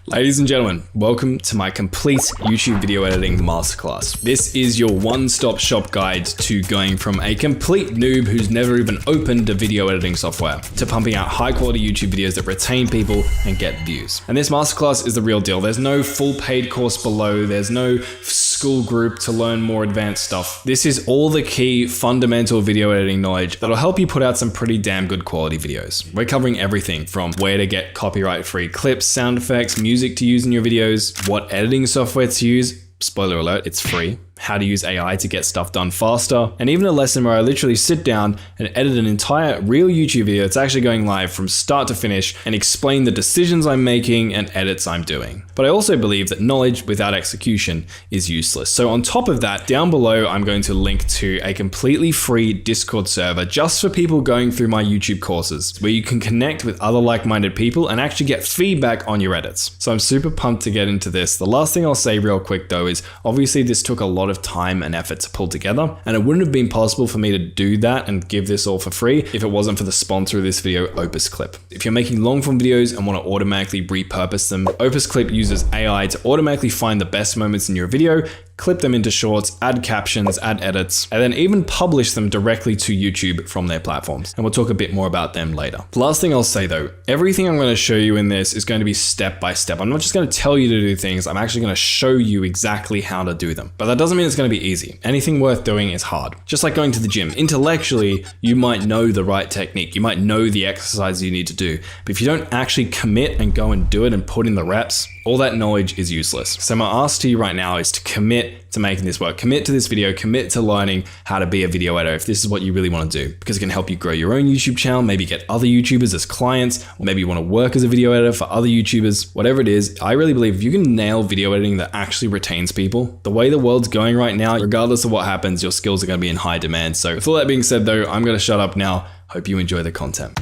Ladies and gentlemen, welcome to my complete YouTube video editing masterclass. This is your one-stop shop guide to going from a complete noob who's never even opened a video editing software to pumping out high-quality YouTube videos that retain people and get views. And this masterclass is the real deal. There's no full paid course below. There's no school group to learn more advanced stuff. This is all the key fundamental video editing knowledge that'll help you put out some pretty damn good quality videos. We're covering everything from where to get copyright-free clips, sound effects, music to use in your videos, what editing software to use. Spoiler alert, it's free. How to use AI to get stuff done faster, and even a lesson where I literally sit down and edit an entire real YouTube video that's actually going live from start to finish and explain the decisions I'm making and edits I'm doing. But I also believe that knowledge without execution is useless. So on top of that, down below, I'm going to link to a completely free Discord server just for people going through my YouTube courses, where you can connect with other like-minded people and actually get feedback on your edits. So I'm super pumped to get into this. The last thing I'll say real quick though is obviously this took a lot of time and effort to pull together, and it wouldn't have been possible for me to do that and give this all for free if it wasn't for the sponsor of this video, Opus Clip. If you're making long form videos and want to automatically repurpose them, Opus Clip uses AI to automatically find the best moments in your video, clip them into shorts, add captions, add edits, and then even publish them directly to YouTube from their platforms. And we'll talk a bit more about them later. The last thing I'll say though, everything I'm going to show you in this is going to be step by step. I'm not just going to tell you to do things, I'm actually going to show you exactly how to do them. But that doesn't mean it's going to be easy. Anything worth doing is hard. Just like going to the gym. Intellectually, you might know the right technique, you might know the exercise you need to do, but if you don't actually commit and go and do it and put in the reps, all that knowledge is useless. So my ask to you right now is to commit to making this work. Commit to this video, commit to learning how to be a video editor if this is what you really want to do, because it can help you grow your own YouTube channel, maybe get other YouTubers as clients, or maybe you want to work as a video editor for other YouTubers, whatever it is. I really believe if you can nail video editing that actually retains people, the way the world's going right now, regardless of what happens, your skills are going to be in high demand. So with all that being said though, I'm going to shut up now. Hope you enjoy the content.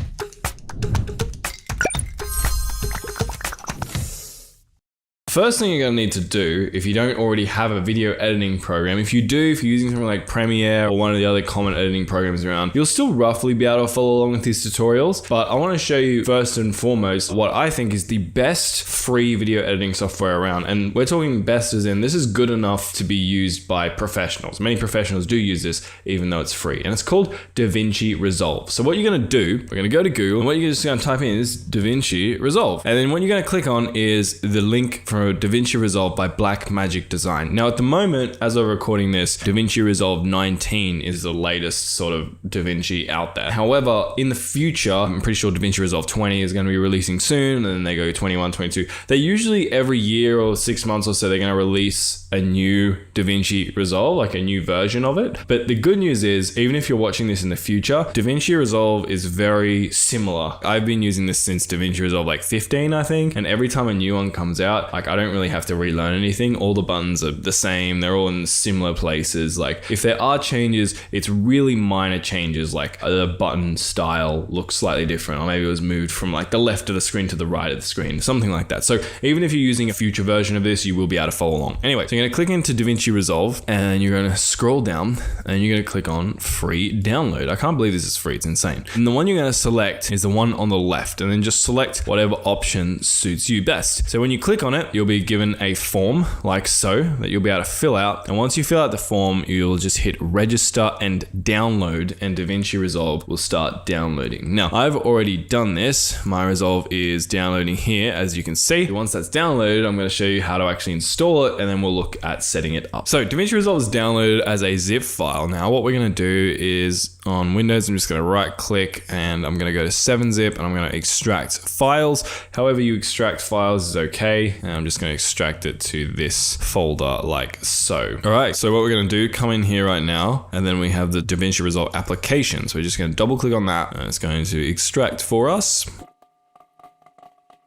First thing you're going to need to do, if you don't already have a video editing program, if you do, if you're using something like Premiere or one of the other common editing programs around, you'll still roughly be able to follow along with these tutorials. But I want to show you first and foremost what I think is the best free video editing software around. And we're talking best as in this is good enough to be used by professionals. Many professionals do use this even though it's free. And it's called DaVinci Resolve. So what you're going to do, we're going to go to Google, and what you're just going to type in is DaVinci Resolve. And then what you're going to click on is the link from DaVinci Resolve by Blackmagic Design. Now at the moment, as I'm recording this, DaVinci Resolve 19 is the latest sort of DaVinci out there. However, in the future, I'm pretty sure DaVinci Resolve 20 is going to be releasing soon, and then they go 21, 22. They usually every year or 6 months or so, they're going to release a new DaVinci Resolve, like a new version of it. But the good news is, even if you're watching this in the future, DaVinci Resolve is very similar. I've been using this since DaVinci Resolve like 15, I think. And every time a new one comes out, like I don't really have to relearn anything. All the buttons are the same. They're all in similar places. Like if there are changes, it's really minor changes. Like the button style looks slightly different, or maybe it was moved from like the left of the screen to the right of the screen, something like that. So even if you're using a future version of this, you will be able to follow along. Anyway, so you're going to click into DaVinci Resolve and you're going to scroll down and you're going to click on free download. I can't believe this is free. It's insane. And the one you're going to select is the one on the left, and then just select whatever option suits you best. So when you click on it, you'll be given a form like so that you'll be able to fill out. And once you fill out the form, you'll just hit register and download, and DaVinci Resolve will start downloading. Now, I've already done this. My Resolve is downloading here, as you can see. Once that's downloaded, I'm going to show you how to actually install it, and then we'll look at setting it up. So DaVinci Resolve is downloaded as a zip file. Now, what we're going to do is on Windows, I'm just going to right click and I'm going to go to 7-zip and I'm going to extract files. However you extract files is okay. And I'm just going to extract it to this folder like so. All right, so what we're going to do, come in here right now, and then we have the DaVinci Resolve application. So we're just going to double click on that and it's going to extract for us.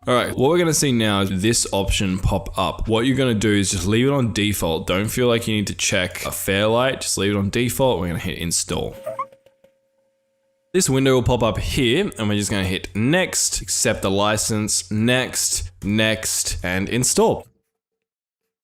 All right, what we're gonna see now is this option pop up. What you're gonna do is just leave it on default. Don't feel like you need to check a Fairlight, just leave it on default. We're gonna hit install. This window will pop up here and we're just gonna hit next, accept the license, next, next, and install.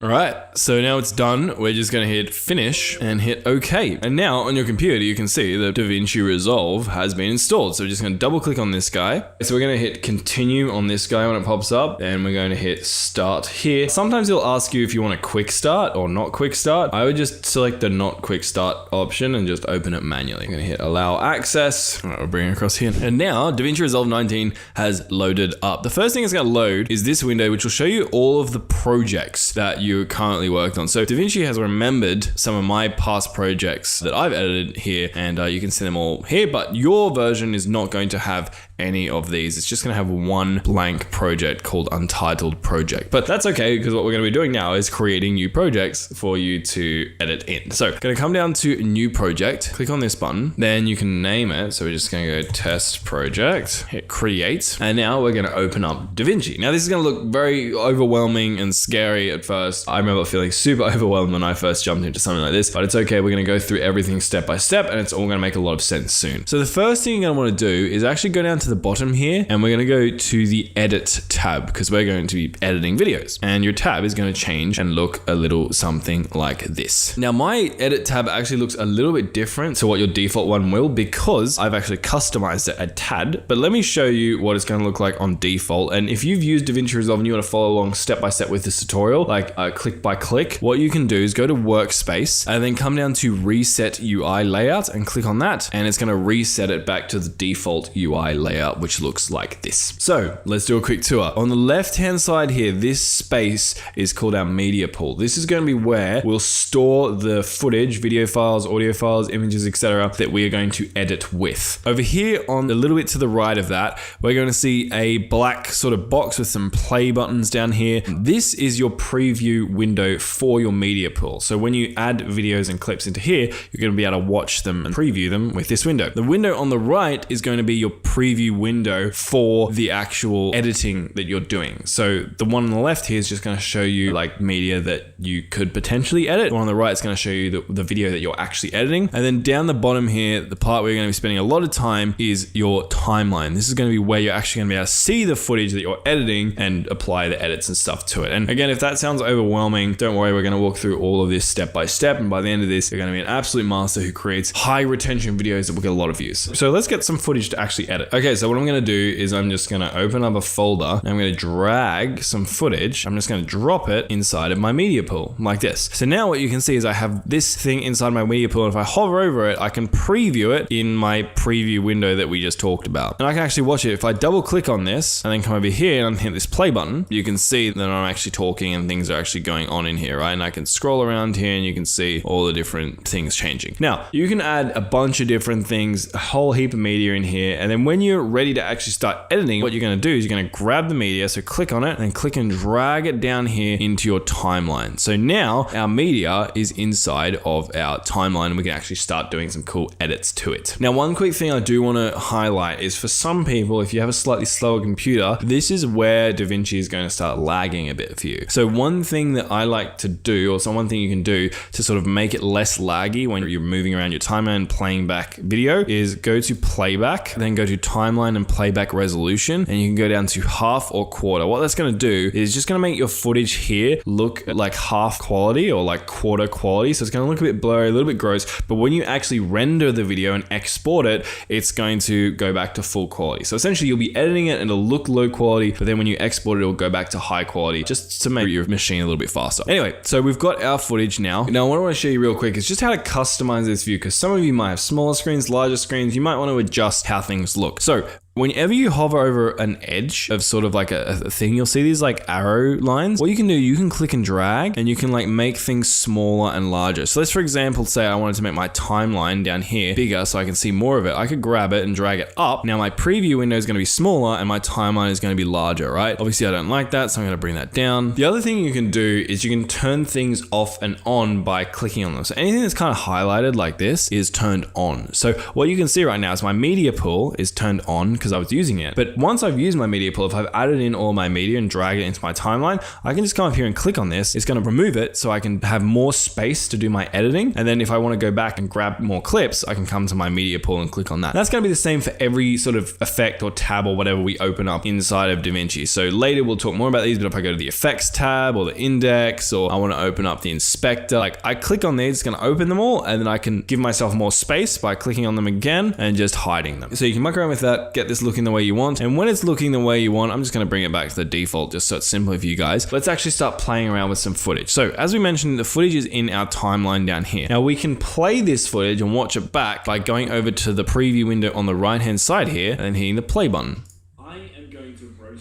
All right, so now it's done. We're just going to hit finish and hit OK. And now on your computer, you can see that DaVinci Resolve has been installed. So we're just going to double click on this guy. So we're going to hit continue on this guy when it pops up. And we're going to hit start here. Sometimes it'll ask you if you want a quick start or not quick start. I would just select the not quick start option and just open it manually. I'm going to hit allow access. All right, we'll bring it across here. And now DaVinci Resolve 19 has loaded up. The first thing it's going to load is this window, which will show you all of the projects that you currently worked on. So DaVinci has remembered some of my past projects that I've edited here, and you can see them all here, but your version is not going to have any of these. It's just going to have one blank project called Untitled Project. But that's okay, because what we're going to be doing now is creating new projects for you to edit in. So going to come down to new project, click on this button, then you can name it. So we're just going to go test project, hit create, and now we're going to open up DaVinci. Now this is going to look very overwhelming and scary at first. I remember feeling super overwhelmed when I first jumped into something like this, but it's okay. We're going to go through everything step by step, and it's all going to make a lot of sense soon. So the first thing you're going to want to do is actually go down to the bottom here, and we're going to go to the edit tab, because we're going to be editing videos, and your tab is going to change and look a little something like this. Now my edit tab actually looks a little bit different to what your default one will, because I've actually customized it a tad, but let me show you what it's going to look like on default. And if you've used DaVinci Resolve and you want to follow along step by step with this tutorial, like click by click, what you can do is go to workspace and then come down to reset UI layout and click on that, and it's going to reset it back to the default UI layout, which looks like this. So let's do a quick tour. On the left hand side here, this space is called our media pool. This is going to be where we'll store the footage, video files, audio files, images, etc. that we are going to edit with. Over here on a little bit to the right of that, we're going to see a black sort of box with some play buttons down here. This is your preview window for your media pool. So when you add videos and clips into here, you're going to be able to watch them and preview them with this window. The window on the right is going to be your preview window for the actual editing that you're doing. So the one on the left here is just going to show you like media that you could potentially edit. The one on the right is going to show you the video that you're actually editing. And then down the bottom here, the part where you're going to be spending a lot of time is your timeline. This is going to be where you're actually going to be able to see the footage that you're editing and apply the edits and stuff to it. And again, if that sounds overwhelming, don't worry, we're going to walk through all of this step by step. And by the end of this, you're going to be an absolute master who creates high retention videos that will get a lot of views. So let's get some footage to actually edit. Okay, so what I'm going to do is I'm just going to open up a folder and I'm going to drag some footage. I'm just going to drop it inside of my media pool like this. So now what you can see is I have this thing inside my media pool. And if I hover over it, I can preview it in my preview window that we just talked about. And I can actually watch it. If I double click on this and then come over here and hit this play button, you can see that I'm actually talking and things are actually going on in here, right? And I can scroll around here and you can see all the different things changing. Now, you can add a bunch of different things, a whole heap of media in here. And then when you're ready to actually start editing, what you're going to do is you're going to grab the media. So click on it and click and drag it down here into your timeline. So now our media is inside of our timeline and we can actually start doing some cool edits to it. Now, one quick thing I do want to highlight is for some people, if you have a slightly slower computer, this is where DaVinci is going to start lagging a bit for you. So one thing that I like to do, or so one thing you can do to sort of make it less laggy when you're moving around your timeline playing back video, is go to playback, then go to timeline and playback resolution, and you can go down to half or quarter. What that's going to do is just going to make your footage here look like half quality or like quarter quality. So it's going to look a bit blurry, a little bit gross, but when you actually render the video and export it, it's going to go back to full quality. So essentially you'll be editing it and it'll look low quality, but then when you export it, it'll go back to high quality just to make your machine a little bit faster. Anyway, so we've got our footage now. Now what I want to show you real quick is just how to customize this view, because some of you might have smaller screens, larger screens. You might want to adjust how things look. So whenever you hover over an edge of sort of like a thing, you'll see these like arrow lines. What you can do, you can click and drag and you can like make things smaller and larger. So let's, for example, say I wanted to make my timeline down here bigger so I can see more of it. I could grab it and drag it up. Now my preview window is going to be smaller and my timeline is going to be larger, right? Obviously I don't like that, so I'm going to bring that down. The other thing you can do is you can turn things off and on by clicking on them. So anything that's kind of highlighted like this is turned on. So what you can see right now is my media pool is turned on because I was using it. But once I've used my media pool, if I've added in all my media and dragged it into my timeline, I can just come up here and click on this. It's going to remove it so I can have more space to do my editing. And then if I want to go back and grab more clips, I can come to my media pool and click on that. That's going to be the same for every sort of effect or tab or whatever we open up inside of DaVinci. So later we'll talk more about these, but if I go to the effects tab or the index, or I want to open up the inspector, like I click on these, it's going to open them all, and then I can give myself more space by clicking on them again and just hiding them. So you can muck around with that, get this looking the way you want. And when it's looking the way you want, I'm just going to bring it back to the default just so it's simpler for you guys. Let's actually start playing around with some footage. So as we mentioned, the footage is in our timeline down here. Now we can play this footage and watch it back by going over to the preview window on the right hand side here and then hitting the play button.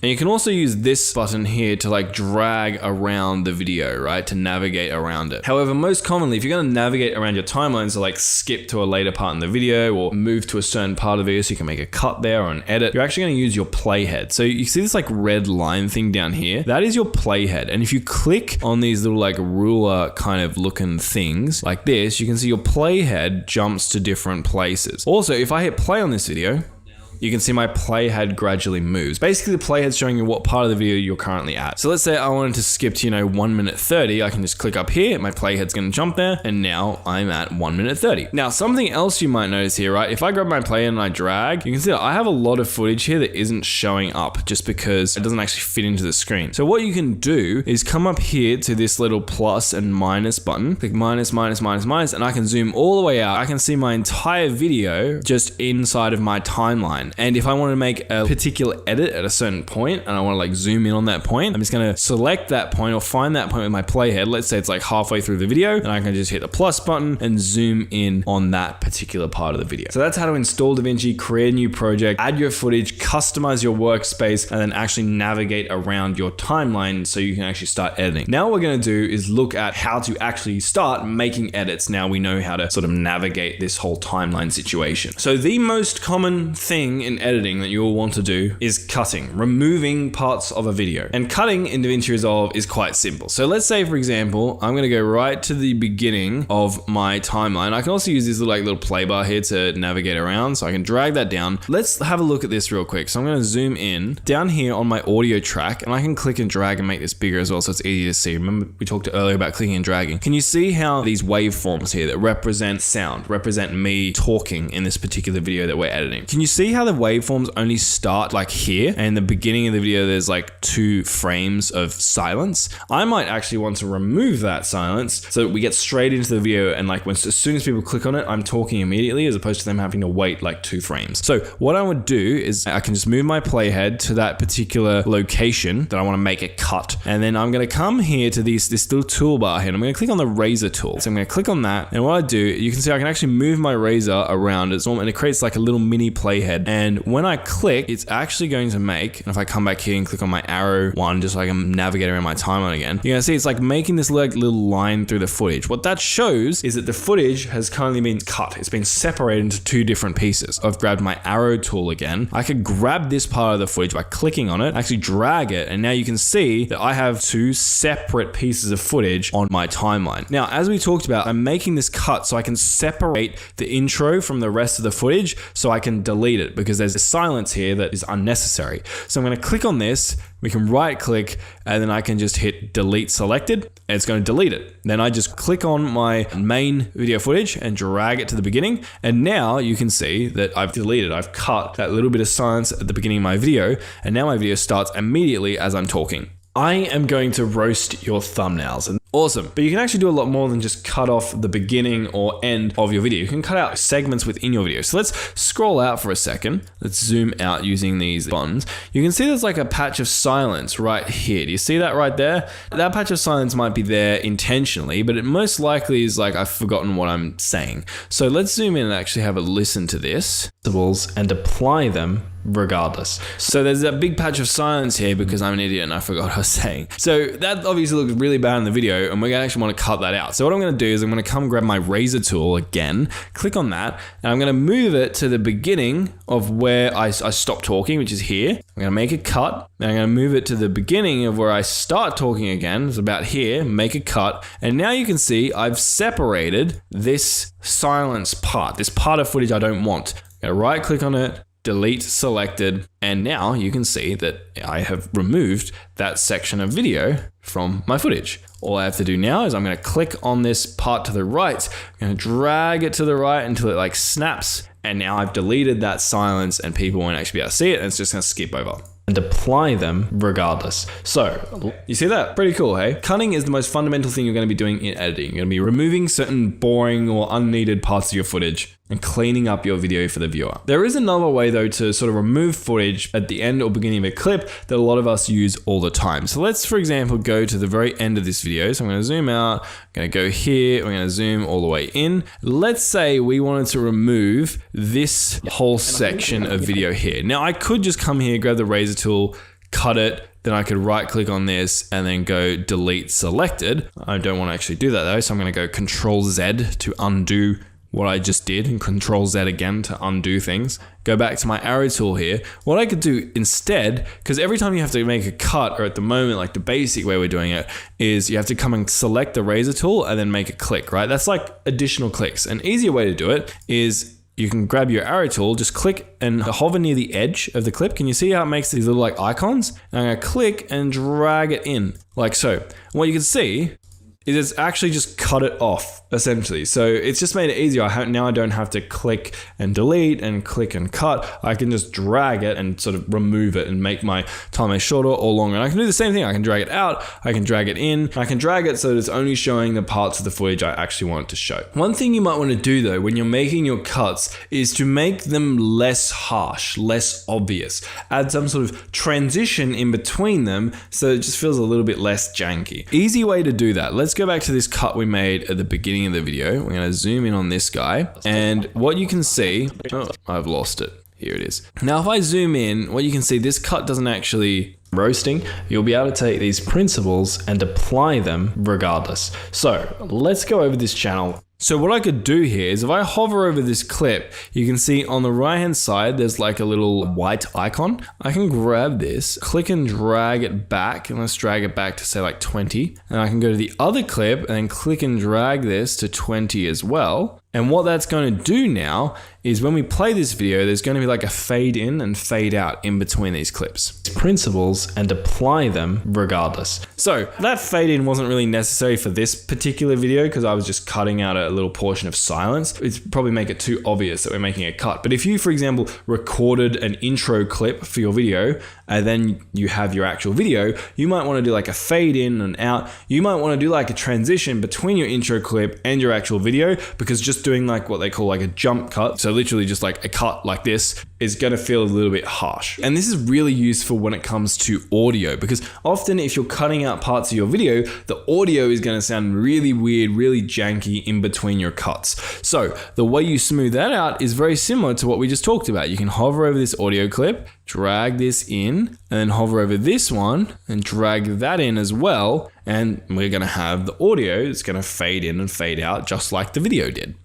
And you can also use this button here to like drag around the video, right? To navigate around it. However, most commonly, if you're going to navigate around your timeline, so like skip to a later part in the video or move to a certain part of the video so you can make a cut there or an edit, you're actually going to use your playhead. So you see this like red line thing down here? That is your playhead. And if you click on these little like ruler kind of looking things like this, you can see your playhead jumps to different places. Also, if I hit play on this video, you can see my playhead gradually moves. Basically, the playhead's showing you what part of the video you're currently at. So let's say I wanted to skip to, 1 minute 30. I can just click up here, my playhead's gonna jump there, and now I'm at 1 minute 30. Now, something else you might notice here, right? If I grab my playhead and I drag, you can see that I have a lot of footage here that isn't showing up just because it doesn't actually fit into the screen. So what you can do is come up here to this little plus and minus button, click minus, minus, minus, minus, and I can zoom all the way out. I can see my entire video just inside of my timeline. And if I want to make a particular edit at a certain point and I want to like zoom in on that point, I'm just going to select that point or find that point with my playhead. Let's say it's like halfway through the video, and I can just hit the plus button and zoom in on that particular part of the video. So that's how to install DaVinci, create a new project, add your footage, customize your workspace, and then actually navigate around your timeline so you can actually start editing. Now what we're going to do is look at how to actually start making edits. Now we know how to sort of navigate this whole timeline situation. So the most common thing in editing that you'll want to do is cutting, removing parts of a video. And cutting in DaVinci Resolve is quite simple. So let's say, for example, I'm going to go right to the beginning of my timeline. I can also use this little play bar here to navigate around, so I can drag that down. Let's have a look at this real quick. So I'm going to zoom in down here on my audio track, and I can click and drag and make this bigger as well so it's easy to see. Remember we talked earlier about clicking and dragging. Can you see how these waveforms here that represent sound, represent me talking in this particular video that we're editing? Can you see how the waveforms only start like here, and in the beginning of the video there's like 2 frames of silence? I might actually want to remove that silence so we get straight into the video, and like as soon as people click on it, I'm talking immediately as opposed to them having to wait like 2 frames. So what I would do is I can just move my playhead to that particular location that I want to make a cut, and then I'm going to come here to this little toolbar here, and I'm going to click on the razor tool. So I'm going to click on that, and what I do, you can see I can actually move my razor around it, and it creates like a little mini playhead. And when I click, it's actually going to make, and if I come back here and click on my arrow one just so I can navigate around my timeline again, you're gonna see it's like making this like little line through the footage. What that shows is that the footage has currently been cut. It's been separated into 2 different pieces. I've grabbed my arrow tool again. I could grab this part of the footage by clicking on it, actually drag it, and now you can see that I have 2 separate pieces of footage on my timeline. Now, as we talked about, I'm making this cut so I can separate the intro from the rest of the footage so I can delete it because there's a silence here that is unnecessary. So I'm going to click on this, we can right click, and then I can just hit delete selected, and it's going to delete it. Then I just click on my main video footage and drag it to the beginning, and now you can see that I've deleted, I've cut that little bit of silence at the beginning of my video, and now my video starts immediately as I'm talking. I am going to roast your thumbnails. And awesome. But you can actually do a lot more than just cut off the beginning or end of your video. You can cut out segments within your video. So let's scroll out for a second. Let's zoom out using these buttons. You can see there's like a patch of silence right here. Do you see that right there? That patch of silence might be there intentionally, but it most likely is like I've forgotten what I'm saying. So let's zoom in and actually have a listen to this and apply them regardless. So there's that big patch of silence here because I'm an idiot and I forgot what I was saying. So that obviously looks really bad in the video, and we're gonna actually want to cut that out. So what I'm going to do is I'm going to come grab my razor tool again, click on that, and I'm going to move it to the beginning of where I stop talking, which is here. I'm going to make a cut, and I'm going to move it to the beginning of where I start talking again. It's about here, make a cut, and now you can see I've separated this silence part, this part of footage I don't want. I'm going to right click on it, delete selected, and now you can see that I have removed that section of video from my footage. All I have to do now is I'm going to click on this part to the right, I'm going to drag it to the right until it like snaps, and now I've deleted that silence and people won't actually be able to see it, and it's just going to skip over. And apply them regardless. So, you see that? Pretty cool, hey? Cutting is the most fundamental thing you're going to be doing in editing. You're going to be removing certain boring or unneeded parts of your footage and cleaning up your video for the viewer. There is another way though to sort of remove footage at the end or beginning of a clip that a lot of us use all the time. So let's, for example, go to the very end of this video. So I'm going to zoom out, I'm going to go here, I'm going to zoom all the way in. Let's say we wanted to remove this whole section of video here. Now I could just come here, grab the razor tool, cut it, then I could right click on this and then go delete selected. I don't want to actually do that though. So I'm going to go Control Z to undo what I just did, and Control Z again to undo things. Go back to my arrow tool here. What I could do instead, because every time you have to make a cut, or at the moment, like the basic way we're doing it, is you have to come and select the razor tool and then make a click, right? That's like additional clicks. An easier way to do it is you can grab your arrow tool, just click and hover near the edge of the clip. Can you see how it makes these little like icons? And I'm gonna click and drag it in like so. And what you can see is it's actually just cut it off, essentially. So it's just made it easier. Now I don't have to click and delete and click and cut. I can just drag it and sort of remove it and make my time shorter or longer. And I can do the same thing. I can drag it out, I can drag it in, I can drag it so that it's only showing the parts of the footage I actually want it to show. One thing you might want to do though, when you're making your cuts, is to make them less harsh, less obvious. Add some sort of transition in between them so it just feels a little bit less janky. Easy way to do that. Let's go back to this cut we made at the beginning of the video. We're going to zoom in on this guy, and what you can see, oh, I've lost it. Here it is. Now, if I zoom in, what you can see, this cut doesn't actually roasting. You'll be able to take these principles and apply them regardless. So let's go over this channel. So what I could do here is if I hover over this clip, you can see on the right hand side, there's like a little white icon. I can grab this, click and drag it back, and let's drag it back to say like 20. And I can go to the other clip and then click and drag this to 20 as well. And what that's going to do now is when we play this video, there's going to be like a fade in and fade out in between these clips. Principles and apply them regardless. So that fade in wasn't really necessary for this particular video because I was just cutting out a little portion of silence. It'd probably make it too obvious that we're making a cut. But if you, for example, recorded an intro clip for your video and then you have your actual video, you might want to do like a fade in and out. You might want to do like a transition between your intro clip and your actual video, because just doing like what they call like a jump cut, so literally just like a cut like this, is going to feel a little bit harsh. And this is really useful when it comes to audio, because often if you're cutting out parts of your video, the audio is going to sound really weird, really janky in between your cuts. So the way you smooth that out is very similar to what we just talked about. You can hover over this audio clip, drag this in, and then hover over this one and drag that in as well. And we're going to have the audio that's going to fade in and fade out just like the video did.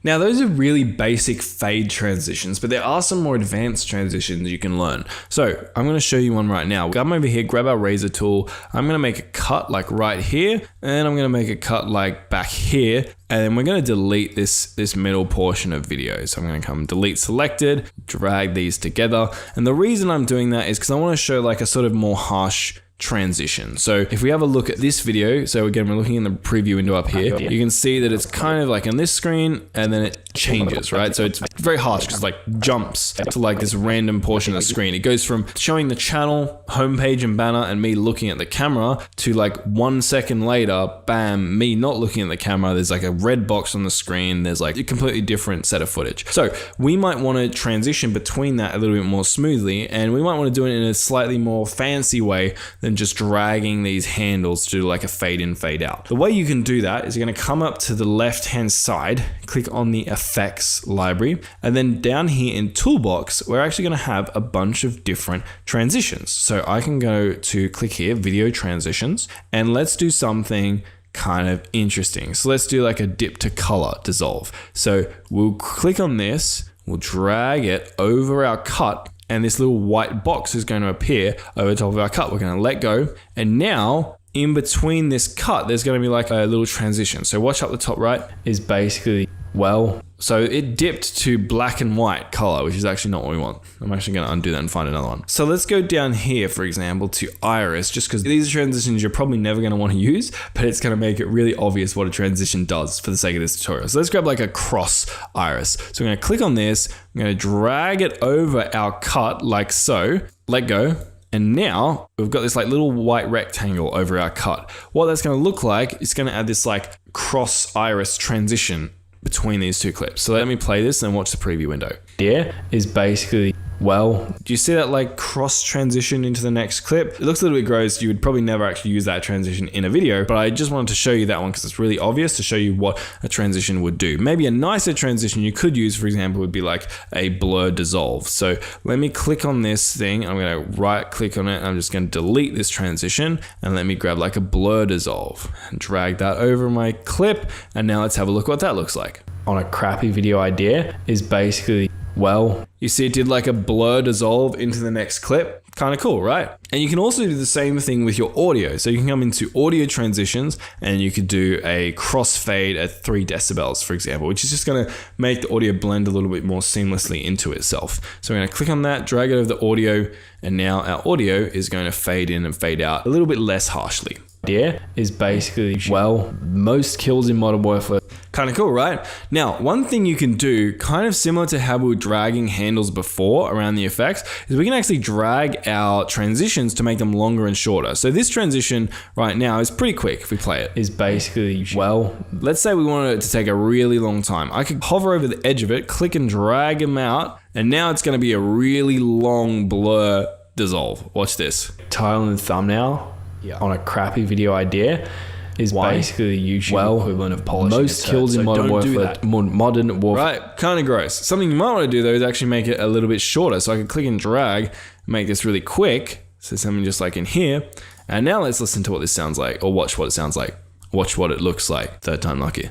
Now, those are really basic fade transitions, but there are some more advanced transitions you can learn. So I'm going to show you one right now. Come over here, grab our razor tool. I'm going to make a cut like right here, and I'm going to make a cut like back here. And then we're going to delete this middle portion of video. So I'm going to come delete selected, drag these together. And the reason I'm doing that is because I want to show like a sort of more harsh transition. So if we have a look at this video, so again, we're looking in the preview window up here, you can see that it's kind of like on this screen and then it changes, right? So it's very harsh because it like jumps to like this random portion of the screen. It goes from showing the channel, homepage and banner and me looking at the camera to like 1 second later, bam, me not looking at the camera. There's like a red box on the screen. There's like a completely different set of footage. So we might want to transition between that a little bit more smoothly, and we might want to do it in a slightly more fancy way than just dragging these handles to do like a fade in, fade out. The way you can do that is you're going to come up to the left hand side, click on the effects library, and then down here in toolbox, we're actually going to have a bunch of different transitions. So I can go to click here, video transitions, and let's do something kind of interesting. So let's do like a dip to color dissolve. So we'll click on this, we'll drag it over our cut, and this little white box is going to appear over top of our cut. We're going to let go. And now in between this cut, there's going to be like a little transition. So watch up the top right is basically, well, So it dipped to black and white color, which is actually not what we want. I'm actually going to undo that and find another one. So let's go down here, for example, to iris, just because these are transitions you're probably never going to want to use, but it's going to make it really obvious what a transition does for the sake of this tutorial. So let's grab like a cross iris. So I'm going to click on this. I'm going to drag it over our cut like so, let go. And now we've got this like little white rectangle over our cut. What that's going to look like is going to add this like cross iris transition between these two clips. So let me play this and watch the preview window. Here is basically, well, do you see that like cross transition into the next clip? It looks a little bit gross. You would probably never actually use that transition in a video, but I just wanted to show you that one because it's really obvious to show you what a transition would do. Maybe a nicer transition you could use, for example, would be like a blur dissolve. So let me click on this thing. I'm going to right click on it. And I'm just going to delete this transition and let me grab like a blur dissolve and drag that over my clip. And now let's have a look what that looks like. On a crappy video idea is basically, well, you see it did like a blur dissolve into the next clip. Kind of cool, right? And you can also do the same thing with your audio. So you can come into audio transitions and you could do a crossfade at 3 decibels, for example, which is just going to make the audio blend a little bit more seamlessly into itself. So I'm going to click on that, drag it over the audio, and now our audio is going to fade in and fade out a little bit less harshly. Idea is basically, well, most kills in Modern Warfare. Kind of cool, right? Now, one thing you can do, kind of similar to how we were dragging handles before around the effects, is we can actually drag our transitions to make them longer and shorter. So this transition right now is pretty quick if we play it. Is basically, well, let's say we wanted it to take a really long time. I could hover over the edge of it, click and drag them out, and now it's going to be a really long blur dissolve. Watch this. Title and thumbnail. Yeah. On a crappy video idea is basically YouTube equivalent of polishing. Most kills in Modern Warfare. Right, kind of gross. Something you might want to do though is actually make it a little bit shorter. So I can click and drag, make this really quick. So something just like in here. And now let's listen to what this sounds like, or watch what it sounds like. Watch what it looks like. Third time lucky.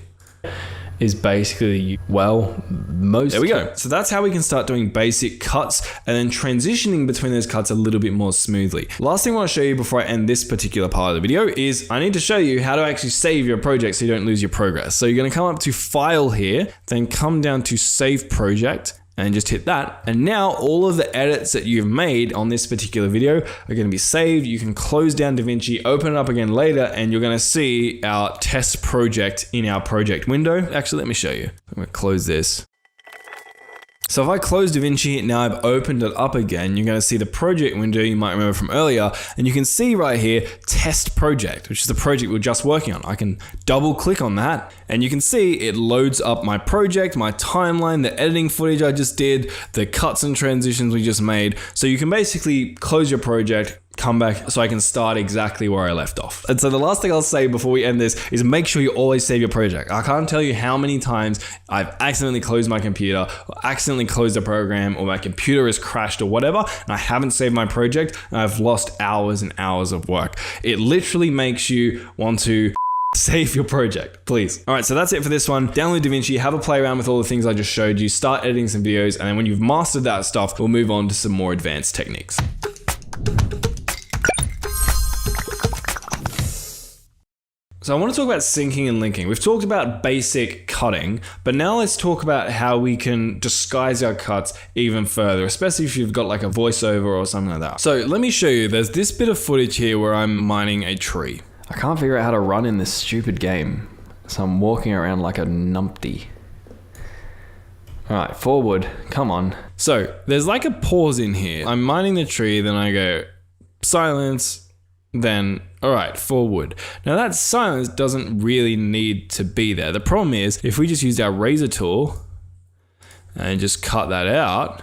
Is basically, well, most... There we go. So that's how we can start doing basic cuts and then transitioning between those cuts a little bit more smoothly. Last thing I want to show you before I end this particular part of the video is I need to show you how to actually save your project so you don't lose your progress. So you're going to come up to File here, then come down to Save Project, and just hit that. And now all of the edits that you've made on this particular video are going to be saved. You can close down DaVinci, open it up again later, and you're going to see our test project in our project window. Actually, let me show you. I'm going to close this. So if I close DaVinci, now I've opened it up again, you're going to see the project window you might remember from earlier, and you can see right here, test project, which is the project we're just working on. I can double click on that, and you can see it loads up my project, my timeline, the editing footage I just did, the cuts and transitions we just made. So you can basically close your project, come back so I can start exactly where I left off. And so the last thing I'll say before we end this is make sure you always save your project. I can't tell you how many times I've accidentally closed my computer or accidentally closed a program or my computer has crashed or whatever and I haven't saved my project and I've lost hours and hours of work. It literally makes you want to save your project, please. All right, so that's it for this one. Download DaVinci, have a play around with all the things I just showed you, start editing some videos, and then when you've mastered that stuff, we'll move on to some more advanced techniques. So I want to talk about syncing and linking. We've talked about basic cutting, but now let's talk about how we can disguise our cuts even further, especially if you've got like a voiceover or something like that. So let me show you, there's this bit of footage here where I'm mining a tree. I can't figure out how to run in this stupid game, so I'm walking around like a numpty. All right, forward, come on. So there's like a pause in here. I'm mining the tree, then I go silence, then all right, forward. Now that silence doesn't really need to be there. The problem is if we just used our razor tool and just cut that out,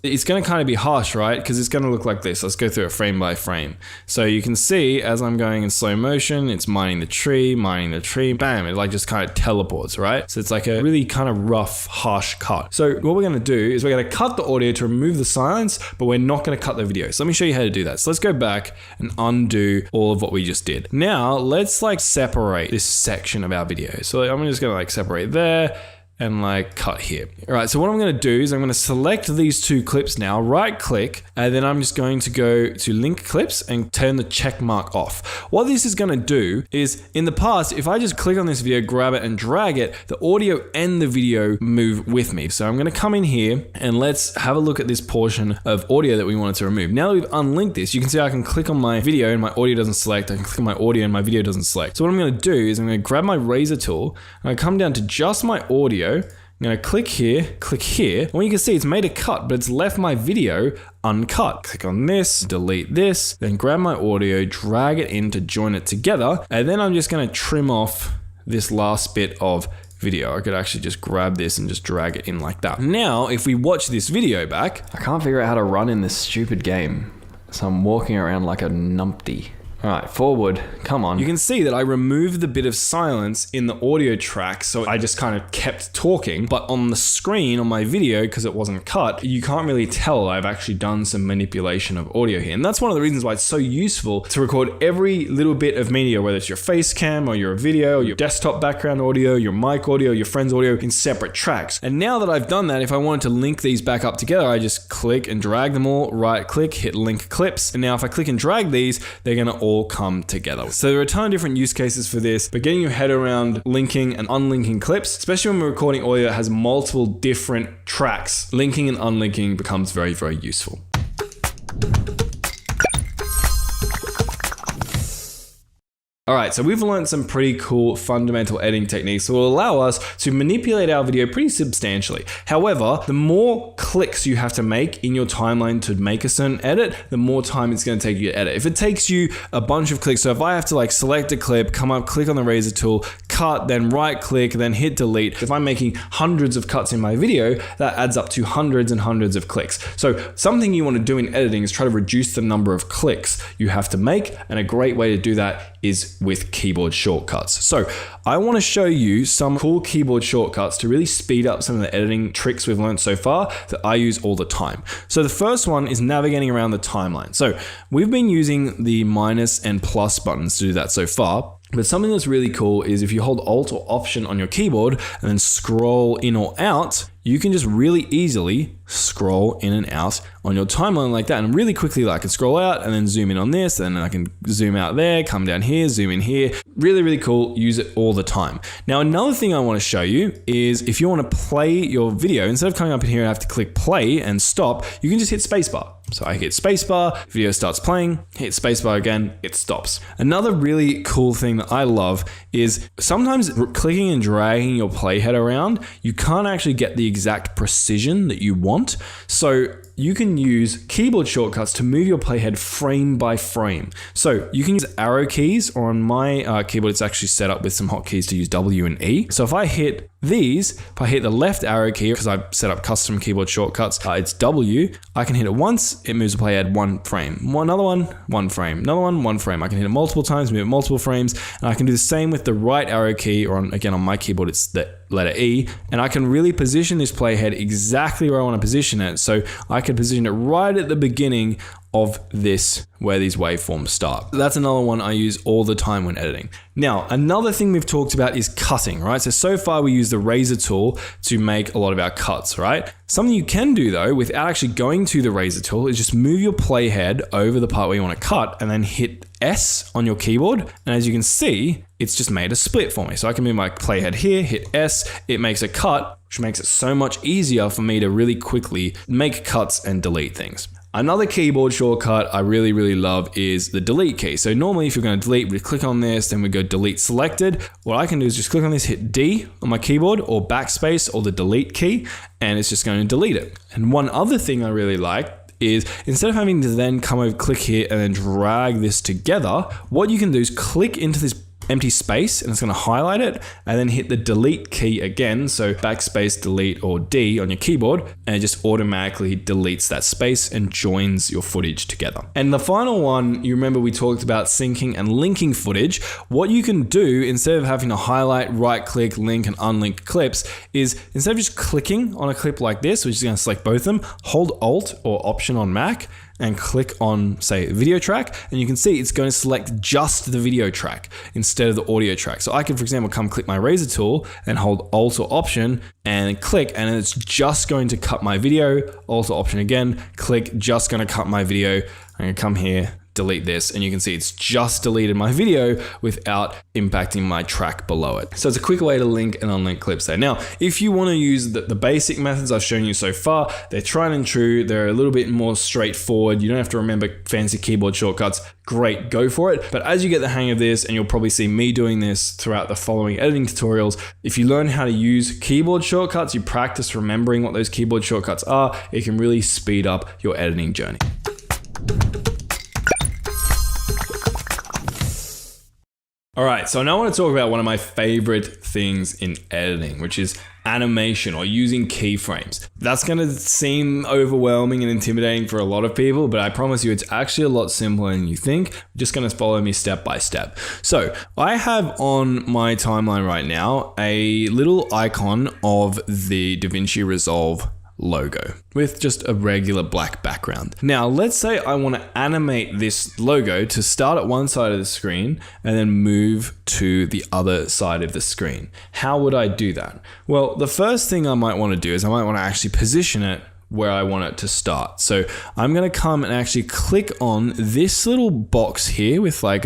it's going to kind of be harsh, right? Because it's going to look like this. Let's go through it frame by frame. So you can see as I'm going in slow motion, it's mining the tree, bam, it like just kind of teleports, right? So it's like a really kind of rough, harsh cut. So what we're going to do is we're going to cut the audio to remove the silence, but we're not going to cut the video. So let me show you how to do that. So let's go back and undo all of what we just did. Now let's like separate this section of our video. So I'm just going to like separate there and like cut here. All right, so what I'm gonna do is I'm gonna select these two clips now, right click, and then I'm just going to go to link clips and turn the check mark off. What this is gonna do is, in the past, if I just click on this video, grab it and drag it, the audio and the video move with me. So I'm gonna come in here and let's have a look at this portion of audio that we wanted to remove. Now that we've unlinked this, you can see I can click on my video and my audio doesn't select. I can click on my audio and my video doesn't select. So what I'm gonna do is I'm gonna grab my razor tool and I come down to just my audio. I'm gonna click here, and what you can see, it's made a cut, but it's left my video uncut. Click on this, delete this, then grab my audio, drag it in to join it together, and then I'm just gonna trim off this last bit of video. I could actually just grab this and just drag it in like that. Now, if we watch this video back, I can't figure out how to run in this stupid game, so I'm walking around like a numpty. All right, forward, come on. You can see that I removed the bit of silence in the audio track, so I just kind of kept talking, but on the screen, on my video, because it wasn't cut, you can't really tell I've actually done some manipulation of audio here. And that's one of the reasons why it's so useful to record every little bit of media, whether it's your face cam or your video, your desktop background audio, your mic audio, your friend's audio in separate tracks. And now that I've done that, if I wanted to link these back up together, I just click and drag them all, right click, hit link clips. And now if I click and drag these, they're gonna all come together. So there are a ton of different use cases for this, but getting your head around linking and unlinking clips, especially when we're recording audio that has multiple different tracks, linking and unlinking becomes very, very useful. All right, so we've learned some pretty cool fundamental editing techniques that will allow us to manipulate our video pretty substantially. However, the more clicks you have to make in your timeline to make a certain edit, the more time it's gonna take you to edit. If it takes you a bunch of clicks, so if I have to like select a clip, come up, click on the razor tool, cut, then right click, then hit delete. If I'm making hundreds of cuts in my video, that adds up to hundreds and hundreds of clicks. So something you wanna do in editing is try to reduce the number of clicks you have to make, and a great way to do that is with keyboard shortcuts. So I want to show you some cool keyboard shortcuts to really speed up some of the editing tricks we've learned so far that I use all the time. So the first one is navigating around the timeline. So we've been using the minus and plus buttons to do that so far. But something that's really cool is if you hold Alt or Option on your keyboard and then scroll in or out, you can just really easily scroll in and out on your timeline like that. And really quickly, I can scroll out and then zoom in on this, and then I can zoom out there, come down here, zoom in here. Really, really cool. Use it all the time. Now, another thing I want to show you is if you want to play your video, instead of coming up in here and have to click play and stop, you can just hit spacebar. So I hit spacebar, video starts playing, hit spacebar again, it stops. Another really cool thing that I love is sometimes clicking and dragging your playhead around, you can't actually get the exact precision that you want. So you can use keyboard shortcuts to move your playhead frame by frame. So you can use arrow keys, or on my keyboard, it's actually set up with some hotkeys to use W and E. So if I hit these, if I hit the left arrow key, because I've set up custom keyboard shortcuts, it's W, I can hit it once, it moves the playhead one frame. Another one, one frame. Another one frame. I can hit it multiple times, move it multiple frames, and I can do the same with the right arrow key, or again on my keyboard, it's the letter E, and I can really position this playhead exactly where I want to position it. So I can position it right at the beginning of this, where these waveforms start. That's another one I use all the time when editing. Now, another thing we've talked about is cutting, right? So far we use the razor tool to make a lot of our cuts, right? Something you can do though, without actually going to the razor tool, is just move your playhead over the part where you want to cut and then hit S on your keyboard. And as you can see, it's just made a split for me. So I can move my playhead here, hit S, it makes a cut, which makes it so much easier for me to really quickly make cuts and delete things. Another keyboard shortcut I really, really love is the delete key. So normally if you're going to delete, we click on this, then we go delete selected. What I can do is just click on this, hit D on my keyboard, or backspace, or the delete key, and it's just going to delete it. And one other thing I really like is instead of having to then come over, click here, and then drag this together, what you can do is click into this empty space, and it's going to highlight it, and then hit the delete key again, so backspace, delete, or D on your keyboard, and it just automatically deletes that space and joins your footage together. And the final one, you remember we talked about syncing and linking footage. What you can do instead of having to highlight, right click, link, and unlink clips is instead of just clicking on a clip like this, which is going to select both of them, hold Alt or Option on Mac, and click on, say, video track, and you can see it's going to select just the video track instead of the audio track. So I can, for example, come click my razor tool and hold Alt or Option and click, and it's just going to cut my video. Alt or Option again, click, just going to cut my video. I'm going to come here, delete this, and you can see it's just deleted my video without impacting my track below it. So it's a quick way to link and unlink clips there. Now, if you want to use the basic methods I've shown you so far, they're tried and true. They're a little bit more straightforward. You don't have to remember fancy keyboard shortcuts. Great, go for it. But as you get the hang of this, and you'll probably see me doing this throughout the following editing tutorials, if you learn how to use keyboard shortcuts, you practice remembering what those keyboard shortcuts are, it can really speed up your editing journey. All right, so now I want to talk about one of my favorite things in editing, which is animation or using keyframes. That's going to seem overwhelming and intimidating for a lot of people, but I promise you it's actually a lot simpler than you think. You're just going to follow me step by step. So I have on my timeline right now a little icon of the DaVinci Resolve logo with just a regular black background. Now, let's say I want to animate this logo to start at one side of the screen and then move to the other side of the screen. How would I do that? Well, the first thing I might want to do is I might want to actually position it where I want it to start. So I'm going to come and actually click on this little box here with like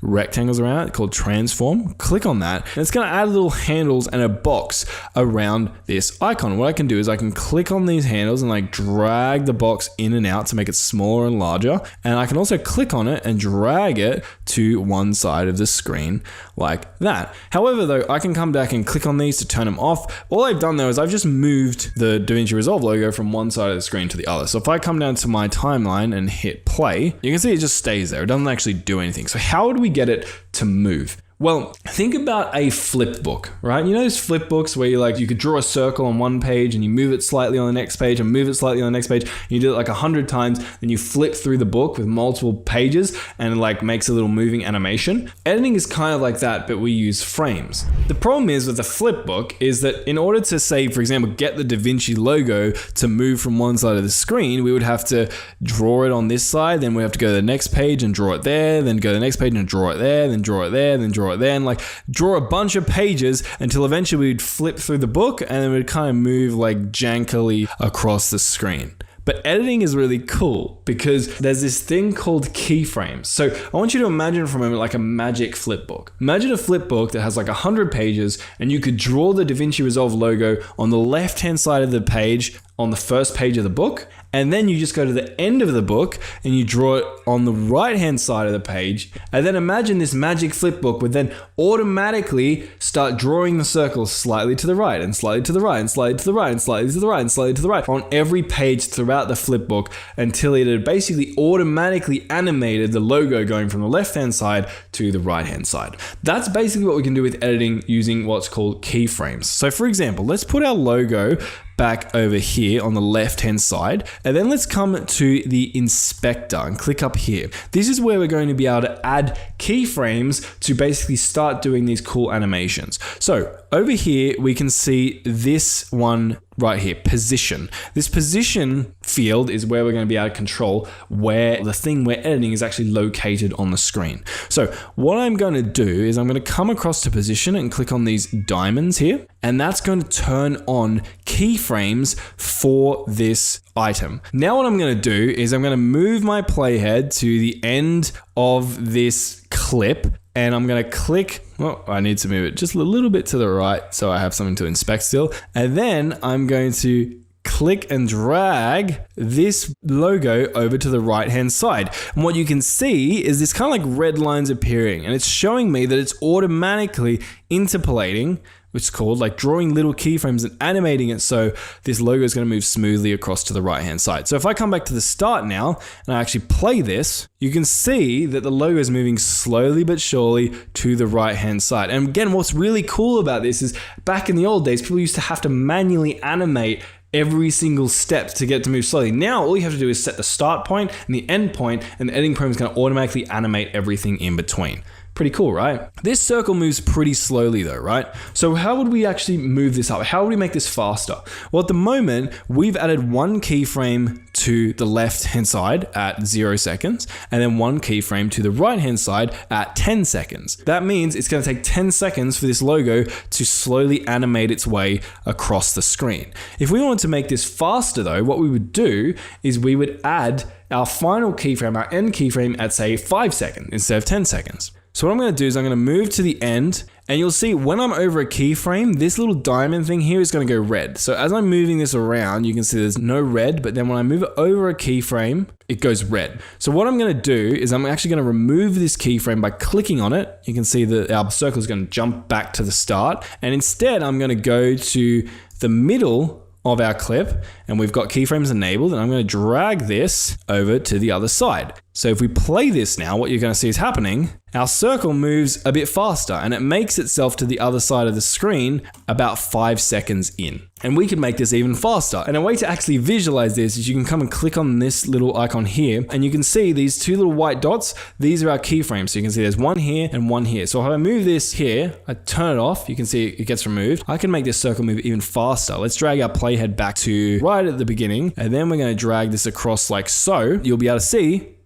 rectangles around it called transform. Click on that, and it's going to add little handles and a box around this icon. What I can do is I can click on these handles and like drag the box in and out to make it smaller and larger. And I can also click on it and drag it to one side of the screen like that. However, though, I can come back and click on these to turn them off. All I've done though is I've just moved the DaVinci Resolve logo from one side of the screen to the other. So if I come down to my timeline and hit play, you can see it just stays there. It doesn't actually do anything. So how do we get it to move? Well, think about a flip book, right? You know those flip books where you could draw a circle on one page and you move it slightly on the next page and move it slightly on the next page. And you do it like 100 times, then you flip through the book with multiple pages and it like makes a little moving animation. Editing is kind of like that, but we use frames. The problem is with the flip book is that in order to say, for example, get the DaVinci logo to move from one side of the screen, we would have to draw it on this side, then we have to go to the next page and draw it there, then go to the next page and draw it there, then draw it there, then draw it there, and like draw a bunch of pages until eventually we'd flip through the book and then we'd kind of move like jankily across the screen. But editing is really cool because there's this thing called keyframes. So I want you to imagine for a moment like a magic flip book. Imagine a flip book that has like 100 pages and you could draw the DaVinci Resolve logo on the left-hand side of the page on the first page of the book, and then you just go to the end of the book and you draw it on the right-hand side of the page, and then imagine this magic flip book would then automatically start drawing the circles slightly to the right and slightly to the right and slightly to the right and slightly to the right and slightly to the right on every page throughout the flip book until it had basically automatically animated the logo going from the left-hand side to the right-hand side. That's basically what we can do with editing using what's called keyframes. So for example, let's put our logo back over here on the left hand side, and then let's come to the inspector and click up here. This is where we're going to be able to add keyframes to basically start doing these cool animations. So over here we can see this one right here, position. This position field is where we're going to be able to control where the thing we're editing is actually located on the screen. So what I'm going to do is I'm going to come across to position and click on these diamonds here, and that's going to turn on keyframes for this item. Now what I'm going to do is I'm going to move my playhead to the end of this clip, and I'm going to click, well, I need to move it just a little bit to the right so I have something to inspect still. And then I'm going to click and drag this logo over to the right hand side. And what you can see is this kind of like red lines appearing, and it's showing me that it's automatically interpolating, which is called like drawing little keyframes and animating it so this logo is going to move smoothly across to the right hand side. So if I come back to the start now and I actually play this, you can see that the logo is moving slowly but surely to the right hand side. And again, what's really cool about this is back in the old days, people used to have to manually animate every single step to get it to move slowly. Now all you have to do is set the start point and the end point, and the editing program is going to automatically animate everything in between. Pretty cool, right? This circle moves pretty slowly though, right? So how would we actually move this up? How would we make this faster? Well, at the moment, we've added one keyframe to the left-hand side at 0 seconds, and then one keyframe to the right-hand side at 10 seconds. That means it's going to take 10 seconds for this logo to slowly animate its way across the screen. If we wanted to make this faster though, what we would do is we would add our final keyframe, our end keyframe at say 5 seconds instead of 10 seconds. So what I'm going to do is I'm going to move to the end, and you'll see when I'm over a keyframe, this little diamond thing here is going to go red. So as I'm moving this around, you can see there's no red, but then when I move it over a keyframe, it goes red. So what I'm going to do is I'm actually going to remove this keyframe by clicking on it. You can see that our circle is going to jump back to the start, and instead I'm going to go to the middle of our clip, and we've got keyframes enabled, and I'm going to drag this over to the other side. So if we play this now, what you're going to see is happening, our circle moves a bit faster and it makes itself to the other side of the screen about 5 seconds in. And we can make this even faster. And a way to actually visualize this is you can come and click on this little icon here, and you can see these two little white dots. These are our keyframes. So you can see there's one here and one here. So if I move this here, I turn it off, you can see it gets removed. I can make this circle move even faster. Let's drag our playhead back to right at the beginning, and then we're going to drag this across like so. You'll be able to see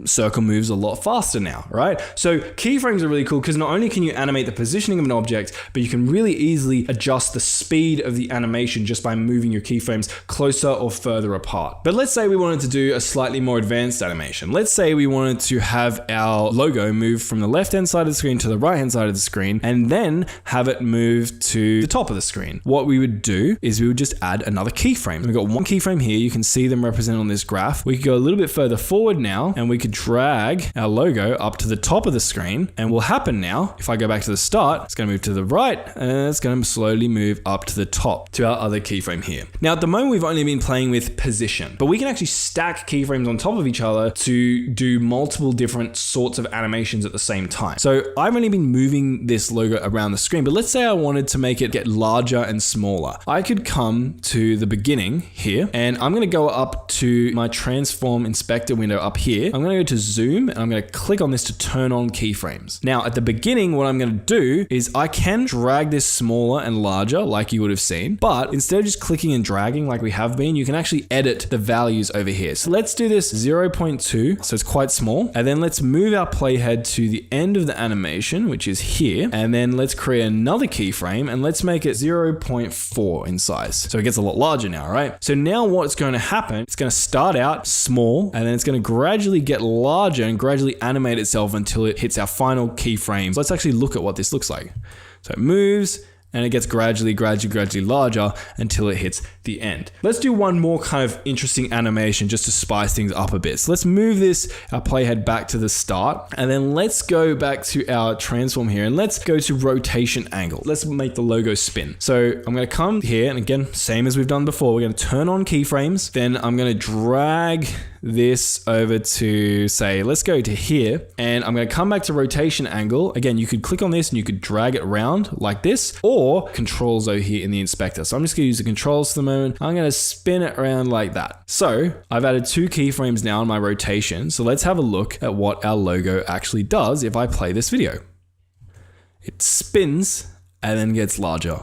circle moves a lot faster now, right? So keyframes are really cool because not only can you animate the positioning of an object, but you can really easily adjust the speed of the animation just by moving your keyframes closer or further apart. But let's say we wanted to do a slightly more advanced animation. Let's say we wanted to have our logo move from the left-hand side of the screen to the right-hand side of the screen, and then have it move to the top of the screen. What we would do is we would just add another keyframe. We've got one keyframe here. You can see them represented on this graph. We could go a little bit further forward now, and we could drag our logo up to the top of the screen, and will happen now, if I go back to the start, it's going to move to the right, and it's going to slowly move up to the top to our other keyframe here. Now at the moment we've only been playing with position, but we can actually stack keyframes on top of each other to do multiple different sorts of animations at the same time. So I've only been moving this logo around the screen, but let's say I wanted to make it get larger and smaller. I could come to the beginning here, and I'm going to go up to my transform inspector window up here. I'm going to go to zoom, and I'm going to click on this to turn on keyframes. Now at the beginning, what I'm going to do is I can drag this smaller and larger like you would have seen, but instead of just clicking and dragging like we have been, you can actually edit the values over here. So let's do this 0.2, so it's quite small, and then let's move our playhead to the end of the animation, which is here, and then let's create another keyframe, and let's make it 0.4 in size. So it gets a lot larger now, right? So now what's going to happen, it's going to start out small, and then it's going to gradually get larger and gradually animate itself until it hits our final keyframe. So let's actually look at what this looks like. So it moves, and it gets gradually larger until it hits the end. Let's do one more kind of interesting animation just to spice things up a bit. So let's move this, our playhead back to the start, and then let's go back to our transform here, and let's go to rotation angle. Let's make the logo spin. So I'm gonna come here, and again, same as we've done before, we're gonna turn on keyframes, then I'm gonna drag this over to, say, let's go to here, and I'm going to come back to rotation angle. Again, you could click on this and you could drag it around like this, or controls over here in the inspector. So I'm just going to use the controls for the moment. I'm going to spin it around like that. So I've added 2 keyframes now in my rotation. So let's have a look at what our logo actually does if I play this video. It spins and then gets larger.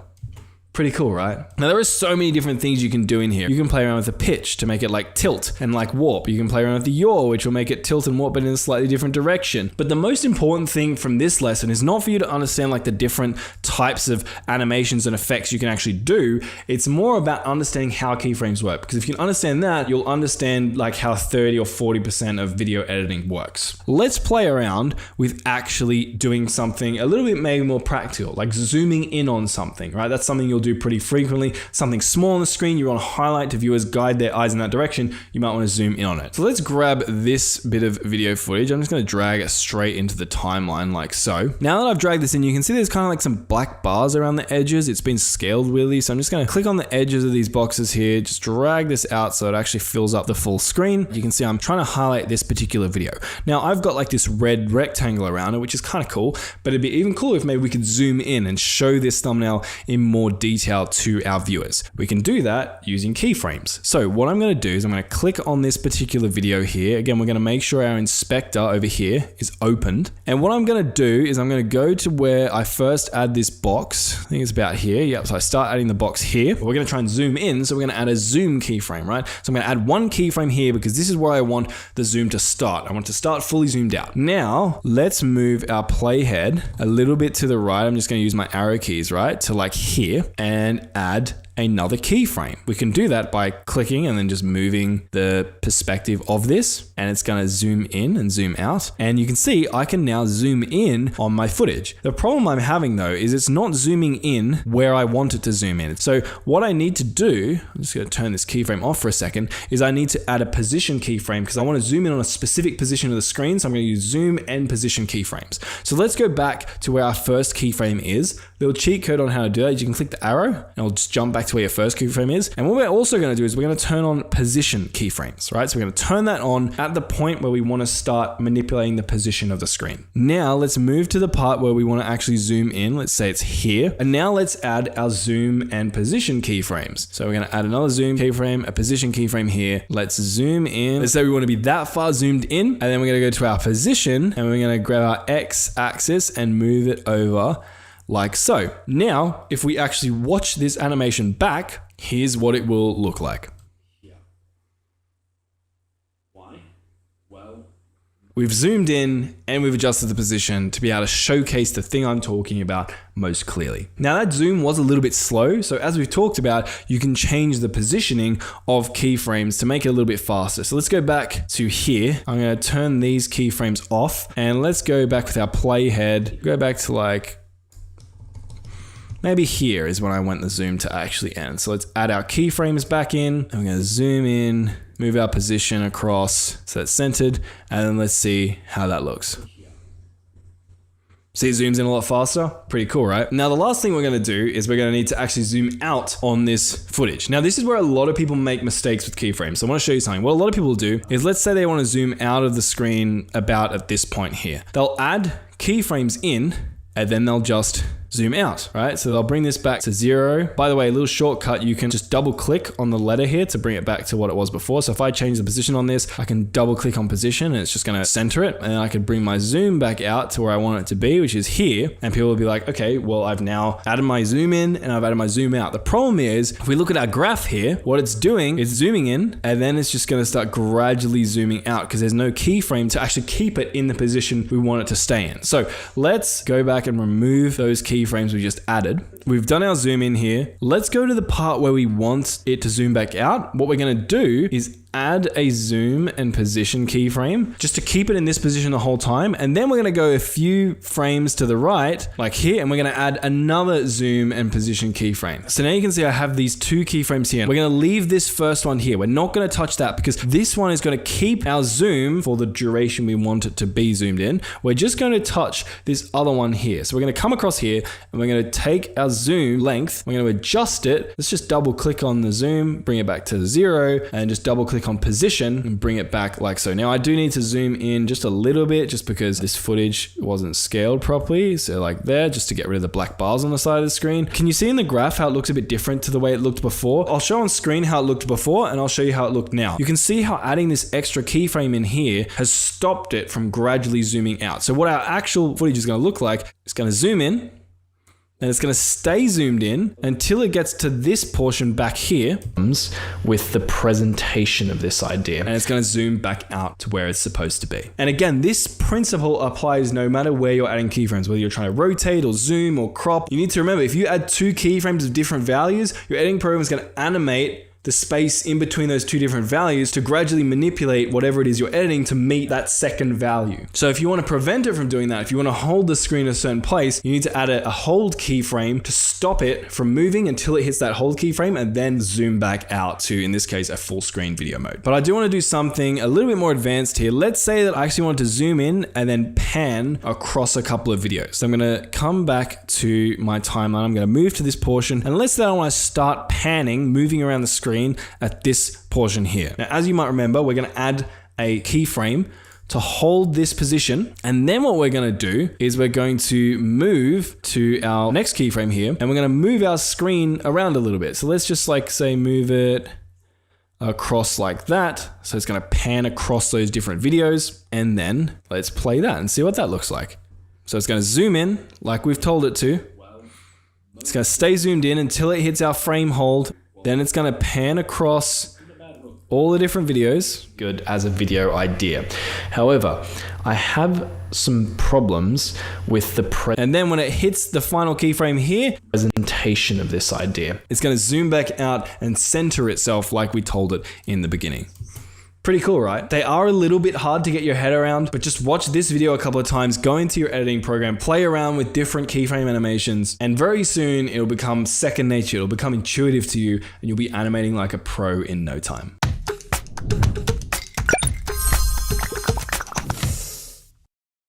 Pretty cool, right? Now there are so many different things you can do in here. You can play around with the pitch to make it like tilt and like warp. You can play around with the yaw, which will make it tilt and warp, but in a slightly different direction. But the most important thing from this lesson is not for you to understand like the different types of animations and effects you can actually do. It's more about understanding how keyframes work. Because if you can understand that, you'll understand like how 30 or 40% of video editing works. Let's play around with actually doing something a little bit maybe more practical, like zooming in on something, right? That's something you'll do pretty frequently. Something small on the screen you want to highlight to viewers, guide their eyes in that direction, you might want to zoom in on it. So let's grab this bit of video footage. I'm just going to drag it straight into the timeline like so. Now that I've dragged this in, you can see there's kind of like some black bars around the edges. It's been scaled really, so I'm just going to click on the edges of these boxes here, just drag this out so it actually fills up the full screen. You can see I'm trying to highlight this particular video. Now I've got like this red rectangle around it, which is kind of cool, but it'd be even cooler if maybe we could zoom in and show this thumbnail in more detail. detail to our viewers. We can do that using keyframes. So what I'm going to do is I'm going to click on this particular video here. Again, we're going to make sure our inspector over here is opened. And what I'm going to do is I'm going to go to where I first add this box. I think it's about here. Yep. So I start adding the box here. We're going to try and zoom in. So we're going to add a zoom keyframe, right? So I'm going to add one keyframe here because this is where I want the zoom to start. I want to start fully zoomed out. Now let's move our playhead a little bit to the right. I'm just going to use my arrow keys, right? To like here and add another keyframe. We can do that by clicking and then just moving the perspective of this, and it's going to zoom in and zoom out. And you can see I can now zoom in on my footage. The problem I'm having though is it's not zooming in where I want it to zoom in. So what I need to do, I'm just going to turn this keyframe off for a second, is I need to add a position keyframe because I want to zoom in on a specific position of the screen. So I'm going to use zoom and position keyframes. So let's go back to where our first keyframe is. Little cheat code on how to do that. You can click the arrow and it'll just jump back to where your first keyframe is. And what we're also going to do is we're going to turn on position keyframes, right? So we're going to turn that on at the point where we want to start manipulating the position of the screen. Now let's move to the part where we want to actually zoom in. Let's say it's here. And now let's add our zoom and position keyframes. So we're going to add another zoom keyframe, a position keyframe here. Let's zoom in. Let's say we want to be that far zoomed in. And then we're going to go to our position and we're going to grab our X axis and move it over like so. Now, if we actually watch this animation back, here's what it will look like. Yeah. Why? Well, we've zoomed in and we've adjusted the position to be able to showcase the thing I'm talking about most clearly. Now that zoom was a little bit slow. So as we've talked about, you can change the positioning of keyframes to make it a little bit faster. So let's go back to here. I'm going to turn these keyframes off and let's go back with our playhead. Go back to like, maybe here is when I want the zoom to actually end. So let's add our keyframes back in. I'm going to zoom in, move our position across so it's centered, and then let's see how that looks. See, it zooms in a lot faster. Pretty cool, right? Now, the last thing we're going to do is we're going to need to actually zoom out on this footage. Now, this is where a lot of people make mistakes with keyframes. So I want to show you something. What a lot of people do is, let's say they want to zoom out of the screen about at this point here. They'll add keyframes in, and then they'll just zoom out, right? So they'll bring this back to 0. By the way, a little shortcut, you can just double click on the letter here to bring it back to what it was before. So if I change the position on this, I can double click on position and it's just gonna center it. And I could bring my zoom back out to where I want it to be, which is here. And people will be like, okay, well, I've now added my zoom in and I've added my zoom out. The problem is, if we look at our graph here, what it's doing is zooming in and then it's just gonna start gradually zooming out because there's no keyframe to actually keep it in the position we want it to stay in. So let's go back and remove those keyframes we just added. We've done our zoom in here. Let's go to the part where we want it to zoom back out. What we're going to do is add a zoom and position keyframe just to keep it in this position the whole time. And then we're going to go a few frames to the right, like here, and we're going to add another zoom and position keyframe. So now you can see I have these two keyframes here. We're going to leave this first one here. We're not going to touch that because this one is going to keep our zoom for the duration we want it to be zoomed in. We're just going to touch this other one here. So we're going to come across here and we're going to take our zoom length. We're going to adjust it. Let's just double click on the zoom, bring it back to 0, and just double click on position and bring it back like so. Now I do need to zoom in just a little bit just because this footage wasn't scaled properly. So like there, just to get rid of the black bars on the side of the screen. Can you see in the graph how it looks a bit different to the way it looked before? I'll show on screen how it looked before and I'll show you how it looked now. You can see how adding this extra keyframe in here has stopped it from gradually zooming out. So what our actual footage is going to look like, it's going to zoom in, and it's going to stay zoomed in until it gets to this portion back here with the presentation of this idea. And it's going to zoom back out to where it's supposed to be. And again, this principle applies no matter where you're adding keyframes, whether you're trying to rotate or zoom or crop. You need to remember, if you add two keyframes of different values, your editing program is going to animate the space in between those two different values to gradually manipulate whatever it is you're editing to meet that second value. So if you want to prevent it from doing that, if you want to hold the screen in a certain place, you need to add a hold keyframe to stop it from moving until it hits that hold keyframe and then zoom back out to, in this case, a full screen video mode. But I do want to do something a little bit more advanced here. Let's say that I actually want to zoom in and then pan across a couple of videos. So I'm going to come back to my timeline. I'm going to move to this portion. And let's say I want to start panning, moving around the screen at this portion here. Now, as you might remember, we're going to add a keyframe to hold this position. And then what we're going to do is we're going to move to our next keyframe here, and we're going to move our screen around a little bit. So let's just like say move it across like that. So it's going to pan across those different videos, and then let's play that and see what that looks like. So it's going to zoom in like we've told it to. It's going to stay zoomed in until it hits our frame hold. Then it's going to pan across all the different videos. Good as a video idea. However, I have some problems with the and then when it hits the final keyframe here, presentation of this idea. It's going to zoom back out and center itself like we told it in the beginning. Pretty cool, right? They are a little bit hard to get your head around, but just watch this video a couple of times, go into your editing program, play around with different keyframe animations, and very soon it'll become second nature. It'll become intuitive to you, and you'll be animating like a pro in no time.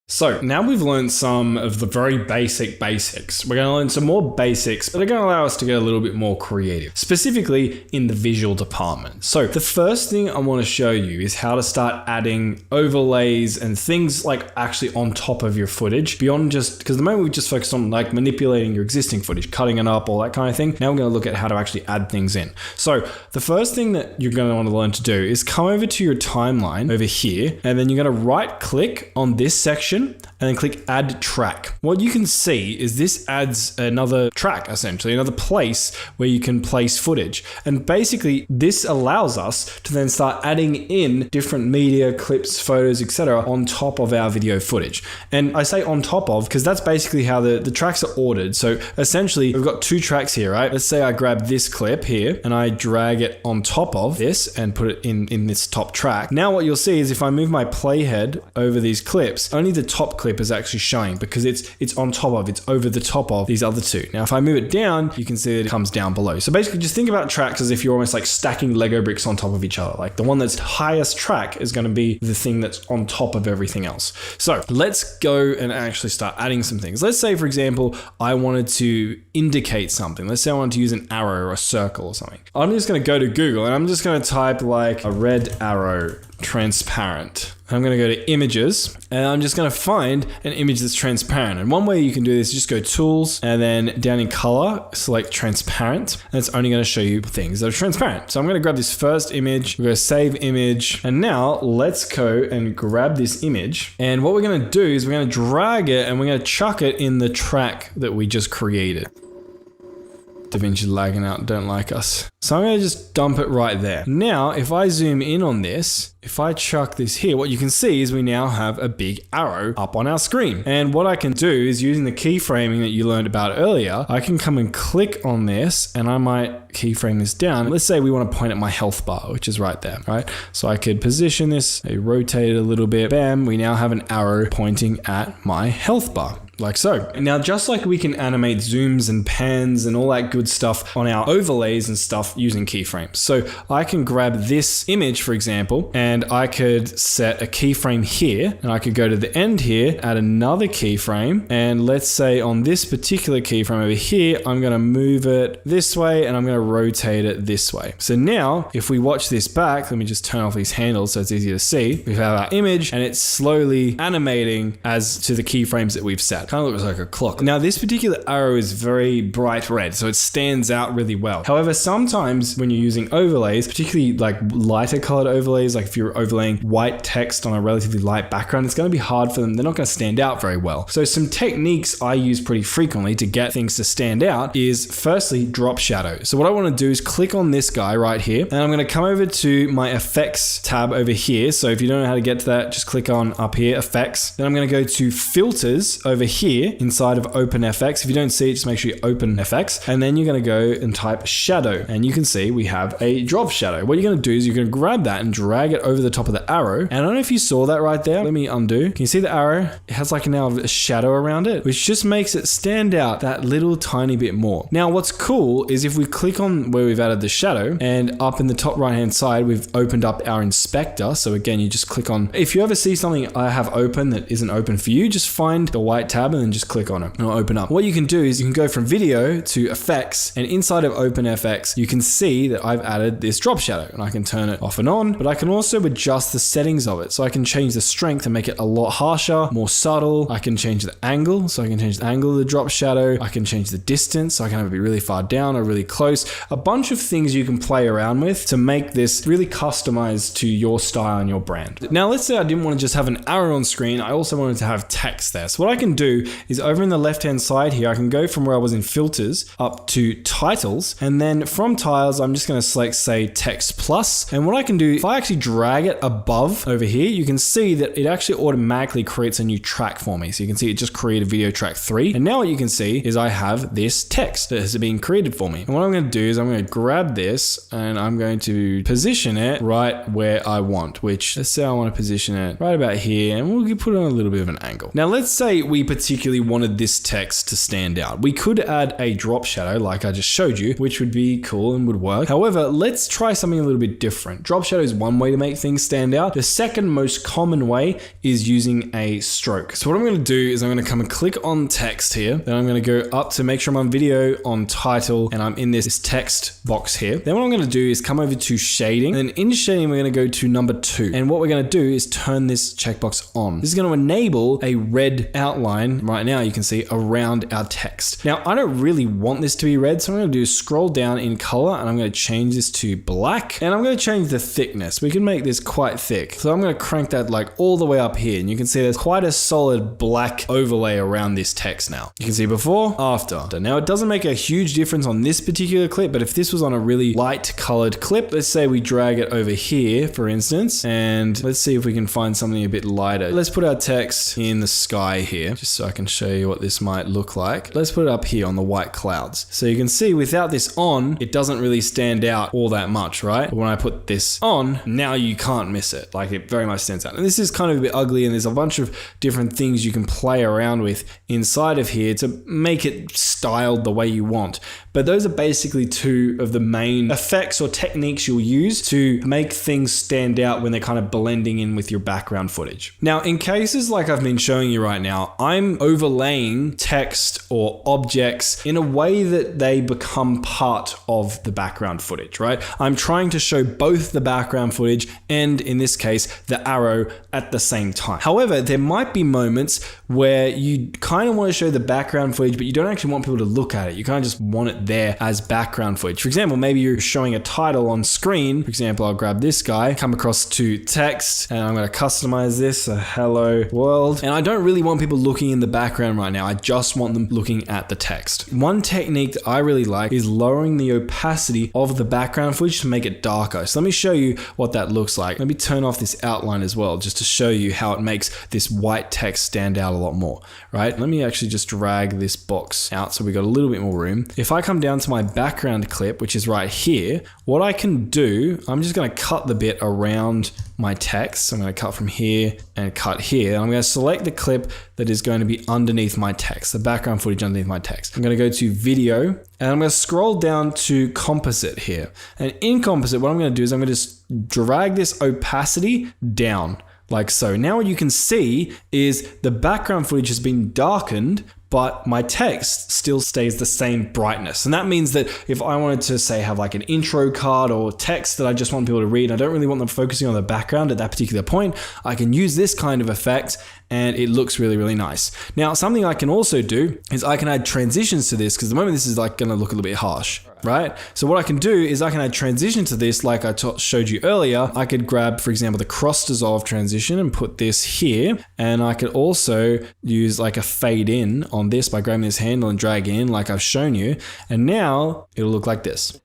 So now we've learned some of the very basics. We're going to learn some more basics that are going to allow us to get a little bit more creative, specifically in the visual department. So the first thing I want to show you is how to start adding overlays and things like actually on top of your footage beyond just, because the moment we just focused on like manipulating your existing footage, cutting it up, all that kind of thing. Now we're going to look at how to actually add things in. So the first thing that you're going to want to learn to do is come over to your timeline over here, and then you're going to right click on this section and then click add track. What you can see is this adds another track, essentially another place where you can place footage. And basically this allows us to then start adding in different media, clips, photos, etc. on top of our video footage. And I say on top of because that's basically how the tracks are ordered. So essentially we've got two tracks here, right? Let's say I grab this clip here and I drag it on top of this and put it in this top track. Now what you'll see is if I move my playhead over these clips, only the top clip is actually showing because it's on top of, it's over the top of these other two. Now if I move it down, you can see that it comes down below. So basically just think about tracks as if you're almost like stacking Lego bricks on top of each other. Like the one that's highest track is going to be the thing that's on top of everything else. So let's go and actually start adding some things. Let's say for example, I wanted to indicate something. Let's say I wanted to use an arrow or a circle or something. I'm just going to go to Google and I'm just going to type like a red arrow transparent. I'm going to go to images and I'm just going to find an image that's transparent. And one way you can do this is just go tools and then down in color, select transparent. And it's only going to show you things that are transparent. So I'm going to grab this first image. We're going to save image. And now let's go and grab this image. And what we're going to do is we're going to drag it and we're going to chuck it in the track that we just created. DaVinci lagging out, don't like us. So I'm going to just dump it right there. Now, if I zoom in on this, if I chuck this here, what you can see is we now have a big arrow up on our screen. And what I can do is using the keyframing that you learned about earlier, I can come and click on this and I might keyframe this down. Let's say we want to point at my health bar, which is right there, right? So I could position this, rotate it a little bit, bam, we now have an arrow pointing at my health bar. Like so. Now, just like we can animate zooms and pans and all that good stuff on our overlays and stuff using keyframes. So I can grab this image, for example, and I could set a keyframe here and I could go to the end here, add another keyframe. And let's say on this particular keyframe over here, I'm going to move it this way and I'm going to rotate it this way. So now if we watch this back, let me just turn off these handles so it's easier to see. We have our image and it's slowly animating as to the keyframes that we've set. Kind of looks like a clock. Now this particular arrow is very bright red, so it stands out really well. However, sometimes when you're using overlays, particularly like lighter colored overlays, like if you're overlaying white text on a relatively light background, it's going to be hard for them. They're not going to stand out very well. So some techniques I use pretty frequently to get things to stand out is firstly drop shadow. So what I want to do is click on this guy right here and I'm going to come over to my effects tab over here. So if you don't know how to get to that, just click on up here, effects. Then I'm going to go to filters over here inside of OpenFX. If you don't see it, just make sure you open FX and then you're going to go and type shadow and you can see we have a drop shadow. What you're going to do is you're going to grab that and drag it over the top of the arrow. And I don't know if you saw that right there. Let me undo. Can you see the arrow? It has like now a shadow around it, which just makes it stand out that little tiny bit more. Now what's cool is if we click on where we've added the shadow and up in the top right hand side, we've opened up our inspector. So again, you just click on, if you ever see something I have open that isn't open for you, just find the white tab tab and then just click on it and it'll open up. What you can do is you can go from video to effects, and inside of OpenFX, you can see that I've added this drop shadow, and I can turn it off and on, but I can also adjust the settings of it. So I can change the strength and make it a lot harsher, more subtle. I can change the angle, so I can change the angle of the drop shadow. I can change the distance, so I can have it be really far down or really close. A bunch of things you can play around with to make this really customized to your style and your brand. Now, let's say I didn't want to just have an arrow on screen. I also wanted to have text there. So what I can do is over in the left-hand side here, I can go from where I was in filters up to titles. And then from tiles, I'm just going to select, say, text plus. And what I can do, if I actually drag it above over here, you can see that it actually automatically creates a new track for me. So you can see it just created video track 3. And now what you can see is I have this text that has been created for me. And what I'm going to do is I'm going to grab this and I'm going to position it right where I want, which let's say I want to position it right about here, and we'll put it on a little bit of an angle. Now, let's say we particularly wanted this text to stand out. We could add a drop shadow like I just showed you, which would be cool and would work. However, let's try something a little bit different. Drop shadow is one way to make things stand out. The second most common way is using a stroke. So what I'm going to do is I'm going to come and click on text here. Then I'm going to go up to make sure I'm on video, on title, and I'm in this text box here. Then what I'm going to do is come over to shading, and then in shading, we're going to go to number 2. And what we're going to do is turn this checkbox on. This is going to enable a red outline right now, you can see, around our text. Now, I don't really want this to be red, so what I'm going to do is scroll down in color, and I'm going to change this to black, and I'm going to change the thickness. We can make this quite thick. So I'm going to crank that like all the way up here, and you can see there's quite a solid black overlay around this text now. You can see before, after. Now, it doesn't make a huge difference on this particular clip, but if this was on a really light colored clip, let's say we drag it over here, for instance, and let's see if we can find something a bit lighter. Let's put our text in the sky here, just so I can show you what this might look like. Let's put it up here on the white clouds. So you can see without this on, it doesn't really stand out all that much, right? But when I put this on, now you can't miss it. Like, it very much stands out. And this is kind of a bit ugly, and there's a bunch of different things you can play around with inside of here to make it styled the way you want. But those are basically two of the main effects or techniques you'll use to make things stand out when they're kind of blending in with your background footage. Now, in cases like I've been showing you right now, I'm overlaying text or objects in a way that they become part of the background footage, right? I'm trying to show both the background footage and, in this case, the arrow at the same time. However, there might be moments where you kind of want to show the background footage, but you don't actually want people to look at it. You kind of just want it there as background footage. For example, maybe you're showing a title on screen. For example, I'll grab this guy, come across to text, and I'm going to customize this, hello world. And I don't really want people looking in the background right now. I just want them looking at the text. One technique that I really like is lowering the opacity of the background footage to make it darker. So let me show you what that looks like. Let me turn off this outline as well, just to show you how it makes this white text stand out a lot more, right? Let me actually just drag this box out so we got a little bit more room. If I come down to my background clip, which is right here, what I can do, I'm just going to cut the bit around my text. So I'm going to cut from here and cut here. I'm going to select the clip that is going to be underneath my text, the background footage underneath my text. I'm going to go to video, and I'm going to scroll down to composite here. And in composite, what I'm going to do is I'm going to just drag this opacity down like so. Now what you can see is the background footage has been darkened, but my text still stays the same brightness. And that means that if I wanted to, say, have like an intro card or text that I just want people to read, I don't really want them focusing on the background at that particular point, I can use this kind of effect and it looks really, really nice. Now, something I can also do is I can add transitions to this, because at the moment this is like gonna look a little bit harsh, right? So what I can do is I can add transition to this like I showed you earlier. I could grab, for example, the cross dissolve transition and put this here. And I could also use like a fade in on this by grabbing this handle and dragging in like I've shown you. And now it'll look like this.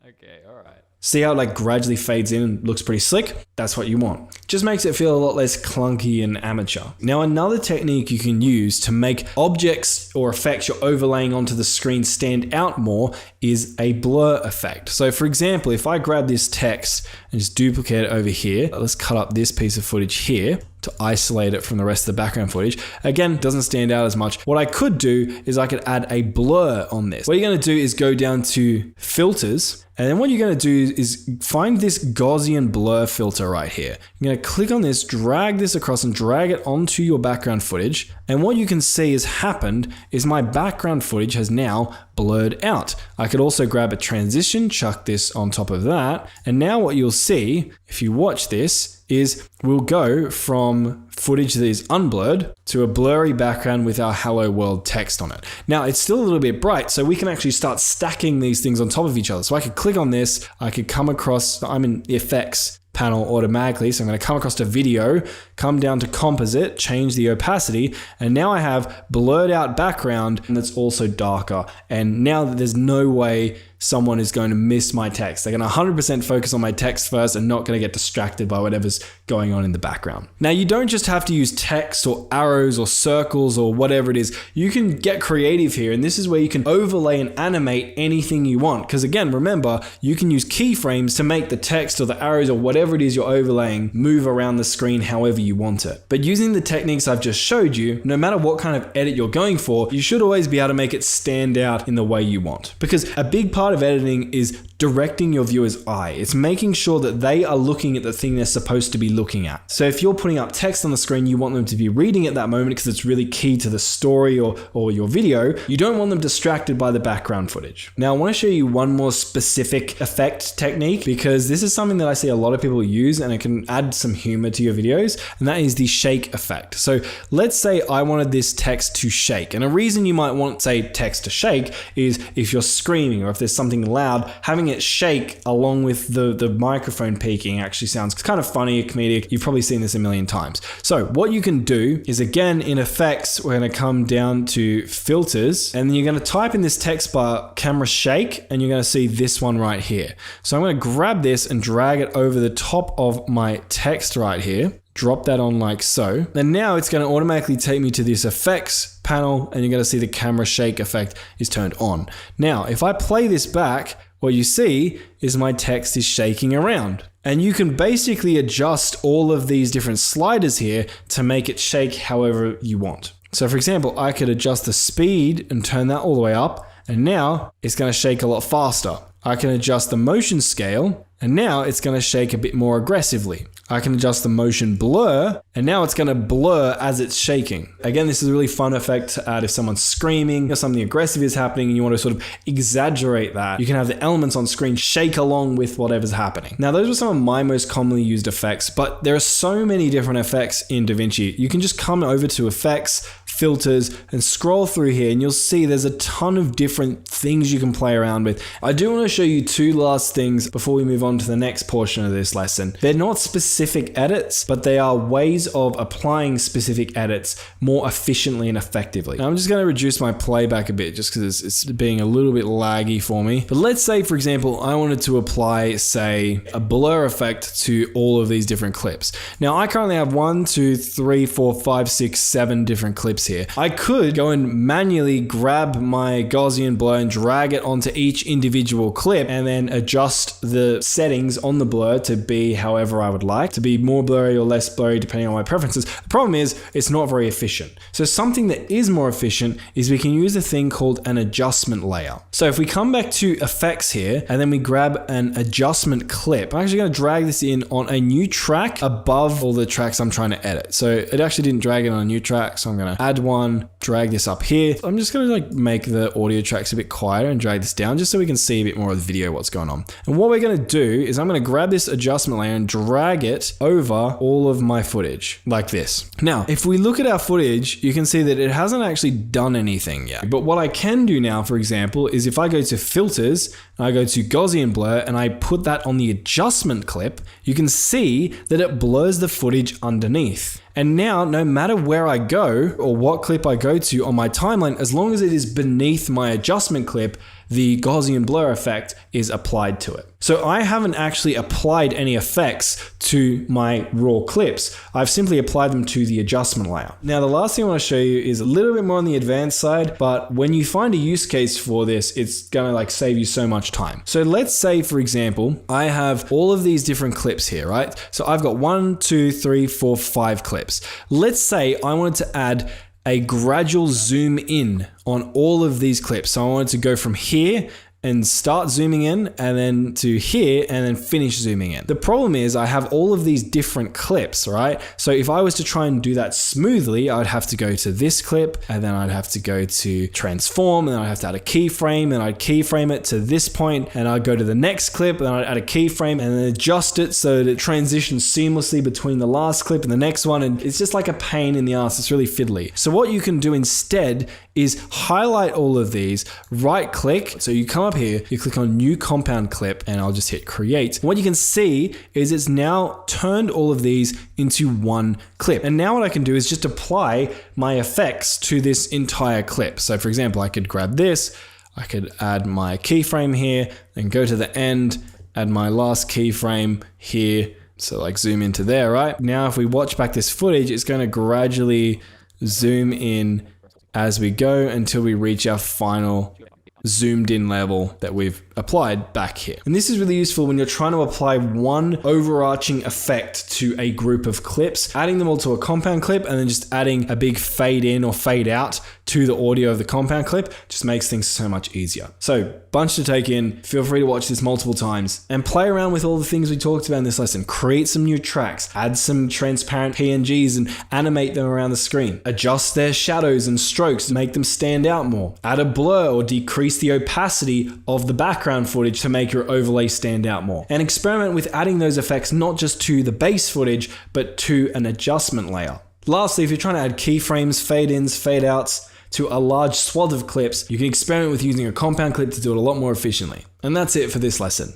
Okay, all right. See how it like gradually fades in and looks pretty slick? That's what you want. Just makes it feel a lot less clunky and amateur. Now, another technique you can use to make objects or effects you're overlaying onto the screen stand out more is a blur effect. So for example, if I grab this text and just duplicate it over here, let's cut up this piece of footage here. to isolate it from the rest of the background footage. Again, doesn't stand out as much. What I could do is I could add a blur on this. What you're going to do is go down to filters, and then what you're going to do is find this Gaussian blur filter right here. You're going to click on this, drag this across and drag it onto your background footage. And what you can see has happened is my background footage has now blurred out. I could also grab a transition, chuck this on top of that. And now what you'll see, if you watch this, is we'll go from footage that is unblurred to a blurry background with our hello world text on it. Now it's still a little bit bright, so we can actually start stacking these things on top of each other. So I could click on this, I could come across, I'm in the effects panel automatically, so I'm going to come across to video, come down to composite, change the opacity, and now I have blurred out background that's also darker. And now that there's no way someone is going to miss my text. They're going to 100% focus on my text first and not going to get distracted by whatever's going on in the background. Now, you don't just have to use text or arrows or circles or whatever it is. You can get creative here, and this is where you can overlay and animate anything you want. Because again, remember, you can use keyframes to make the text or the arrows or whatever it is you're overlaying move around the screen however you want it. But using the techniques I've just showed you, no matter what kind of edit you're going for, you should always be able to make it stand out in the way you want. Because a big part of editing is directing your viewer's eye. It's making sure that they are looking at the thing they're supposed to be looking at. So if you're putting up text on the screen, you want them to be reading at that moment because it's really key to the story or your video. You don't want them distracted by the background footage. Now, I want to show you one more specific effect technique because this is something that I see a lot of people use and it can add some humor to your videos, and that is the shake effect. So let's say I wanted this text to shake. And a reason you might want, say, text to shake is if you're screaming or if there's something loud, having it shake along with the microphone peaking actually sounds kind of funny, comedic. You've probably seen this a million times. So what you can do is, again, in effects, we're going to come down to filters, and then you're going to type in this text bar camera shake, and you're going to see this one right here. So I'm going to grab this and drag it over the top of my text right here. Drop that on like so. And now it's going to automatically take me to this effects panel, and you're going to see the camera shake effect is turned on. Now, if I play this back, what you see is my text is shaking around. And you can basically adjust all of these different sliders here to make it shake however you want. So for example, I could adjust the speed and turn that all the way up, and now it's going to shake a lot faster. I can adjust the motion scale, and now it's going to shake a bit more aggressively. I can adjust the motion blur, and now it's going to blur as it's shaking. Again, this is a really fun effect to add if someone's screaming or something aggressive is happening and you want to sort of exaggerate that. You can have the elements on screen shake along with whatever's happening. Now, those are some of my most commonly used effects, but there are so many different effects in DaVinci. You can just come over to effects, filters, and scroll through here, and you'll see there's a ton of different things you can play around with. I do want to show you two last things before we move on to the next portion of this lesson. They're not specific edits, but they are ways of applying specific edits more efficiently and effectively. Now, I'm just going to reduce my playback a bit just because it's being a little bit laggy for me. But let's say, for example, I wanted to apply, say, a blur effect to all of these different clips. Now, I currently have 1, 2, 3, 4, 5, 6, 7 different clips here. I could go and manually grab my Gaussian blur and drag it onto each individual clip and then adjust the settings on the blur to be however I would like, to be more blurry or less blurry depending on my preferences. The problem is it's not very efficient. So something that is more efficient is we can use a thing called an adjustment layer. So if we come back to effects here and then we grab an adjustment clip, I'm actually going to drag this in on a new track above all the tracks I'm trying to edit. So it actually didn't drag it on a new track, so I'm going to add one, drag this up here. I'm just going to make the audio tracks a bit quieter and drag this down just so we can see a bit more of the video, what's going on. And what we're going to do is I'm going to grab this adjustment layer and drag it over all of my footage like this. Now, if we look at our footage, you can see that it hasn't actually done anything yet. But what I can do now, for example, is if I go to filters, and I go to Gaussian blur and I put that on the adjustment clip, you can see that it blurs the footage underneath. And now, no matter where I go or what clip I go to on my timeline, as long as it is beneath my adjustment clip, the Gaussian blur effect is applied to it. So I haven't actually applied any effects to my raw clips. I've simply applied them to the adjustment layer. Now, the last thing I want to show you is a little bit more on the advanced side, but when you find a use case for this, it's going to like save you so much time. So let's say, for example, I have all of these different clips here, right? So I've got 1, 2, 3, 4, 5 clips. Let's say I wanted to add a gradual zoom in on all of these clips. So I wanted to go from here and start zooming in, and then to here, and then finish zooming in. The problem is I have all of these different clips, right? So if I was to try and do that smoothly, I'd have to go to this clip, and then I'd have to go to transform, and then I'd have to add a keyframe, and I'd keyframe it to this point, and I'd go to the next clip, and then I'd add a keyframe, and then adjust it so that it transitions seamlessly between the last clip and the next one, and it's just like a pain in the ass. It's really fiddly. So what you can do instead is highlight all of these, right click, so you come up here, you click on new compound clip, and I'll just hit create. What you can see is it's now turned all of these into one clip. And now what I can do is just apply my effects to this entire clip. So for example, I could grab this, I could add my keyframe here, then go to the end, add my last keyframe here. So like zoom into there, right? Now if we watch back this footage, it's going to gradually zoom in as we go until we reach our final zoomed in level that we've applied back here. And this is really useful when you're trying to apply one overarching effect to a group of clips, adding them all to a compound clip, and then just adding a big fade in or fade out to the audio of the compound clip just makes things so much easier. So bunch to take in. Feel free to watch this multiple times and play around with all the things we talked about in this lesson. Create some new tracks, add some transparent PNGs and animate them around the screen. Adjust their shadows and strokes to make them stand out more. Add a blur or decrease the opacity of the background footage to make your overlay stand out more. And experiment with adding those effects not just to the base footage, but to an adjustment layer. Lastly, if you're trying to add keyframes, fade-ins, fade-outs to a large swath of clips, you can experiment with using a compound clip to do it a lot more efficiently. And that's it for this lesson.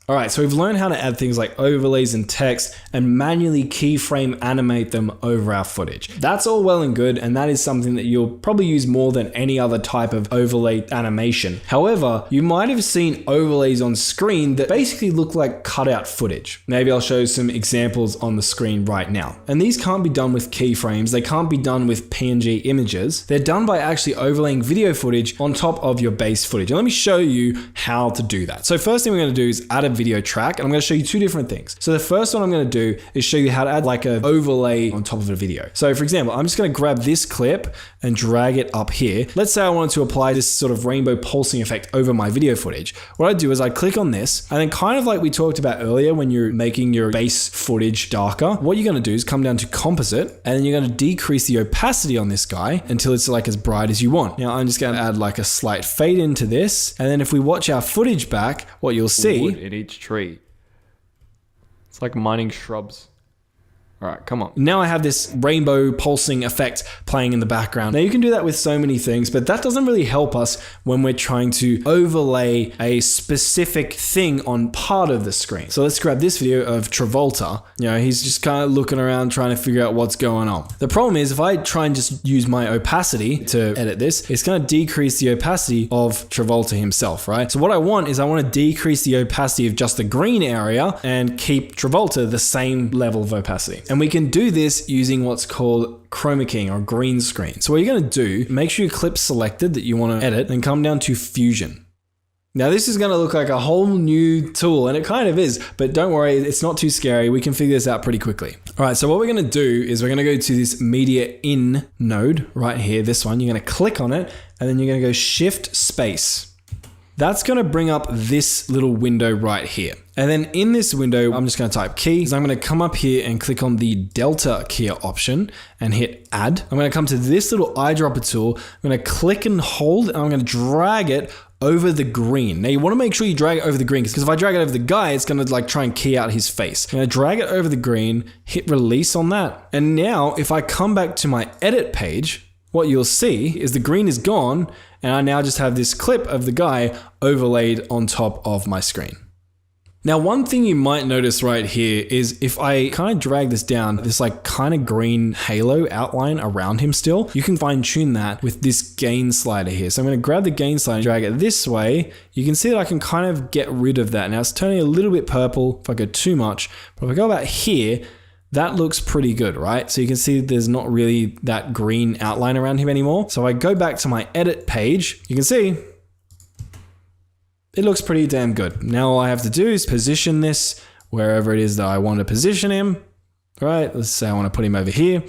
All right, so we've learned how to add things like overlays and text and manually keyframe animate them over our footage. That's all well and good, and that is something that you'll probably use more than any other type of overlay animation. However, you might have seen overlays on screen that basically look like cutout footage. Maybe I'll show some examples on the screen right now. And these can't be done with keyframes. They can't be done with PNG images. They're done by actually overlaying video footage on top of your base footage. And let me show you how to do that. So first thing we're going to do is add a video track, and I'm going to show you two different things. So the first one I'm going to do is show you how to add like an overlay on top of a video. So for example, I'm just going to grab this clip and drag it up here. Let's say I wanted to apply this sort of rainbow pulsing effect over my video footage. What I do is I click on this, and then kind of like we talked about earlier when you're making your base footage darker, what you're going to do is come down to composite, and then you're going to decrease the opacity on this guy until it's like as bright as you want. Now I'm just going to add like a slight fade into this, and then if we watch our footage back, what you'll see in each tree. It's like mining shrubs. All right, come on. Now I have this rainbow pulsing effect playing in the background. Now you can do that with so many things, but that doesn't really help us when we're trying to overlay a specific thing on part of the screen. So let's grab this video of Travolta. You know, he's just kind of looking around trying to figure out what's going on. The problem is if I try and just use my opacity to edit this, it's going to decrease the opacity of Travolta himself, right? So what I want is I want to decrease the opacity of just the green area and keep Travolta the same level of opacity. And we can do this using what's called chroma keying or green screen. So what you're going to do, make sure your clip's selected that you want to edit, and come down to Fusion. Now this is going to look like a whole new tool, and it kind of is, but don't worry, it's not too scary. We can figure this out pretty quickly. All right, so what we're going to do is we're going to go to this media in node right here, this one. You're going to click on it, and then you're going to go Shift Space. That's going to bring up this little window right here. And then in this window, I'm just going to type keys. I'm going to come up here and click on the Delta key option and hit add. I'm going to come to this little eyedropper tool. I'm going to click and hold, and I'm going to drag it over the green. Now you want to make sure you drag it over the green, because if I drag it over the guy, it's going to like try and key out his face. I'm going to drag it over the green, hit release on that. And now if I come back to my edit page, what you'll see is the green is gone, and I now just have this clip of the guy overlaid on top of my screen. Now, one thing you might notice right here is if I kind of drag this down, this like kind of green halo outline around him still, you can fine tune that with this gain slider here. So I'm going to grab the gain slider, drag it this way. You can see that I can kind of get rid of that. Now it's turning a little bit purple if I go too much, but if I go about here, that looks pretty good, right? So you can see there's not really that green outline around him anymore. So I go back to my edit page, you can see it looks pretty damn good. Now all I have to do is position this wherever it is that I want to position him. All right, let's say I want to put him over here.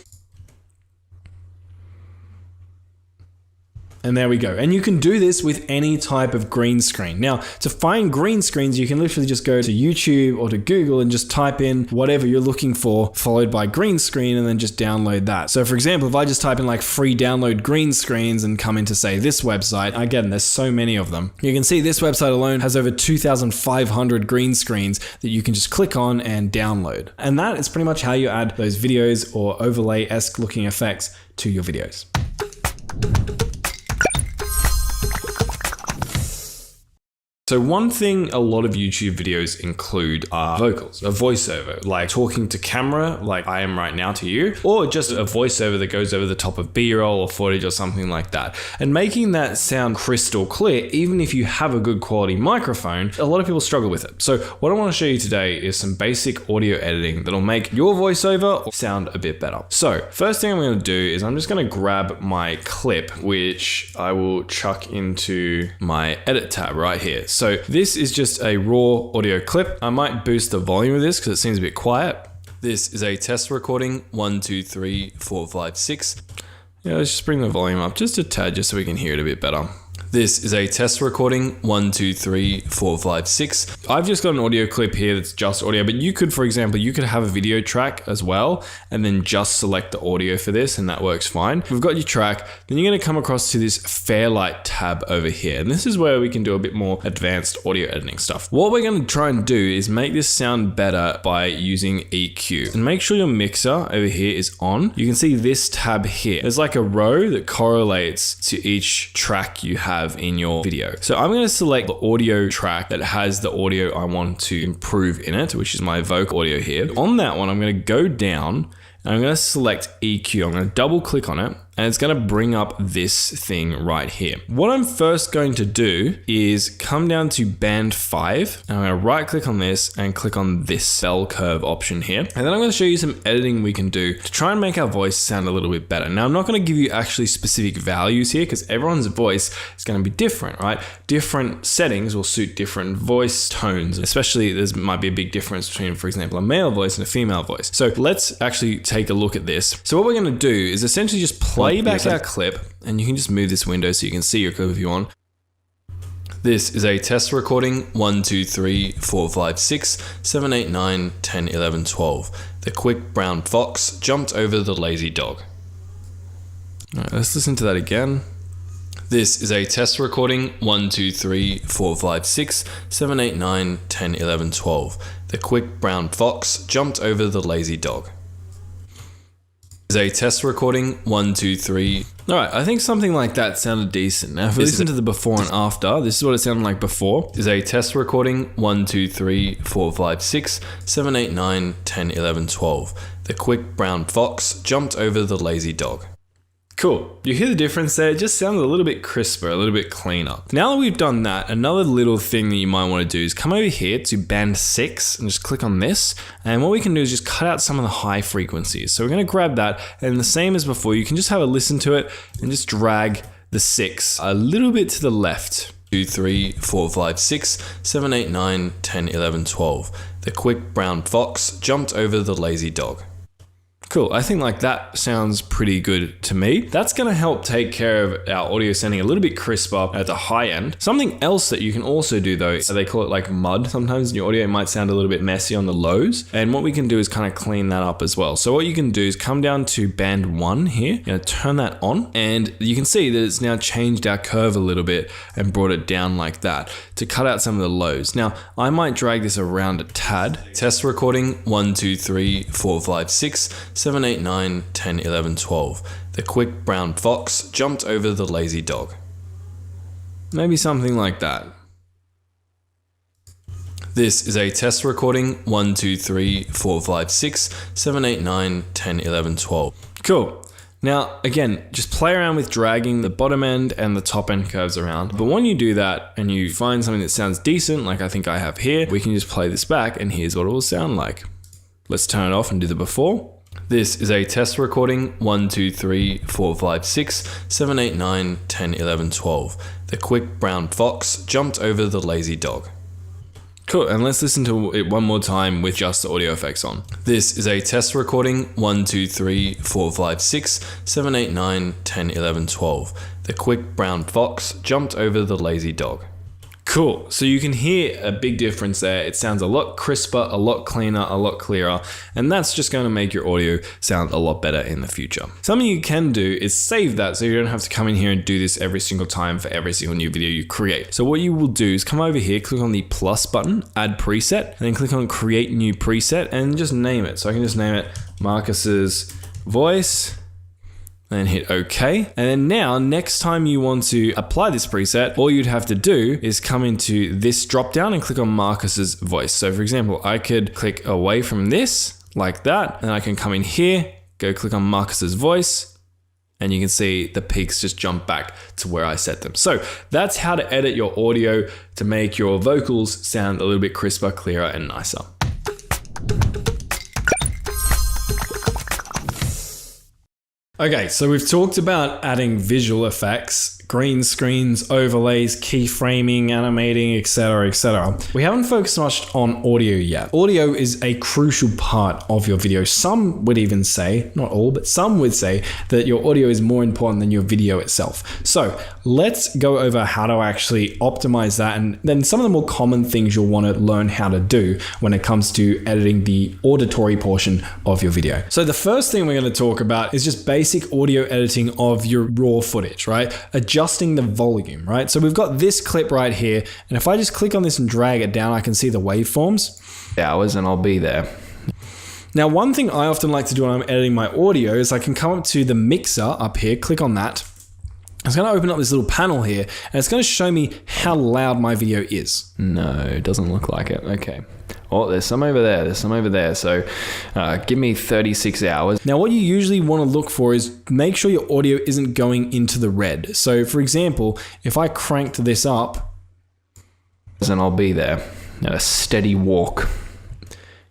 And there we go. And you can do this with any type of green screen. Now, to find green screens, you can literally just go to YouTube or to Google and just type in whatever you're looking for, followed by green screen, and then just download that. So for example, if I just type in like free download green screens and come into say this website, again, there's so many of them. You can see this website alone has over 2,500 green screens that you can just click on and download. And that is pretty much how you add those videos or overlay-esque looking effects to your videos. So one thing a lot of YouTube videos include are vocals, a voiceover, like talking to camera, like I am right now to you, or just a voiceover that goes over the top of B-roll or footage or something like that. And making that sound crystal clear, even if you have a good quality microphone, a lot of people struggle with it. So what I want to show you today is some basic audio editing that'll make your voiceover sound a bit better. So first thing I'm going to do is I'm just going to grab my clip, which I will chuck into my edit tab right here. So this is just a raw audio clip. I might boost the volume of this because it seems a bit quiet. This is a test recording, 1, 2, 3, 4, 5, 6. Yeah, let's just bring the volume up just a tad just so we can hear it a bit better. This is a test recording, 1, 2, 3, 4, 5, 6. I've just got an audio clip here that's just audio, but you could, for example, you could have a video track as well, and then just select the audio for this, and that works fine. We've got your track, then you're gonna come across to this Fairlight tab over here, and this is where we can do a bit more advanced audio editing stuff. What we're gonna try and do is make this sound better by using EQ. And make sure your mixer over here is on. You can see this tab here. There's like a row that correlates to each track you have in your video. So I'm going to select the audio track that has the audio I want to improve in it, which is my vocal audio here. On that one, I'm going to go down and I'm going to select EQ. I'm going to double click on it and it's going to bring up this thing right here. What I'm first going to do is come down to band 5 and I'm going to right click on this and click on this bell curve option here. And then I'm going to show you some editing we can do to try and make our voice sound a little bit better. Now, I'm not going to give you actually specific values here because everyone's voice is going to be different, right? Different settings will suit different voice tones, especially there might be a big difference between, for example, a male voice and a female voice. So let's actually take a look at this. So what we're going to do is essentially just play back our clip, and you can just move this window so you can see your clip if you want. This is a test recording, 1, 2, 3, 4, 5, 6, 7, 8, 9, 10, 11, 12. The quick brown fox jumped over the lazy dog. All right, let's listen to that again. This is a test recording, 1, 2, 3, 4, 5, 6, 7, 8, 9, 10, 11, 12. The quick brown fox jumped over the lazy dog. Is a test recording, 1, 2, 3. All right, I think something like that sounded decent. Now, if we listen to the before and after, this is what it sounded like before. Is a test recording, 1, 2, 3, 4, 5, 6, 7, 8, 9, 10, 11, 12. The quick brown fox jumped over the lazy dog. Cool. You hear the difference there? It just sounds a little bit crisper, a little bit cleaner. Now that we've done that, another little thing that you might want to do is come over here to band 6 and just click on this. And what we can do is just cut out some of the high frequencies. So we're going to grab that, and the same as before, you can just have a listen to it and just drag the 6 a little bit to the left. 2, 3, 4, 5, 6, 7, 8, 9, 10, 11, 12. The quick brown fox jumped over the lazy dog. Cool, I think like that sounds pretty good to me. That's gonna help take care of our audio sounding a little bit crisper at the high end. Something else that you can also do though, they call it like mud. Sometimes your audio might sound a little bit messy on the lows. And what we can do is kind of clean that up as well. So what you can do is come down to band 1 here, you're gonna turn that on, and you can see that it's now changed our curve a little bit and brought it down like that to cut out some of the lows. Now, I might drag this around a tad. Test recording, 1, 2, 3, 4, 5, 6, 7, 8, 9, 10, 11, 12. The quick brown fox jumped over the lazy dog. Maybe something like that. This is a test recording 1, 2, 3, 4, 5, 6, 7, 8, 9, 10, 11, 12. Cool. Now, again, just play around with dragging the bottom end and the top end curves around. But when you do that and you find something that sounds decent, like I think I have here, we can just play this back and here's what it will sound like. Let's turn it off and do the before. This is a test recording 1, 2, 3, 4, 5, 6, 7, 8, 9, 10, 11, 12. The quick brown fox jumped over the lazy dog. Cool, and let's listen to it one more time with just the audio effects on. This is a test recording 1, 2, 3, 4, 5, 6, 7, 8, 9, 10, 11, 12. The quick brown fox jumped over the lazy dog. Cool, so you can hear a big difference there. It sounds a lot crisper, a lot cleaner, a lot clearer, and that's just going to make your audio sound a lot better in the future. Something you can do is save that so you don't have to come in here and do this every single time for every single new video you create. So what you will do is come over here, click on the plus button, add preset, and then click on create new preset and just name it. So I can just name it Marcus's voice. And hit OK. And then now, next time you want to apply this preset, all you'd have to do is come into this drop down and click on Marcus's voice. So for example, I could click away from this like that, and I can come in here, go click on Marcus's voice, and you can see the peaks just jump back to where I set them. So that's how to edit your audio to make your vocals sound a little bit crisper, clearer, and nicer. Okay, so we've talked about adding visual effects, green screens, overlays, keyframing, animating, etc., etc. We haven't focused much on audio yet. Audio is a crucial part of your video. Some would even say, not all, but some would say that your audio is more important than your video itself. So let's go over how to actually optimize that and then some of the more common things you'll want to learn how to do when it comes to editing the auditory portion of your video. So the first thing we're going to talk about is just basic audio editing of your raw footage, right? Adjusting the volume, right? So we've got this clip right here, and if I just click on this and drag it down, I can see the waveforms. Hours and I'll be there. Now, one thing I often like to do when I'm editing my audio is I can come up to the mixer up here, click on that. It's going to open up this little panel here, and it's going to show me how loud my video is. No, it doesn't look like it. Okay. Oh, there's some over there. There's some over there. So give me 36 hours. Now, what you usually want to look for is make sure your audio isn't going into the red. So for example, if I cranked this up, then I'll be there at a steady walk.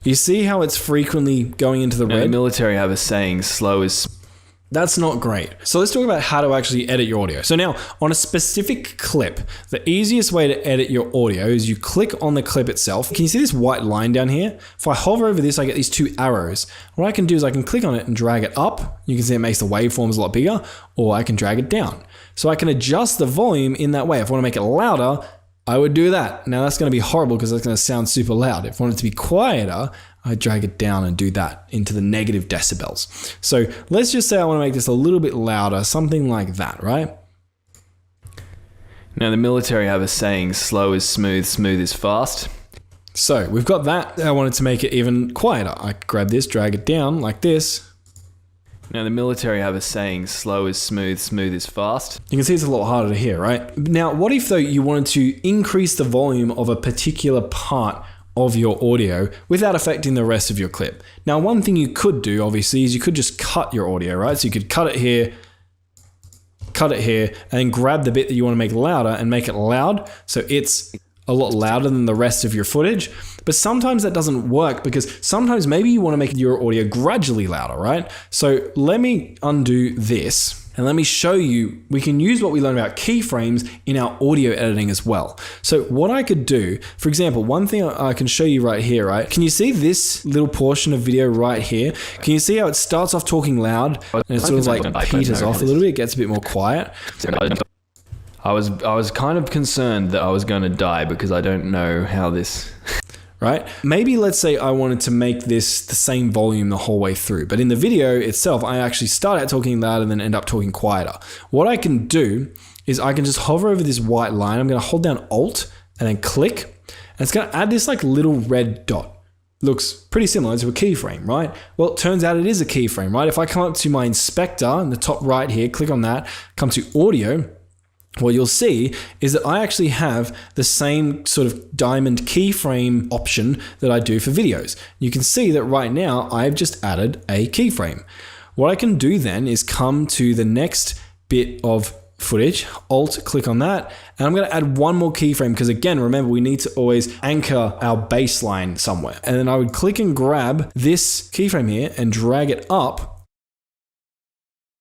You see how it's frequently going into the red? The military have a saying, slow is... That's not great. So let's talk about how to actually edit your audio. So now on a specific clip, the easiest way to edit your audio is you click on the clip itself. Can you see this white line down here? If I hover over this, I get these two arrows. What I can do is I can click on it and drag it up. You can see it makes the waveforms a lot bigger, or I can drag it down. So I can adjust the volume in that way. If I want to make it louder, I would do that. Now that's going to be horrible because that's going to sound super loud. If I want it to be quieter, I drag it down and do that into the negative decibels. So let's just say I want to make this a little bit louder, something like that, right? Now the military have a saying, slow is smooth, smooth is fast. So we've got that. I wanted to make it even quieter. I grab this, drag it down like this. Now the military have a saying, slow is smooth, smooth is fast. You can see it's a lot harder to hear, right? Now, what if though you wanted to increase the volume of a particular part of your audio without affecting the rest of your clip? Now, one thing you could do, obviously, is you could just cut your audio, right? So you could cut it here, and then grab the bit that you want to make louder and make it loud so it's a lot louder than the rest of your footage. But sometimes that doesn't work because sometimes maybe you want to make your audio gradually louder, right? So let me undo this. And let me show you, we can use what we learned about keyframes in our audio editing as well. So what I could do, for example, one thing I can show you right here, right? Can you see this little portion of video right here? Can you see how it starts off talking loud and it sort of like peters off a little bit, gets a bit more quiet? I was kind of concerned that I was going to die because I don't know how this... Right? Maybe let's say I wanted to make this the same volume the whole way through, but in the video itself, I actually start out talking loud and then end up talking quieter. What I can do is I can just hover over this white line. I'm going to hold down Alt and then click, and it's going to add this like little red dot. Looks pretty similar to a keyframe, right? Well, it turns out it is a keyframe, right? If I come up to my inspector in the top right here, click on that, come to audio, what you'll see is that I actually have the same sort of diamond keyframe option that I do for videos. You can see that right now I've just added a keyframe. What I can do then is come to the next bit of footage, Alt, click on that, and I'm going to add one more keyframe because again, remember we need to always anchor our baseline somewhere. And then I would click and grab this keyframe here and drag it up.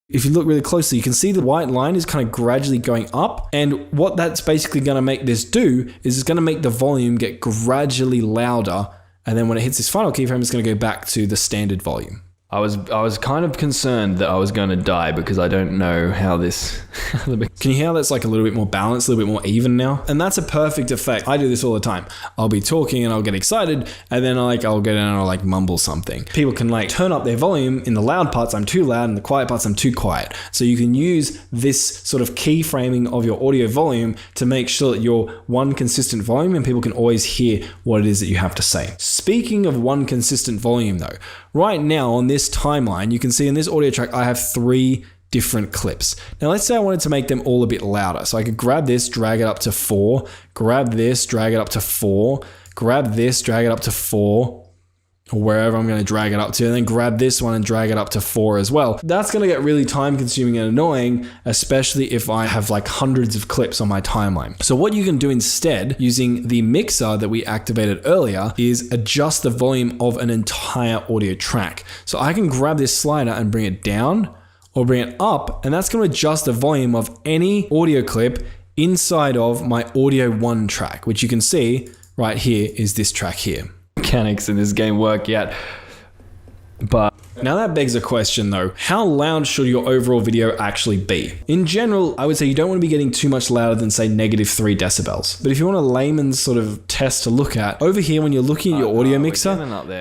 If you look really closely, you can see the white line is kind of gradually going up. And what that's basically going to make this do is it's going to make the volume get gradually louder. And then when it hits this final keyframe, it's going to go back to the standard volume. I was kind of concerned that I was going to die because I don't know how this... Can you hear how that's like a little bit more balanced, a little bit more even now? And that's a perfect effect. I do this all the time. I'll be talking and I'll get excited and then I'll go down and I'll like mumble something. People can like turn up their volume. In the loud parts, I'm too loud, and the quiet parts, I'm too quiet. So you can use this sort of keyframing of your audio volume to make sure that you're one consistent volume and people can always hear what it is that you have to say. Speaking of one consistent volume though, right now on this timeline, you can see in this audio track, I have 3 different clips. Now let's say I wanted to make them all a bit louder. So I could grab this, drag it up to 4, grab this, drag it up to 4, grab this, drag it up to 4, or wherever I'm going to drag it up to, and then grab this one and drag it up to 4 as well. That's going to get really time consuming and annoying, especially if I have like hundreds of clips on my timeline. So what you can do instead, using the mixer that we activated earlier, is adjust the volume of an entire audio track. So I can grab this slider and bring it down or bring it up, and that's going to adjust the volume of any audio clip inside of my audio 1 track, which you can see right here is this track here. Mechanics in this game work yet, but now that begs a question though, how loud should your overall video actually be? In general, I would say you don't want to be getting too much louder than say -3 decibels. But if you want a layman's sort of test to look at, over here when you're looking at your audio mixer,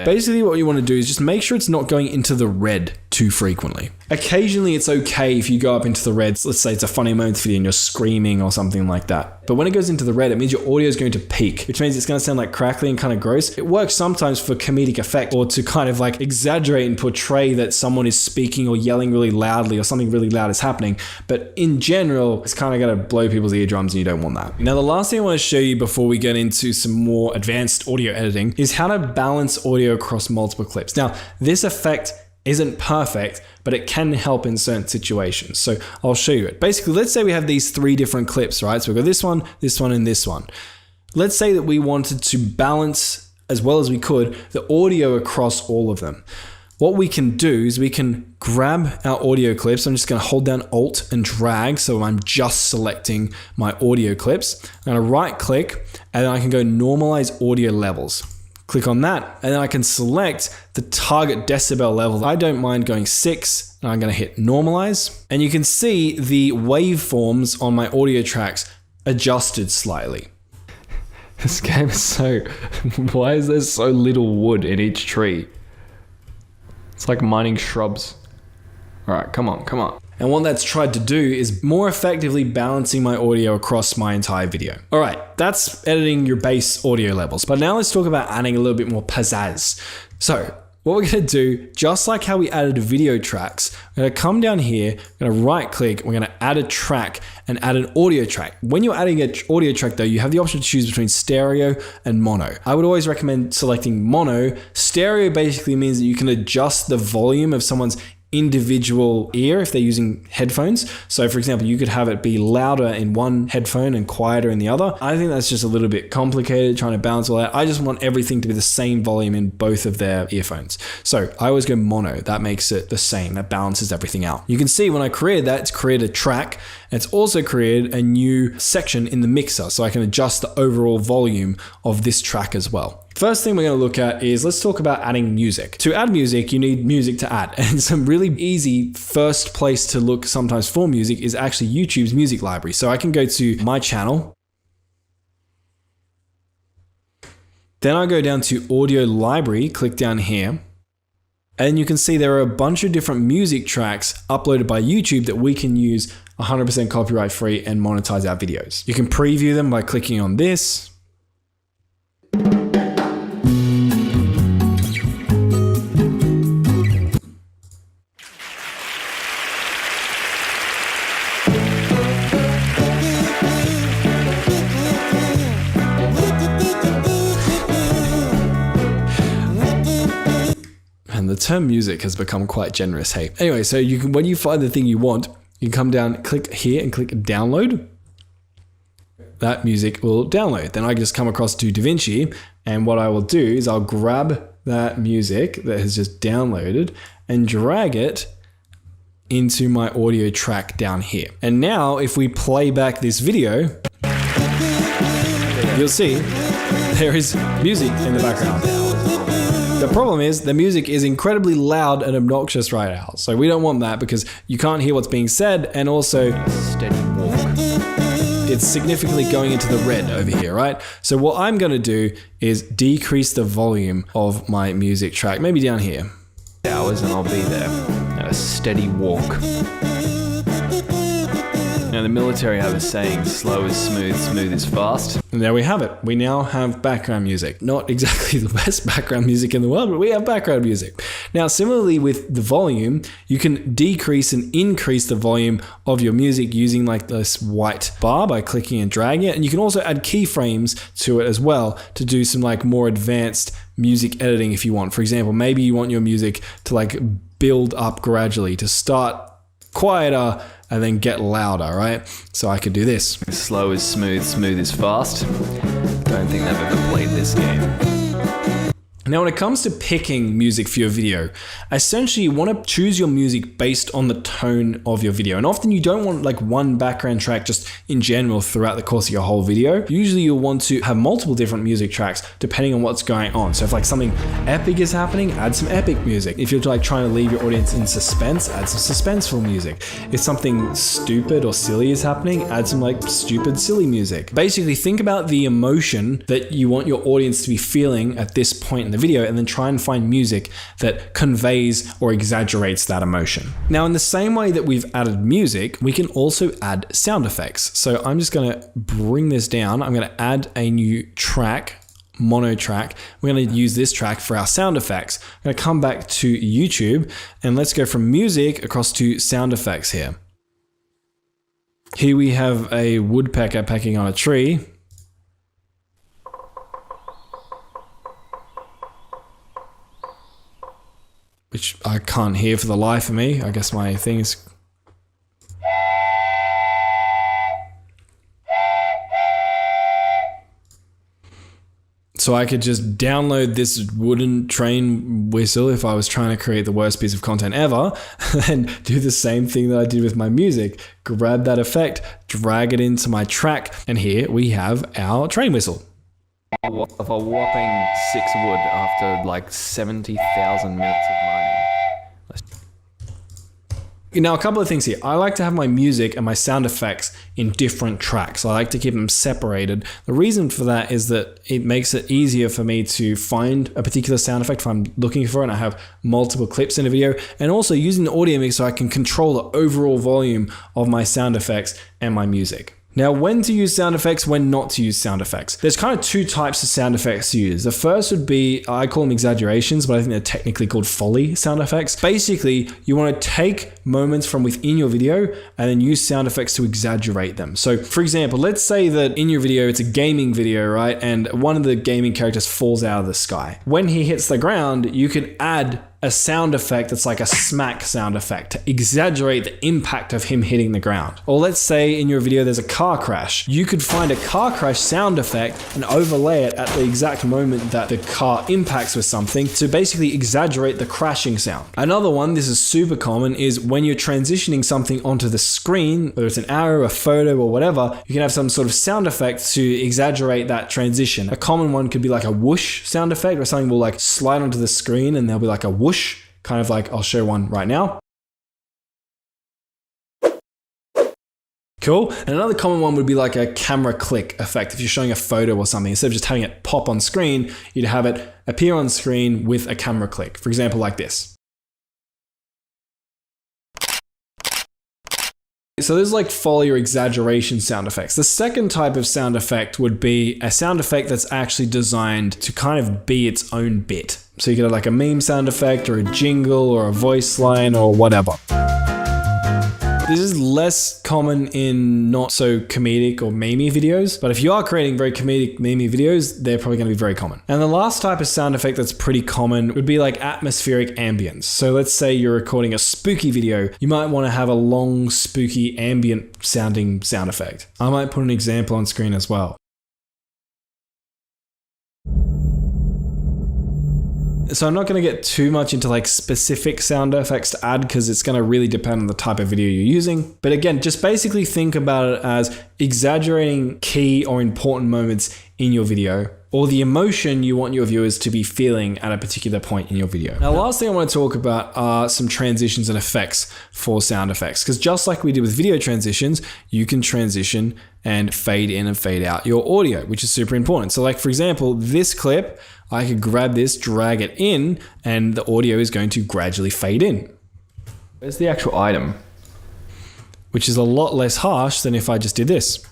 basically what you want to do is just make sure it's not going into the red too frequently. Occasionally it's okay if you go up into the reds, let's say it's a funny moment video and you're screaming or something like that. But when it goes into the red, it means your audio is going to peak, which means it's going to sound like crackly and kind of gross. It works sometimes for comedic effect or to kind of like exaggerate and portray that someone is speaking or yelling really loudly or something really loud is happening. But in general, it's kind of going to blow people's eardrums and you don't want that. Now, the last thing I want to show you before we get into some more advanced audio editing is how to balance audio across multiple clips. Now, this effect isn't perfect, but it can help in certain situations. So I'll show you it. Basically, let's say we have these 3 different clips, right? So we've got this one, and this one. Let's say that we wanted to balance as well as we could the audio across all of them. What we can do is we can grab our audio clips. I'm just going to hold down Alt and drag. So I'm just selecting my audio clips. I'm going to right click and then I can go normalize audio levels. Click on that, and then I can select the target decibel level. I don't mind going 6, and I'm going to hit normalize. And you can see the waveforms on my audio tracks adjusted slightly. This game is so... Why is there so little wood in each tree? It's like mining shrubs. All right, come on. And what that's tried to do is more effectively balancing my audio across my entire video. All right, that's editing your base audio levels. But now let's talk about adding a little bit more pizzazz. So what we're gonna do, just like how we added video tracks, we're gonna come down here, we're gonna right click, we're gonna add a track and add an audio track. When you're adding an audio track though, you have the option to choose between stereo and mono. I would always recommend selecting mono. Stereo basically means that you can adjust the volume of someone's individual ear if they're using headphones. So for example, you could have it be louder in one headphone and quieter in the other. I think that's just a little bit complicated trying to balance all that. I just want everything to be the same volume in both of their earphones. So I always go mono. That makes it the same. That balances everything out. You can see when I created that, it's created a track. And it's also created a new section in the mixer. So I can adjust the overall volume of this track as well. First thing we're going to look at is let's talk about adding music. To add music, you need music to add. And some really easy first place to look sometimes for music is actually YouTube's music library. So I can go to my channel. Then I go down to audio library, click down here. And you can see there are a bunch of different music tracks uploaded by YouTube that we can use 100% copyright free and monetize our videos. You can preview them by clicking on this. term music has become quite generous, hey. Anyway, so you can, when you find the thing you want, you can come down, click here and click download. That music will download. Then I just come across to DaVinci, and what I will do is I'll grab that music that has just downloaded and drag it into my audio track down here. And now if we play back this video, you'll see there is music in the background. The problem is the music is incredibly loud and obnoxious right now. So we don't want that because you can't hear what's being said, and also steady walk. It's significantly going into the red over here, right? So what I'm gonna do is decrease the volume of my music track, maybe down here. Hours and I'll be there at a steady walk. Now the military have a saying, slow is smooth, smooth is fast. And there we have it. We now have background music. Not exactly the best background music in the world, but we have background music. Now similarly with the volume, you can decrease and increase the volume of your music using like this white bar by clicking and dragging it. And you can also add keyframes to it as well to do some like more advanced music editing if you want. For example, maybe you want your music to like build up gradually, to start quieter and then get louder, right? So I could do this. Slow is smooth, smooth is fast. Don't think they've ever played this game. Now, when it comes to picking music for your video, essentially you want to choose your music based on the tone of your video. And often you don't want like one background track just in general throughout the course of your whole video. Usually you'll want to have multiple different music tracks depending on what's going on. So if like something epic is happening, add some epic music. If you're like trying to leave your audience in suspense, add some suspenseful music. If something stupid or silly is happening, add some like stupid, silly music. Basically think about the emotion that you want your audience to be feeling at this point in the video, and then try and find music that conveys or exaggerates that emotion. Now, in the same way that we've added music, we can also add sound effects. So I'm just gonna bring this down. I'm gonna add a new track, mono track. We're gonna use this track for our sound effects. I'm gonna come back to YouTube and let's go from music across to sound effects here. Here we have a woodpecker pecking on a tree. Which I can't hear for the life of me. I guess my thing is... So I could just download this wooden train whistle if I was trying to create the worst piece of content ever, and do the same thing that I did with my music. Grab that effect, drag it into my track, and here we have our train whistle. Of a whopping 6 wood after like 70,000 minutes of mining. Now, a couple of things here. I like to have my music and my sound effects in different tracks. I like to keep them separated. The reason for that is that it makes it easier for me to find a particular sound effect if I'm looking for it and I have multiple clips in a video, and also using the audio mix so I can control the overall volume of my sound effects and my music. Now, when to use sound effects, when not to use sound effects. There's kind of 2 types of sound effects to use. The first would be, I call them exaggerations, but I think they're technically called Foley sound effects. Basically, you want to take moments from within your video and then use sound effects to exaggerate them. So for example, let's say that in your video, it's a gaming video, right? And one of the gaming characters falls out of the sky. When he hits the ground, you can add a sound effect that's like a smack sound effect to exaggerate the impact of him hitting the ground. Or let's say in your video there's a car crash. You could find a car crash sound effect and overlay it at the exact moment that the car impacts with something to basically exaggerate the crashing sound. Another one, this is super common, is when you're transitioning something onto the screen, whether it's an arrow, a photo, or whatever, you can have some sort of sound effect to exaggerate that transition. A common one could be like a whoosh sound effect, where something will like slide onto the screen and there'll be like a whoosh. Kind of like, I'll show one right now. Cool. And another common one would be like a camera click effect. If you're showing a photo or something, instead of just having it pop on screen, you'd have it appear on screen with a camera click. For example, like this. So there's like Foley or exaggeration sound effects. The second type of sound effect would be a sound effect that's actually designed to kind of be its own bit. So you could have like a meme sound effect or a jingle or a voice line or whatever. This is less common in not so comedic or memey videos, but if you are creating very comedic memey videos, they're probably going to be very common. And the last type of sound effect that's pretty common would be like atmospheric ambience. So let's say you're recording a spooky video, you might want to have a long, spooky, ambient sounding sound effect. I might put an example on screen as well. So I'm not going to get too much into like specific sound effects to add because it's going to really depend on the type of video you're using. But again, just basically think about it as exaggerating key or important moments in your video, or the emotion you want your viewers to be feeling at a particular point in your video. Now, the last thing I want to talk about are some transitions and effects for sound effects, because just like we did with video transitions, you can transition and fade in and fade out your audio, which is super important. So like, for example, this clip, I could grab this, drag it in, and the audio is going to gradually fade in. Where's the actual item? Which is a lot less harsh than if I just did this.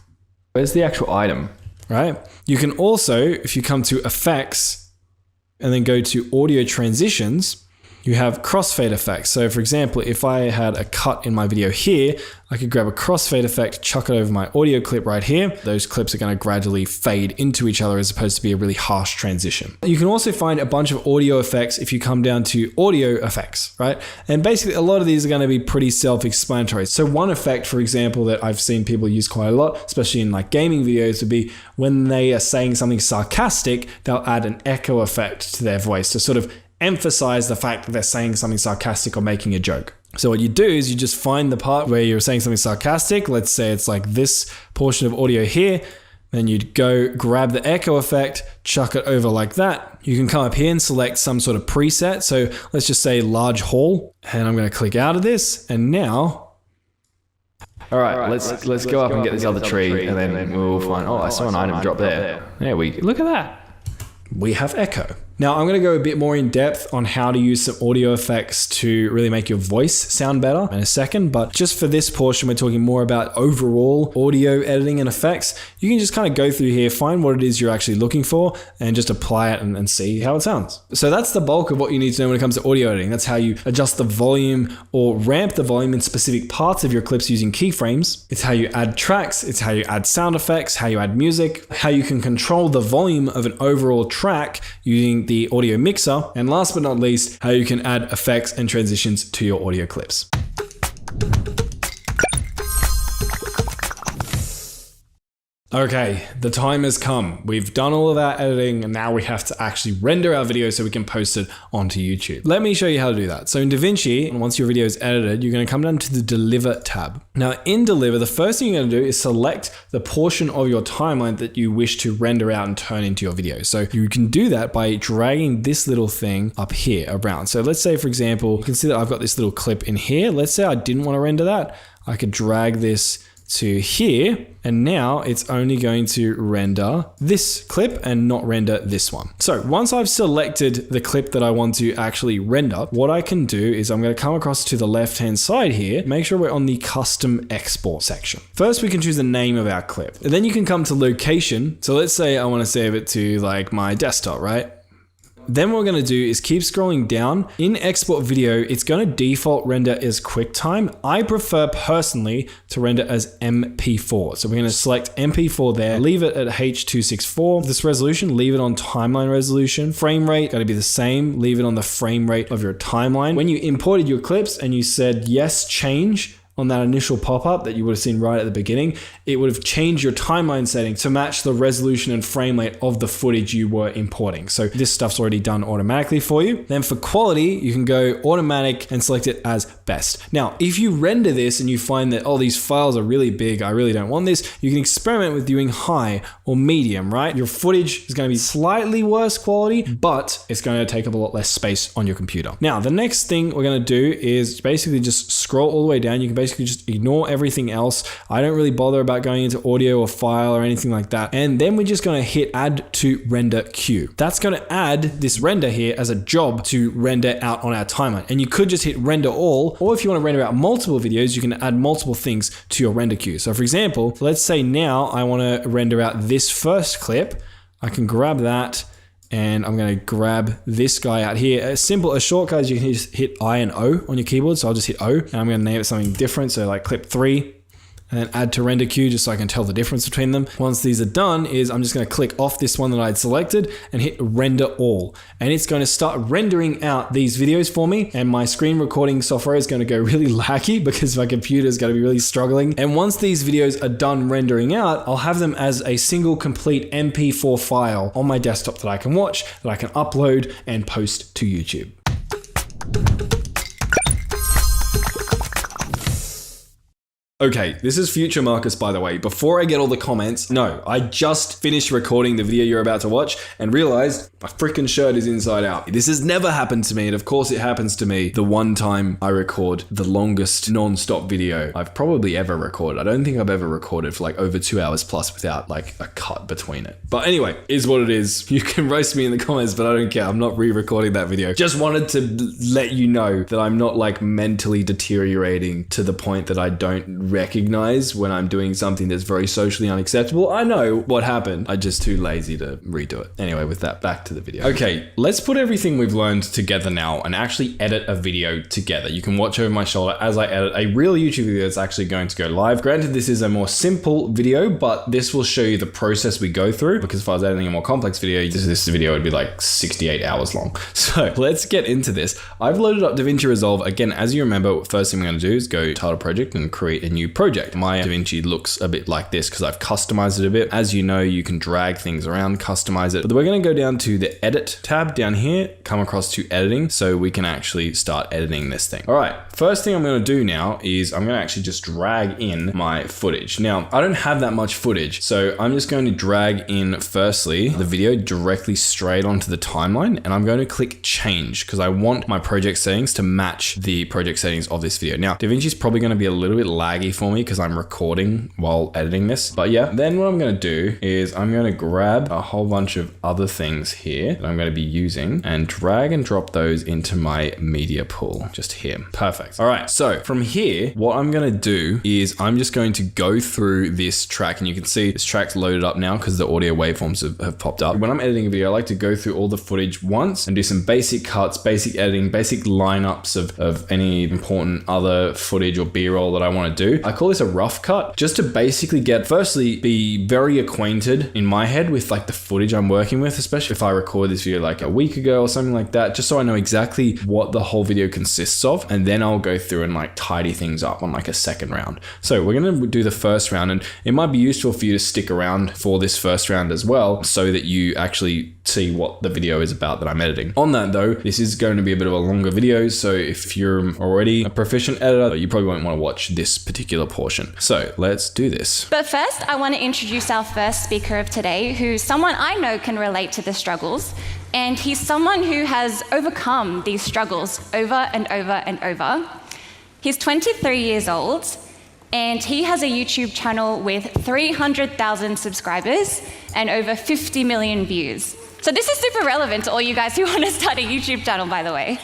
Where's the actual item? Right? You can also, if you come to effects and then go to audio transitions, you have crossfade effects. So for example, if I had a cut in my video here, I could grab a crossfade effect, chuck it over my audio clip right here. Those clips are going to gradually fade into each other as opposed to be a really harsh transition. You can also find a bunch of audio effects if you come down to audio effects, right? And basically a lot of these are going to be pretty self-explanatory. So one effect, for example, that I've seen people use quite a lot, especially in like gaming videos, would be when they are saying something sarcastic, they'll add an echo effect to their voice to sort of emphasize the fact that they're saying something sarcastic or making a joke. So what you do is you just find the part where you're saying something sarcastic. Let's say it's like this portion of audio here. Then you'd go grab the echo effect, chuck it over like that. You can come up here and select some sort of preset. So let's just say large hall, and I'm going to click out of this. And now, all right, let's go up and get this other tree, and then we'll find. Oh, I saw an item drop there. There we go. Look at that. We have echo. Now I'm going to go a bit more in depth on how to use some audio effects to really make your voice sound better in a second, but just for this portion, we're talking more about overall audio editing and effects. You can just kind of go through here, find what it is you're actually looking for, and just apply it and see how it sounds. So that's the bulk of what you need to know when it comes to audio editing. That's how you adjust the volume or ramp the volume in specific parts of your clips using keyframes. It's how you add tracks. It's how you add sound effects, how you add music, how you can control the volume of an overall track using the audio mixer, and last but not least, how you can add effects and transitions to your audio clips. Okay, the time has come. We've done all of our editing and now we have to actually render our video so we can post it onto YouTube. Let me show you how to do that. So in DaVinci, once your video is edited, you're going to come down to the Deliver tab. Now in Deliver, the first thing you're going to do is select the portion of your timeline that you wish to render out and turn into your video. So you can do that by dragging this little thing up here around. So let's say, for example, you can see that I've got this little clip in here. Let's say I didn't want to render that. I could drag this to here, and now it's only going to render this clip and not render this one. So once I've selected the clip that I want to actually render, what I can do is I'm going to come across to the left-hand side here, make sure we're on the custom export section. First, we can choose the name of our clip, and then you can come to location. So let's say I want to save it to like my desktop, right? Then what we're going to do is keep scrolling down. In export video, it's going to default render as QuickTime. I prefer personally to render as MP4. So we're going to select MP4 there, leave it at H.264. This resolution, leave it on timeline resolution. Frame rate, got to be the same. Leave it on the frame rate of your timeline. When you imported your clips and you said yes, change, on that initial pop-up that you would have seen right at the beginning, it would have changed your timeline setting to match the resolution and frame rate of the footage you were importing. So this stuff's already done automatically for you. Then for quality, you can go automatic and select it as best. Now, if you render this and you find that, oh, these files are really big, I really don't want this, you can experiment with doing high or medium, right? Your footage is going to be slightly worse quality, but it's going to take up a lot less space on your computer. Now, the next thing we're going to do is basically just scroll all the way down. You can basically just ignore everything else. I don't really bother about going into audio or file or anything like that. And then we're just going to hit add to render queue. That's going to add this render here as a job to render out on our timeline. And you could just hit render all, or if you want to render out multiple videos, you can add multiple things to your render queue. So for example, let's say now I want to render out this first clip. I can grab that And I'm going to grab this guy out here. As shortcut is you can just hit I and O on your keyboard. So I'll just hit O and I'm going to name it something different. So like clip 3. And then add to render queue just so I can tell the difference between them. Once these are done is I'm just going to click off this one that I'd selected and hit render all. And it's going to start rendering out these videos for me. And my screen recording software is going to go really laggy because my computer is going to be really struggling. And once these videos are done rendering out, I'll have them as a single complete MP4 file on my desktop that I can watch, that I can upload and post to YouTube. Okay, this is future Marcus, by the way. Before I get all the comments, no, I just finished recording the video you're about to watch and realized my freaking shirt is inside out. This has never happened to me, and of course it happens to me the one time I record the longest non-stop video I've probably ever recorded. I don't think I've ever recorded for like over 2 hours plus without like a cut between it. But anyway, is what it is. You can roast me in the comments, but I don't care. I'm not re-recording that video. Just wanted to let you know that I'm not like mentally deteriorating to the point that I don't recognize when I'm doing something that's very socially unacceptable. I know what happened. I'm just too lazy to redo it. Anyway, with that, back to the video. Okay, let's put everything we've learned together now and actually edit a video together. You can watch over my shoulder as I edit a real YouTube video that's actually going to go live. Granted, this is a more simple video, but this will show you the process we go through, because if I was editing a more complex video, this video would be like 68 hours long. So let's get into this. I've loaded up DaVinci Resolve. Again, as you remember, first thing I'm going to do is go title project and create a new project. My DaVinci looks a bit like this because I've customized it a bit. As you know, you can drag things around, customize it. But we're going to go down to the edit tab down here, come across to editing so we can actually start editing this thing. All right, first thing I'm going to do now is I'm going to actually just drag in my footage. Now, I don't have that much footage, so I'm just going to drag in firstly the video directly straight onto the timeline, and I'm going to click change because I want my project settings to match the project settings of this video. Now, DaVinci is probably going to be a little bit laggy for me because I'm recording while editing this. But yeah, then what I'm going to do is I'm going to grab a whole bunch of other things here that I'm going to be using and drag and drop those into my media pool just here. Perfect. All right. So from here, what I'm going to do is I'm just going to go through this track, and you can see this track's loaded up now because the audio waveforms have popped up. When I'm editing a video, I like to go through all the footage once and do some basic cuts, basic editing, basic lineups of any important other footage or B-roll that I want to do. I call this a rough cut just to basically be very acquainted in my head with like the footage I'm working with, especially if I record this video like a week ago or something like that, just so I know exactly what the whole video consists of. And then I'll go through and like tidy things up on like a second round. So we're going to do the first round, and it might be useful for you to stick around for this first round as well so that you actually see what the video is about that I'm editing. On that though, this is going to be a bit of a longer video, so if you're already a proficient editor, you probably won't want to watch this particular portion. So let's do this. But first, I want to introduce our first speaker of today, who's someone I know can relate to the struggles, and he's someone who has overcome these struggles over and over and over. He's 23 years old, and he has a YouTube channel with 300,000 subscribers and over 50 million views. So this is super relevant to all you guys who want to start a YouTube channel, by the way.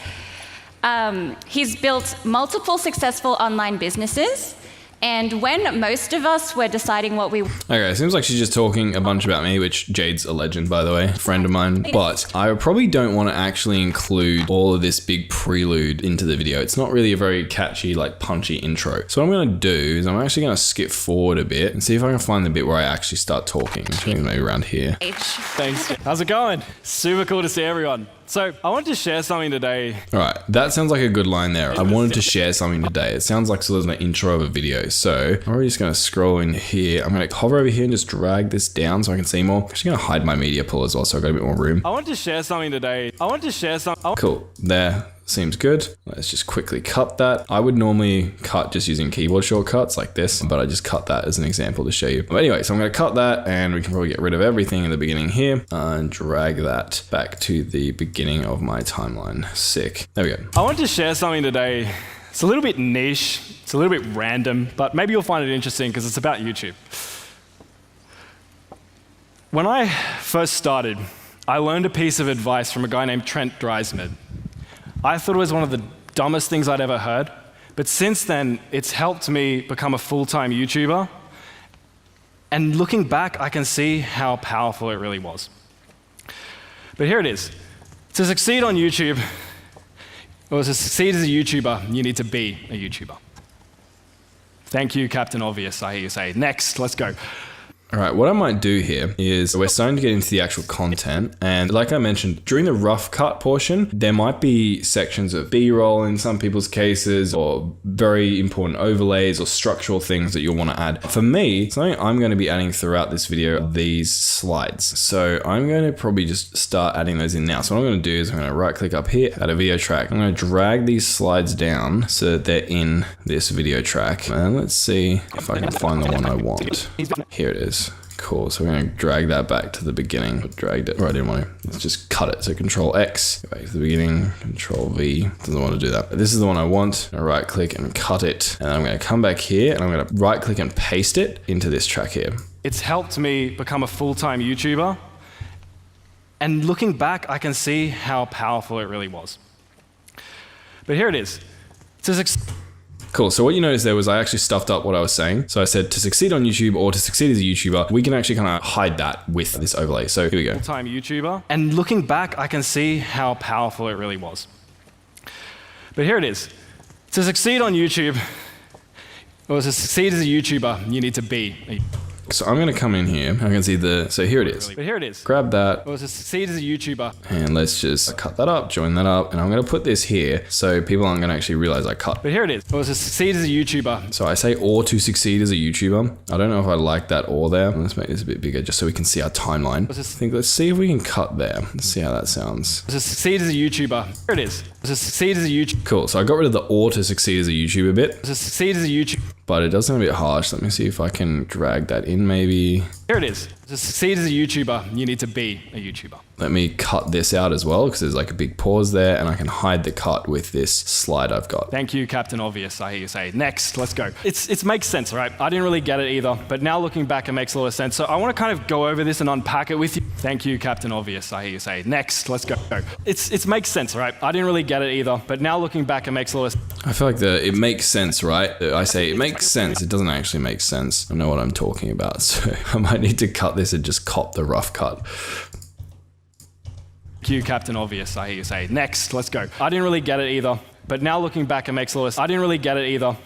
He's built multiple successful online businesses, and when most of us were deciding what we... Okay, seems like she's just talking a bunch about me, which Jade's a legend, by the way, a friend of mine. But I probably don't want to actually include all of this big prelude into the video. It's not really a very catchy, like punchy intro. So what I'm going to do is I'm actually going to skip forward a bit and see if I can find the bit where I actually start talking. Maybe around here. Thanks. How's it going? Super cool to see everyone. So I wanted to share something today. All right, that sounds like a good line there. I wanted to share something today. It sounds like there's an intro of a video. So I'm just going to scroll in here. I'm going to hover over here and just drag this down so I can see more. I'm actually going to hide my media pool as well so I've got a bit more room. I wanted to share something today. Cool. There. Seems good. Let's just quickly cut that. I would normally cut just using keyboard shortcuts like this, but I just cut that as an example to show you. But anyway, so I'm going to cut that, and we can probably get rid of everything in the beginning here and drag that back to the beginning of my timeline. Sick. There we go. I wanted to share something today. It's a little bit niche. It's a little bit random, but maybe you'll find it interesting because it's about YouTube. When I first started, I learned a piece of advice from a guy named Trent Dreisman. I thought it was one of the dumbest things I'd ever heard, but since then, it's helped me become a full-time YouTuber. And looking back, I can see how powerful it really was. But here it is. To succeed on YouTube, or to succeed as a YouTuber, you need to be a YouTuber. Thank you, Captain Obvious, I hear you say. Next, let's go. All right, what I might do here is we're starting to get into the actual content. And like I mentioned, during the rough cut portion, there might be sections of B-roll in some people's cases or very important overlays or structural things that you'll want to add. For me, something I'm going to be adding throughout this video are these slides. So I'm going to probably just start adding those in now. So what I'm going to do is I'm going to right click up here, add a video track. I'm going to drag these slides down so that they're in this video track. And let's see if I can find the one I want. Here it is. Cool, so we're going to drag that back to the beginning. I dragged it, or I didn't want to. Let's just cut it. So Control X, go back to the beginning, Control V, doesn't want to do that. But this is the one I want. I right click and cut it. And I'm going to come back here and I'm going to right click and paste it into this track here. It's helped me become a full-time YouTuber. And looking back, I can see how powerful it really was. But here it is. Cool, so what you noticed there was I actually stuffed up what I was saying. So I said to succeed on YouTube or to succeed as a YouTuber, we can actually kind of hide that with this overlay. So here we go. Full-time YouTuber. And looking back, I can see how powerful it really was. But here it is. To succeed on YouTube, or to succeed as a YouTuber, you need to be a So I'm going to come in here. I can see so here it is. But here it is. Grab that. Or to succeed as a YouTuber. And let's just cut that up, join that up. And I'm going to put this here so people aren't going to actually realize I cut. But here it is. Or to succeed as a YouTuber. So I say or to succeed as a YouTuber. I don't know if I like that or there. Let's make this a bit bigger just so we can see our timeline. Let's see if we can cut there. Let's see how that sounds. To succeed as a YouTuber. Here it is. To succeed as a YouTuber. Cool. So I got rid of the or to succeed as a YouTuber bit. To succeed as a YouTuber. But it does sound a bit harsh. Let me see if I can drag that in maybe. Here it is. To succeed as a YouTuber, you need to be a YouTuber. Let me cut this out as well because there's like a big pause there and I can hide the cut with this slide I've got. Thank you, Captain Obvious, I hear you say. Next, let's go. It makes sense, right? I didn't really get it either, but now looking back, it makes a lot of sense. So I want to kind of go over this and unpack it with you. Thank you, Captain Obvious, I hear you say. Next, let's go. It makes sense, right? I didn't really get it either, but now looking back, it makes a lot of sense. I feel like it makes sense, right? I say it makes sense. It doesn't actually make sense. I know what I'm talking about, so I might need to cut this and just cop the rough cut. Thank you, Captain Obvious, I hear you say. Next, let's go. I didn't really get it either, but now looking back, it makes a lot of sense. I didn't really get it either.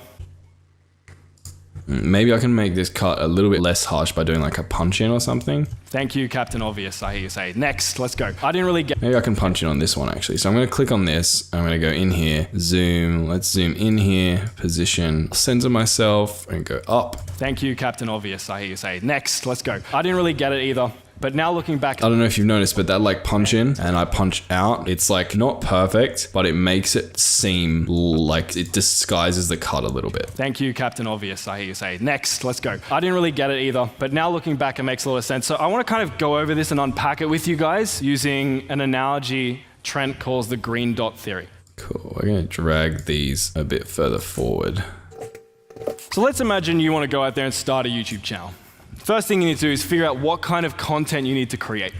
Maybe I can make this cut a little bit less harsh by doing like a punch in or something. Thank you, Captain Obvious, I hear you say. Next, let's go. I didn't really get... Maybe I can punch in on this one actually. So I'm going to click on this. I'm going to go in here, zoom. Let's zoom in here, position, center myself and go up. Thank you, Captain Obvious, I hear you say. Next, let's go. I didn't really get it either. But now looking back... I don't know if you've noticed, but that like punch in and I punch out, it's like not perfect, but it makes it seem like it disguises the cut a little bit. Thank you, Captain Obvious, I hear you say. Next, let's go. I didn't really get it either, but now looking back, it makes a lot of sense. So I want to kind of go over this and unpack it with you guys using an analogy Trent calls the green dot theory. Cool, we're going to drag these a bit further forward. So let's imagine you want to go out there and start a YouTube channel. First thing you need to do is figure out what kind of content you need to create.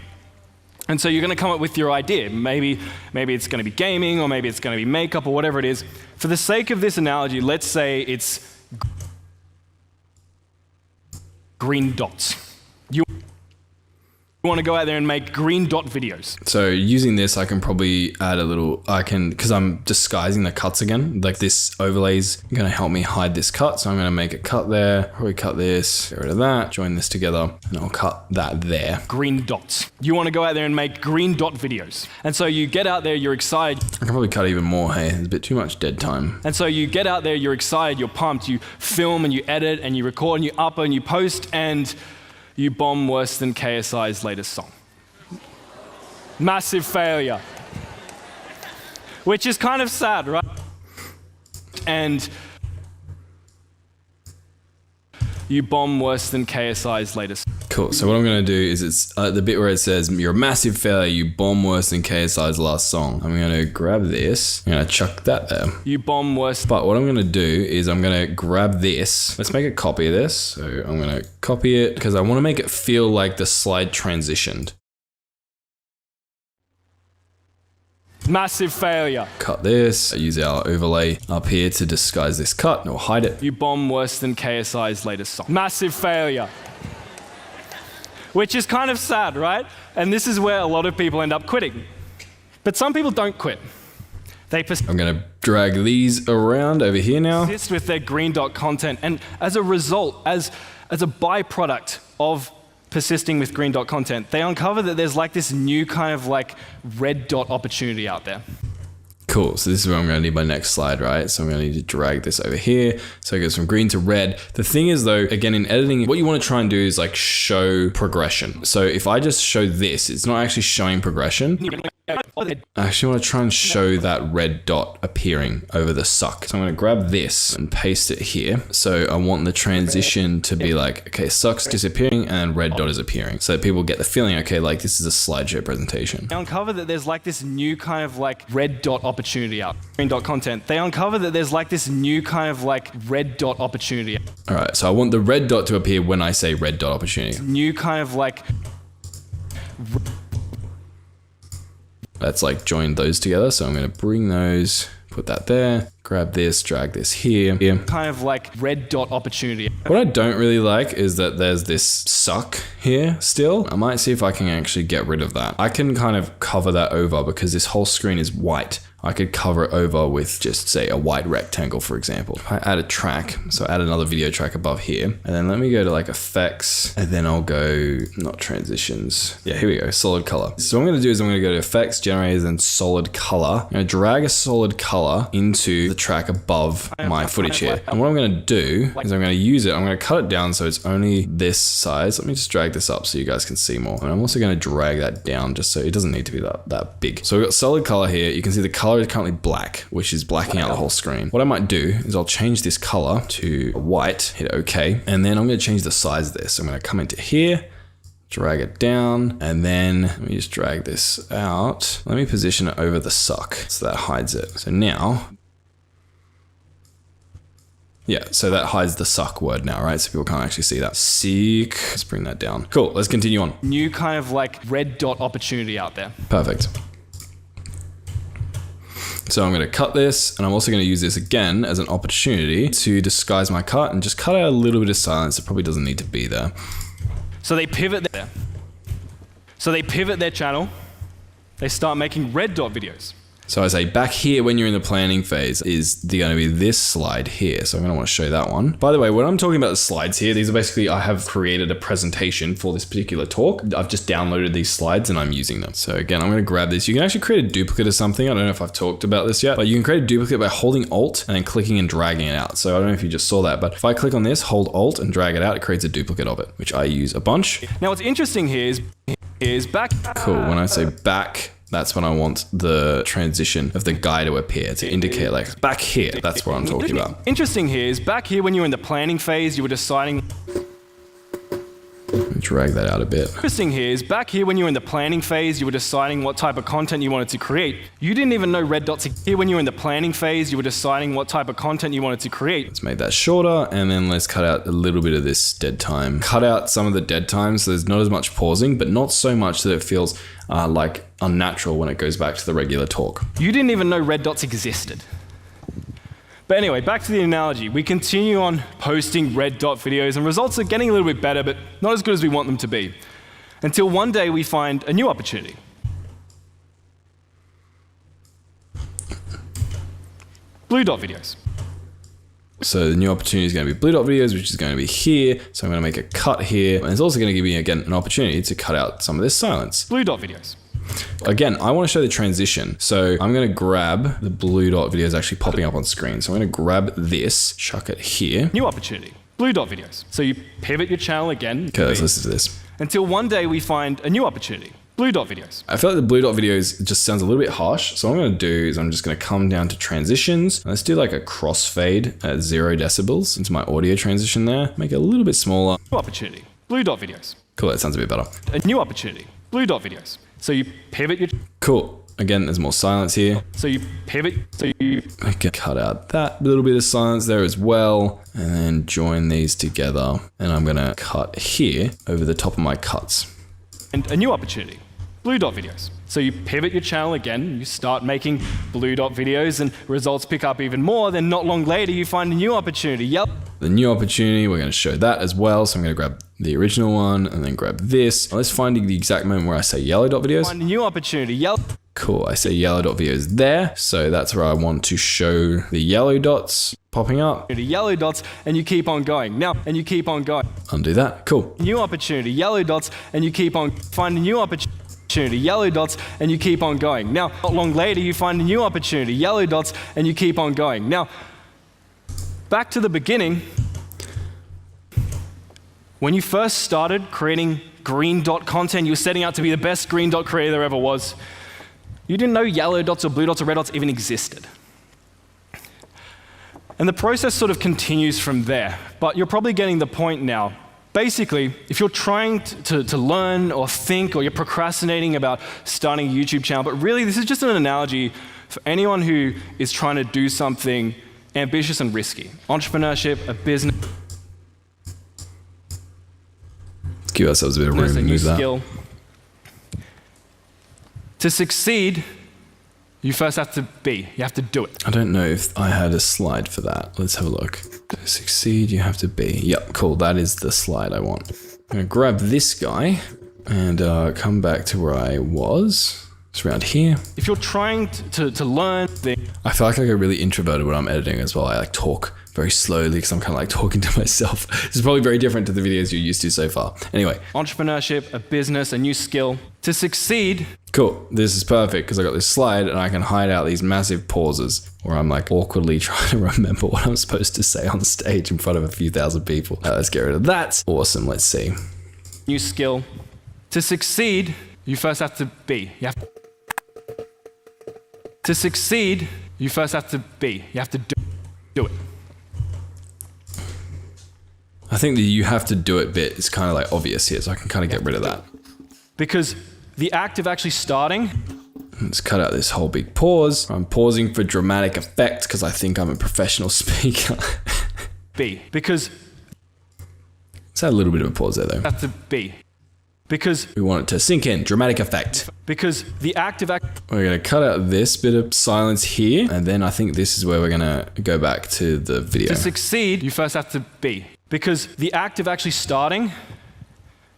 And so you're going to come up with your idea. Maybe it's going to be gaming, or maybe it's going to be makeup, or whatever it is. For the sake of this analogy, let's say it's green dots. You want to go out there and make green dot videos. So using this, I can probably add a little, because I'm disguising the cuts again, like this overlay's going to help me hide this cut. So I'm going to make a cut there, probably cut this, get rid of that, join this together, and I'll cut that there. Green dots. You want to go out there and make green dot videos. And so you get out there, you're excited. I can probably cut even more, hey, there's a bit too much dead time. And so you get out there, you're excited, you're pumped, you film and you edit and you record and you upload and you post and you bomb worse than KSI's latest song. Massive failure. Which is kind of sad, right? And you bomb worse than KSI's latest. Cool, so what I'm going to do is it's the bit where it says, you're a massive failure, you bomb worse than KSI's last song. I'm going to grab this, I'm going to chuck that there. You bomb worse. But what I'm going to do is I'm going to grab this. Let's make a copy of this. So I'm going to copy it because I want to make it feel like the slide transitioned. Massive failure. Cut this, use our overlay up here to disguise this cut or hide it. You bomb worse than KSI's latest song. Massive failure. which is kind of sad, right? And this is where a lot of people end up quitting. But some people don't quit. They I'm gonna drag these around over here now. persist with their green dot content, and as a result, as a byproduct of persisting with green dot content, they uncover that there's like this new kind of like red dot opportunity out there. Cool, so this is where I'm gonna need my next slide, right? So I'm gonna need to drag this over here. So it goes from green to red. The thing is though, again, in editing, what you wanna try and do is like show progression. So if I just show this, it's not actually showing progression. I actually want to try and show that red dot appearing over the suck. So I'm going to grab this and paste it here. So I want the transition to be like, okay, suck's disappearing and red dot is appearing. So that people get the feeling, okay, like this is a slideshow presentation. They uncover that there's like this new kind of like red dot opportunity out. Green dot content. They uncover that there's like this new kind of like red dot opportunity. All right, so I want the red dot to appear when I say red dot opportunity. New kind of like... Let's like join those together. So I'm going to bring those, put that there, grab this, drag this here. kind of like red dot opportunity. What I don't really like is that there's this suck here still. I might see if I can actually get rid of that. I can kind of cover that over because this whole screen is white. I could cover it over with just say a white rectangle, for example. If I add a track, so add another video track above here, and then let me go to like effects, and then I'll go, not transitions. Yeah, here we go, solid color. So what I'm gonna do is I'm gonna go to effects, generators, and solid color. I'm gonna drag a solid color into the track above my footage here. And what I'm gonna do is I'm gonna use it, I'm gonna cut it down so it's only this size. Let me just drag this up so you guys can see more. And I'm also gonna drag that down just so it doesn't need to be that big. So we've got solid color here. You can see the color is currently black, which is blacking out the whole screen. What I might do is I'll change this color to white, hit OK, and then I'm going to change the size of this. I'm going to come into here, drag it down, and then let me just drag this out. Let me position it over the suck so that hides it. So now, yeah, so that hides the suck word now, right? So people can't actually see that. Seek, let's bring that down. Cool, let's continue on. New kind of like red dot opportunity out there. Perfect. So I'm going to cut this, and I'm also going to use this again as an opportunity to disguise my cut and just cut out a little bit of silence that probably doesn't need to be there. So they pivot there. So they pivot their channel. They start making red dot videos. So I say back here when you're in the planning phase is going to be this slide here. So I'm going to want to show that one. By the way, when I'm talking about the slides here, these are basically, I have created a presentation for this particular talk. I've just downloaded these slides and I'm using them. So again, I'm going to grab this. You can actually create a duplicate of something. I don't know if I've talked about this yet, but you can create a duplicate by holding Alt and then clicking and dragging it out. So I don't know if you just saw that, but if I click on this, hold Alt and drag it out, it creates a duplicate of it, which I use a bunch. Now what's interesting here is back. Cool. When I say back, that's when I want the transition of the guy to appear to indicate like back here. That's what I'm talking about. Interesting here is back here when you were in the planning phase, you were deciding. Drag that out a bit. Interesting here is back here when you were in the planning phase, you were deciding what type of content you wanted to create. You didn't even know red dots. Here when you were in the planning phase, you were deciding what type of content you wanted to create. Let's make that shorter, and then let's cut out a little bit of this dead time. Cut out some of the dead time so there's not as much pausing, but not so much that it feels like unnatural when it goes back to the regular talk. You didn't even know red dots existed. But anyway, back to the analogy. We continue on posting red dot videos and results are getting a little bit better, but not as good as we want them to be. Until one day we find a new opportunity. Blue dot videos. So the new opportunity is going to be blue dot videos, which is going to be here. So I'm going to make a cut here. And it's also going to give me, again, an opportunity to cut out some of this silence. Blue dot videos. Again, I want to show the transition. So I'm going to grab the blue dot videos actually popping up on screen. So I'm going to grab this, chuck it here. New opportunity. Blue dot videos. So you pivot your channel again. Okay, let's listen to this. Until one day we find a new opportunity. Blue dot videos. I feel like the blue dot videos just sounds a little bit harsh. So what I'm going to do is I'm just going to come down to transitions. Let's do like a crossfade at 0 decibels into my audio transition there. Make it a little bit smaller. New opportunity. Blue dot videos. Cool, that sounds a bit better. A new opportunity. Blue dot videos. So you pivot your... Cool. Again, there's more silence here. So you pivot, so you... I can cut out that little bit of silence there as well. And then join these together. And I'm going to cut here over the top of my cuts. And a new opportunity. Blue dot videos. So you pivot your channel again, you start making blue dot videos and results pick up even more. Then not long later, you find a new opportunity. Yep. The new opportunity, we're going to show that as well. So I'm going to grab the original one and then grab this. Let's find the exact moment where I say yellow.videos. Find a new opportunity. Cool, I say yellow.videos there. So that's where I want to show the yellow dots popping up. Yellow dots, and you keep on going. Now, and you keep on going. Undo that, cool. New opportunity, yellow dots, and you keep on. Find a new opportunity, yellow dots, and you keep on going. Now, not long later, you find a new opportunity, yellow dots, and you keep on going. Now, back to the beginning. When you first started creating green dot content, you were setting out to be the best green dot creator there ever was. You didn't know yellow dots or blue dots or red dots even existed. And the process sort of continues from there, but you're probably getting the point now. Basically, if you're trying to learn or think, or you're procrastinating about starting a YouTube channel, but really this is just an analogy for anyone who is trying to do something ambitious and risky. Entrepreneurship, a business, Give ourselves a bit of room a to new move that. skill. To succeed, you first have to be. You have to do it. I don't know if I had a slide for that. Let's have a look. To succeed, you have to be. Yep, cool. That is the slide I want. I'm going to grab this guy and come back to where I was. It's around here. If you're trying to learn things, I feel like I get really introverted when I'm editing as well. I like talk very slowly because I'm kind of like talking to myself. This is probably very different to the videos you're used to so far. Anyway. entrepreneurship, a business, a new skill. To succeed, Cool. This is perfect because I got this slide and I can hide out these massive pauses where I'm like awkwardly trying to remember what I'm supposed to say on stage in front of a few thousand people. Let's get rid of that. Awesome. Let's see. new skill. To succeed, you first have to be. To succeed, you first have to be. You have to do it. I think the you have to do it bit is kind of like obvious here, so I can kind of get rid of that. Because the act of actually starting, Let's cut out this whole big pause. I'm pausing for dramatic effect because I think I'm a professional speaker. because Let's add a little bit of a pause there though. have to be. Because We want it to sink in, dramatic effect. the act of We're going to cut out this bit of silence here, and then I think this is where we're going to go back to the video. to succeed, you first have to be. Because the act of actually starting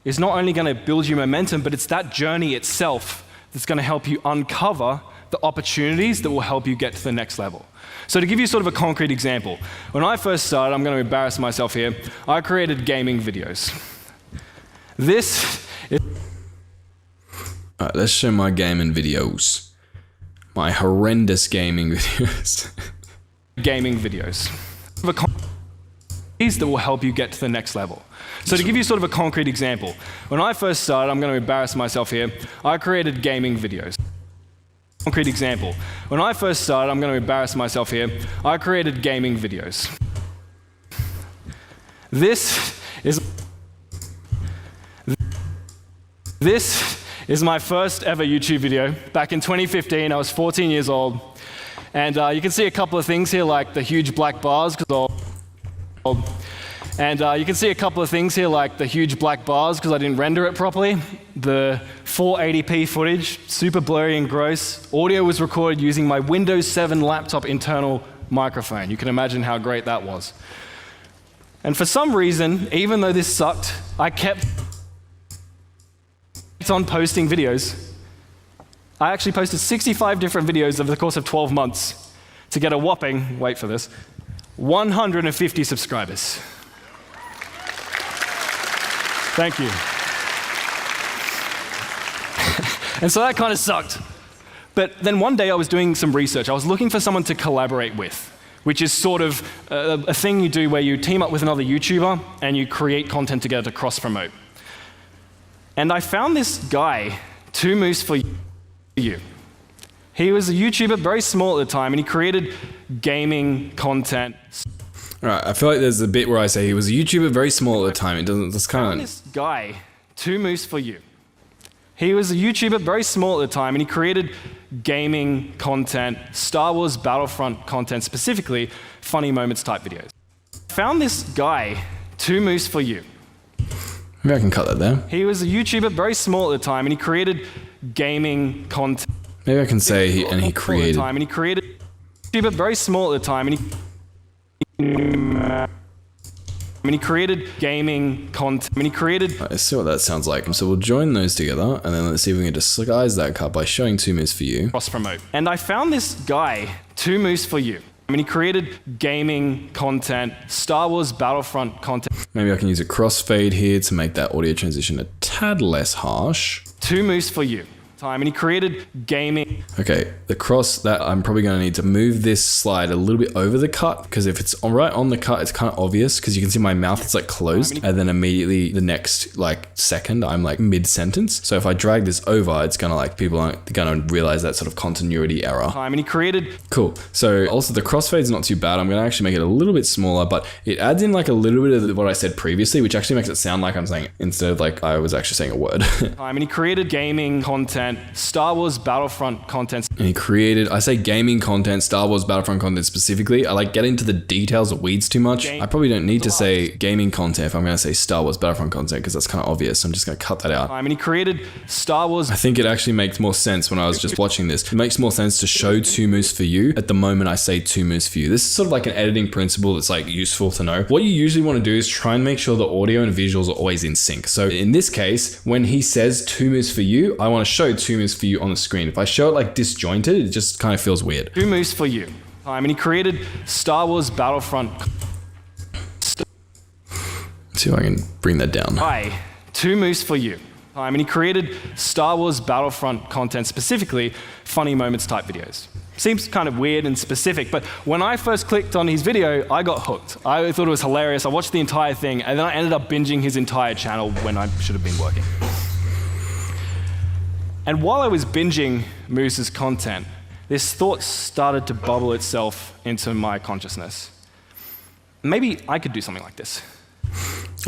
is not only going to build you momentum, but it's that journey itself that's going to help you uncover the opportunities that will help you get to the next level. So to give you sort of a concrete example, when I first started, I'm going to embarrass myself here, I created gaming videos. This is Alright, let's show my gaming videos. My horrendous gaming videos. gaming videos. That will help you get to the next level. So to give you sort of a concrete example, when I first started, I'm going to embarrass myself here, I created gaming videos. Concrete example, when I first started, I'm going to embarrass myself here, I created gaming videos. This is my first ever YouTube video. Back in 2015, I was 14 years old. And you can see a couple of things here, like the huge black bars, and you can see a couple of things here, like the huge black bars, because I didn't render it properly. The 480p footage, super blurry and gross. Audio was recorded using my Windows 7 laptop internal microphone. You can imagine how great that was. And for some reason, even though this sucked, I kept on posting videos. I actually posted 65 different videos over the course of 12 months to get a whopping, wait for this, 150 subscribers. Thank you. And so that kind of sucked. But then one day I was doing some research. I was looking for someone to collaborate with, which is sort of a thing you do where you team up with another YouTuber and you create content together to cross-promote. And I found this guy, Two Moose for You. He was a YouTuber, very small at the time, and he created gaming content. Alright, I feel like there's a bit where I say he was a YouTuber, very small at the time. It doesn't, that's kind of... This guy, Two Moose for You. He was a YouTuber, very small at the time, and he created gaming content, Star Wars Battlefront content, specifically funny moments type videos. I found this guy, Two Moose for You. Maybe I can cut that there. He was a YouTuber, very small at the time, and he created gaming content. Maybe I can say he created... And he created YouTuber, very small at the time, and he... I mean, he created gaming content. I mean, he created... Let's see what that sounds like. So we'll join those together, and then let's see if we can disguise that cut by showing 2 moves for you. Cross-promote. And I found this guy, 2 moves for you. I mean, he created gaming content, Star Wars Battlefront content. Maybe I can use a crossfade here to make that audio transition a tad less harsh. 2 moves for you. And he created gaming. Okay, the cross that I'm probably going to need to move this slide a little bit over the cut, because if it's right on the cut, it's kind of obvious because you can see my mouth is like closed, and then immediately the next like second I'm like mid sentence. So if I drag this over, it's gonna like people aren't gonna realize that sort of continuity error. I mean, he created. Cool. So also the crossfade is not too bad. I'm gonna actually make it a little bit smaller, but it adds in like a little bit of what I said previously, which actually makes it sound like I'm saying instead of like I was actually saying a word. I mean, he created gaming content, Star Wars Battlefront content. And he created, I say gaming content, Star Wars Battlefront content specifically. I like get into the details of weeds too much. I probably don't need to say gaming content if I'm going to say Star Wars Battlefront content, because that's kind of obvious. I'm just going to cut that out. I mean, he created Star Wars. I think it actually makes more sense when I was just watching this. It makes more sense to show 2 moves for you at the moment I say 2 moves for you. This is sort of like an editing principle that's like useful to know. What you usually want to do is try and make sure the audio and visuals are always in sync. So in this case, when he says 2 moves for you, I want to show 2 moves for you on the screen. If I show it like disjointed, it just kind of feels weird. 2 moves for you. I mean, he created Star Wars Battlefront. Let's see if I can bring that down. 2 moves for you. I mean, he created Star Wars Battlefront content, specifically funny moments type videos. Seems kind of weird and specific, but when I first clicked on his video, I got hooked. I thought it was hilarious. I watched the entire thing, and then I ended up binging his entire channel when I should have been working. And while I was binging Moose's content, this thought started to bubble itself into my consciousness. Maybe I could do something like this.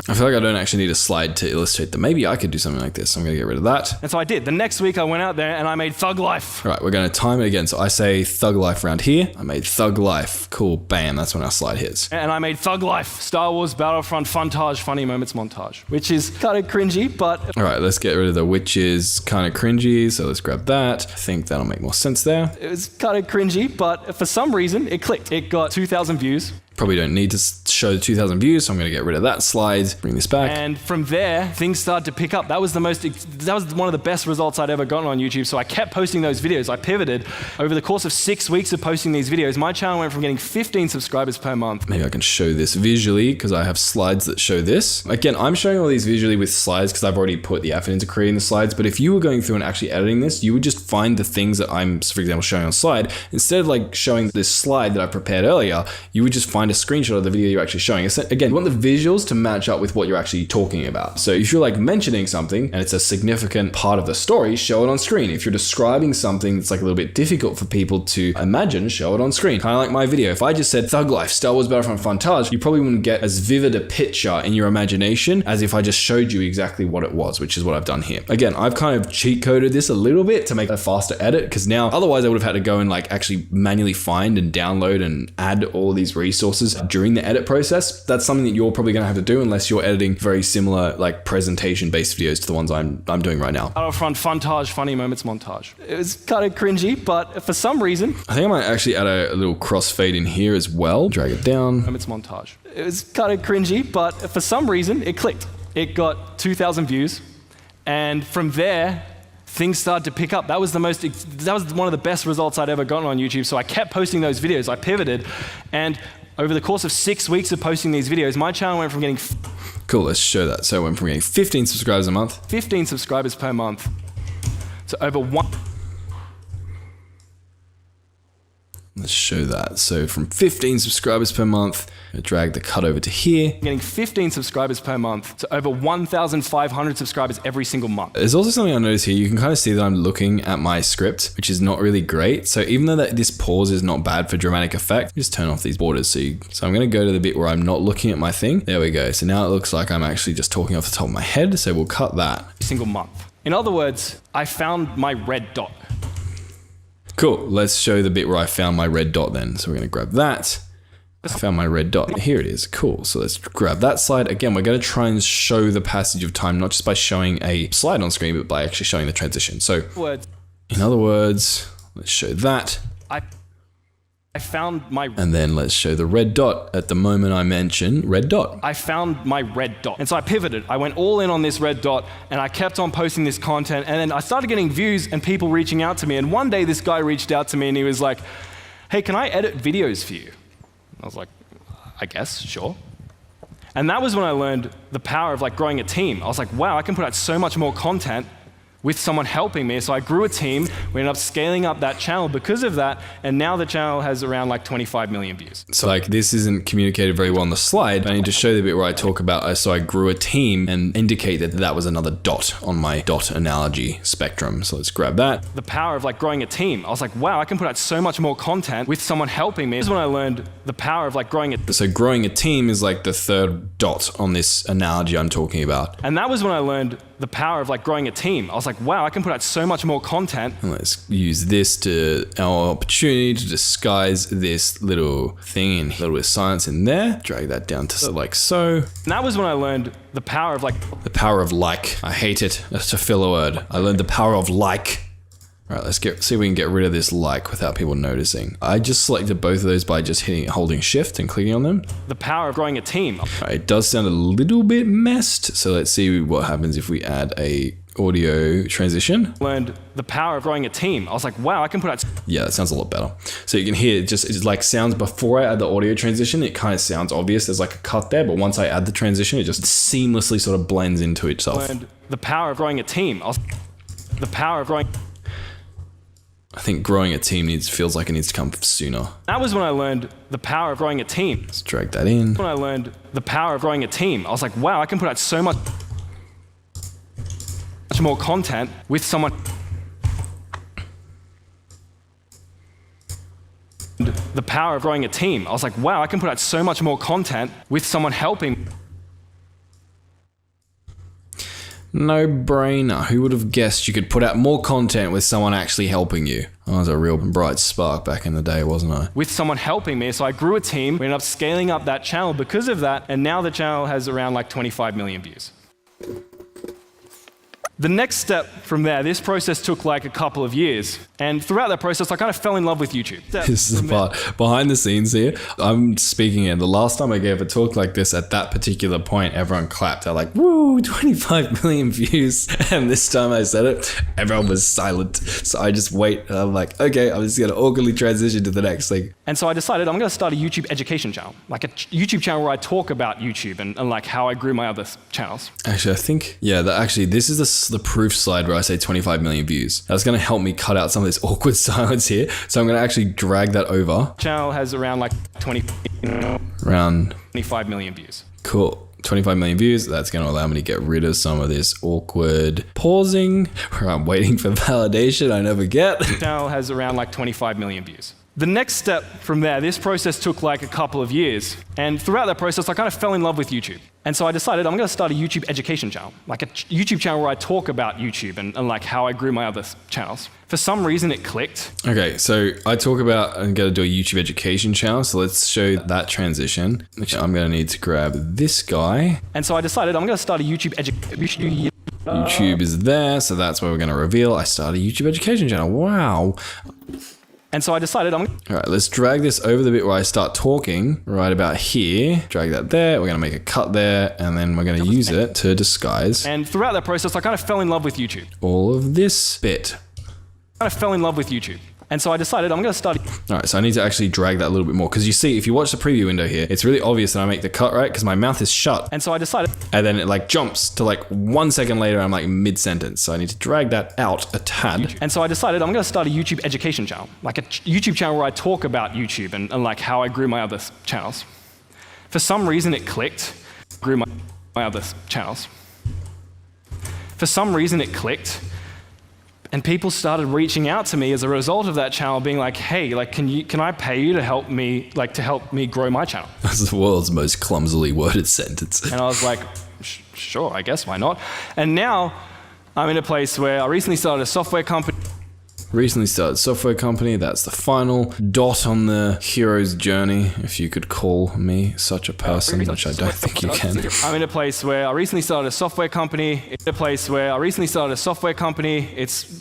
I feel like I don't actually need a slide to illustrate that maybe I could do something like this. I'm going to get rid of that. And so I did. The next week I went out there and I made Thug Life. All right, we're going to time it again. So I say Thug Life around here. I made Thug Life. Cool. Bam. That's when our slide hits. And I made Thug Life, Star Wars Battlefront Funtage, Funny Moments Montage, which is kind of cringy, but... All right, let's get rid of the which is kind of cringy. So let's grab that. I think that'll make more sense there. It was kind of cringy, but for some reason it clicked. It got 2,000 views. Probably don't need to show 2,000 views, so I'm going to get rid of that slide, bring this back. And from there, things started to pick up. That was one of the best results I'd ever gotten on YouTube, so I kept posting those videos. I pivoted. Over the course of 6 weeks of posting these videos, my channel went from getting 15 subscribers per month. Maybe I can show this visually, because I have slides that show this. Again, I'm showing all these visually with slides, because I've already put the effort into creating the slides, but if you were going through and actually editing this, you would just find the things that I'm, for example, showing on slide. Instead of like showing this slide that I prepared earlier, you would just find a screenshot of the video you're actually showing. Again, you want the visuals to match up with what you're actually talking about. So if you're like mentioning something and it's a significant part of the story, show it on screen. If you're describing something that's like a little bit difficult for people to imagine, show it on screen. Kind of like my video. If I just said Thug Life, Star Wars Battlefront Funtage, you probably wouldn't get as vivid a picture in your imagination as if I just showed you exactly what it was, which is what I've done here. Again, I've kind of cheat coded this a little bit to make a faster edit, because now otherwise I would have had to go and like actually manually find and download and add all these resources during the edit process. That's something that you're probably going to have to do unless you're editing very similar like presentation based videos to the ones I'm doing right now. Battlefront Funtage, Funny Moments Montage. It was kind of cringy, but for some reason... I think I might actually add a little crossfade in here as well. Drag it down. Moments Montage. It was kind of cringy, but for some reason it clicked. It got 2,000 views, and from there things started to pick up. That was one of the best results I'd ever gotten on YouTube, so I kept posting those videos. I pivoted, and over the course of 6 weeks of posting these videos, my channel went from getting... Cool, let's show that. So it went from getting 15 subscribers a month. 15 subscribers per month to over 1... Let's show that. So from 15 subscribers per month, drag the cut over to here. Getting 15 subscribers per month to over 1,500 subscribers every single month. There's also something I noticed here. You can kind of see that I'm looking at my script, which is not really great. So even though this pause is not bad for dramatic effect, just turn off these borders. So I'm going to go to the bit where I'm not looking at my thing. There we go. So now it looks like I'm actually just talking off the top of my head. So we'll cut that. Every single month. In other words, I found my red dot. Cool. Let's show the bit where I found my red dot then. So we're going to grab that. I found my red dot. Here it is. Cool. So let's grab that slide. Again, we're going to try and show the passage of time, not just by showing a slide on screen, but by actually showing the transition. So in other words, let's show that. I found my And then let's show the red dot. At the moment I mention red dot. I found my red dot. And so I pivoted. I went all in on this red dot and I kept on posting this content. And then I started getting views and people reaching out to me. And one day this guy reached out to me and he was like, hey, can I edit videos for you? I was like, I guess, sure. And that was when I learned the power of like growing a team. I was like, wow, I can put out so much more content with someone helping me. So I grew a team. We ended up scaling up that channel because of that. And now the channel has around like 25 million views. So like this isn't communicated very well on the slide. I need to show the bit where I talk about, so I grew a team and indicate that that was another dot on my dot analogy spectrum. So let's grab that. The power of like growing a team. I was like, wow, I can put out so much more content with someone helping me. This is when I learned the power of like growing a So growing a team is like the third dot on this analogy I'm talking about. And that was when I learned the power of like growing a team. I was like, wow, I can put out so much more content. And let's use this to our opportunity to disguise this little thing and a little bit of silence in there. Drag that down to like so. And that was when I learned the power of like... The power of like. I hate it. That's a filler word. I learned the power of like. All right, let's see if we can get rid of this like without people noticing. I just selected both of those by just holding shift and clicking on them. The power of growing a team. All right, it does sound a little bit messed. So let's see what happens if we add a audio transition. Learned the power of growing a team. I was like, wow, I can put out... Yeah, that sounds a lot better. So you can hear it like sounds before I add the audio transition. It kind of sounds obvious. There's like a cut there, but once I add the transition, it just seamlessly sort of blends into itself. Learned the power of growing a team. The power of growing... I think growing a team feels like it needs to come sooner. That was when I learned the power of growing a team. Let's drag that in. When I learned the power of growing a team, I was like, wow, I can put out so much more content with someone. The power of growing a team. I was like, wow, I can put out so much more content with someone helping. No brainer. Who would have guessed you could put out more content with someone actually helping you? I was a real bright spark back in the day, wasn't I? With someone helping me. So I grew a team. We ended up scaling up that channel because of that. And now the channel has around like 25 million views. The next step from there, this process took like a couple of years. And throughout that process, I kind of fell in love with YouTube. This is the part behind the scenes here. I'm speaking in. The last time I gave a talk like this, at that particular point, everyone clapped. They're like, woo, 25 million views. And this time I said it, everyone was silent. So I just wait. And I'm like, okay, I'm just going to awkwardly transition to the next thing. And so I decided I'm going to start a YouTube education channel, like a YouTube channel where I talk about YouTube and like how I grew my other channels. Actually, I think, yeah, this is the proof slide where I say 25 million views. That's going to help me cut out some of this awkward silence here. So I'm going to actually drag that over. Channel has around like 25 million views. Cool. 25 million views. That's going to allow me to get rid of some of this awkward pausing where I'm waiting for validation I never get. Channel has around like 25 million views. The next step from there, this process took like a couple of years. And throughout that process, I kind of fell in love with YouTube. And so I decided I'm going to start a YouTube education channel, like a YouTube channel where I talk about YouTube and like how I grew my other channels. For some reason, it clicked. Okay, so I talk about I'm going to do a YouTube education channel. So let's show that transition, which I'm going to need to grab this guy. And so I decided I'm going to start a YouTube YouTube is there, so that's where we're going to reveal I started a YouTube education channel. Wow. And so I decided all right, let's drag this over the bit where I start talking right about here. Drag that there. We're going to make a cut there, and then we're going to use it to disguise. And throughout that process, I kind of fell in love with YouTube. All of this bit. I kind of fell in love with YouTube. And so I decided I'm going to start... All right, so I need to actually drag that a little bit more because you see, if you watch the preview window here, it's really obvious that I make the cut, right? Because my mouth is shut. And so I decided... And then it like jumps to like 1 second later, I'm like mid-sentence. So I need to drag that out a tad. And so I decided I'm going to start a YouTube education channel, like a YouTube channel where I talk about YouTube and like how I grew my other channels. For some reason, it clicked. Grew my other channels. For some reason, it clicked. And people started reaching out to me as a result of that channel, being like, "Hey, like, can I pay you to help me grow my channel?" That's the world's most clumsily worded sentence. And I was like, "Sure, I guess why not?" And now I'm in a place where I recently started a software company. Recently started software company. That's the final dot on the hero's journey, if you could call me such a person, which I don't think you can. I'm in a place where I recently started a software company. It's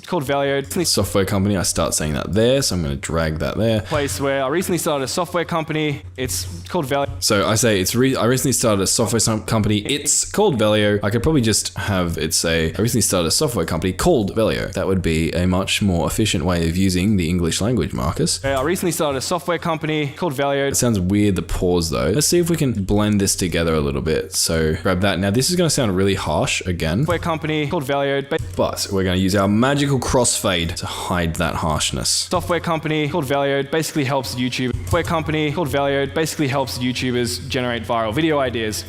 called Valio. Software company, I start saying that there, so I'm going to drag that there. Place where I recently started a software company. It's called Valio. So I say I recently started a software company. It's called Valio. I could probably just have it say, I recently started a software company called Valio. That would be a much more efficient way of using the English language, Marcus. I recently started a software company called Valio. It sounds weird, the pause though. Let's see if we can blend this together a little bit. So grab that. Now this is going to sound really harsh again. Software company called Valio. But we're going to use our magical crossfade to hide that harshness. Software company called Valio basically helps YouTube. Software company called Valio basically helps YouTubers generate viral video ideas.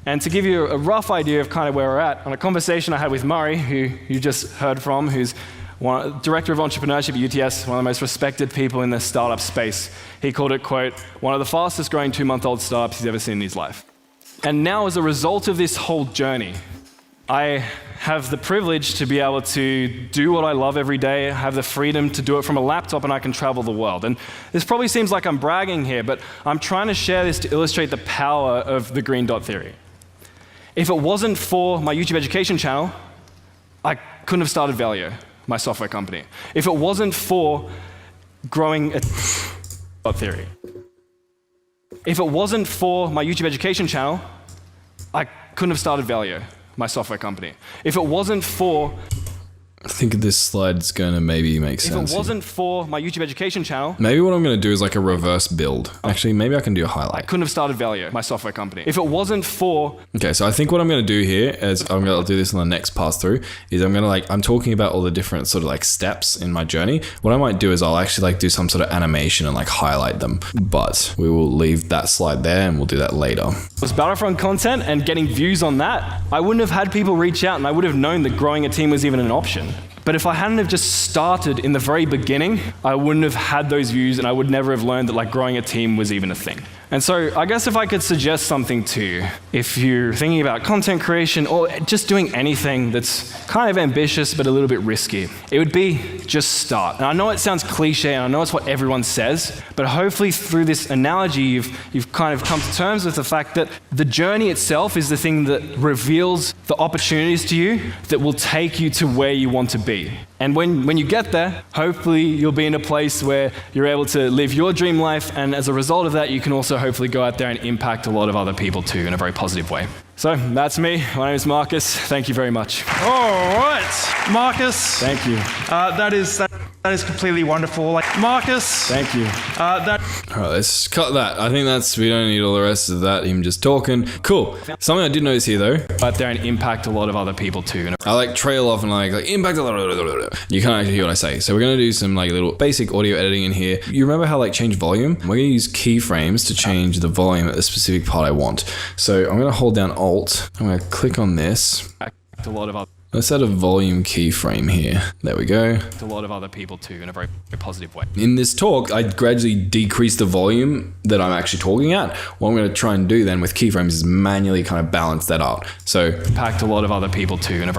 And to give you a rough idea of kind of where we're at, on a conversation I had with Murray, who you just heard from, who's Director of Entrepreneurship at UTS, one of the most respected people in the startup space. He called it, quote, one of the fastest growing 2-month-old startups he's ever seen in his life. And now as a result of this whole journey, I have the privilege to be able to do what I love every day, have the freedom to do it from a laptop, and I can travel the world. And this probably seems like I'm bragging here, but I'm trying to share this to illustrate the power of the green dot theory. If it wasn't for my YouTube education channel, I couldn't have started Valio, my software company. If it wasn't for growing a dot theory. If it wasn't for my YouTube education channel, I couldn't have started Valio, my software company. If it wasn't for... I think this slide's going to maybe make sense. If it wasn't for my YouTube education channel... Maybe what I'm going to do is like a reverse build. Actually, maybe I can do a I highlight. couldn't have started Valio, my software company. If it wasn't for... Okay, so I think what I'm going to do here is I'm going to do this in the next pass through is I'm talking about all the different sort of like steps in my journey. What I might do is I'll actually like do some sort of animation and like highlight them, but we will leave that slide there and we'll do that later. Was Battlefront content and getting views on that, I wouldn't have had people reach out and I would have known that growing a team was even an option. But if I hadn't have just started in the very beginning, I wouldn't have had those views and I would never have learned that like growing a team was even a thing. And so I guess if I could suggest something to you, if you're thinking about content creation or just doing anything that's kind of ambitious but a little bit risky, it would be just start. And I know it sounds cliche and I know it's what everyone says, but hopefully through this analogy you've kind of come to terms with the fact that the journey itself is the thing that reveals the opportunities to you that will take you to where you want to be. And when you get there, hopefully you'll be in a place where you're able to live your dream life, and as a result of that, you can also hopefully go out there and impact a lot of other people too in a very positive way. So that's me. My name is Marcus. Thank you very much. All right, Marcus. Thank you. That is completely wonderful. Like Marcus. Thank you. All right, let's cut that. I think we don't need all the rest of that, him just talking. Cool. Something I did notice here though. Go out there and impact a lot of other people too. I like trail off and like impact a lot. You can't actually hear what I say. So we're going to do some like little basic audio editing in here. You remember how like change volume? We're going to use keyframes to change the volume at the specific part I want. So I'm going to hold down Alt. I'm going to click on this. A lot of other Let's add a volume keyframe here. There we go. a lot of other people too in a very positive way. In this talk, I gradually decrease the volume that I'm actually talking at. What I'm going to try and do then with keyframes is manually kind of balance that out. So Impact a lot of other people too in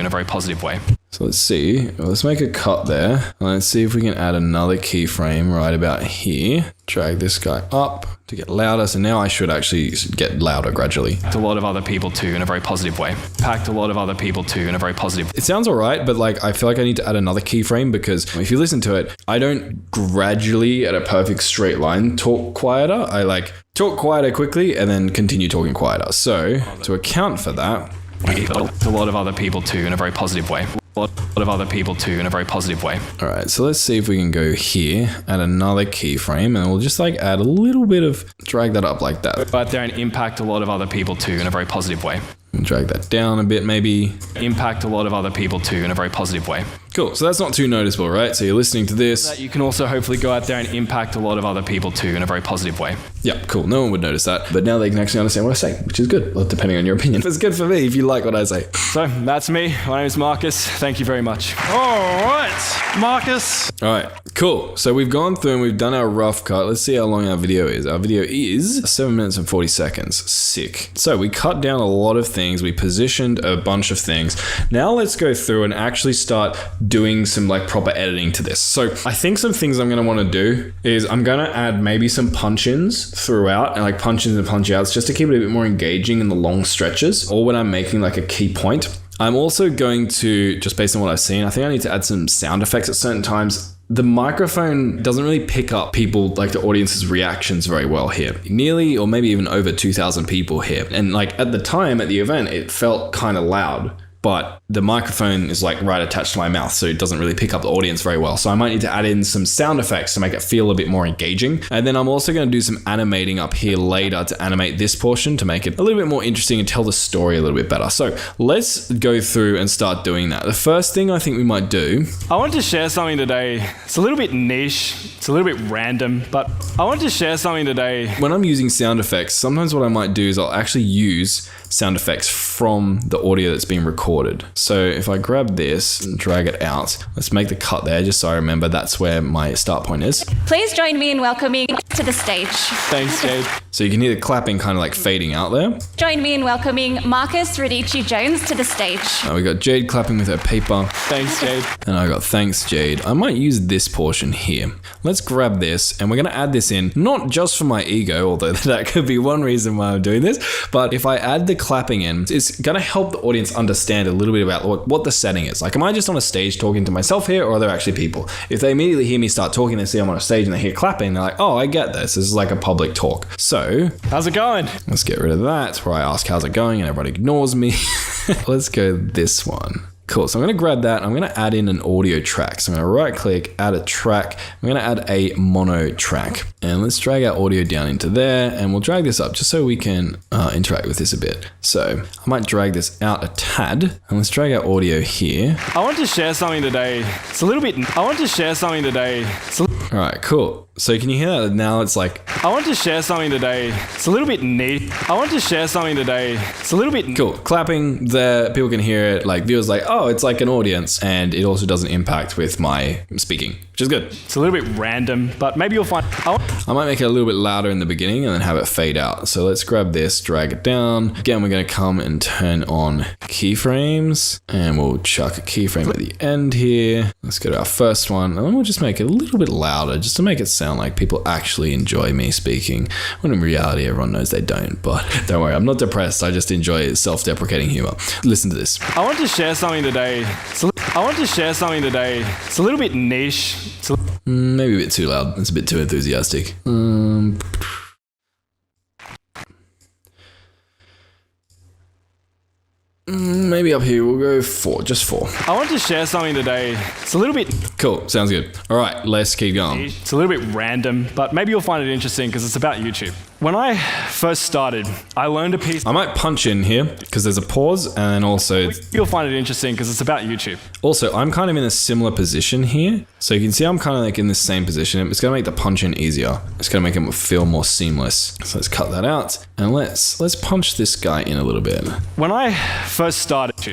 a very positive way. So let's see, let's make a cut there. And let's see if we can add another keyframe right about here. Drag this guy up to get louder. So now I should actually get louder gradually. Impact a lot of other people too in a very positive way. Impact a lot of other people too in a very positive way. It sounds all right, but like I feel like I need to add another keyframe because if you listen to it, I don't gradually at a perfect straight line talk quieter. I like talk quieter quickly and then continue talking quieter. So to account for that, A lot of other people too in a very positive way. A lot of other people too in a very positive way. all right, so let's see if we can go here, add another keyframe, and we'll just like add a little bit of, drag that up like that. Go out there and impact a lot of other people too in a very positive way. And drag that down a bit maybe. Impact a lot of other people too in a very positive way. Cool, so that's not too noticeable, right? So you're listening to this. You can also hopefully go out there and impact a lot of other people too in a very positive way. Yeah, cool. No one would notice that. But now they can actually understand what I say, which is good. Well, depending on your opinion. It's good for me if you like what I say. So that's me. My name is Marcus. Thank you very much. All right, Marcus. All right, cool. So we've gone through and we've done our rough cut. Let's see how long our video is. Our video is 7 minutes and 40 seconds. Sick. So we cut down a lot of things. We positioned a bunch of things. Now let's go through and actually start doing some like proper editing to this. So I think some things I'm going to want to do is I'm going to add maybe some punch-ins throughout, and like punch-ins and punch-outs, just to keep it a bit more engaging in the long stretches, or when I'm making like a key point. I'm also going to, just based on what I've seen, I think I need to add some sound effects at certain times. The microphone doesn't really pick up people, like the audience's reactions very well here. Nearly, or maybe even over 2,000 people here. And like at the time at the event, it felt kind of loud, but the microphone is like right attached to my mouth, so it doesn't really pick up the audience very well. So I might need to add in some sound effects to make it feel a bit more engaging. And then I'm also going to do some animating up here later to animate this portion to make it a little bit more interesting and tell the story a little bit better. So let's go through and start doing that. The first thing I think we might do, I want to share something today. It's a little bit niche. It's a little bit random, but I want to share something today. when I'm using sound effects, sometimes what I might do is I'll actually use sound effects from the audio that's being recorded. So if I grab this and drag it out, let's make the cut there just so I remember that's where my start point is. Please join me in welcoming to the stage. Thanks, Jade. So you can hear the clapping kind of like fading out there. Join me in welcoming Marcus Radici-Jones to the stage. We got Jade clapping with her paper. Thanks, Jade. And I got thanks, Jade. I might use this portion here. Let's grab this and we're going to add this in, not just for my ego, although that could be one reason why I'm doing this, but if I add the clapping in, it's going to help the audience understand a little bit about what the setting is. Like, am I just on a stage talking to myself here, or are there actually people? If they immediately hear me start talking, they see I'm on a stage and they hear clapping, they're like, oh, I get this. This is like a public talk. So How's it going? let's get rid of that where I ask how's it going and everybody ignores me. Let's go this one. Cool, so I'm going to grab that. I'm going to add in an audio track. So I'm going to right click, add a track. I'm going to add a mono track. And let's drag our audio down into there, and we'll drag this up just so we can interact with this a bit. So I might drag this out a tad, and let's drag our audio here. I want to share something today. It's a little bit. I want to share something today. All right, cool. So can you hear that? Now it's like, I want to share something today. It's a little bit neat. I want to share something today. It's a little bit cool. Clapping there, people can hear it. Like viewers like, oh, it's like an audience, and it also doesn't impact with my speaking, which is good. It's a little bit random, but maybe you'll find. I might make it a little bit louder in the beginning and then have it fade out. So let's grab this, drag it down. Again, we're going to come and turn on keyframes, and we'll chuck a keyframe at the end here. Let's go to our first one, and then we'll just make it a little bit louder just to make it sound like people actually enjoy me speaking, when in reality everyone knows they don't. But don't worry, I'm not depressed. I just enjoy self-deprecating humor. Listen to this. I want to share something today. I want to share something today. It's a little bit niche. Maybe a bit too loud. It's a bit too enthusiastic. Maybe up here we'll go 4, just 4. I want to share something today. It's a little bit. Cool, sounds good. All right, let's keep going. It's a little bit random, but maybe you'll find it interesting because it's about YouTube. When I first started, I learned a piece. I might punch in here because there's a pause, and then also You'll find it interesting because it's about YouTube. Also, I'm kind of in a similar position here. So you can see I'm kind of like in the same position. It's going to make the punch in easier. It's going to make it feel more seamless. So let's cut that out, and let's punch this guy in a little bit. When I first started,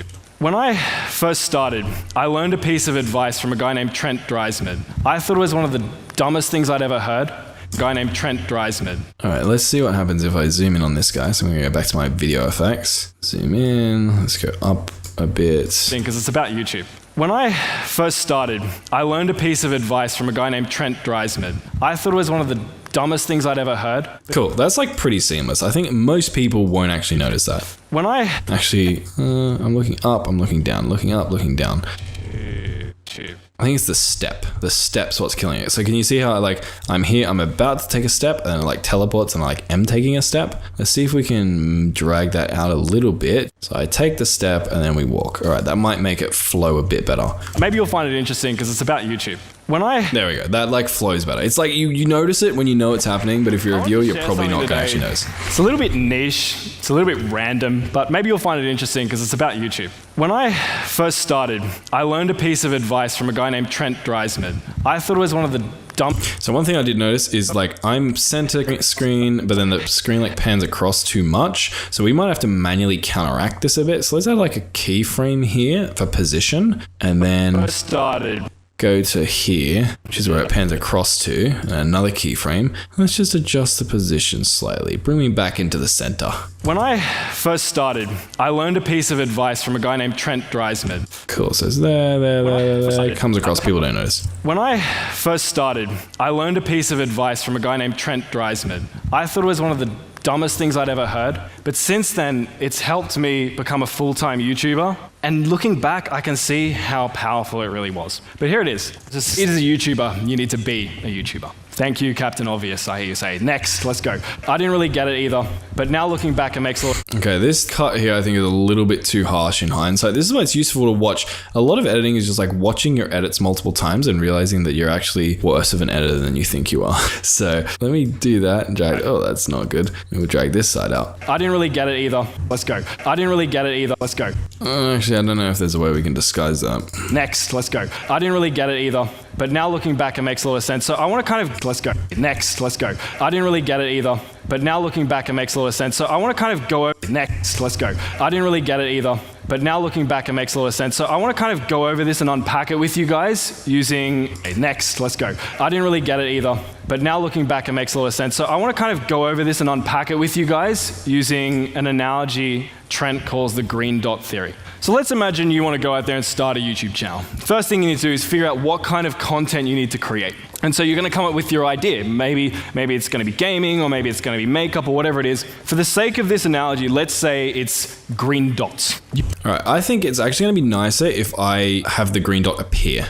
I learned a piece of advice from a guy named Trent Dreisman. I thought it was one of the dumbest things I'd ever heard. A guy named Trent Dreisman. All right, let's see what happens if I zoom in on this guy. So I'm going to go back to my video effects. Zoom in. Let's go up a bit. Because it's about YouTube. When I first started, I learned a piece of advice from a guy named Trent Dreisman. I thought it was one of the dumbest things I'd ever heard. Cool, that's like pretty seamless. I think most people won't actually notice that. When I... Actually, I'm looking up, I'm looking down, looking up, looking down. I think it's the step. The step's what's killing it. So can you see how like I'm here, I'm about to take a step, and then it like teleports and I like am taking a step? Let's see if we can drag that out a little bit. So I take the step and then we walk. All right, that might make it flow a bit better. Maybe you'll find it interesting because it's about YouTube. There we go. That like flows better. It's like you notice it when you know it's happening, but if you're a viewer, you're probably not going to actually notice. It's a little bit niche. It's a little bit random, but maybe you'll find it interesting because it's about YouTube. When I first started, I learned a piece of advice from a guy named Trent Dreisman. I thought it was one of the dumb. So one thing I did notice is like I'm center screen, but then the screen like pans across too much. So we might have to manually counteract this a bit. So let's add like a keyframe here for position, and then Started. go to here, which is where it pans across to, and another keyframe. Let's just adjust the position slightly. Bring me back into the center. When I first started, I learned a piece of advice from a guy named Trent Dreisman. Cool, so it's there. It comes across, people don't notice. When I first started, I learned a piece of advice from a guy named Trent Dreisman. I thought it was one of the dumbest things I'd ever heard, but since then, it's helped me become a full-time YouTuber. And looking back, I can see how powerful it really was. But here it is. Just, it is a YouTuber, you need to be a YouTuber. Thank you, Captain Obvious, I hear you say. Next, let's go. I didn't really get it either, but now looking back, it makes a lot. Okay, this cut here I think is a little bit too harsh in hindsight. This is why it's useful to watch. A lot of editing is just like watching your edits multiple times and realizing that you're actually worse of an editor than you think you are. So let me do that and drag, oh, that's not good. We'll drag this side out. I didn't really get it either. Let's go. I didn't really get it either. Let's go. Actually, I don't know if there's a way we can disguise that. Next, let's go. I didn't really get it either, but now looking back, it makes a lot of sense. So I want to kind of, let's go. Next, let's go. I didn't really get it either, but now looking back, it makes a lot of sense. So I want to kind of go over, next, let's go. I didn't really get it either, but now looking back, it makes a lot of sense. So I want to kind of go over this and unpack it with you guys using, next, let's go. I didn't really get it either, but now looking back, it makes a lot of sense. So I want to kind of go over this and unpack it with you guys using an analogy Trent calls the green dot theory. So let's imagine you want to go out there and start a YouTube channel. First thing you need to do is figure out what kind of content you need to create. And so you're going to come up with your idea. Maybe it's going to be gaming, or maybe it's going to be makeup, or whatever it is. For the sake of this analogy, let's say it's green dots. All right, I think it's actually going to be nicer if I have the green dot appear.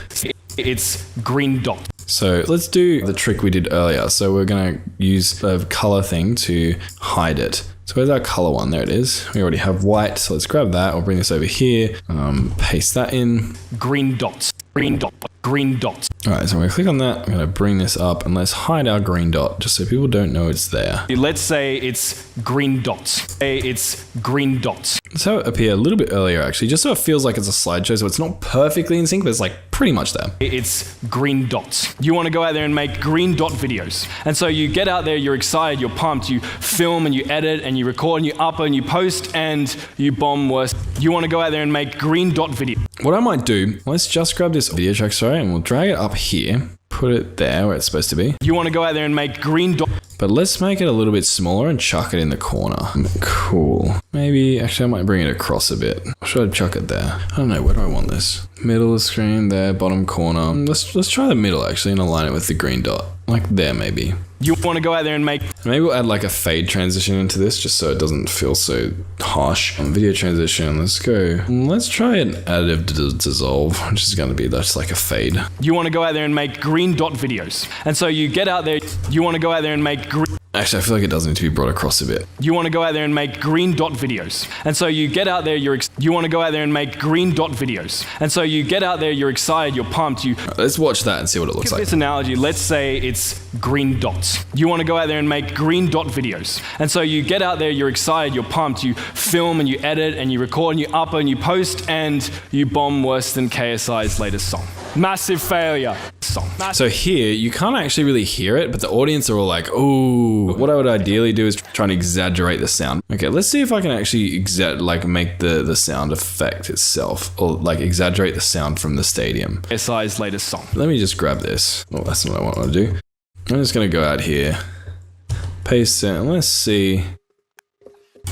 It's green dot. So let's do the trick we did earlier. So we're going to use the color thing to hide it. So where's our color one? There it is. We already have white, so let's grab that. I'll bring this over here, paste that in. Green dots, green dot, green dots. All right, so I'm gonna click on that. I'm gonna bring this up and let's hide our green dot just so people don't know it's there. Let's say it's green dots. It's green dots. Let's have it appear a little bit earlier actually, just so it feels like it's a slideshow, so it's not perfectly in sync, but it's like pretty much there. It's green dots. You want to go out there and make green dot videos. And so you get out there, you're excited, you're pumped, you film and you edit and you record and you upload and you post and you bomb worse. You want to go out there and make green dot video. What I might do, let's just grab this video track, sorry, and we'll drag it up here, put it there where it's supposed to be. You want to go out there and make green dot. But let's make it a little bit smaller and chuck it in the corner. Cool. Maybe, actually I might bring it across a bit. Or should I chuck it there? I don't know, where do I want this? Middle of the screen, there, bottom corner. Let's try the middle actually and align it with the green dot. Like there maybe. You want to go out there and make... Maybe we'll add like a fade transition into this just so it doesn't feel so harsh. Video transition, let's go. Let's try an additive dissolve, which is going to be just like a fade. You want to go out there and make green dot videos. And so you get out there, you want to go out there and make green... Actually, I feel like it does need to be brought across a bit. You want to go out there and make green dot videos. And so you get out there, you want to go out there and make green dot videos. And so you get out there, you're excited, you're pumped, you... Right, let's watch that and see what it looks like. This analogy, let's say it's green dots. You want to go out there and make green dot videos. And so you get out there, you're excited, you're pumped, you film and you edit and you record and you upload and you post and you bomb worse than KSI's latest song. Massive failure. So here, you can't actually really hear it, but the audience are all like, ooh. What I would ideally do is try and exaggerate the sound. Okay, let's see if I can actually make the sound effect itself, or like exaggerate the sound from the stadium. KSI's latest song. Let me just grab this. Well, that's not what I want to do. I'm just gonna go out here, paste it, and let's see.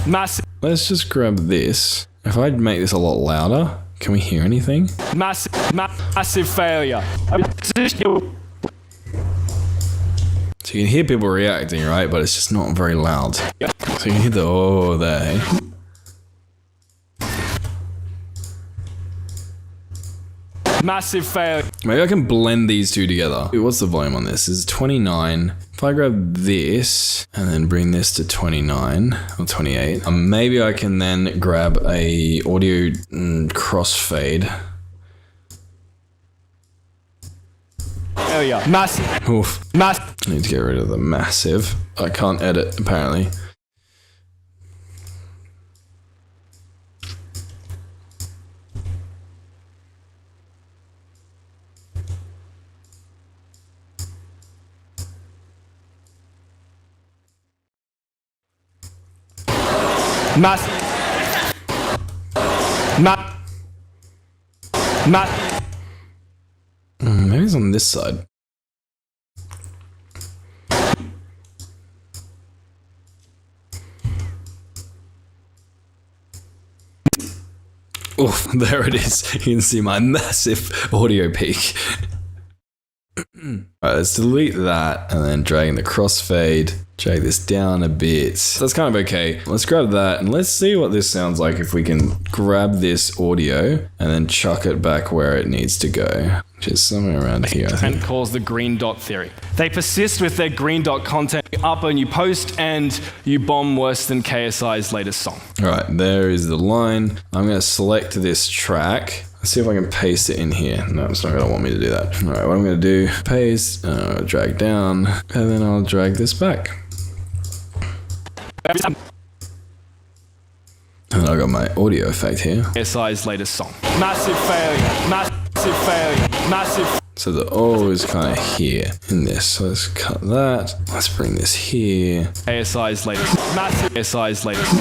Massive. Let's just grab this. If I make this a lot louder, can we hear anything? Massive failure. So you can hear people reacting, right? But it's just not very loud. So you can hear the oh there. Massive failure. Maybe I can blend these two together. What's the volume on this? This is 29. If I grab this and then bring this to 29 or 28, maybe I can then grab a audio crossfade. Failure. Massive. Oof. I need to get rid of the massive. I can't edit apparently. Maybe it's on this side. Oof, there it is. You can see my massive audio peak. Alright, let's delete that and then drag the crossfade. Drag this down a bit. That's kind of okay. Let's grab that and let's see what this sounds like if we can grab this audio and then chuck it back where it needs to go, which is somewhere around here. Trent calls the green dot theory. They persist with their green dot content. You up and you post and you bomb worse than KSI's latest song. Alright, there is the line. I'm going to select this track. Let's see if I can paste it in here. No, it's not going to want me to do that. Alright, what I'm going to do, paste, drag down, and then I'll drag this back. And I've got my audio effect here. KSI's latest song. Massive failure, massive failure, massive. So the O is kind of here in this. So let's cut that. Let's bring this here. KSI's latest, massive KSI's latest.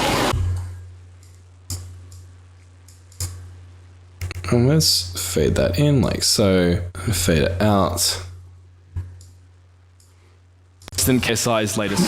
And let's fade that in like so. Fade it out. Than KSI's latest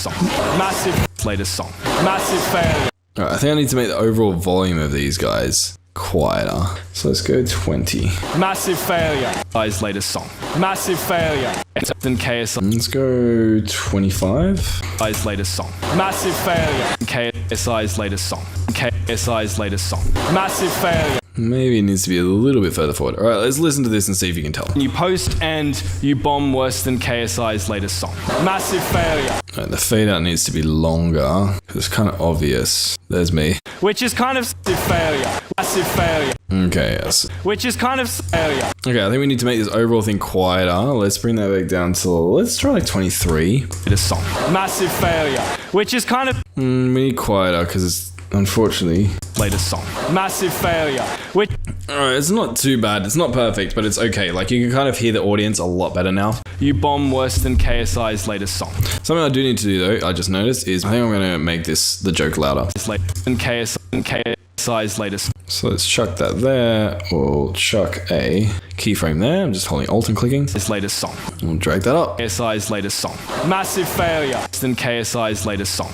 song. Massive latest song. Massive failure. Alright, I think I need to make the overall volume of these guys quieter. So let's go 20. Massive failure. KSI's latest song. Massive failure. Than KSI. Let's go 25. KSI's latest song. Massive failure. KSI's latest song. KSI's latest song. Massive failure. Maybe it needs to be a little bit further forward. Alright, let's listen to this and see if you can tell. You post and you bomb worse than KSI's latest song. Massive failure. Right, the fade out needs to be longer. It's kind of obvious. There's me. Which is kind of failure. Massive failure. Okay, yes. Which is kind of failure. Okay, I think we need to make this overall thing quieter. Let's bring that back down to, let's try like 23. Latest song. Massive failure. Which is kind of. We need quieter because it's unfortunately. Latest song. Massive failure. Which. Alright, it's not too bad. It's not perfect, but it's okay. Like, you can kind of hear the audience a lot better now. You bomb worse than KSI's latest song. Something I do need to do, though, I just noticed, is I think I'm going to make the joke louder. It's like KSI's latest. So let's chuck that there. We'll chuck a keyframe there. I'm just holding Alt and clicking. His latest song. We'll drag that up. KSI's latest song. Massive failure. Worse than KSI's latest song.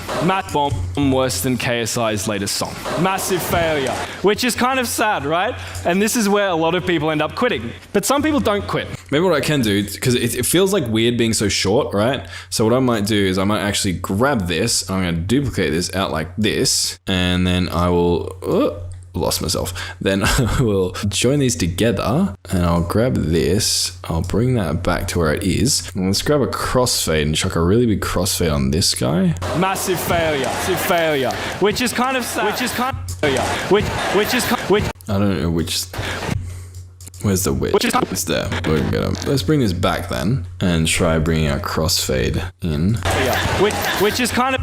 Bomb worse than KSI's latest song. Massive failure. Which is kind of sad, right? And this is where a lot of people end up quitting. But some people don't quit. Maybe what I can do, because it feels like weird being so short, right? So what I might do is I might actually grab this. And I'm going to duplicate this out like this. And then I will... lost myself. Then I will join these together and I'll grab this. I'll bring that back to where it is. And let's grab a crossfade and chuck a really big crossfade on this guy. Massive failure. Massive failure. Which is kind of sad. Which is kind of failure. Which I don't know which. Where's the witch? It's there. We're gonna get him. Let's bring this back then and try bringing our crossfade in. Which is kind of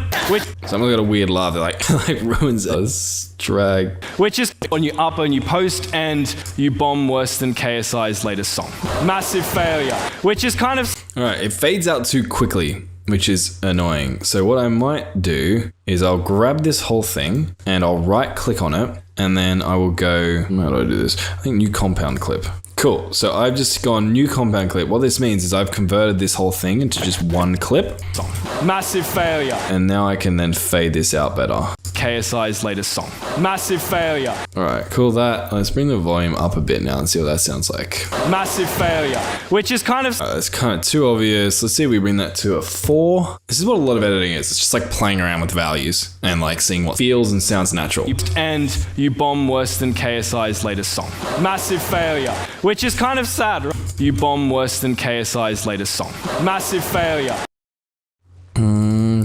Someone's got a weird laugh that like ruins it. Let's drag. Which is when you up and you post and you bomb worse than KSI's latest song. Massive failure. Which is kind of Alright, it fades out too quickly, which is annoying. So what I might do is I'll grab this whole thing and I'll right click on it and then I will go, how do I do this? I think new compound clip. Cool, so I've just gone new compound clip. What this means is I've converted this whole thing into just one clip. Massive failure. And now I can then fade this out better. KSI's latest song. Massive failure. Alright, cool that. Let's bring the volume up a bit now and see what that sounds like. Massive failure. Which is kind of... That's kind of too obvious. Let's see if we bring that to a 4. This is what a lot of editing is. It's just like playing around with values and like seeing what feels and sounds natural. And you bomb worse than KSI's latest song. Massive failure. Which is kind of sad, right? You bomb worse than KSI's latest song. Massive failure.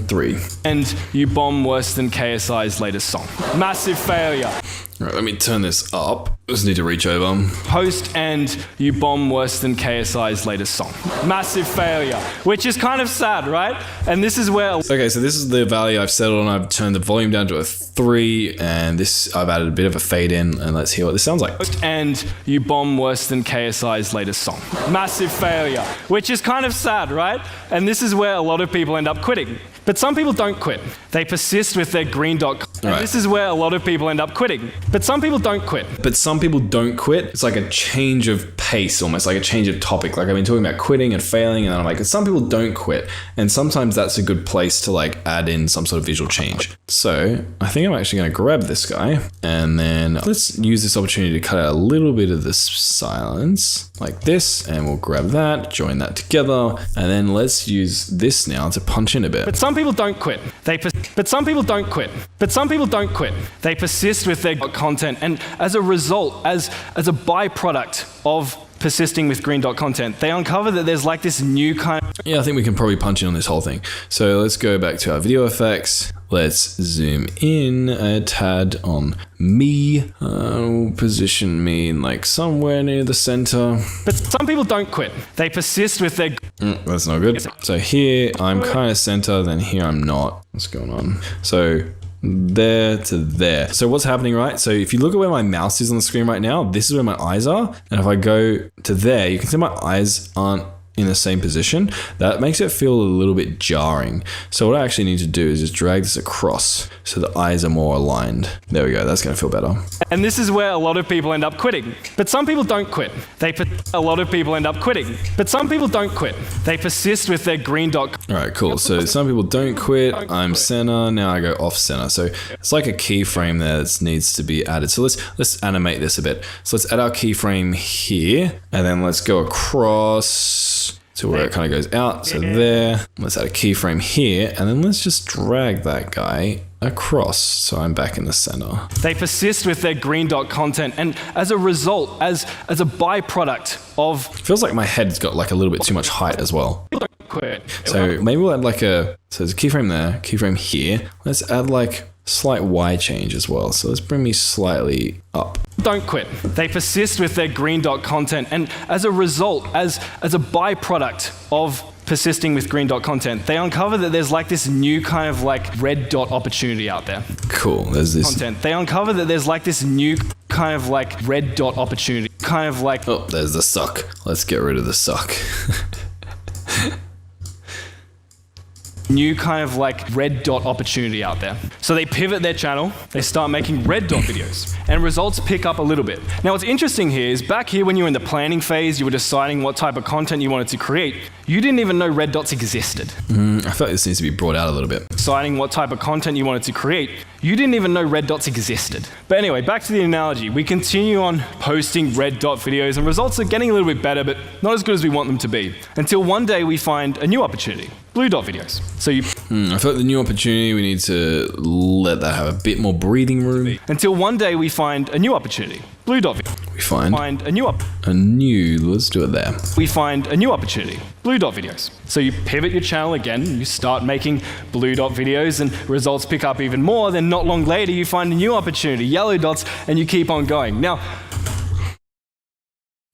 3. And you bomb worse than KSI's latest song. Massive failure. Alright, let me turn this up. Just need to reach over. Post and you bomb worse than KSI's latest song. Massive failure. Which is kind of sad, right? And this is where... Okay, so this is the value I've settled on. I've turned the volume down to a 3 and this I've added a bit of a fade in and let's hear what this sounds like. And you bomb worse than KSI's latest song. Massive failure. Which is kind of sad, right? And this is where a lot of people end up quitting. But some people don't quit. They persist with their green dot. And Right. this is where a lot of people end up quitting. But some people don't quit. But some people don't quit. It's like a change of pace, almost like a change of topic. Like I've been talking about quitting and failing, and then I'm like, some people don't quit. And sometimes that's a good place to like add in some sort of visual change. So I think I'm actually going to grab this guy, and then let's use this opportunity to cut out a little bit of this silence like this, and we'll grab that, join that together, and then let's use this now to punch in a bit. But some people don't quit. But some people don't quit. But some people don't quit. They persist with their content, and as a result, as a byproduct of persisting with green dot content, they uncover that there's like this new kind of... Yeah, I think we can probably punch in on this whole thing. So let's go back to our video effects. Let's zoom in a tad on me. We'll position me in like somewhere near the center. But some people don't quit. They persist with their... That's not good. So here I'm kind of center, then here I'm not. What's going on? So there to there. So what's happening, right? So if you look at where my mouse is on the screen right now, this is where my eyes are. And if I go to there, you can see my eyes aren't in the same position. That makes it feel a little bit jarring. So what I actually need to do is just drag this across so the eyes are more aligned. There we go. That's going to feel better. And this is where a lot of people end up quitting. But some people don't quit. A lot of people end up quitting. But some people don't quit. They persist with their green dot. All right, cool. So some people don't quit. I'm center. Now I go off center. So it's like a keyframe there that needs to be added. So let's animate this a bit. So let's add our keyframe here, and then let's go across to where it kind of goes out. So there. Let's add a keyframe here, and then let's just drag that guy across so I'm back in the center. They persist with their green dot content, and as a result, as a byproduct of... Feels like my head's got like a little bit too much height as well. quit. So maybe we'll add like so there's a keyframe there, keyframe here. Let's add like slight Y change as well. So let's bring me slightly up. Don't quit. They persist with their green dot content, and as a result, as a byproduct of persisting with green dot content, they uncover that there's like this new kind of like red dot opportunity out there. Cool. There's this Content. They uncover that there's like this new kind of like red dot opportunity. Kind of like... Oh, there's the suck. Let's get rid of the suck. New kind of like red dot opportunity out there. So they pivot their channel, they start making red dot videos, and results pick up a little bit. Now what's interesting here is back here when you were in the planning phase, you were deciding what type of content you wanted to create, you didn't even know red dots existed. I feel like this needs to be brought out a little bit. Deciding what type of content you wanted to create, you didn't even know red dots existed. But anyway, back to the analogy. We continue on posting red dot videos, and results are getting a little bit better, but not as good as we want them to be. Until one day we find a new opportunity. Blue dot videos. So you... I feel like the new opportunity, we need to let that have a bit more breathing room. Until one day we find a new opportunity. Blue dot videos. We find a new let's do it there. We find a new opportunity. Blue dot videos. So you pivot your channel again, you start making blue dot videos, and results pick up even more. Then not long later you find a new opportunity, yellow dots, and you keep on going. Now,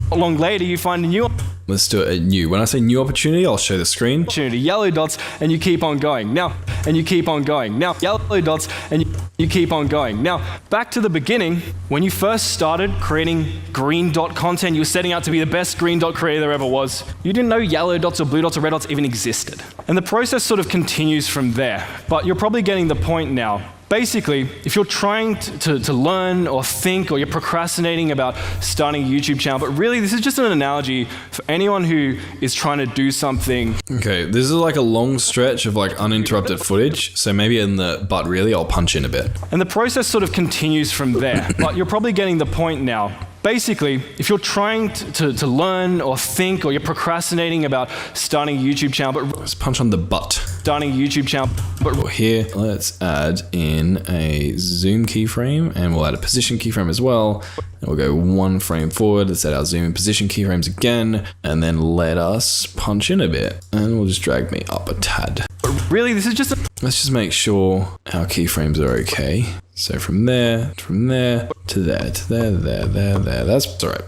not long later you find a new Let's do it new. When I say new opportunity, I'll show the screen. opportunity, yellow dots, and you keep on going. Now, and you keep on going. Now, yellow dots, and you keep on going. Now, back to the beginning, when you first started creating green dot content, you were setting out to be the best green dot creator there ever was. You didn't know yellow dots or blue dots or red dots even existed. And the process sort of continues from there. But you're probably getting the point now. Basically, if you're trying to learn or think, or you're procrastinating about starting a YouTube channel, but really this is just an analogy for anyone who is trying to do something. Okay, this is like a long stretch of like uninterrupted footage. So maybe but really I'll punch in a bit. And the process sort of continues from there. But you're probably getting the point now. Basically, if you're trying to learn or think, or you're procrastinating about starting a YouTube channel, but Let's punch on the butt. starting a YouTube channel, but Here, let's add in a zoom keyframe, and we'll add a position keyframe as well. And we'll go one frame forward. Let's add our zoom and position keyframes again, and then let us punch in a bit. And we'll just drag me up a tad. really, this is just a... Let's just make sure our keyframes are okay. So from there to there, there. That's all right.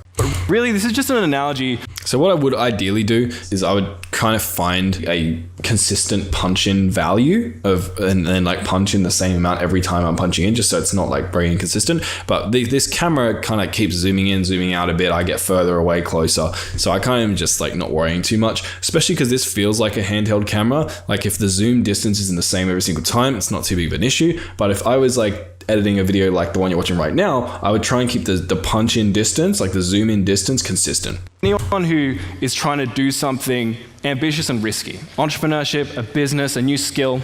Really, this is just an analogy. So what I would ideally do is I would kind of find a consistent punch-in value and then like punch in the same amount every time I'm punching in, just so it's not like very inconsistent. But this camera kind of keeps zooming in, zooming out a bit. I get further away, closer. So I kind of just like not worrying too much, especially because this feels like a handheld camera. Like if the zoom distance isn't the same every single time, it's not too big of an issue. But if I was like editing a video like the one you're watching right now, I would try and keep the punch in distance, like the zoom in distance, consistent. Anyone who is trying to do something ambitious and risky, entrepreneurship, a business, a new skill.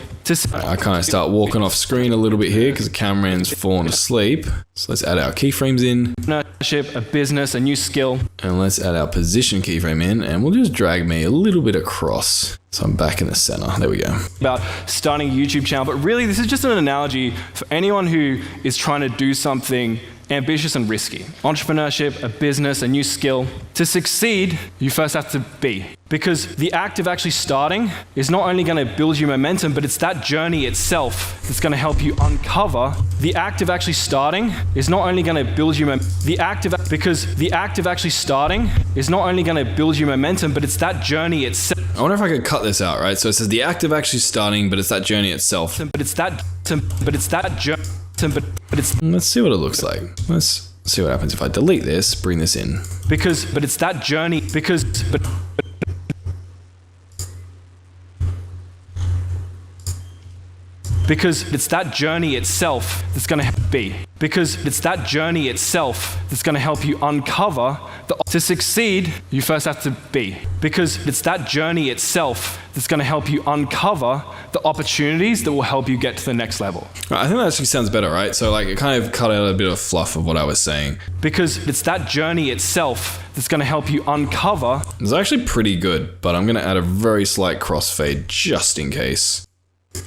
I kind of start walking off screen a little bit here because the cameraman's fallen asleep. So let's add our keyframes in. Entrepreneurship, a business, a new skill. And let's add our position keyframe in, and we'll just drag me a little bit across. So I'm back in the center. There we go. About starting a YouTube channel, but really this is just an analogy for anyone who is trying to do something ambitious and risky. Entrepreneurship, a business, a new skill. To succeed, you first have to be. Because the act of actually starting is not only going to build you momentum, but it's that journey itself that's going to help you uncover. The act of actually starting is not only going to build you because the act of actually starting is not only going to build you momentum, but it's that journey itself. I wonder if I could cut this out, right? So it says the act of actually starting, but it's that journey itself. Let's see what it looks like. Let's see what happens if I delete this, bring this in. Because it's that journey it's that journey itself that's going to be. Because it's that journey itself that's going to help you uncover. To succeed, you first have to be. Because it's that journey itself that's going to help you uncover the opportunities that will help you get to the next level. I think that actually sounds better, right? So like it kind of cut out a bit of fluff of what I was saying. Because it's that journey itself that's going to help you uncover. It's actually pretty good, but I'm going to add a very slight crossfade just in case.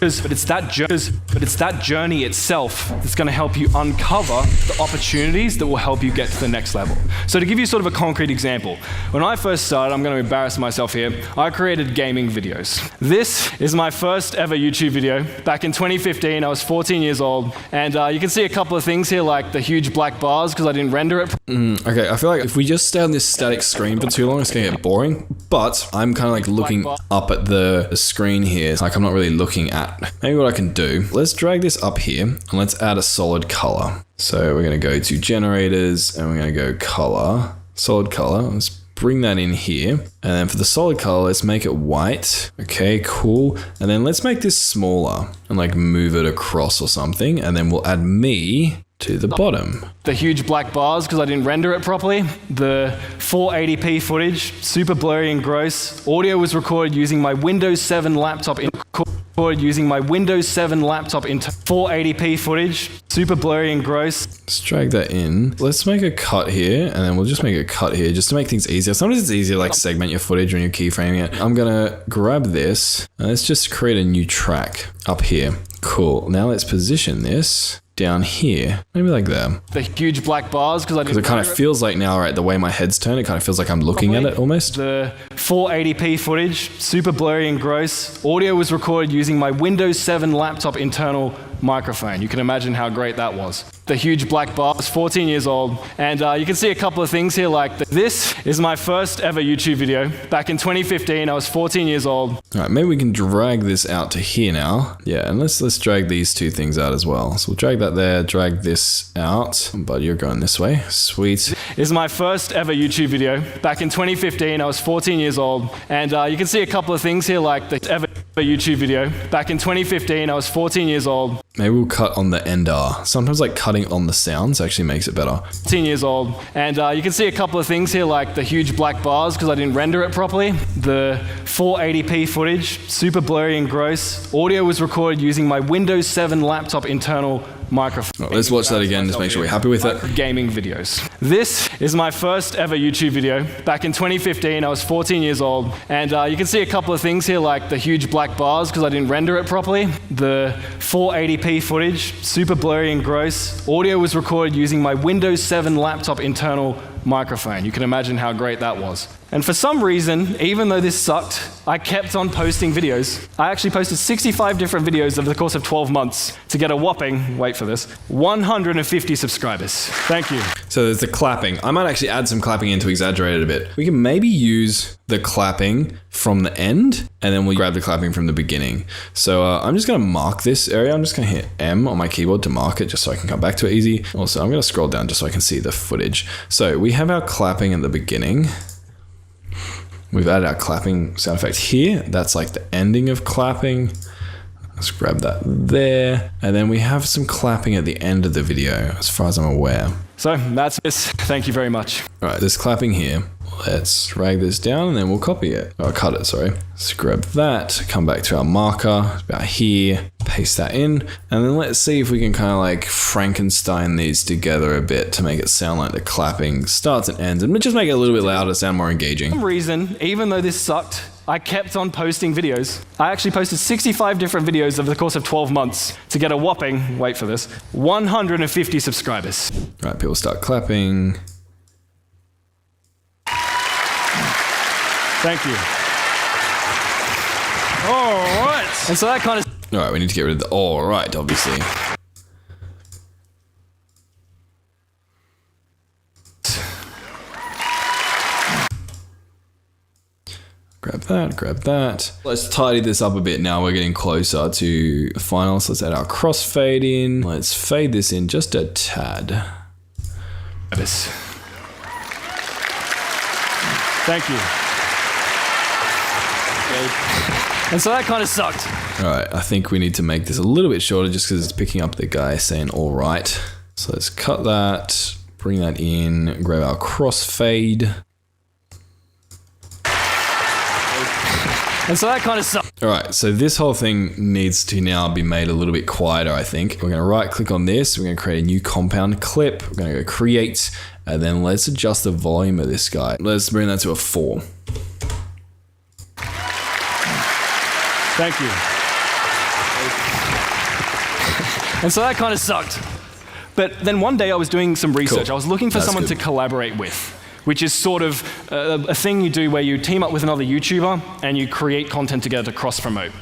But it's that journey itself that's going to help you uncover the opportunities that will help you get to the next level. So to give you sort of a concrete example, when I first started, I'm going to embarrass myself here, I created gaming videos. This is my first ever YouTube video. Back in 2015, I was 14 years old, and you can see a couple of things here, like the huge black bars because I didn't render it. Okay, I feel like if we just stay on this static screen for too long, it's going to get boring. But I'm kind of like looking up at the screen here. Like I'm not really looking at. Maybe what I can do, let's drag this up here and let's add a solid color. So we're going to go to generators and we're going to go color, solid color. Let's bring that in here. And then for the solid color, let's make it white. Okay, cool. And then let's make this smaller and like move it across or something. And then we'll add me to the bottom. The huge black bars because I didn't render it properly. The 480p footage, super blurry and gross. Audio was recorded using my Windows 7 laptop into 480p footage, super blurry and gross. Let's drag that in. Let's make a cut here, and then we'll just make a cut here just to make things easier. Sometimes it's easier like segment your footage when you're keyframing it. I'm gonna grab this, and let's just create a new track up here. Cool, now let's position this down here, maybe like that. The huge black bars because it kind of feels like now, right, the way my head's turned, it kind of feels like I'm looking at it almost. The 480p footage, super blurry and gross. Audio was recorded using my Windows 7 laptop internal microphone. You can imagine how great that was. The huge black bars, 14 years old. And you can see a couple of things here, like this is my first ever YouTube video. Back in 2015, I was 14 years old. All right, maybe we can drag this out to here now. Yeah, and let's drag these two things out as well. So we'll drag that there, drag this out, but you're going this way. Sweet. This is my first ever YouTube video. Back in 2015, I was 14 years old. And you can see a couple of things here, like the ever YouTube video. Back in 2015, I was 14 years old. Maybe we'll cut on the end R. Sometimes like cutting on the sounds actually makes it better. 14 years old. And you can see a couple of things here, like the huge black bars because I didn't render it properly. The 480p footage, super blurry and gross. Audio was recorded using my Windows 7 laptop internal microphone. Let's watch that again, just make sure we're happy with it. Gaming videos. This is my first ever YouTube video. Back in 2015, I was 14 years old. And you can see a couple of things here, like the huge black bars because I didn't render it properly. The 480p footage, super blurry and gross. Audio was recorded using my Windows 7 laptop internal microphone. You can imagine how great that was. And for some reason, even though this sucked, I kept on posting videos. I actually posted 65 different videos over the course of 12 months to get a whopping, wait for this, 150 subscribers. Thank you. So there's the clapping. I might actually add some clapping in to exaggerate it a bit. We can maybe use the clapping from the end, and then we grab the clapping from the beginning. So I'm just gonna mark this area. I'm just gonna hit M on my keyboard to mark it just so I can come back to it easy. Also, I'm gonna scroll down just so I can see the footage. So we have our clapping at the beginning. We've added our clapping sound effect here. That's like the ending of clapping. Let's grab that there. And then we have some clapping at the end of the video, as far as I'm aware. So that's this. Thank you very much. All right, there's clapping here. Let's drag this down and then we'll copy it. Oh, cut it, sorry. Let's grab that, come back to our marker, about here, paste that in, and then let's see if we can kind of like Frankenstein these together a bit to make it sound like the clapping starts and ends, and just make it a little bit louder, sound more engaging. For some reason, even though this sucked, I kept on posting videos. I actually posted 65 different videos over the course of 12 months to get a whopping, wait for this, 150 subscribers. All right, people start clapping. Thank you. All right. And so that kind of... All right, we need to get rid of the all right, obviously. Grab that, grab that. Let's tidy this up a bit now. We're getting closer to the final. So let's add our crossfade in. Let's fade this in just a tad. Thank you. And so that kind of sucked. All right, I think we need to make this a little bit shorter just because it's picking up the guy saying all right. So let's cut that, bring that in, grab our crossfade. And so that kind of sucked. All right, so this whole thing needs to now be made a little bit quieter, I think. We're gonna right click on this, we're gonna create a new compound clip, we're gonna go create, and then let's adjust the volume of this guy. Let's bring that to a 4. Thank you. And so that kind of sucked. But then one day I was doing some research. Cool. I was looking for That's someone good. to collaborate with, which is sort of a thing you do where you team up with another YouTuber and you create content together to cross-promote.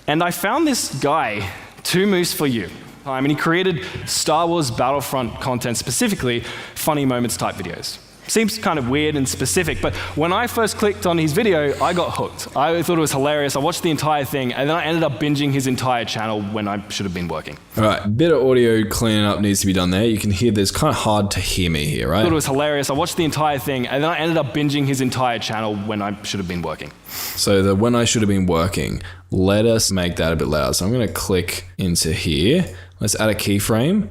And I found this guy, Two Moose for You. I mean, he created Star Wars Battlefront content, specifically funny moments type videos. Seems kind of weird and specific, but when I first clicked on his video, I got hooked. I thought it was hilarious. I watched the entire thing, and then I ended up binging his entire channel when I should have been working. All right, bit of audio cleaning up needs to be done there. You can hear this kind of hard to hear me here, right? I thought it was hilarious. I watched the entire thing, and then I ended up binging his entire channel when I should have been working. So the when I should have been working, let us make that a bit louder. So I'm gonna click into here. Let's add a keyframe.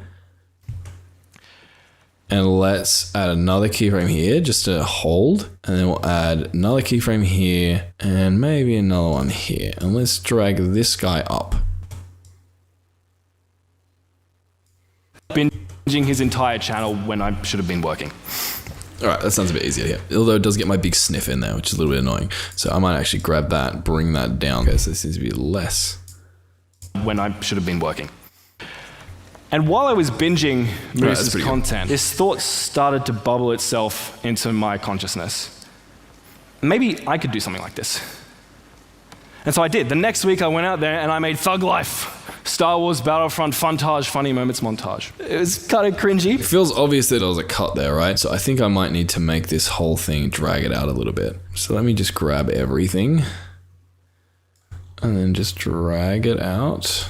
And let's add another keyframe here just to hold. And then we'll add another keyframe here and maybe another one here. And let's drag this guy up. Binging his entire channel when I should have been working. All right, that sounds a bit easier here. Although it does get my big sniff in there, which is a little bit annoying. So I might actually grab that, bring that down. Okay, so this needs to be less. When I should have been working. And while I was binging Moose's content, this thought started to bubble itself into my consciousness. Maybe I could do something like this. And so I did. The next week I went out there and I made Thug Life, Star Wars Battlefront Funtage Funny Moments Montage. It was kind of cringy. It feels obvious that there was a cut there, right? So I think I might need to make this whole thing drag it out a little bit. So let me just grab everything and then just drag it out.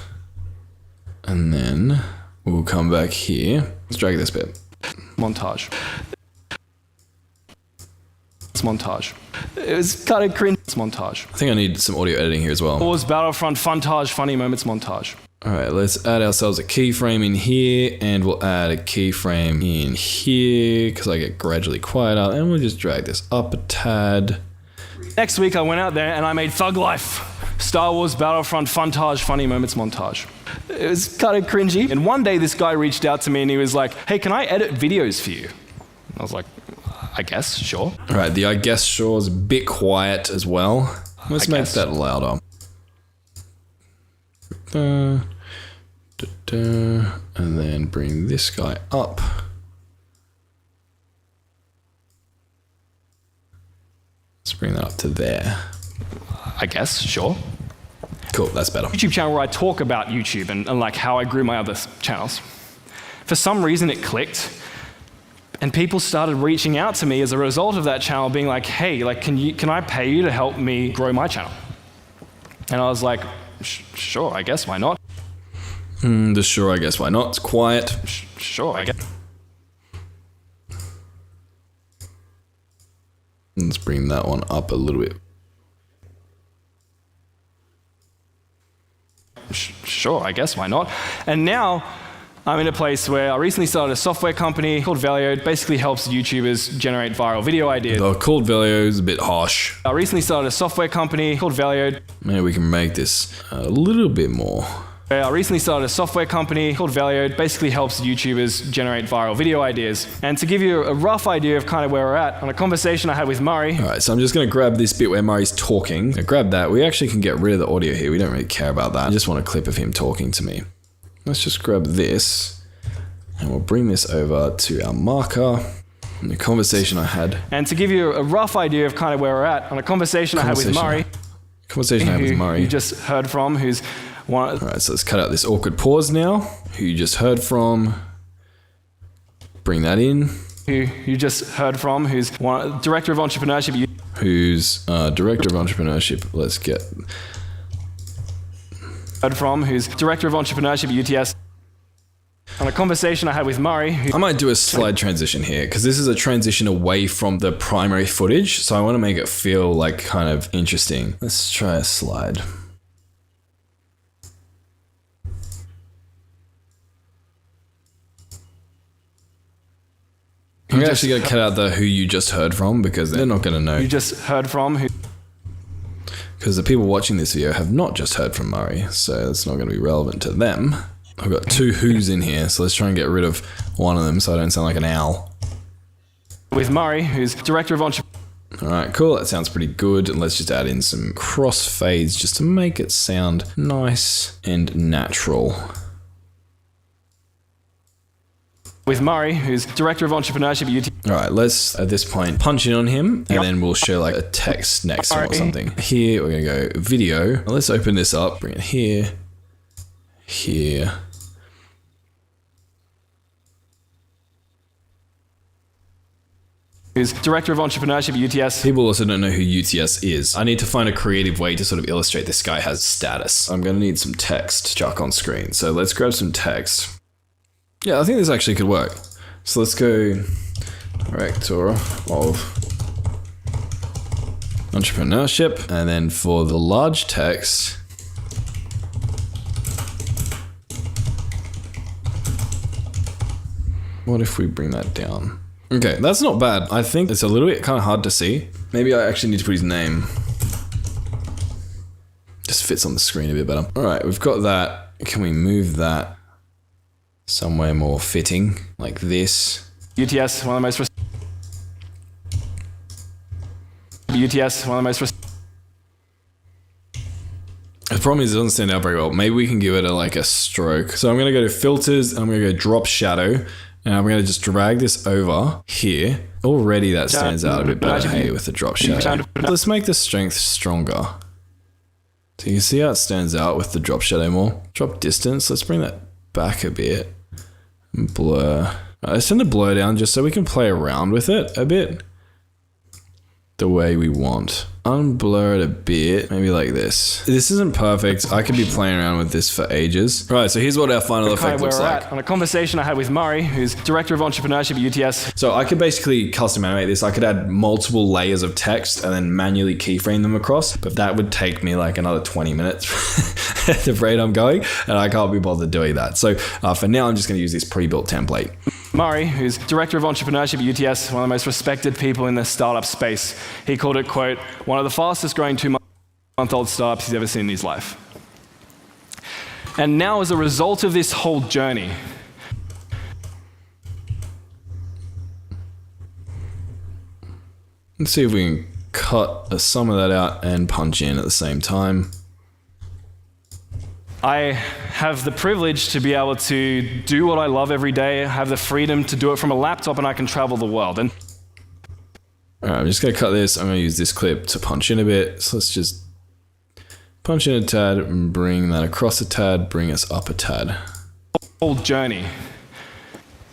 And then we'll come back here. Let's drag this bit. Montage. It's montage. It was kind of cringe. It's montage. I think I need some audio editing here as well. Wars Battlefront Funtage Funny Moments Montage. All right, let's add ourselves a keyframe in here, and we'll add a keyframe in here because I get gradually quieter, and we'll just drag this up a tad. Next week I went out there and I made Thug Life, Star Wars Battlefront Funtage Funny Moments Montage. It was kind of cringy. And one day this guy reached out to me and he was like, hey, can I edit videos for you? And I was like, I guess, sure. All right, the I guess sure is a bit quiet as well. Let's make that louder. And then bring this guy up. bring that up to there. I guess, sure. Cool, that's better. YouTube channel where I talk about YouTube and like how I grew my other channels. For some reason it clicked, and people started reaching out to me as a result of that channel, being like, hey, like, can I pay you to help me grow my channel? And I was like, sure, I guess, why not? Just sure, I guess, why not? It's quiet. Sure, I guess. Let's bring that one up a little bit. Sure, I guess, why not? And now I'm in a place where I recently started a software company called Velio. It basically helps YouTubers generate viral video ideas. The called Velio is a bit harsh. I recently started a software company called Velio. Maybe we can make this a little bit more. I recently started a software company called Velio. It basically helps YouTubers generate viral video ideas. And to give you a rough idea of kind of where we're at, on a conversation I had with Murray. All right, so I'm just going to grab this bit where Murray's talking. Now grab that. We actually can get rid of the audio here. We don't really care about that. I just want a clip of him talking to me. Let's just grab this, and we'll bring this over to our marker. And the conversation I had. And to give you a rough idea of kind of where we're at, on a conversation I had with Murray. You just heard from, who's one. All right, so let's cut out this awkward pause now. Who you just heard from. Bring that in. Who you just heard from, who's one director of entrepreneurship. Who's director of entrepreneurship. Let's get. Heard from, who's director of entrepreneurship at UTS. On a conversation I had with Murray. I might do a slide transition here because this is a transition away from the primary footage. So I want to make it feel like kind of interesting. Let's try a slide. I'm actually going to cut out the who you just heard from because they're not going to know. You just heard from who? Because the people watching this video have not just heard from Murray, so it's not going to be relevant to them. I've got two who's in here, so let's try and get rid of one of them so I don't sound like an owl. With Murray, who's director of entrepreneurship. Alright, cool, that sounds pretty good. And let's just add in some crossfades just to make it sound nice and natural. With Murray, who's director of entrepreneurship at UT. Alright, let's, at this point, punch in on him, and then we'll show like a text next to him or something. Here, we're going to go video. Let's open this up, bring it here, here. Who's director of entrepreneurship at UTS. People also don't know who UTS is. I need to find a creative way to sort of illustrate this guy has status. I'm going to need some text to chuck on screen. So let's grab some text. Yeah, I think this actually could work. So let's go director of entrepreneurship. And then for the large text, what if we bring that down? Okay, that's not bad. I think it's a little bit kind of hard to see. Maybe I actually need to put his name. Just fits on the screen a bit better. All right, we've got that. Can we move that somewhere more fitting, like this? UTS, one of the most. UTS, one of the most. The problem is it doesn't stand out very well. Maybe we can give it like a stroke. So I'm going to go to filters and I'm going to go drop shadow. And I'm going to just drag this over here. Already that stands out a bit better here with the drop shadow. Let's make the strength stronger. So you can see how it stands out with the drop shadow more. Drop distance. Let's bring that back a bit. And blur. Let's turn the blur down just so we can play around with it a bit. The way we want. Unblur it a bit, maybe like this. This isn't perfect. I could be playing around with this for ages. Right, so here's what our final effect looks like. On a conversation I had with Murray, who's director of entrepreneurship at UTS. So I could basically custom animate this. I could add multiple layers of text and then manually keyframe them across, but that would take me like another 20 minutes at the rate I'm going, and I can't be bothered doing that. So for now, I'm just going to use this pre-built template. Murray, who's director of entrepreneurship at UTS, one of the most respected people in the startup space. He called it, quote, one of the fastest growing 2-month-old startups he's ever seen in his life. And now as a result of this whole journey, let's see if we can cut some of that out and punch in at the same time. I have the privilege to be able to do what I love every day. I have the freedom to do it from a laptop, and I can travel the world. And All right, I'm just gonna cut this. I'm gonna use this clip to punch in a bit. So let's just punch in a tad and bring that across a tad, bring us up a tad. Whole journey.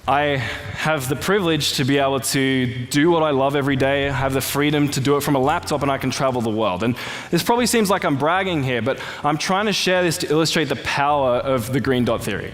I have the privilege to be able to do what I love every day, have the freedom to do it from a laptop, and I can travel the world. And this probably seems like I'm bragging here, but I'm trying to share this to illustrate the power of the green dot theory.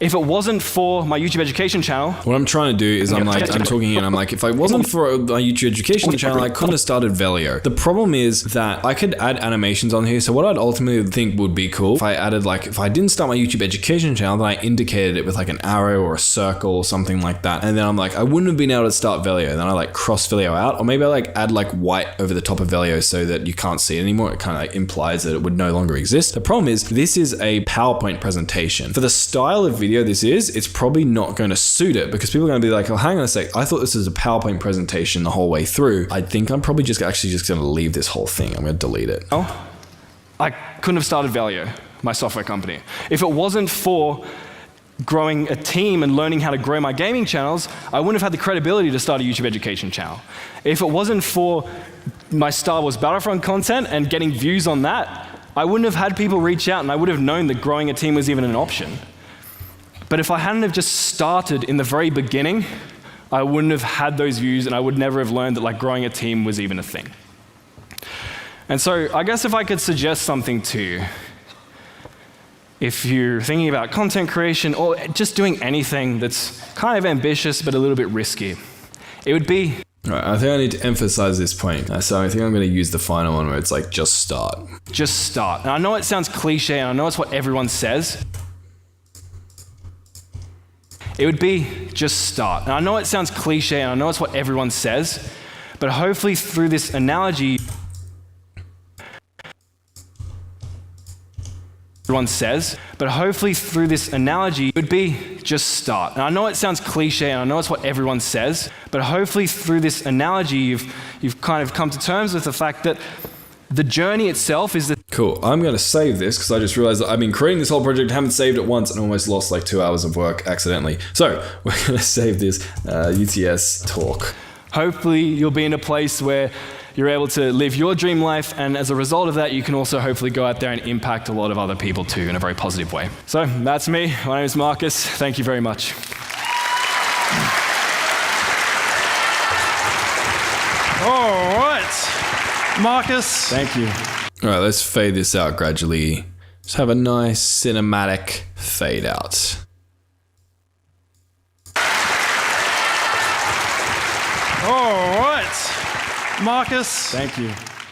If it wasn't for my YouTube education channel... What I'm trying to do is I'm talking and I'm like, if I wasn't for my YouTube education channel, I couldn't have started Velio. The problem is that I could add animations on here. So what I'd ultimately think would be cool, if I added like, if I didn't start my YouTube education channel, then I indicated it with like an arrow or a circle or something like that. And then I'm like, I wouldn't have been able to start Velio. Then I like cross Velio out, or maybe I like add like white over the top of Velio so that you can't see it anymore. It kind of like implies that it would no longer exist. The problem is this is a PowerPoint presentation. For the style of video this is, it's probably not going to suit it because people are going to be like, oh, hang on a sec. I thought this was a PowerPoint presentation the whole way through. I think I'm probably just going to leave this whole thing. I'm going to delete it. Oh, I couldn't have started Velio, my software company. If it wasn't for growing a team and learning how to grow my gaming channels, I wouldn't have had the credibility to start a YouTube education channel. If it wasn't for my Star Wars Battlefront content and getting views on that, I wouldn't have had people reach out and I would have known that growing a team was even an option. But if I hadn't have just started in the very beginning, I wouldn't have had those views and I would never have learned that like growing a team was even a thing. And so I guess if I could suggest something to you, if you're thinking about content creation or just doing anything that's kind of ambitious but a little bit risky, it would be... All right, I think I need to emphasize this point. So I think I'm going to use the final one where it's like, just start. Just start. And I know it sounds cliche and I know it's what everyone says. It would be just start. And I know it sounds cliche and I know it's what everyone says, but hopefully through this analogy, it would be just start. And I know it sounds cliche and I know it's what everyone says, but hopefully through this analogy, you've kind of come to terms with the fact that the journey itself is the... Cool. I'm going to save this because I just realized that I've been creating this whole project, haven't saved it once, and almost lost like 2 hours of work accidentally. So we're going to save this UTS talk. Hopefully you'll be in a place where you're able to live your dream life, and as a result of that, you can also hopefully go out there and impact a lot of other people too in a very positive way. So that's me. My name is Marcus. Thank you very much. All right. Marcus. Thank you. All right, let's fade this out gradually. Just have a nice cinematic fade out. All right. Marcus. Thank you.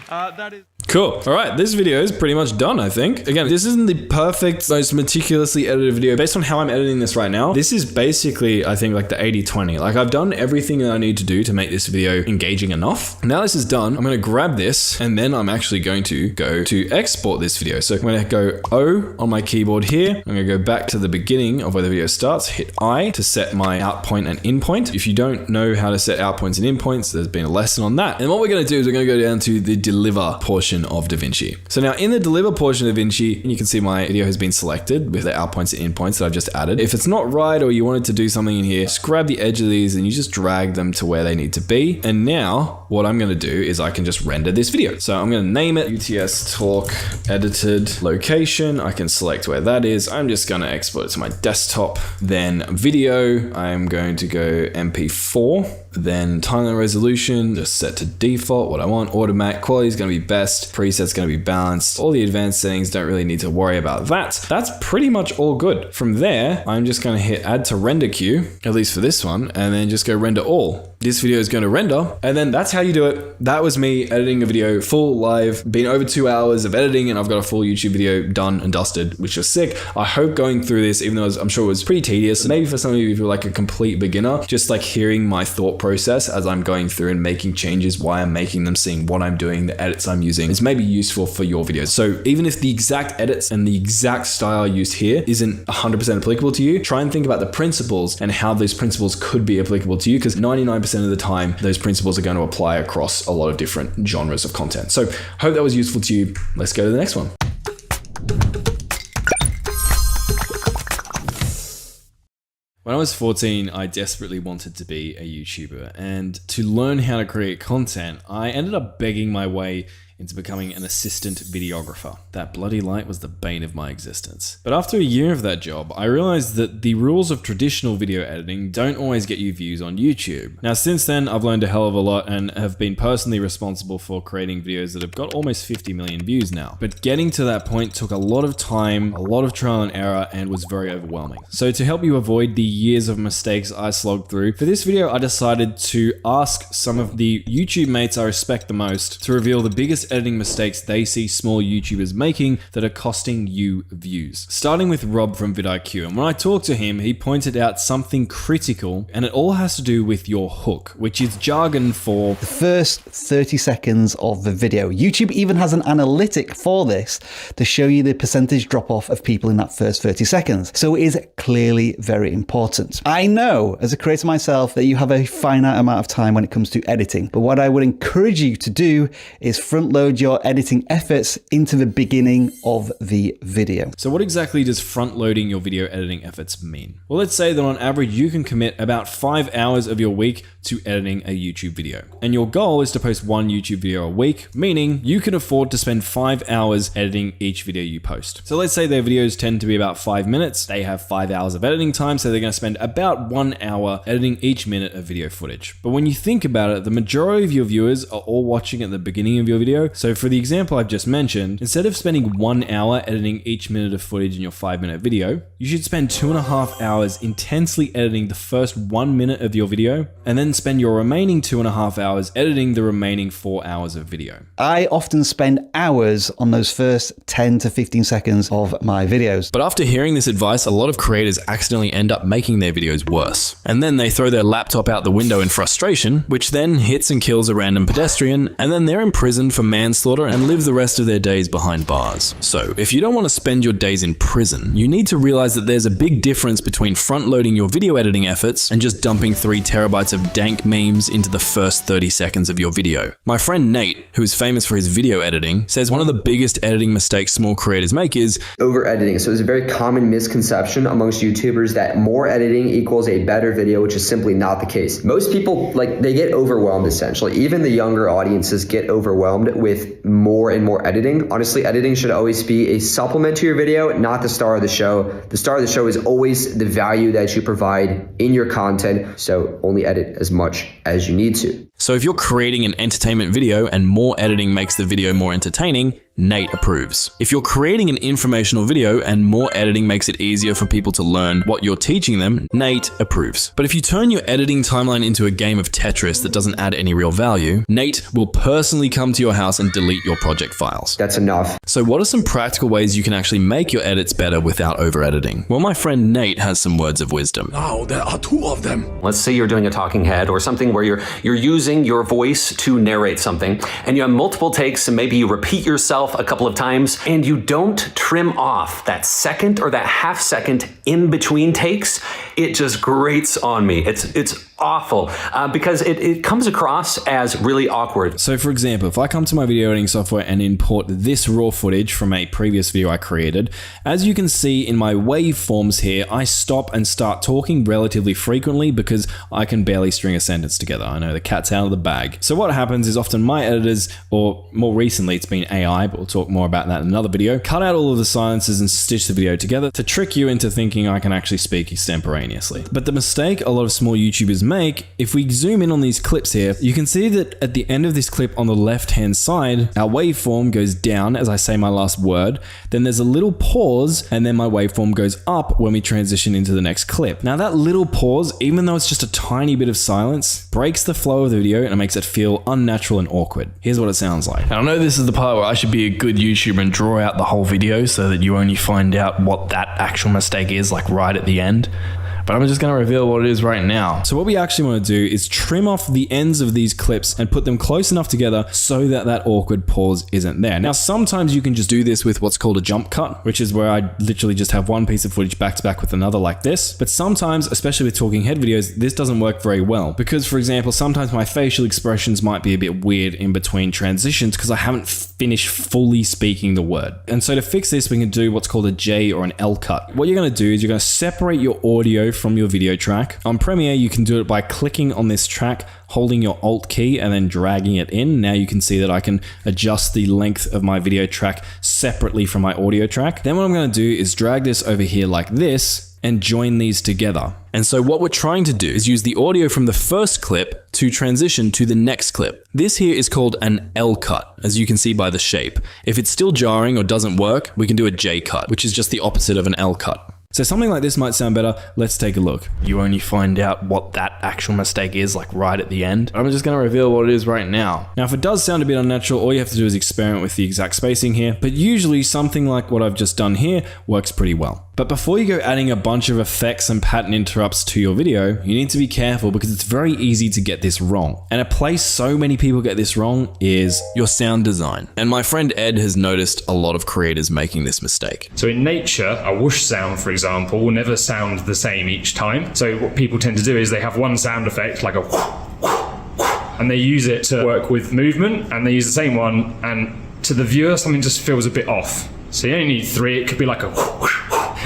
That is... Cool. All right, this video is pretty much done, I think. Again, this isn't the perfect, most meticulously edited video. Based on how I'm editing this right now, this is basically, I think, like the 80-20. Like, I've done everything that I need to do to make this video engaging enough. Now this is done, I'm going to grab this, and then I'm actually going to go to export this video. So I'm going to go O on my keyboard here. I'm going to go back to the beginning of where the video starts, hit I to set my out point and in point. If you don't know how to set out points and in points, there's been a lesson on that. And what we're going to do is we're going to go down to the deliver portion of DaVinci. So now in the deliver portion of DaVinci, you can see my video has been selected with the out points and in points that I've just added. If it's not right or you wanted to do something in here, just grab the edge of these and you just drag them to where they need to be. And now what I'm going to do is I can just render this video. So I'm going to name it UTS Talk Edited Location. I can select where that is. I'm just going to export it to my desktop. Then video, I'm going to go MP4. Then timeline resolution, just set to default, what I want. Automatic quality is going to be best. Presets going to be balanced. All the advanced settings, don't really need to worry about that. That's pretty much all good. From there, I'm just going to hit add to render queue, at least for this one, and then just go render all. This video is going to render, and then that's how you do it. That was me editing a video full live, been over 2 hours of editing, and I've got a full YouTube video done and dusted, which was sick. I hope going through this, even though I'm sure it was pretty tedious, maybe for some of you if you're like a complete beginner, just like hearing my thought process as I'm going through and making changes, why I'm making them, seeing what I'm doing, the edits I'm using, is maybe useful for your videos. So even if the exact edits and the exact style used here isn't 100% applicable to you, try and think about the principles and how those principles could be applicable to you, because 99% of the time, those principles are going to apply across a lot of different genres of content. So hope that was useful to you. Let's go to the next one. When I was 14, I desperately wanted to be a YouTuber, and to learn how to create content, I ended up begging my way into becoming an assistant videographer. That bloody light was the bane of my existence. But after a year of that job, I realized that the rules of traditional video editing don't always get you views on YouTube. Now, since then, I've learned a hell of a lot and have been personally responsible for creating videos that have got almost 50 million views now. But getting to that point took a lot of time, a lot of trial and error, and was very overwhelming. So to help you avoid the years of mistakes I slogged through, for this video, I decided to ask some of the YouTube mates I respect the most to reveal the biggest editing mistakes they see small YouTubers making that are costing you views. Starting with Rob from vidIQ, and when I talked to him, he pointed out something critical, and it all has to do with your hook, which is jargon for the first 30 seconds of the video. YouTube even has an analytic for this to show you the percentage drop off of people in that first 30 seconds. So it is clearly very important. I know as a creator myself that you have a finite amount of time when it comes to editing, but what I would encourage you to do is front load your editing efforts into the beginning of the video. So what exactly does front loading your video editing efforts mean? Well, let's say that on average you can commit about 5 hours of your week to editing a YouTube video. And your goal is to post one YouTube video a week, meaning you can afford to spend 5 hours editing each video you post. So let's say their videos tend to be about 5 minutes. They have 5 hours of editing time, so they're going to spend about 1 hour editing each minute of video footage. But when you think about it, the majority of your viewers are all watching at the beginning of your video. So for the example I've just mentioned, instead of spending 1 hour editing each minute of footage in your 5-minute video, you should spend 2.5 hours intensely editing the first 1 minute of your video, and then spend your remaining 2.5 hours editing the remaining 4 hours of video. I often spend hours on those first 10 to 15 seconds of my videos. But after hearing this advice, a lot of creators accidentally end up making their videos worse. And then they throw their laptop out the window in frustration, which then hits and kills a random pedestrian, and then they're imprisoned for manslaughter and live the rest of their days behind bars. So if you don't want to spend your days in prison, you need to realize that there's a big difference between front loading your video editing efforts and just dumping 3 terabytes of dank memes into the first 30 seconds of your video. My friend Nate, who is famous for his video editing, says one of the biggest editing mistakes small creators make is over editing. So it's a very common misconception amongst YouTubers that more editing equals a better video, which is simply not the case. Most people, they get overwhelmed essentially. Even the younger audiences get overwhelmed with more and more editing. Honestly, editing should always be a supplement to your video, not the star of the show. The star of the show is always the value that you provide in your content, so only edit as much as you need to. So if you're creating an entertainment video and more editing makes the video more entertaining, Nate approves. If you're creating an informational video and more editing makes it easier for people to learn what you're teaching them, Nate approves. But if you turn your editing timeline into a game of Tetris that doesn't add any real value, Nate will personally come to your house and delete your project files. That's enough. So what are some practical ways you can actually make your edits better without over-editing? Well, my friend Nate has some words of wisdom. Now there are 2 of them. Let's say you're doing a talking head or something where you're using your voice to narrate something, and you have multiple takes, and maybe you repeat yourself a couple of times, and you don't trim off that second or that half second in between takes. It just grates on me. It's awful because it comes across as really awkward. So for example, if I come to my video editing software and import this raw footage from a previous video I created, as you can see in my waveforms here, I stop and start talking relatively frequently because I can barely string a sentence together. I know the cat's out of the bag. So what happens is often my editors, or more recently it's been AI, but we'll talk more about that in another video, cut out all of the silences and stitch the video together to trick you into thinking I can actually speak extemporaneously. But the mistake a lot of small YouTubers make, if we zoom in on these clips here, you can see that at the end of this clip on the left hand side, our waveform goes down as I say my last word, then there's a little pause, and then my waveform goes up when we transition into the next clip. Now that little pause, even though it's just a tiny bit of silence, breaks the flow of the video and it makes it feel unnatural and awkward. Here's what it sounds like. And I know this is the part where I should be a good YouTuber and draw out the whole video so that you only find out what that actual mistake is, like right at the end. But I'm just going to reveal what it is right now. So what we actually want to do is trim off the ends of these clips and put them close enough together so that that awkward pause isn't there. Now, sometimes you can just do this with what's called a jump cut, which is where I literally just have one piece of footage back to back with another like this. But sometimes, especially with talking head videos, this doesn't work very well because, for example, sometimes my facial expressions might be a bit weird in between transitions because I haven't finished fully speaking the word. And so to fix this, we can do what's called a J or an L cut. What you're going to do is you're going to separate your audio from your video track. On Premiere, you can do it by clicking on this track, holding your Alt key and then dragging it in. Now you can see that I can adjust the length of my video track separately from my audio track. Then what I'm going to do is drag this over here like this and join these together. And so what we're trying to do is use the audio from the first clip to transition to the next clip. This here is called an L cut, as you can see by the shape. If it's still jarring or doesn't work, we can do a J cut, which is just the opposite of an L cut. So something like this might sound better. Let's take a look. You only find out what that actual mistake is like right at the end. I'm just going to reveal what it is right now. Now, if it does sound a bit unnatural, all you have to do is experiment with the exact spacing here. But usually something like what I've just done here works pretty well. But before you go adding a bunch of effects and pattern interrupts to your video, you need to be careful because it's very easy to get this wrong. And a place so many people get this wrong is your sound design. And my friend Ed has noticed a lot of creators making this mistake. So in nature, a whoosh sound, for example, will never sound the same each time. So what people tend to do is they have one sound effect, like a whoosh, and they use it to work with movement, and they use the same one, and to the viewer, something just feels a bit off. So you only need 3, it could be like a whoosh.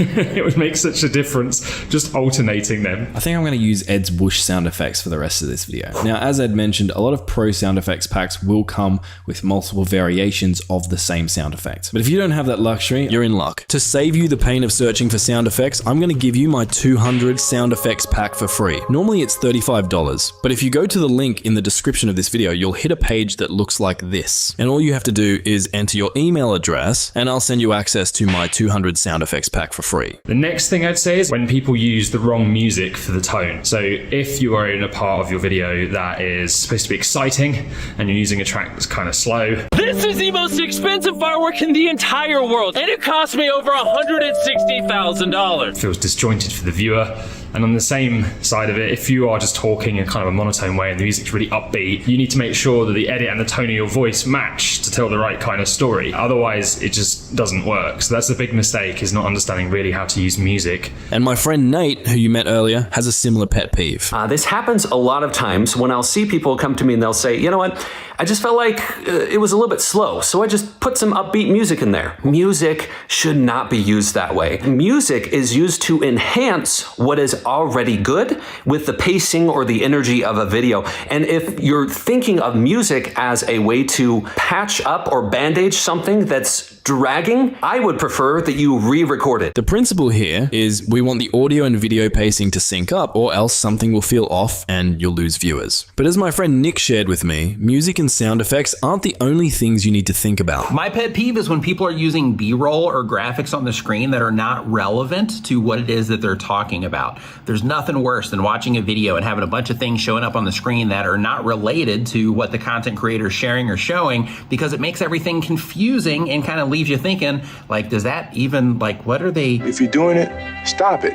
It would make such a difference just alternating them. I think I'm going to use Ed's whoosh sound effects for the rest of this video. Now, as Ed mentioned, a lot of pro sound effects packs will come with multiple variations of the same sound effect. But if you don't have that luxury, you're in luck. To save you the pain of searching for sound effects, I'm going to give you my 200 sound effects pack for free. Normally it's $35, but if you go to the link in the description of this video, you'll hit a page that looks like this. And all you have to do is enter your email address and I'll send you access to my 200 sound effects pack for free. The next thing I'd say is when people use the wrong music for the tone. So if you are in a part of your video that is supposed to be exciting and you're using a track that's kind of slow. This is the most expensive firework in the entire world, and it cost me over $160,000. Feels disjointed for the viewer. And on the same side of it, if you are just talking in kind of a monotone way and the music's really upbeat, you need to make sure that the edit and the tone of your voice match to tell the right kind of story. Otherwise, it just doesn't work. So that's a big mistake, is not understanding really how to use music. And my friend Nate, who you met earlier, has a similar pet peeve. This happens a lot of times when I'll see people come to me and they'll say, you know what, I just felt like it was a little bit slow, so I just put some upbeat music in there. Music should not be used that way. Music is used to enhance what is already good with the pacing or the energy of a video. And if you're thinking of music as a way to patch up or bandage something that's dragging, I would prefer that you re-record it. The principle here is we want the audio and video pacing to sync up, or else something will feel off and you'll lose viewers. But as my friend Nick shared with me, music and sound effects aren't the only things you need to think about. My pet peeve is when people are using B-roll or graphics on the screen that are not relevant to what it is that they're talking about. There's nothing worse than watching a video and having a bunch of things showing up on the screen that are not related to what the content creator is sharing or showing, because it makes everything confusing and kind of leaves you thinking, like, does that even, like, what are they? If you're doing it, stop it.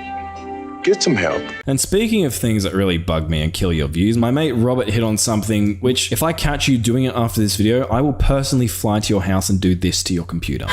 Get some help. And speaking of things that really bug me and kill your views, my mate Robert hit on something which, if I catch you doing it after this video, I will personally fly to your house and do this to your computer.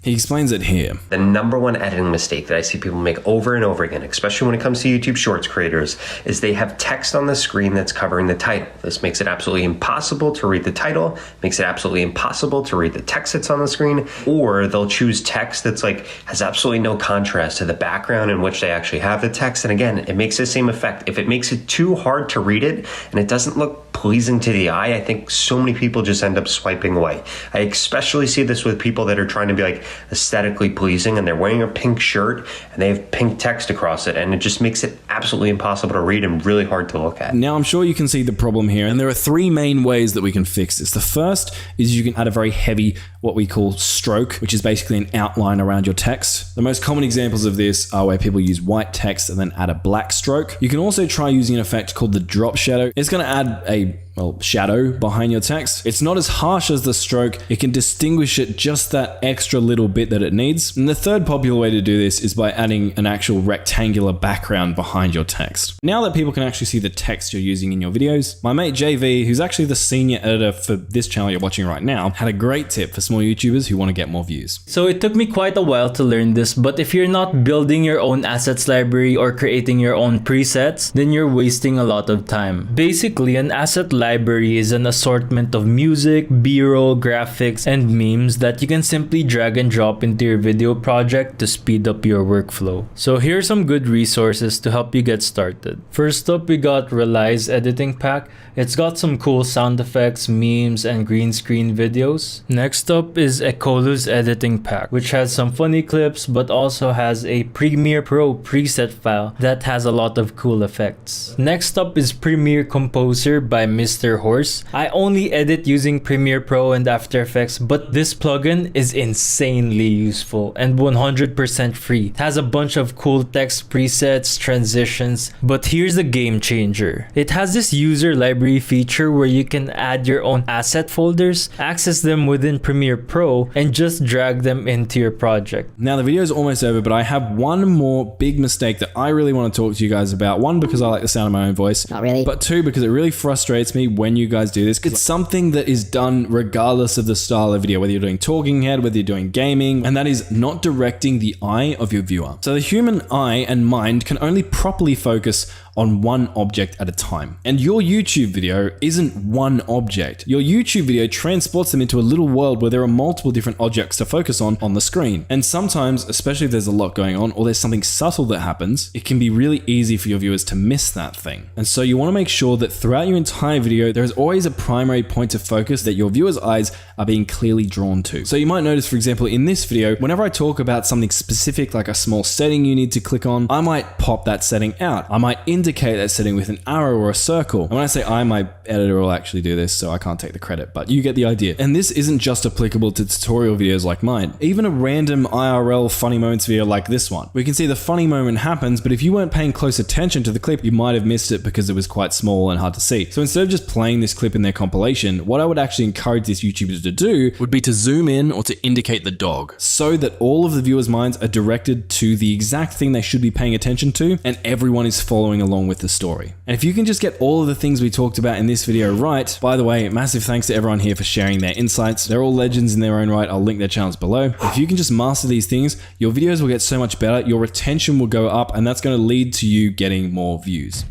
He explains it here. The number one editing mistake that I see people make over and over again, especially when it comes to YouTube Shorts creators, is they have text on the screen that's covering the title. This makes it absolutely impossible to read the title, makes it absolutely impossible to read the text that's on the screen, or they'll choose text that's like has absolutely no contrast to the background in which they actually have the text. And again, it makes the same effect. If it makes it too hard to read it and it doesn't look pleasing to the eye, I think so many people just end up swiping away. I especially see this with people that are trying to be like aesthetically pleasing and they're wearing a pink shirt and they have pink text across it, and it just makes it absolutely impossible to read and really hard to look at. Now, I'm sure you can see the problem here, and there are 3 main ways that we can fix this. The first is you can add a very heavy, what we call stroke, which is basically an outline around your text. The most common examples of this are where people use white text and then add a black stroke. You can also try using an effect called the drop shadow. It's going to add a shadow behind your text. It's not as harsh as the stroke. It can distinguish it just that extra little bit that it needs. And the third popular way to do this is by adding an actual rectangular background behind your text. Now that people can actually see the text you're using in your videos, my mate JV, who's actually the senior editor for this channel you're watching right now, had a great tip for small YouTubers who want to get more views. So it took me quite a while to learn this, but if you're not building your own assets library or creating your own presets, then you're wasting a lot of time. Basically, an asset library is an assortment of music, B-roll, graphics, and memes that you can simply drag and drop into your video project to speed up your workflow. So here are some good resources to help you get started. First up, we got Reli's editing pack. It's got some cool sound effects, memes, and green screen videos. Next up is Ekolu's editing pack, which has some funny clips but also has a Premiere Pro preset file that has a lot of cool effects. Next up is Premiere Composer by Mr. Horse. I only edit using Premiere Pro and After Effects, but this plugin is insanely useful and 100% free. It has a bunch of cool text presets, transitions, but here's the game changer. It has this user library feature where you can add your own asset folders, access them within Premiere Pro, and just drag them into your project. Now the video is almost over, but I have one more big mistake that I really want to talk to you guys about. One, because I like the sound of my own voice. Not really. But two, because it really frustrates me when you guys do this. It's something that is done regardless of the style of video, whether you're doing talking head, whether you're doing gaming, and that is not directing the eye of your viewer. So the human eye and mind can only properly focus on one object at a time. And your YouTube video isn't one object. Your YouTube video transports them into a little world where there are multiple different objects to focus on the screen. And sometimes, especially if there's a lot going on or there's something subtle that happens, it can be really easy for your viewers to miss that thing. And so you want to make sure that throughout your entire video, there is always a primary point of focus that your viewers' eyes are being clearly drawn to. So you might notice, for example, in this video, whenever I talk about something specific, like a small setting you need to click on, I might pop that setting out. I might indicate that setting with an arrow or a circle. And when I say I, my editor will actually do this, so I can't take the credit, but you get the idea. And this isn't just applicable to tutorial videos like mine. Even a random IRL funny moments video like this one. We can see the funny moment happens, but if you weren't paying close attention to the clip, you might have missed it because it was quite small and hard to see. So instead of just playing this clip in their compilation, what I would actually encourage this YouTuber to do would be to zoom in or to indicate the dog, so that all of the viewers' minds are directed to the exact thing they should be paying attention to, and everyone is following along with the story. And if you can just get all of the things we talked about in this video right, by the way, massive thanks to everyone here for sharing their insights. They're all legends in their own right. I'll link their channels below. If you can just master these things, your videos will get so much better, your retention will go up, and that's going to lead to you getting more views.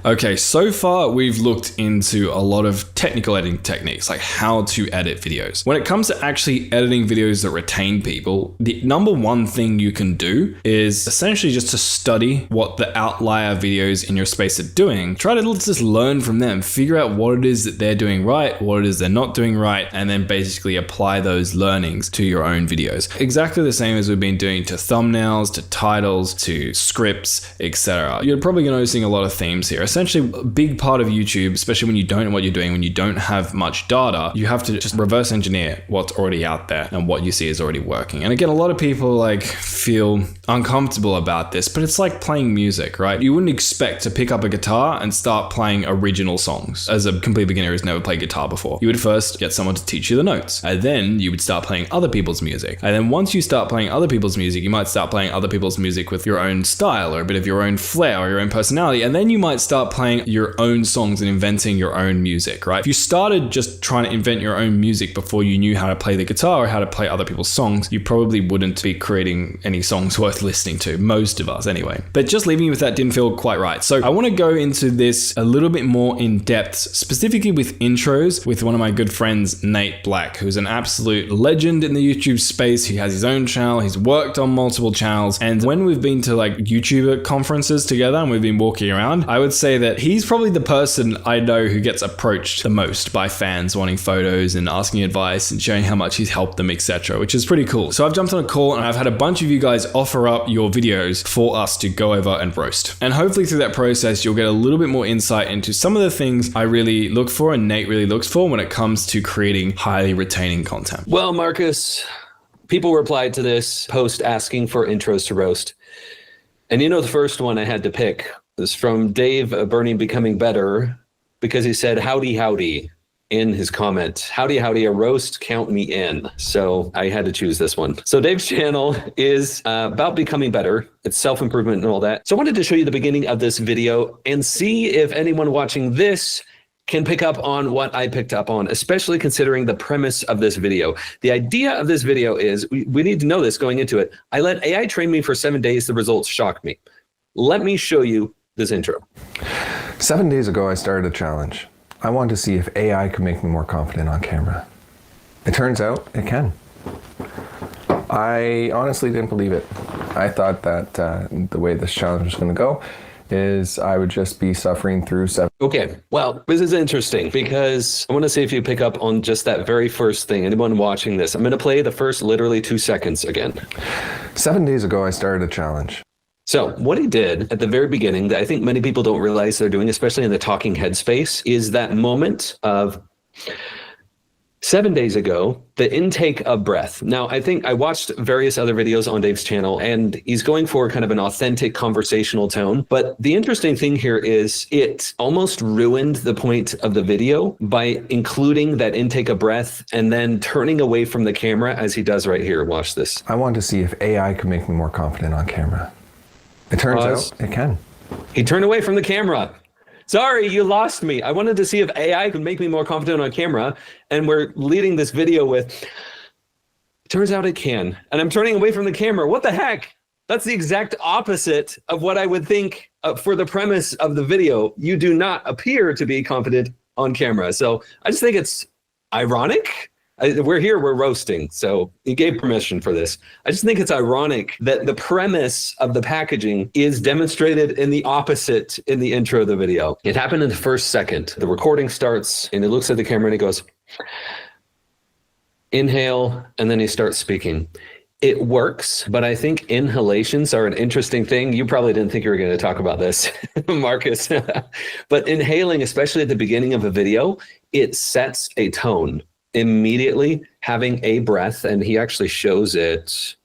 Okay, so far we've looked into a lot of technical editing techniques, like how to edit videos. When it comes to actually editing videos that retain people, the number one thing you can do is essentially just to study what the outlier videos in your space are doing. Try to just learn from them, figure out what it is that they're doing right, what it is they're not doing right, and then basically apply those learnings to your own videos. Exactly the same as we've been doing to thumbnails, to titles, to scripts, etc. You're probably noticing a lot of themes here. Essentially, a big part of YouTube, especially when you don't know what you're doing, when you don't have much data, you have to just reverse engineer what's already out there and what you see is already working. And again, a lot of people feel uncomfortable about this, but it's like playing music, right? You wouldn't expect to pick up a guitar and start playing original songs as a complete beginner who's never played guitar before. You would first get someone to teach you the notes, and then you would start playing other people's music. And then once you start playing other people's music, you might start playing other people's music with your own style or a bit of your own flair or your own personality. And then you might start playing your own songs and inventing your own music, right? If you started just trying to invent your own music before you knew how to play the guitar or how to play other people's songs, you probably wouldn't be creating any songs worth listening to, most of us anyway. But just leaving you with that didn't feel quite right. So I want to go into this a little bit more in depth, specifically with intros with one of my good friends, Nate Black, who's an absolute legend in the YouTube space. He has his own channel, he's worked on multiple channels, and when we've been to YouTuber conferences together and we've been walking around, I would say that he's probably the person I know who gets approached the most by fans wanting photos and asking advice and showing how much he's helped them, etc., which is pretty cool. So I've jumped on a call and I've had a bunch of you guys offer up your videos for us to go over and roast. And hopefully through that process, you'll get a little bit more insight into some of the things I really look for and Nate really looks for when it comes to creating highly retaining content. Well, Marcus, people replied to this post asking for intros to roast. And the first one I had to pick was from Dave Burning Becoming Better, because he said, howdy, howdy, in his comment. Howdy, howdy, a roast, count me in. So I had to choose this one. So Dave's channel is about becoming better. It's self-improvement and all that. So I wanted to show you the beginning of this video and see if anyone watching this can pick up on what I picked up on, especially considering the premise of this video. The idea of this video is, we need to know this going into it. I let AI train me for 7 days. The results shocked me. let me show you this intro. 7 days ago, I started a challenge. I wanted to see if AI could make me more confident on camera. It turns out it can. I honestly didn't believe it. I thought that the way this challenge was going to go is I would just be suffering through 7. Okay, well, this is interesting because I want to see if you pick up on just that very first thing. Anyone watching this, I'm going to play the first literally 2 seconds again. 7 days ago, I started a challenge. So what he did at the very beginning that I think many people don't realize they're doing, especially in the talking head space, is that moment of 7 days ago, the intake of breath. Now, I think I watched various other videos on Dave's channel, and he's going for kind of an authentic conversational tone. But the interesting thing here is it almost ruined the point of the video by including that intake of breath and then turning away from the camera as he does right here. Watch this. I wanted to see if AI could make me more confident on camera. It turns out it can. He turned away from the camera. Sorry, you lost me. I wanted to see if AI could make me more confident on camera. And we're leading this video with, it turns out it can. And I'm turning away from the camera. What the heck? That's the exact opposite of what I would think for the premise of the video. You do not appear to be confident on camera. So I just think it's ironic. We're here, we're roasting, so he gave permission for this. I just think it's ironic that the premise of the packaging is demonstrated in the opposite in the intro of the video. It happened in the first second. The recording starts and he looks at the camera and he goes, inhale, and then he starts speaking. It works, but I think inhalations are an interesting thing. You probably didn't think you were going to talk about this, Marcus. But inhaling, especially at the beginning of a video, it sets a tone. Immediately having a breath, and he actually shows it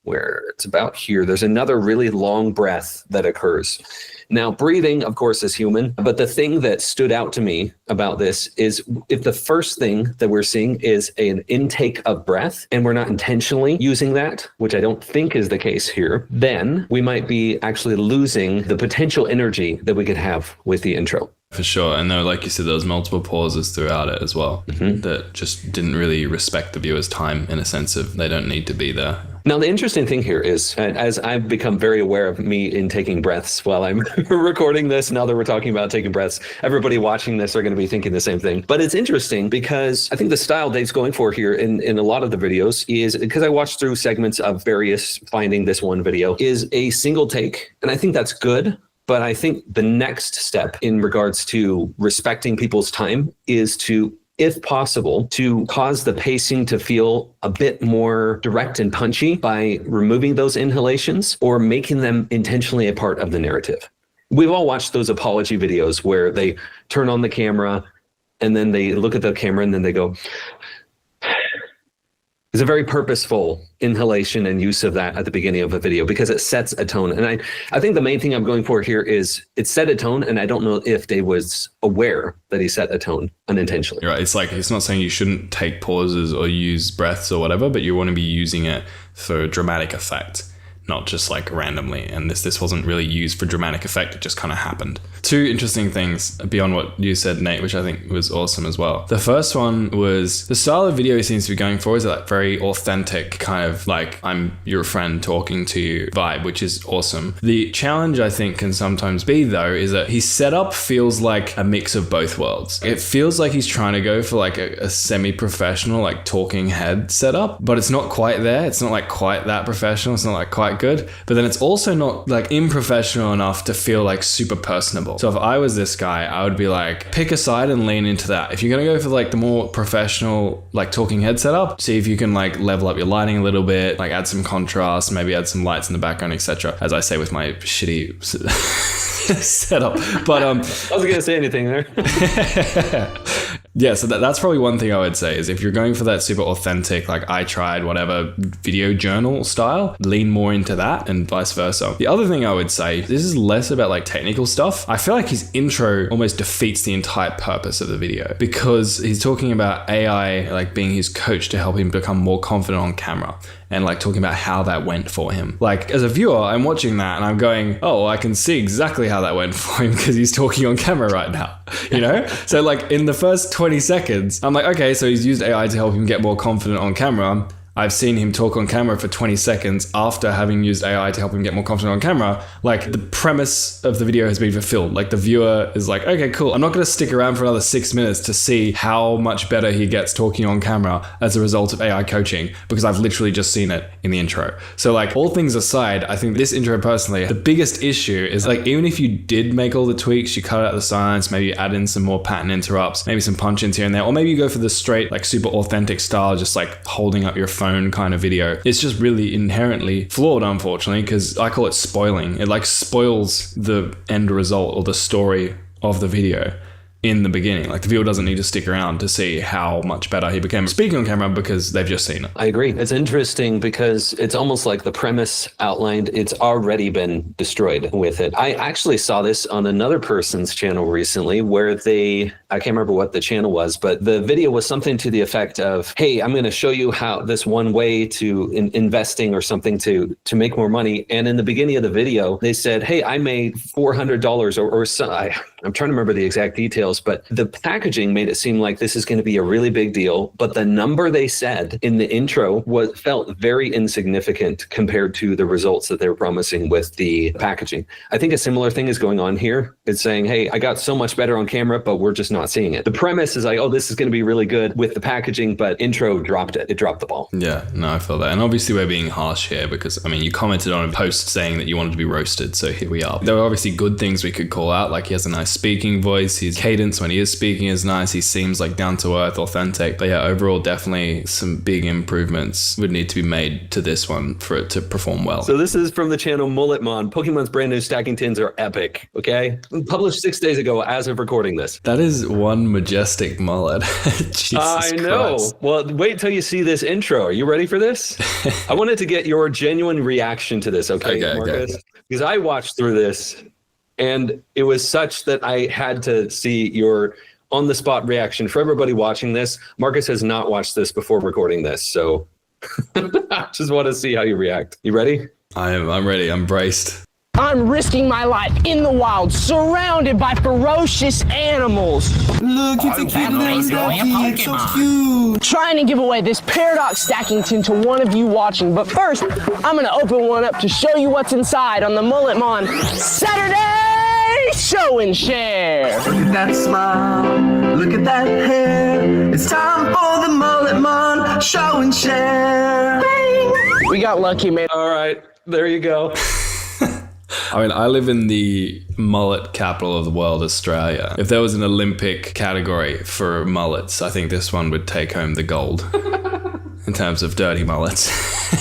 where it's about here. There's another really long breath that occurs. Now, breathing, of course, is human, but the thing that stood out to me about this is if the first thing that we're seeing is an intake of breath, and we're not intentionally using that, which I don't think is the case here, then we might be actually losing the potential energy that we could have with the intro. For sure. And there, like you said, there was multiple pauses throughout it as well that just didn't really respect the viewer's time in a sense of they don't need to be there. Now, the interesting thing here is, as I've become very aware of me in taking breaths while I'm recording this, now that we're talking about taking breaths, everybody watching this are going to be thinking the same thing. But it's interesting because I think the style Dave's going for here in a lot of the videos is, because I watched through segments of various finding this one video, is a single take. And I think that's good. But I think the next step in regards to respecting people's time is to, if possible, to cause the pacing to feel a bit more direct and punchy by removing those inhalations or making them intentionally a part of the narrative. We've all watched those apology videos where they turn on the camera and then they look at the camera and then they go. It's a very purposeful inhalation and use of that at the beginning of a video because it sets a tone. And I think the main thing I'm going for here is it set a tone, and I don't know if Dave was aware that he set a tone unintentionally. Right. It's like, it's not saying you shouldn't take pauses or use breaths or whatever, but you want to be using it for dramatic effect, not just like randomly. And this wasn't really used for dramatic effect. It just kind of happened. 2 interesting things beyond what you said, Nate, which I think was awesome as well. The first one was the style of video he seems to be going for is that very authentic kind of like I'm your friend talking to you vibe, which is awesome. The challenge I think can sometimes be though is that his setup feels like a mix of both worlds. It feels like he's trying to go for like a semi-professional like talking head setup, but it's not quite there. It's not like quite that professional. It's not like quite good, but then it's also not like unprofessional enough to feel like super personable. So if I was this guy, I would be like, pick a side and lean into that. If you're gonna go for like the more professional like talking head setup, see if you can like level up your lighting a little bit, like add some contrast, maybe add some lights in the background, etc. As I say with my shitty setup. But I wasn't gonna say anything there. Yeah, so that's probably one thing I would say is if you're going for that super authentic, like I tried whatever video journal style, lean more into that and vice versa. The other thing I would say, this is less about like technical stuff. I feel like his intro almost defeats the entire purpose of the video because he's talking about AI like being his coach to help him become more confident on camera and like talking about how that went for him. Like as a viewer, I'm watching that and I'm going, oh, I can see exactly how that went for him because he's talking on camera right now, you know? So like in the first 20 seconds, I'm like, okay, so he's used AI to help him get more confident on camera. I've seen him talk on camera for 20 seconds after having used AI to help him get more confident on camera. Like, the premise of the video has been fulfilled. Like, the viewer is like, okay, cool. I'm not going to stick around for another 6 minutes to see how much better he gets talking on camera as a result of AI coaching, because I've literally just seen it in the intro. So like, all things aside, I think this intro personally, the biggest issue is like, even if you did make all the tweaks, you cut out the silence, maybe you add in some more pattern interrupts, maybe some punch-ins here and there, or maybe you go for the straight, like super authentic style, just like holding up your phone kind of video. It's just really inherently flawed, unfortunately, because I call it spoiling. It like spoils the end result or the story of the video in the beginning. Like, the viewer doesn't need to stick around to see how much better he became speaking on camera because they've just seen it. I agree. It's interesting because it's almost like the premise outlined, it's already been destroyed with it. I actually saw this on another person's channel recently where I can't remember what the channel was, but the video was something to the effect of, hey, I'm going to show you how this one way to investing or something to make more money. And in the beginning of the video, they said, hey, I made $400 or so. I'm trying to remember the exact details, but the packaging made it seem like this is going to be a really big deal. But the number they said in the intro felt very insignificant compared to the results that they were promising with the packaging. I think a similar thing is going on here. It's saying, hey, I got so much better on camera, but we're just not seeing it. The premise is like, oh, this is going to be really good with the packaging, but intro dropped it. It dropped the ball. Yeah, no, I feel that. And obviously we're being harsh here because, I mean, you commented on a post saying that you wanted to be roasted. So here we are. There are obviously good things we could call out. Like, he has a nice speaking voice. His cadence when he is speaking is nice. He seems like down to earth, authentic. But yeah, overall, definitely some big improvements would need to be made to this one for it to perform well. So this is from the channel Mulletmon. Pokemon's brand new stacking tins are epic. Okay, published 6 days ago as of recording this. That is one majestic mullet. Jesus I know. Christ. Well, wait till you see this intro. Are you ready for this? I wanted to get your genuine reaction to this. Okay, Marcus? Because I watched through this. And it was such that I had to see your on-the-spot reaction. For everybody watching this, Marcus has not watched this before recording this, so I just want to see how you react. You ready? I'm ready. I'm braced. I'm risking my life in the wild, surrounded by ferocious animals. Look, it's a cute little ducky. It's so cute. Trying to give away this paradox stacking tin to one of you watching. But first, I'm going to open one up to show you what's inside on the Mulletmon Saturday Show and Share. Look at that smile. Look at that hair. It's time for the Mulletmon Show and Share. We got lucky, man. All right, there you go. I mean, I live in the mullet capital of the world, Australia. If there was an Olympic category for mullets, I think this one would take home the gold in terms of dirty mullets.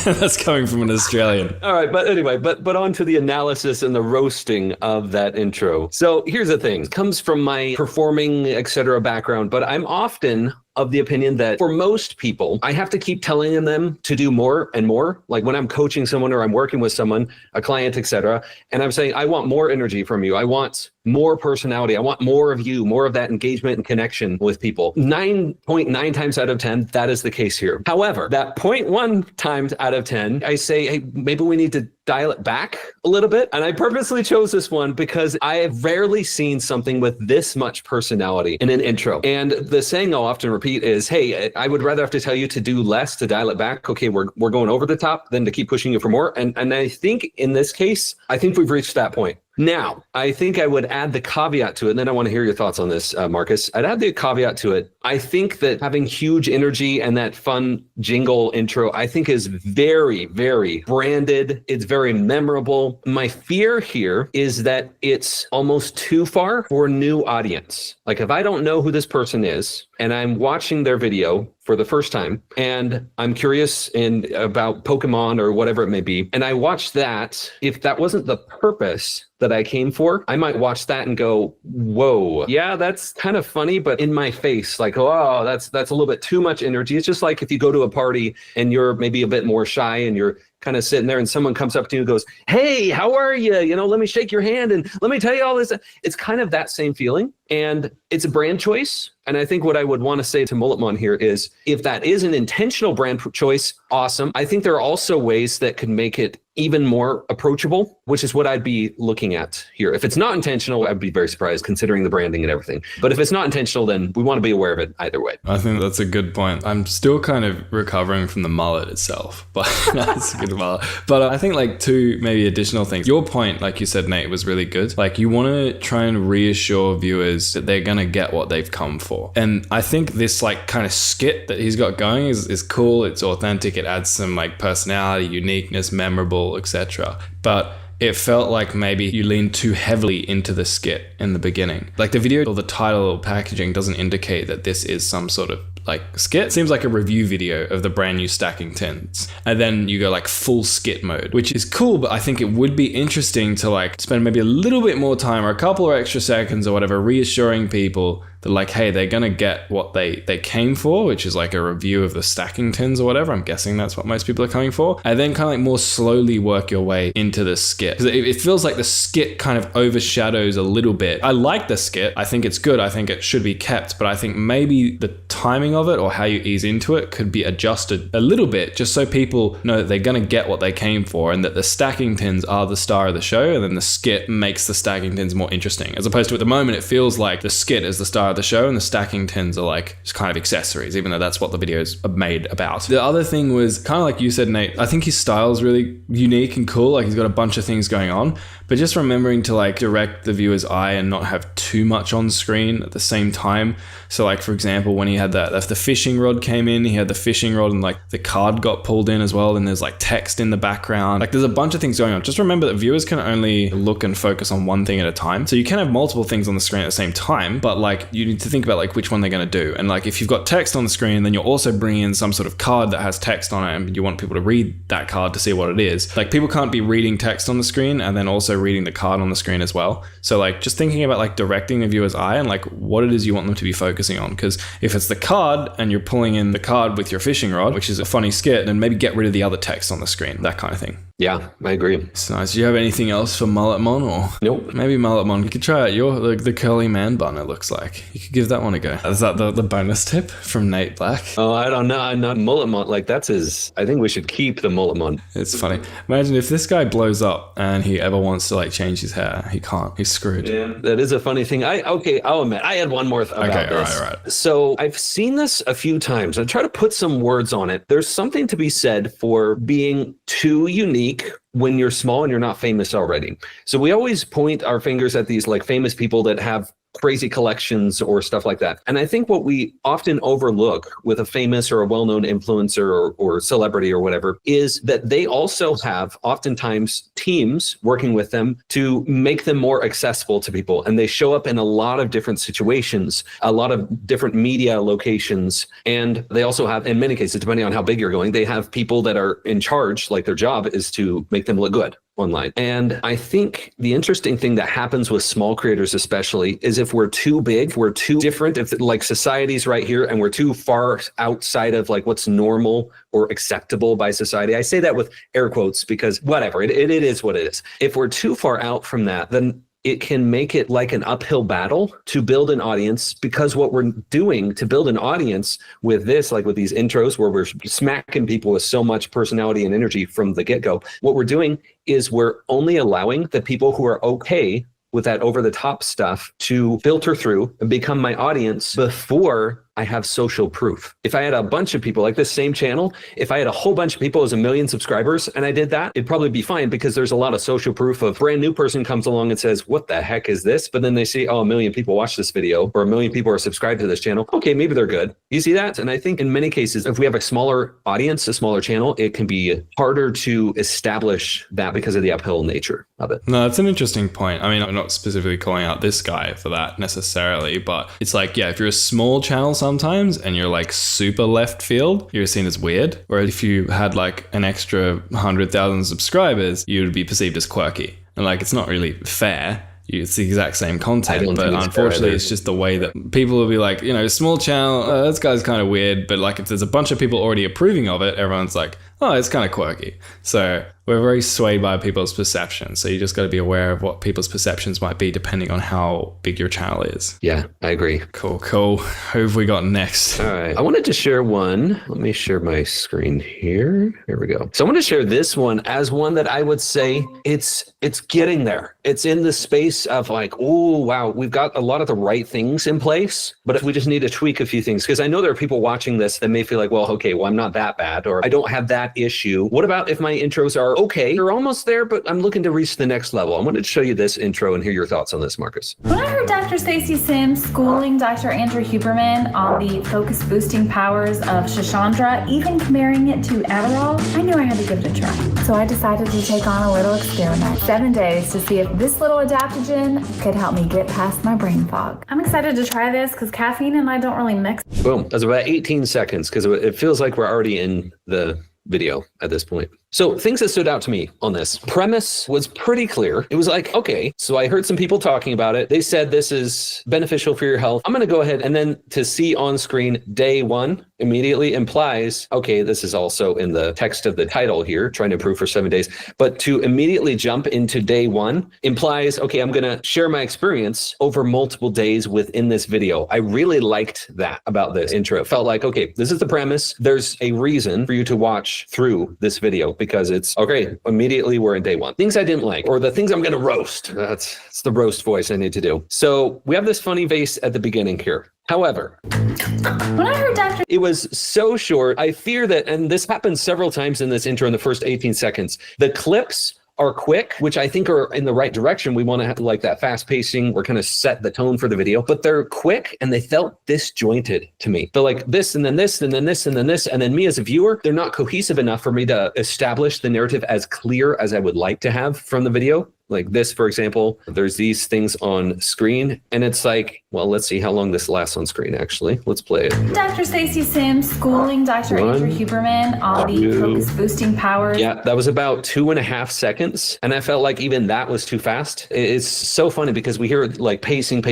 That's coming from an Australian. All right, but anyway, but on to the analysis and the roasting of that intro. So here's the thing. It comes from my performing, etc. background, but I'm often of the opinion that for most people, I have to keep telling them to do more and more. Like when I'm coaching someone or I'm working with someone, a client, etc., and I'm saying, I want more energy from you. I want more personality. I want more of you, more of that engagement and connection with people. 9.9 times out of 10, that is the case here. However, that 0.1 times out of 10, I say, hey, maybe we need to dial it back a little bit. And I purposely chose this one because I have rarely seen something with this much personality in an intro. And the saying I'll often repeat is, hey, I would rather have to tell you to do less to dial it back. Okay, we're going over the top than to keep pushing you for more. And I think in this case, I think we've reached that point. Now, I think I would add the caveat to it, and then I want to hear your thoughts on this, Marcus. I'd add the caveat to it. I think that having huge energy and that fun jingle intro, I think is very, very branded. It's very memorable. My fear here is that it's almost too far for a new audience. Like if I don't know who this person is and I'm watching their video for the first time and I'm curious about Pokemon or whatever it may be, and I watch that, if that wasn't the purpose that I came for, I might watch that and go, whoa, yeah, that's kind of funny, but in my face, like, oh, that's a little bit too much energy. It's just like if you go to a party and you're maybe a bit more shy and you're kind of sitting there and someone comes up to you and goes, hey, how are you? You know, let me shake your hand and let me tell you all this. It's kind of that same feeling. And it's a brand choice. And I think what I would want to say to Mulletmon here is if that is an intentional brand choice, awesome. I think there are also ways that could make it even more approachable, which is what I'd be looking at here. If it's not intentional, I'd be very surprised considering the branding and everything. But if it's not intentional, then we want to be aware of it either way. I think that's a good point. I'm still kind of recovering from the mullet itself, but that's a good mullet. But I think like two maybe additional things. Your point, like you said, Nate, was really good. Like you want to try and reassure viewers that they're going to get what they've come for. And I think this like kind of skit that he's got going is cool. It's authentic. It adds some like personality, uniqueness, memorable, etc. But it felt like maybe you leaned too heavily into the skit in the beginning. Like the video or the title or packaging doesn't indicate that this is some sort of like skit. It seems like a review video of the brand new stacking tins. And then you go like full skit mode, which is cool, but I think it would be interesting to like spend maybe a little bit more time or a couple of extra seconds or whatever reassuring people that like, hey, they're gonna get what they came for, which is like a review of the stacking tins or whatever. I'm guessing that's what most people are coming for. And then kind of like more slowly work your way into the skit. Because it feels like the skit kind of overshadows a little bit. I like the skit. I think it's good. I think it should be kept, but I think maybe the timing of it or how you ease into it could be adjusted a little bit just so people know that they're gonna get what they came for and that the stacking tins are the star of the show, and then the skit makes the stacking tins more interesting. As opposed to at the moment, it feels like the skit is the star of the show and the stacking tins are like just kind of accessories, even though that's what the videos are made about. The other thing was kind of like you said, Nate, I think his style is really unique and cool. Like he's got a bunch of things going on, but just remembering to like direct the viewer's eye and not have too much on screen at the same time. So like, for example, when he had that, if the fishing rod came in, he had the fishing rod and like the card got pulled in as well. And there's like text in the background. Like there's a bunch of things going on. Just remember that viewers can only look and focus on one thing at a time. So you can have multiple things on the screen at the same time, but like you need to think about like which one they're going to do. And like if you've got text on the screen, then you're also bringing in some sort of card that has text on it and you want people to read that card to see what it is. Like people can't be reading text on the screen and then also reading the card on the screen as well. So like just thinking about like directing the viewer's eye and like what it is you want them to be focusing on. Because if it's the card and you're pulling in the card with your fishing rod, which is a funny skit, then maybe get rid of the other text on the screen, that kind of thing. Yeah, I agree. It's nice. Do you have anything else for Mulletmon or? Nope. Maybe Mulletmon. You could try out your the curly man bun, it looks like. You could give that one a go. Is that the bonus tip from Nate Black? Oh, I don't know. I'm not Mulletmon. Like that's his, I think we should keep the Mulletmon. It's funny. Imagine if this guy blows up and he ever wants to like change his hair. He can't. He's screwed. Yeah, that is a funny thing. I'll admit, I had one more about this. All right. So I've seen this a few times. I try to put some words on it. There's something to be said for being too unique when you're small and you're not famous already. So we always point our fingers at these like famous people that have crazy collections or stuff like that. And I think what we often overlook with a famous or a well-known influencer or celebrity or whatever is that they also have oftentimes teams working with them to make them more accessible to people. And they show up in a lot of different situations, a lot of different media locations. And they also have, in many cases, depending on how big you're going, they have people that are in charge, like their job is to make them look good online. And I think the interesting thing that happens with small creators especially is if we're too big, we're too different, if like society's right here and we're too far outside of like what's normal or acceptable by society. I say that with air quotes because whatever, it is what it is. If we're too far out from that, then it can make it like an uphill battle to build an audience, because what we're doing to build an audience with this, like with these intros where we're smacking people with so much personality and energy from the get-go, what we're doing is we're only allowing the people who are okay with that over-the-top stuff to filter through and become my audience before I have social proof. If I had a bunch of people like this same channel, if I had a whole bunch of people as 1 million subscribers and I did that, it'd probably be fine because there's a lot of social proof of brand new person comes along and says, what the heck is this? But then they see, oh, 1 million people watch this video or 1 million people are subscribed to this channel. Okay, maybe they're good. You see that? And I think in many cases, if we have a smaller audience, a smaller channel, it can be harder to establish that because of the uphill nature of it. No, that's an interesting point. I mean, I'm not specifically calling out this guy for that necessarily, but it's like, yeah, if you're a small channel sometimes and you're like super left field, you're seen as weird. Or if you had like an extra 100,000 subscribers, you would be perceived as quirky. And like, it's not really fair. It's the exact same content, but unfortunately it's just the way that people will be like, you know, small channel, this guy's kind of weird. But like if there's a bunch of people already approving of it, everyone's like, oh, it's kind of quirky. So we're very swayed by people's perceptions. So you just got to be aware of what people's perceptions might be depending on how big your channel is. Yeah, I agree. Cool. Who have we got next? All right. I wanted to share one. Let me share my screen here. Here we go. So I want to share this one as one that I would say it's getting there. It's in the space of like, oh, wow, we've got a lot of the right things in place, but if we just need to tweak a few things, because I know there are people watching this that may feel like, well, okay, well, I'm not that bad, or I don't have that issue. What about if my intros are okay, you're almost there, but I'm looking to reach the next level? I wanted to show you this intro and hear your thoughts on this, Marcus. When I heard Dr. Stacey Sims schooling Dr. Andrew Huberman on the focus boosting powers of Shashandra, even comparing it to Adderall, I knew I had to give it a try. So I decided to take on a little experiment. 7 days to see if this little adaptogen could help me get past my brain fog. I'm excited to try this because caffeine and I don't really mix. Boom. That's about 18 seconds because it feels like we're already in the video at this point. So things that stood out to me on this premise was pretty clear. It was like, okay, so I heard some people talking about it. They said this is beneficial for your health. I'm going to go ahead and then to see on screen day one immediately implies, okay, this is also in the text of the title here, trying to improve for 7 days. But to immediately jump into day one implies, okay, I'm going to share my experience over multiple days within this video. I really liked that about this intro. It felt like, okay, this is the premise. There's a reason for you to watch through this video because it's, okay, immediately we're in day one. Things I didn't like, or the things I'm going to roast. It's the roast voice I need to do. So we have this funny face at the beginning here. However, when I heard Dr. It was so short. I fear that, and this happens several times in this intro in the first 18 seconds, the clips are quick, which I think are in the right direction. We want to have like that fast pacing. We're kind of set the tone for the video, but they're quick and they felt disjointed to me. They're like this and then this and then this and then this. And then me as a viewer, they're not cohesive enough for me to establish the narrative as clear as I would like to have from the video. Like this, for example, there's these things on screen and it's like, well, let's see how long this lasts on screen, actually. Let's play it. Dr. Stacey Sims schooling Dr. Andrew Huberman on the focus boosting powers. Yeah, that was about 2.5 seconds. And I felt like even that was too fast. It's so funny because we hear like pacing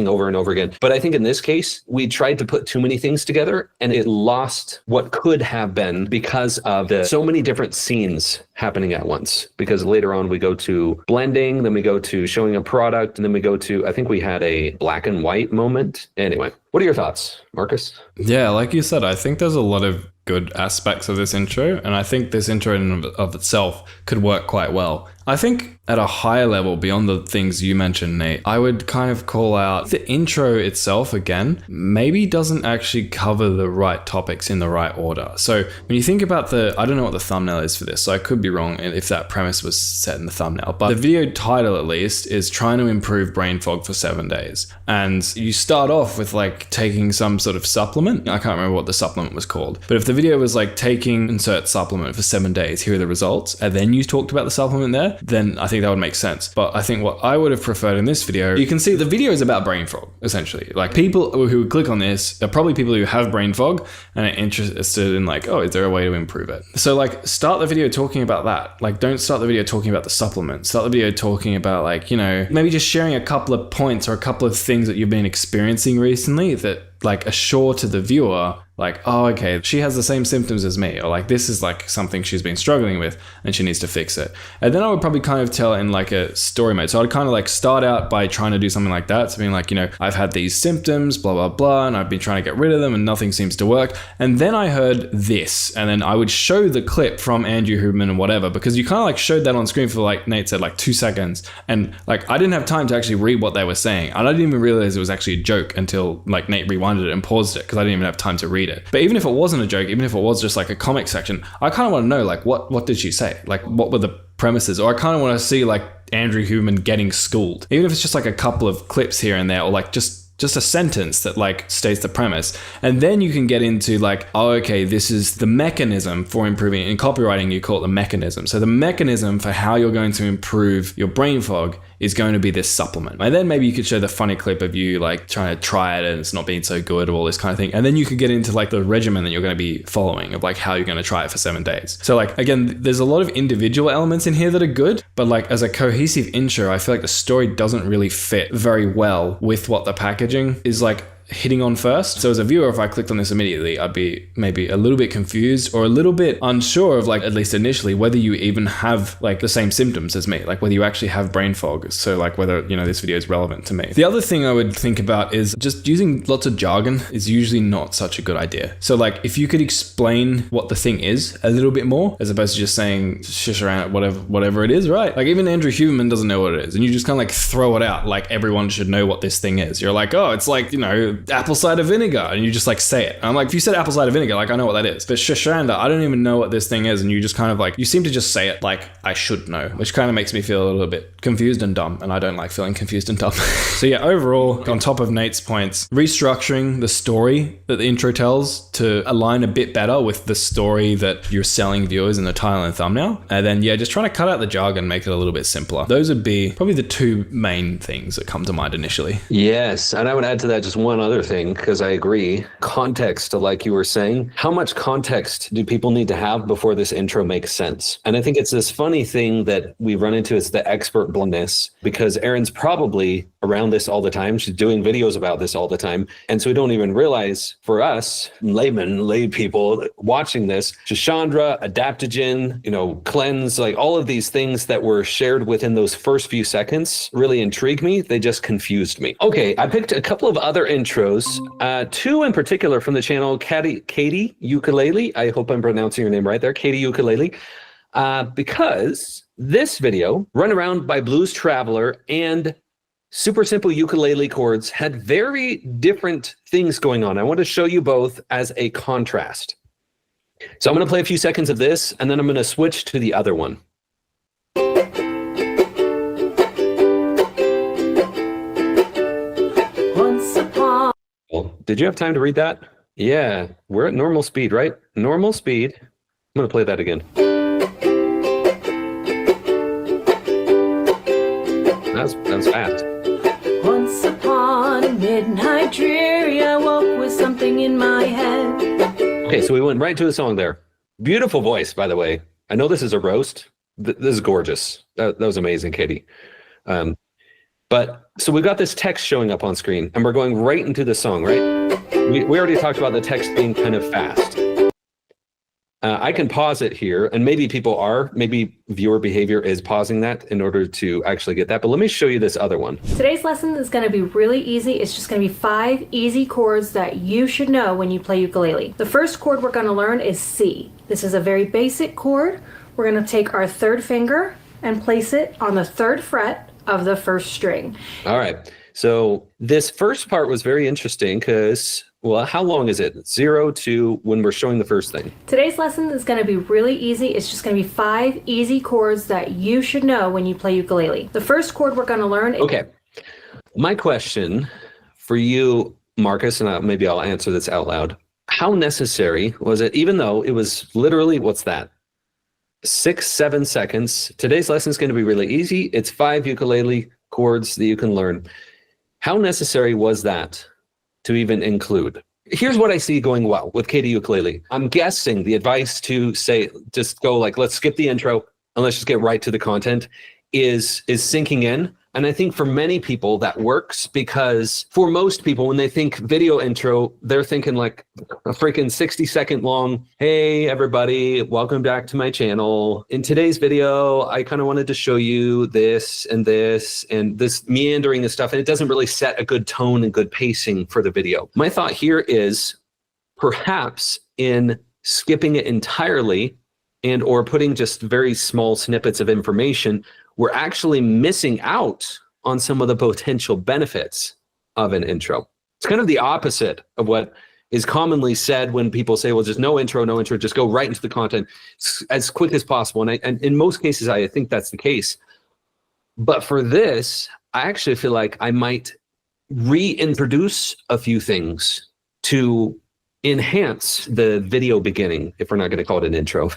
over and over again. But I think in this case, we tried to put too many things together and it lost what could have been because of the so many different scenes happening at once. Because later on we go to blending, then we go to showing a product, and then we go to, I think we had a black and white moment. Anyway, what are your thoughts, Marcus? Yeah, like you said, I think there's a lot of good aspects of this intro, and I think this intro in of itself could work quite well. I think at a higher level, beyond the things you mentioned, Nate, I would kind of call out the intro itself again, maybe doesn't actually cover the right topics in the right order. So when you think about I don't know what the thumbnail is for this, so I could be wrong if that premise was set in the thumbnail, but the video title at least is trying to improve brain fog for 7 days. And you start off with like taking some sort of supplement. I can't remember what the supplement was called, but if the video was like taking insert supplement for 7 days, here are the results, and then you talked about the supplement there, then I think that would make sense. But I think what I would have preferred in this video, you can see the video is about brain fog, essentially. Like people who would click on this are probably people who have brain fog and are interested in like, oh, is there a way to improve it? So like start the video talking about that. Like don't start the video talking about the supplement. Start the video talking about like, you know, maybe just sharing a couple of points or a couple of things that you've been experiencing recently that like assure to the viewer like, oh, okay, she has the same symptoms as me, or like this is like something she's been struggling with and she needs to fix it. And then I would probably kind of tell it in like a story mode. So I'd kind of like start out by trying to do something like that. So being like, you know, I've had these symptoms, blah, blah, blah, and I've been trying to get rid of them and nothing seems to work. And then I heard this, and then I would show the clip from Andrew Huberman and whatever, because you kind of like showed that on screen for like Nate said, like 2 seconds. And like, I didn't have time to actually read what they were saying. And I didn't even realize it was actually a joke until like Nate rewinded it and paused it because I didn't even have time to read it. But even if it wasn't a joke, even if it was just like a comic section, I kind of want to know like what did she say? Like what were the premises? Or I kind of want to see like Andrew Huberman getting schooled. Even if it's just like a couple of clips here and there, or like just a sentence that like states the premise. And then you can get into like, oh, okay, this is the mechanism for improving. In copywriting, you call it the mechanism. So the mechanism for how you're going to improve your brain fog is going to be this supplement. And then maybe you could show the funny clip of you like trying to try it and it's not being so good, or all this kind of thing. And then you could get into like the regimen that you're going to be following of like how you're going to try it for 7 days. So like, again, there's a lot of individual elements in here that are good, but like as a cohesive intro, I feel like the story doesn't really fit very well with what the packaging is like hitting on first. So as a viewer, if I clicked on this immediately, I'd be maybe a little bit confused or a little bit unsure of, like, at least initially, whether you even have like the same symptoms as me, like whether you actually have brain fog. So like whether, you know, this video is relevant to me. The other thing I would think about is just using lots of jargon is usually not such a good idea. So like if you could explain what the thing is a little bit more, as opposed to just saying shish around whatever it is, right? Like even Andrew Huberman doesn't know what it is, and you just kind of like throw it out like everyone should know what this thing is. You're like, oh, it's like, you know, apple cider vinegar, and you just like say it. And I'm like, if you said apple cider vinegar, like I know what that is. But Shashranda, I don't even know what this thing is, and you just kind of like, you seem to just say it like I should know, which kind of makes me feel a little bit confused and dumb, and I don't like feeling confused and dumb. So yeah, overall, on top of Nate's points, restructuring the story that the intro tells to align a bit better with the story that you're selling viewers in the title and thumbnail. And then yeah, just trying to cut out the jargon, make it a little bit simpler. Those would be probably the two main things that come to mind initially. Yes, and I would add to that just one other thing, because I agree. Context, like you were saying, how much context do people need to have before this intro makes sense? And I think it's this funny thing that we run into, is the expert blindness, because Erin's probably around this all the time. She's doing videos about this all the time. And so we don't even realize, for us, lay people watching this, Shashandra, adaptogen, you know, cleanse, like all of these things that were shared within those first few seconds really intrigued me. They just confused me. Okay, I picked a couple of other intros, two in particular from the channel Katie Ukulele. I hope I'm pronouncing your name right there, Katie Ukulele, because this video, Run Around by Blues Traveler and Super Simple Ukulele Chords, had very different things going on. I want to show you both as a contrast. So I'm going to play a few seconds of this, and then I'm going to switch to the other one. Once upon. Well, did you have time to read that? Yeah, we're at normal speed, right? Normal speed. I'm going to play that again. That's fast. Once upon a midnight dreary, I woke with something in my head. Okay, so we went right to the song there. Beautiful voice, by the way. I know this is a roast. This is gorgeous. That was amazing, Katie. But so we got this text showing up on screen, and we're going right into the song, right? We already talked about the text being kind of fast. I can pause it here, and maybe maybe viewer behavior is pausing that in order to actually get that. But let me show you this other one. Today's lesson is going to be really easy. It's just going to be 5 easy chords that you should know when you play ukulele. The first chord we're going to learn is C. This is a very basic chord. We're going to take our third finger and place it on the 3rd fret of the 1st string. All right. So this first part was very interesting because, well, how long is it? 0 to when we're showing the first thing. Today's lesson is going to be really easy. It's just going to be 5 easy chords that you should know when you play ukulele. The first chord we're going to learn is... Okay. My question for you, Marcus, and maybe I'll answer this out loud. How necessary was it, even though it was literally, what's that? 6-7 seconds. Today's lesson is going to be really easy. It's 5 ukulele chords that you can learn. How necessary was that to even include? Here's what I see going well with Katie Ukulele. I'm guessing the advice to say, just go like, let's skip the intro and let's just get right to the content is sinking in. And I think for many people that works, because for most people, when they think video intro, they're thinking like a freaking 60-second long, hey, everybody, welcome back to my channel. In today's video, I kind of wanted to show you this and this meandering and stuff. And it doesn't really set a good tone and good pacing for the video. My thought here is perhaps in skipping it entirely and or putting just very small snippets of information, we're actually missing out on some of the potential benefits of an intro. It's kind of the opposite of what is commonly said when people say, well, just no intro, just go right into the content as quick as possible. And in most cases, I think that's the case. But for this, I actually feel like I might reintroduce a few things to enhance the video beginning. If we're not going to call it an intro,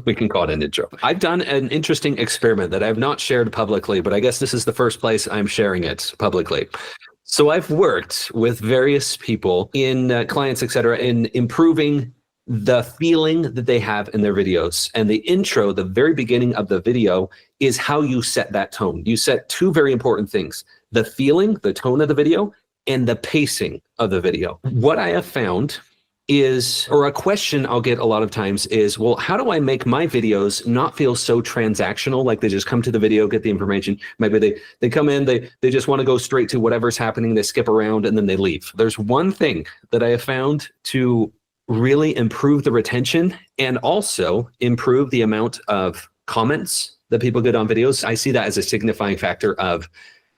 we can call it an intro. I've done an interesting experiment that I've not shared publicly, but I guess this is the first place I'm sharing it publicly. So I've worked with various people in clients, etc., in improving the feeling that they have in their videos. And the intro, the very beginning of the video, is how you set that tone. You set 2 very important things: the feeling, the tone of the video, and the pacing of the video. What I have found is, or a question I'll get a lot of times is, well, how do I make my videos not feel so transactional? Like they just come to the video, get the information. Maybe they come in, they just want to go straight to whatever's happening. They skip around and then they leave. There's one thing that I have found to really improve the retention and also improve the amount of comments that people get on videos. I see that as a signifying factor of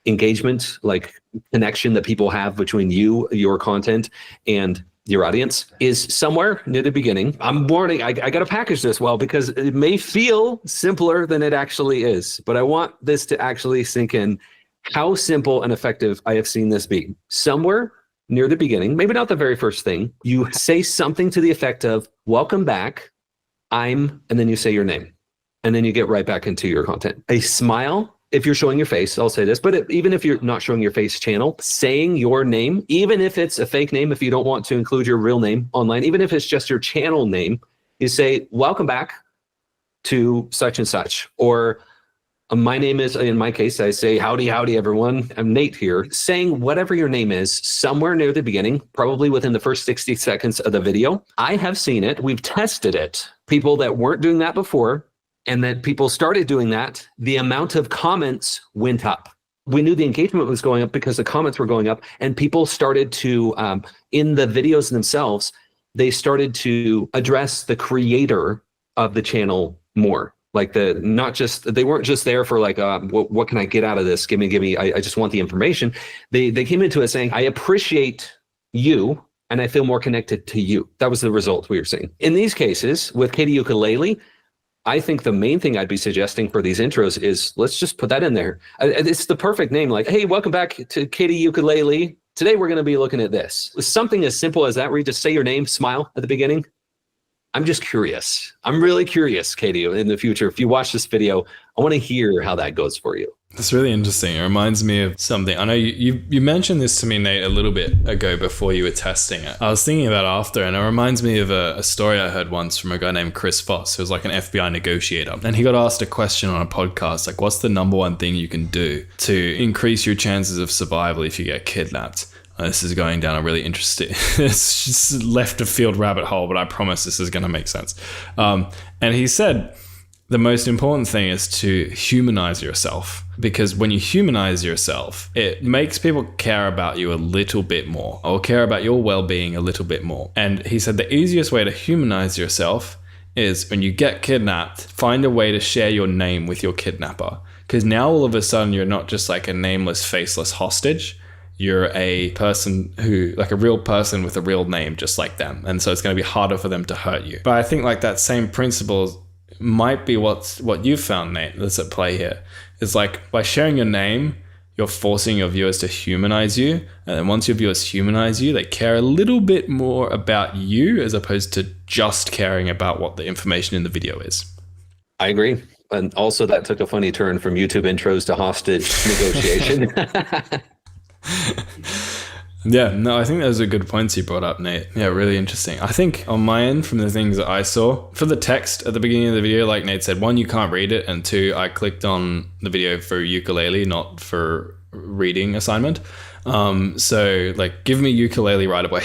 engagement, like connection that people have between you, your content, and your audience is somewhere near the beginning. I'm warning, I got to package this well because it may feel simpler than it actually is, but I want this to actually sink in how simple and effective I have seen this be. Somewhere near the beginning, maybe not the very first thing, you say something to the effect of, welcome back, and then you say your name, and then you get right back into your content. A smile, if you're showing your face, I'll say this, but even if you're not showing your face channel, saying your name, even if it's a fake name, if you don't want to include your real name online, even if it's just your channel name, you say, welcome back to such and such. Or my name is, in my case, I say, howdy, everyone. I'm Nate here. Saying whatever your name is somewhere near the beginning, probably within the first 60 seconds of the video. I have seen it. We've tested it. People that weren't doing that before, and that people started doing that, the amount of comments went up. We knew the engagement was going up because the comments were going up, and people started to, in the videos themselves, they started to address the creator of the channel more. Like they weren't just there for like, what can I get out of this? Give me, I just want the information. They came into it saying, I appreciate you, and I feel more connected to you. That was the result we were seeing. In these cases, with Katie Ukulele, I think the main thing I'd be suggesting for these intros is let's just put that in there. It's the perfect name. Like, hey, welcome back to Katie Ukulele. Today we're going to be looking at this. Something as simple as that, where you just say your name, smile at the beginning. I'm just curious. I'm really curious, Katie, in the future. If you watch this video, I want to hear how that goes for you. That's really interesting. It reminds me of something. I know you mentioned this to me, Nate, a little bit ago before you were testing it. I was thinking about after, and it reminds me of a story I heard once from a guy named Chris Voss, who was like an FBI negotiator. And he got asked a question on a podcast, like, what's the number one thing you can do to increase your chances of survival if you get kidnapped? This is going down a really interesting, it's just left of field rabbit hole, but I promise this is going to make sense. And he said, the most important thing is to humanize yourself, because when you humanize yourself, it makes people care about you a little bit more, or care about your well-being a little bit more. And he said the easiest way to humanize yourself is when you get kidnapped, find a way to share your name with your kidnapper. Because now all of a sudden you're not just like a nameless, faceless hostage. You're a person like a real person with a real name, just like them. And so it's going to be harder for them to hurt you. But I think like that same principle might be what you found, Nate, that's at play here. It's like by sharing your name, you're forcing your viewers to humanize you. And then once your viewers humanize you, they care a little bit more about you as opposed to just caring about what the information in the video is. I agree. And also that took a funny turn from YouTube intros to hostage negotiation. Yeah, no, I think those are good points you brought up, Nate. Yeah, really interesting. I think on my end, from the things that I saw, for the text at the beginning of the video, like Nate said, 1, you can't read it, and 2, I clicked on the video for ukulele, not for reading assignment. So like, give me ukulele right away.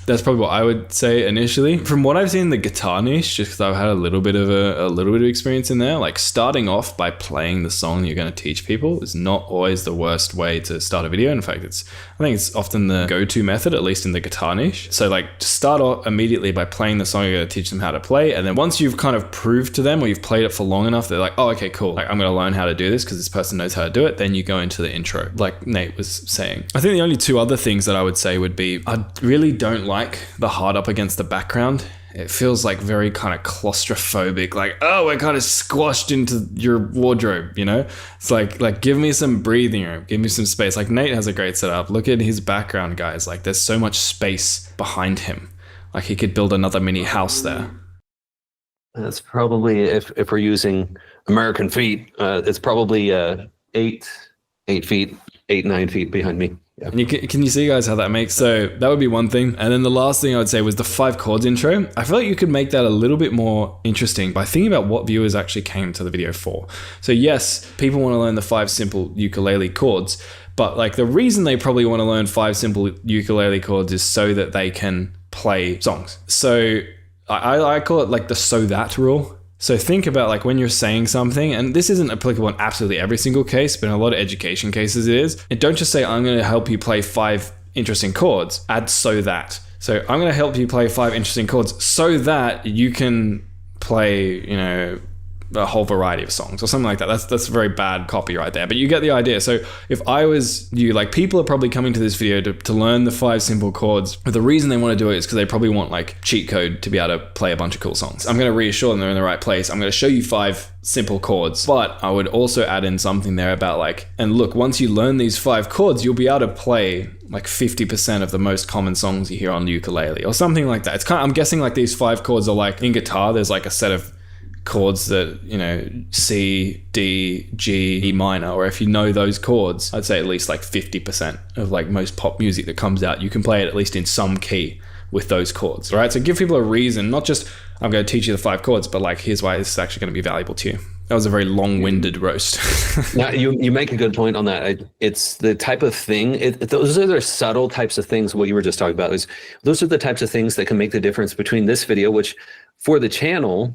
That's probably what I would say initially. From what I've seen in the guitar niche, just because I've had a little bit of experience in there, like starting off by playing the song you're going to teach people is not always the worst way to start a video. In fact, I think it's often the go-to method, at least in the guitar niche. So like start off immediately by playing the song you're going to teach them how to play. And then once you've kind of proved to them, or you've played it for long enough, they're like, oh, okay, cool. Like I'm going to learn how to do this because this person knows how to do it. Then you go into the intro, like Nate was saying. I think the only 2 other things that I would say would be, I really don't like the hard up against the background. It feels like very kind of claustrophobic, like, oh, we're kind of squashed into your wardrobe, you know? It's like give me some breathing room, give me some space. Like Nate has a great setup. Look at his background, guys. Like there's so much space behind him. Like he could build another mini house there. That's probably, if we're using American feet, it's probably 8 feet, 9 feet behind me. Yeah. And can you see, guys, how that makes? So that would be one thing. And then the last thing I would say was the 5 chords intro. I feel like you could make that a little bit more interesting by thinking about what viewers actually came to the video for. So yes, people want to learn the 5 simple ukulele chords, But like the reason they probably want to learn 5 simple ukulele chords is so that they can play songs. So I call it like the so that rule. So think about like when you're saying something, and this isn't applicable in absolutely every single case, but in a lot of education cases it is. And don't just say, I'm going to help you play 5 interesting chords. Add so that. So I'm going to help you play 5 interesting chords so that you can play, you know, a whole variety of songs or something like that. That's very bad copy right there, but you get the idea. So if I was you, like people are probably coming to this video to learn the 5 simple chords, but the reason they want to do it is because they probably want like cheat code to be able to play a bunch of cool songs. I'm going to reassure them they're in the right place. I'm going to show you 5 simple chords, but I would also add in something there about like, and look, once you learn these 5 chords, you'll be able to play like 50% of the most common songs you hear on the ukulele or something like that. It's kind of, I'm guessing like these 5 chords are like in guitar, there's like a set of chords that, you know, C, D, G, E minor, or if you know those chords, I'd say at least like 50% of like most pop music that comes out, you can play it at least in some key with those chords, right? So give people a reason, not just I'm going to teach you the 5 chords, but like here's why this is actually going to be valuable to you. That was a very long-winded roast. Now, you make a good point on that. It's the type of thing, those are the subtle types of things, what you were just talking about, is those are the types of things that can make the difference between this video, which for the channel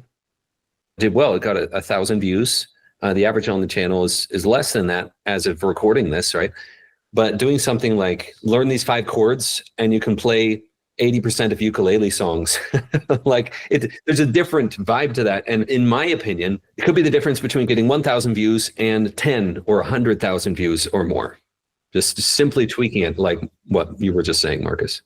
did well. It got 1,000 views. The average on the channel is less than that as of recording this, right? But doing something like learn these 5 chords and you can play 80% of ukulele songs. Like there's a different vibe to that. And in my opinion, it could be the difference between getting 1,000 views and 10 or 100,000 views or more. Just simply tweaking it like what you were just saying, Marcus.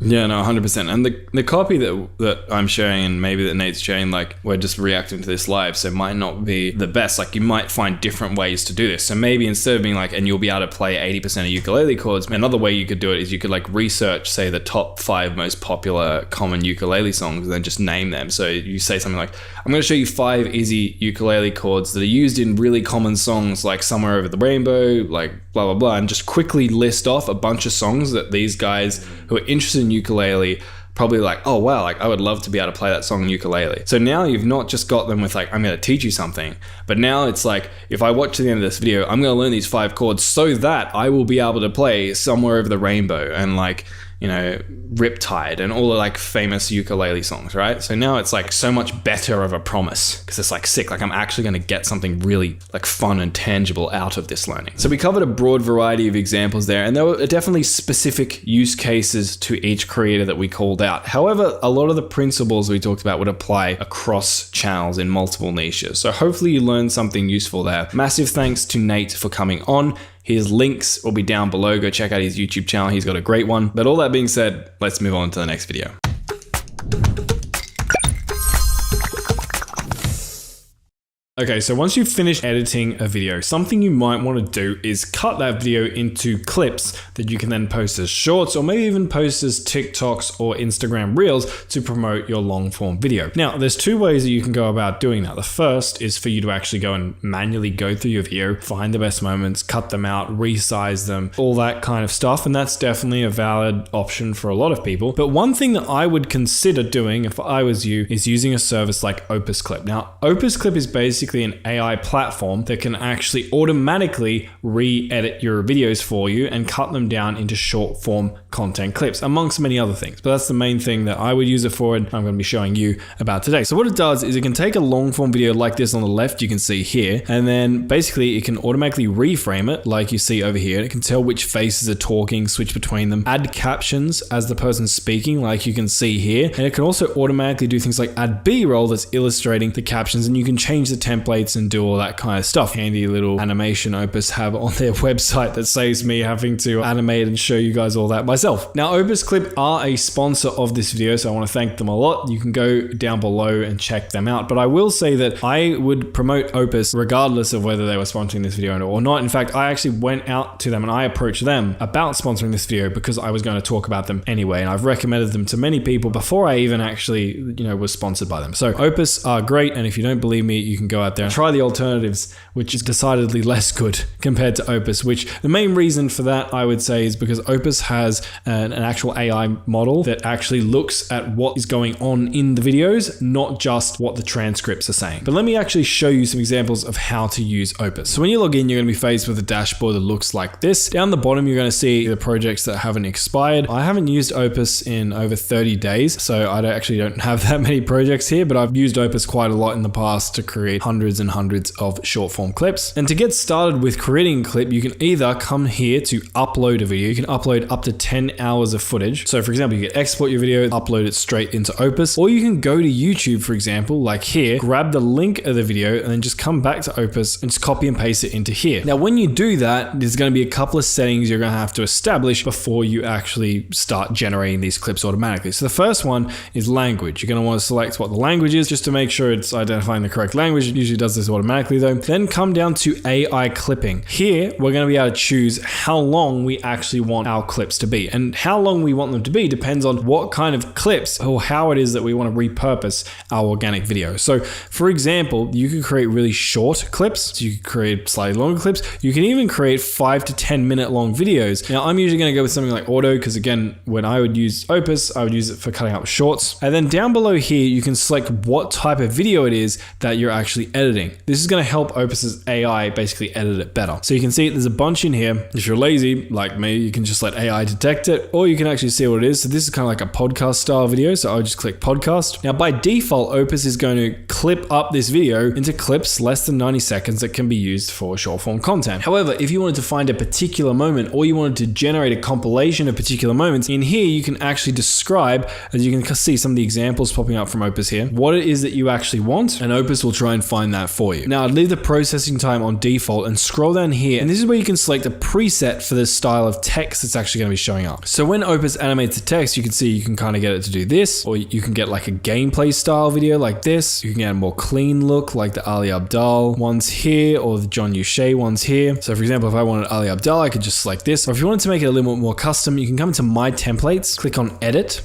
Yeah, no, 100%. And the copy that I'm sharing and maybe that Nate's sharing, like we're just reacting to this live, so it might not be the best. Like you might find different ways to do this. So maybe instead of being like, and you'll be able to play 80% of ukulele chords, another way you could do it is you could like research, say, the top 5 most popular common ukulele songs and then just name them. So you say something like, I'm going to show you 5 easy ukulele chords that are used in really common songs like Somewhere Over the Rainbow, like blah, blah, blah, and just quickly list off a bunch of songs that these guys who are interested in ukulele probably like, oh wow, like I would love to be able to play that song on ukulele. So now you've not just got them with like, I'm going to teach you something, but now it's like, if I watch to the end of this video, I'm going to learn these 5 chords so that I will be able to play Somewhere Over the Rainbow and like, you know, Riptide and all the like famous ukulele songs, right? So now it's like so much better of a promise because it's like sick, like I'm actually going to get something really like fun and tangible out of this learning. So we covered a broad variety of examples there, and there were definitely specific use cases to each creator that we called out. However, a lot of the principles we talked about would apply across channels in multiple niches. So hopefully you learned something useful there. Massive thanks to Nate for coming on. His links will be down below. Go check out his YouTube channel. He's got a great one. But all that being said, let's move on to the next video. Okay, so once you've finished editing a video, something you might want to do is cut that video into clips that you can then post as shorts or maybe even post as TikToks or Instagram Reels to promote your long form video. Now, there's 2 ways that you can go about doing that. The first is for you to actually go and manually go through your video, find the best moments, cut them out, resize them, all that kind of stuff. And that's definitely a valid option for a lot of people. But one thing that I would consider doing if I was you is using a service like Opus Clip. Now, Opus Clip is basically an AI platform that can actually automatically re-edit your videos for you and cut them down into short form content clips, amongst many other things. But that's the main thing that I would use it for, and I'm going to be showing you about today. So what it does is it can take a long form video like this on the left, you can see here, and then basically it can automatically reframe it like you see over here. It can tell which faces are talking, switch between them, add captions as the person's speaking like you can see here, and it can also automatically do things like add B-roll that's illustrating the captions, and you can change the templates and do all that kind of stuff. Handy little animation Opus have on their website that saves me having to animate and show you guys all that myself. Now, Opus Clip are a sponsor of this video, so I want to thank them a lot. You can go down below and check them out, but I will say that I would promote Opus regardless of whether they were sponsoring this video or not. In fact, I actually went out to them and I approached them about sponsoring this video because I was going to talk about them anyway, and I've recommended them to many people before I even actually, was sponsored by them. So Opus are great, and if you don't believe me, you can go out out there. Try the alternatives, which is decidedly less good compared to Opus, which the main reason for that, I would say, is because Opus has an actual AI model that actually looks at what is going on in the videos, not just what the transcripts are saying. But let me actually show you some examples of how to use Opus. So when you log in, you're going to be faced with a dashboard that looks like this. Down the bottom, you're going to see the projects that haven't expired. I haven't used Opus in over 30 days, so I actually don't have that many projects here, but I've used Opus quite a lot in the past to create hundreds and hundreds of short form clips. And to get started with creating a clip, you can either come here to upload a video. You can upload up to 10 hours of footage. So for example, you can export your video, upload it straight into Opus, or you can go to YouTube, for example, like here, grab the link of the video and then just come back to Opus and just copy and paste it into here. Now, when you do that, there's going to be a couple of settings you're going to have to establish before you actually start generating these clips automatically. So the first one is language. You're going to want to select what the language is just to make sure it's identifying the correct language. It usually does this automatically though. Then come down to AI clipping. Here, we're going to be able to choose how long we actually want our clips to be. And how long we want them to be depends on what kind of clips or how it is that we want to repurpose our organic video. So for example, you could create really short clips. So you could create slightly longer clips. You can even create 5 to 10 minute long videos. Now I'm usually going to go with something like auto because again, when I would use Opus, I would use it for cutting up shorts. And then down below here, you can select what type of video it is that you're actually editing. This is going to help Opus's AI basically edit it better. So you can see there's a bunch in here. If you're lazy like me, you can just let AI detect it, or you can actually see what it is. So this is kind of like a podcast style video. So I'll just click podcast. Now by default, Opus is going to clip up this video into clips less than 90 seconds that can be used for short form content. However, if you wanted to find a particular moment or you wanted to generate a compilation of particular moments, in here you can actually describe, as you can see some of the examples popping up from Opus here, what it is that you actually want, and Opus will try and find that for you. Now I'd leave the processing time on default and scroll down here, and this is where you can select a preset for the style of text that's actually going to be showing up. So when Opus animates the text, you can see you can kind of get it to do this, or you can get like a gameplay style video like this. You can get a more clean look like the Ali Abdaal ones here, or the John Uche ones here. So for example, if I wanted Ali Abdaal, I could just select this. Or if you wanted to make it a little bit more custom, you can come into My Templates, click on Edit,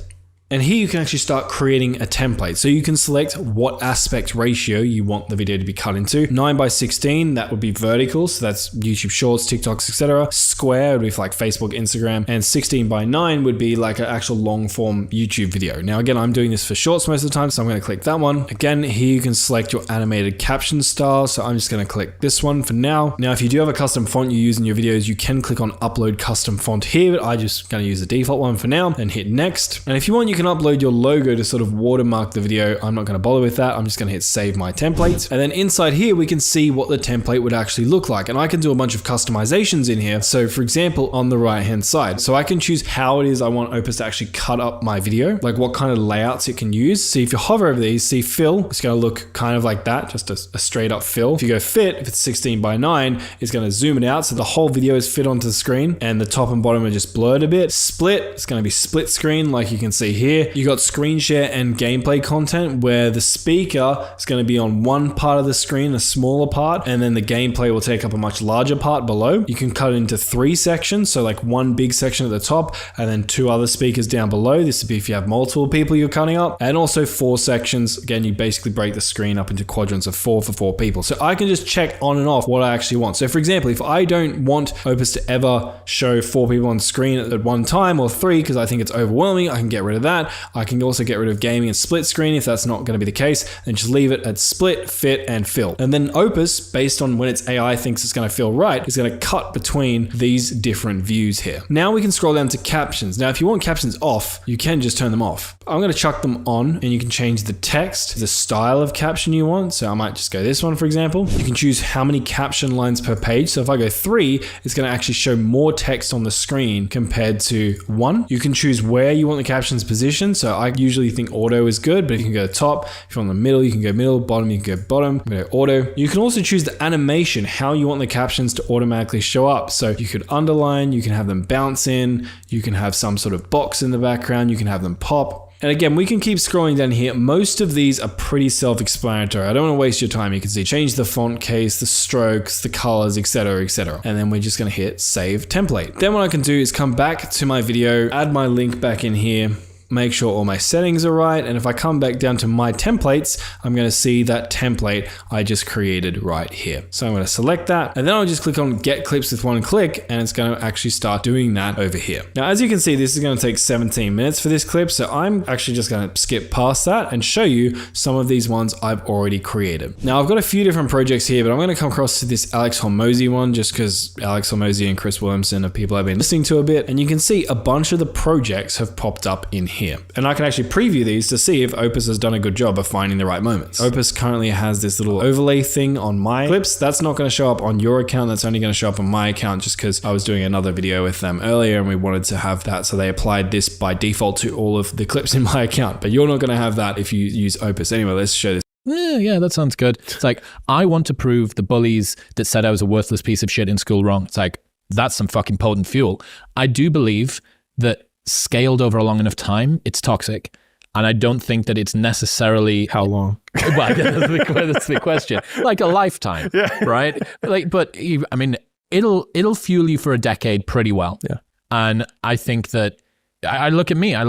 and here you can actually start creating a template. So you can select what aspect ratio you want the video to be cut into. 9:16, that would be vertical. So that's YouTube Shorts, TikToks, etc. Square would be for like Facebook, Instagram. And 16:9 would be like an actual long form YouTube video. Now again, I'm doing this for shorts most of the time, so I'm going to click that one. Again, here you can select your animated caption style. So I'm just going to click this one for now. Now, if you do have a custom font you use in your videos, you can click on Upload Custom Font here, but I just going to use the default one for now and hit Next. And if you want, you can upload your logo to sort of watermark the video. I'm not going to bother with that. I'm just going to hit Save My Template. And then inside here, we can see what the template would actually look like. And I can do a bunch of customizations in here. So for example, on the right hand side, so I can choose how it is I want Opus to actually cut up my video, like what kind of layouts it can use. See, if you hover over these, see fill, it's going to look kind of like that, just a straight up fill. If you go fit, if it's 16:9, it's going to zoom it out so the whole video is fit onto the screen and the top and bottom are just blurred a bit. Split, it's going to be split screen like you can see here. You got screen share and gameplay content where the speaker is going to be on one part of the screen, a smaller part, and then the gameplay will take up a much larger part below. You can cut it into 3 sections, so like one big section at the top and then 2 other speakers down below. This would be if you have multiple people you're cutting up, and also 4 sections. Again, you basically break the screen up into quadrants of 4 for 4 people. So I can just check on and off what I actually want. So for example, if I don't want Opus to ever show 4 people on screen at one time, or 3 because I think it's overwhelming, I can get rid of that. I can also get rid of gaming and split screen if that's not going to be the case, and just leave it at split, fit, and fill. And then Opus, based on when its AI thinks it's going to feel right, is going to cut between these different views here. Now we can scroll down to captions. Now if you want captions off, you can just turn them off. I'm going to chuck them on, and you can change the text, the style of caption you want. So I might just go this one, for example. You can choose how many caption lines per page. So if I go 3, it's going to actually show more text on the screen compared to 1. You can choose where you want the captions positioned. So I usually think auto is good, but you can go top. If you want the middle, you can go middle. Bottom, you can go bottom. I'm going to go auto. You can also choose the animation, how you want the captions to automatically show up. So you could underline, you can have them bounce in, you can have some sort of box in the background, you can have them pop. And again, we can keep scrolling down here. Most of these are pretty self-explanatory. I don't want to waste your time. You can see change the font case, the strokes, the colors, etc., etc. And then we're just going to hit Save Template. Then what I can do is come back to my video, add my link back in here, make sure all my settings are right. And if I come back down to my templates, I'm going to see that template I just created right here. So I'm going to select that, and then I'll just click on get clips with one click, and it's going to actually start doing that over here. Now, as you can see, this is going to take 17 minutes for this clip. So I'm actually just going to skip past that and show you some of these ones I've already created. Now, I've got a few different projects here, but I'm going to come across to this Alex Hormozy one just because Alex Hormozy and Chris Williamson are people I've been listening to a bit. And you can see a bunch of the projects have popped up in here. And I can actually preview these to see if Opus has done a good job of finding the right moments. Opus currently has this little overlay thing on my clips. That's not going to show up on your account. That's only going to show up on my account just because I was doing another video with them earlier and we wanted to have that. So they applied this by default to all of the clips in my account, but you're not going to have that if you use Opus. Anyway, let's show this. Yeah, that sounds good. It's like, I want to prove the bullies that said I was a worthless piece of shit in school wrong. It's like, that's some fucking potent fuel. I do believe that scaled over a long enough time, it's toxic. And I don't think that it's necessarily... How long? Well, that's the question. Like a lifetime, right? Like, but I mean, it'll fuel you for a decade pretty well. Yeah. And I think that, I look at me, I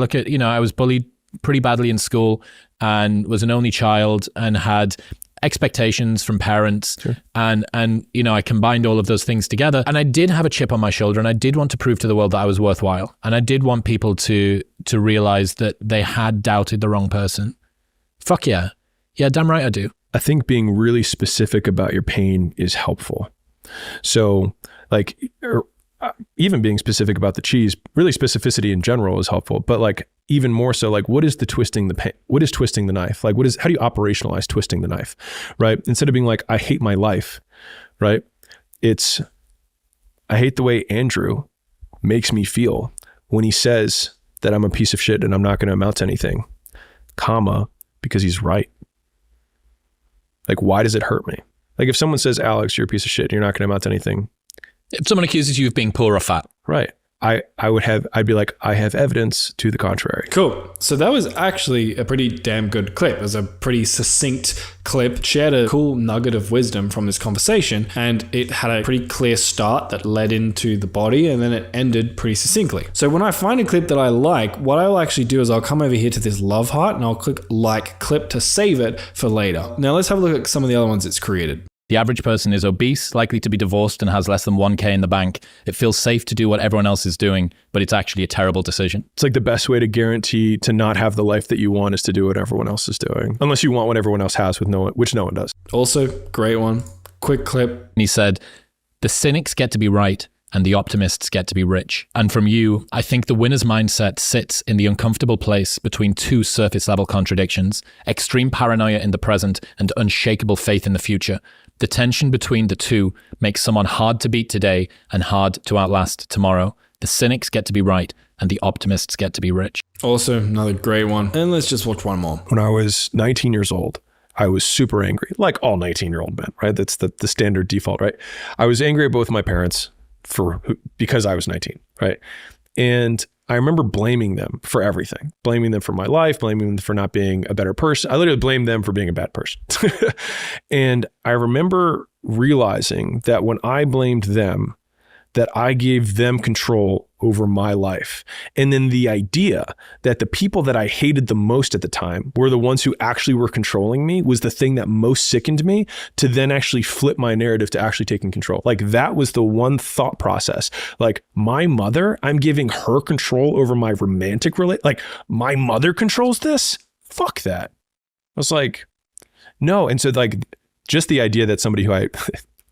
was bullied pretty badly in school and was an only child and had expectations from parents. Sure. And I combined all of those things together, and I did have a chip on my shoulder, and I did want to prove to the world that I was worthwhile, and I did want people to realize that they had doubted the wrong person. Fuck yeah, damn right I do. I think being really specific about your pain is helpful. So like, even being specific about the cheese, really specificity in general is helpful, but like even more so, like what is twisting the knife? Like how do you operationalize twisting the knife, right? Instead of being like, I hate my life, right? It's, I hate the way Andrew makes me feel when he says that I'm a piece of shit and I'm not going to amount to anything, comma, because he's right. Like, why does it hurt me? Like if someone says, Alex, you're a piece of shit and you're not going to amount to anything. If someone accuses you of being poor or fat. Right. I'd be like, I have evidence to the contrary. Cool. So that was actually a pretty damn good clip. It was a pretty succinct clip, shared a cool nugget of wisdom from this conversation, and it had a pretty clear start that led into the body, and then it ended pretty succinctly. So when I find a clip that I like, what I'll actually do is I'll come over here to this love heart and I'll click like clip to save it for later. Now let's have a look at some of the other ones it's created. The average person is obese, likely to be divorced, and has less than 1K in the bank. It feels safe to do what everyone else is doing, but it's actually a terrible decision. It's like the best way to guarantee to not have the life that you want is to do what everyone else is doing. Unless you want what everyone else has, which no one does. Also, great one. Quick clip. And he said, the cynics get to be right, and the optimists get to be rich. And from you, I think the winner's mindset sits in the uncomfortable place between two surface level contradictions, extreme paranoia in the present and unshakable faith in the future. The tension between the two makes someone hard to beat today and hard to outlast tomorrow. The cynics get to be right and the optimists get to be rich. Also, another great one. And let's just watch one more. When I was 19 years old, I was super angry, like all 19-year-old men, right? That's the standard default, right? I was angry at both of my parents because I was 19, right? And I remember blaming them for everything, blaming them for my life, blaming them for not being a better person. I literally blamed them for being a bad person. And I remember realizing that when I blamed them, that I gave them control over my life. And then the idea that the people that I hated the most at the time were the ones who actually were controlling me was the thing that most sickened me, to then actually flip my narrative to actually taking control. Like that was the one thought process. Like my mother, I'm giving her control over my romantic like my mother controls this? Fuck that. I was like, no. And so like just the idea that somebody who I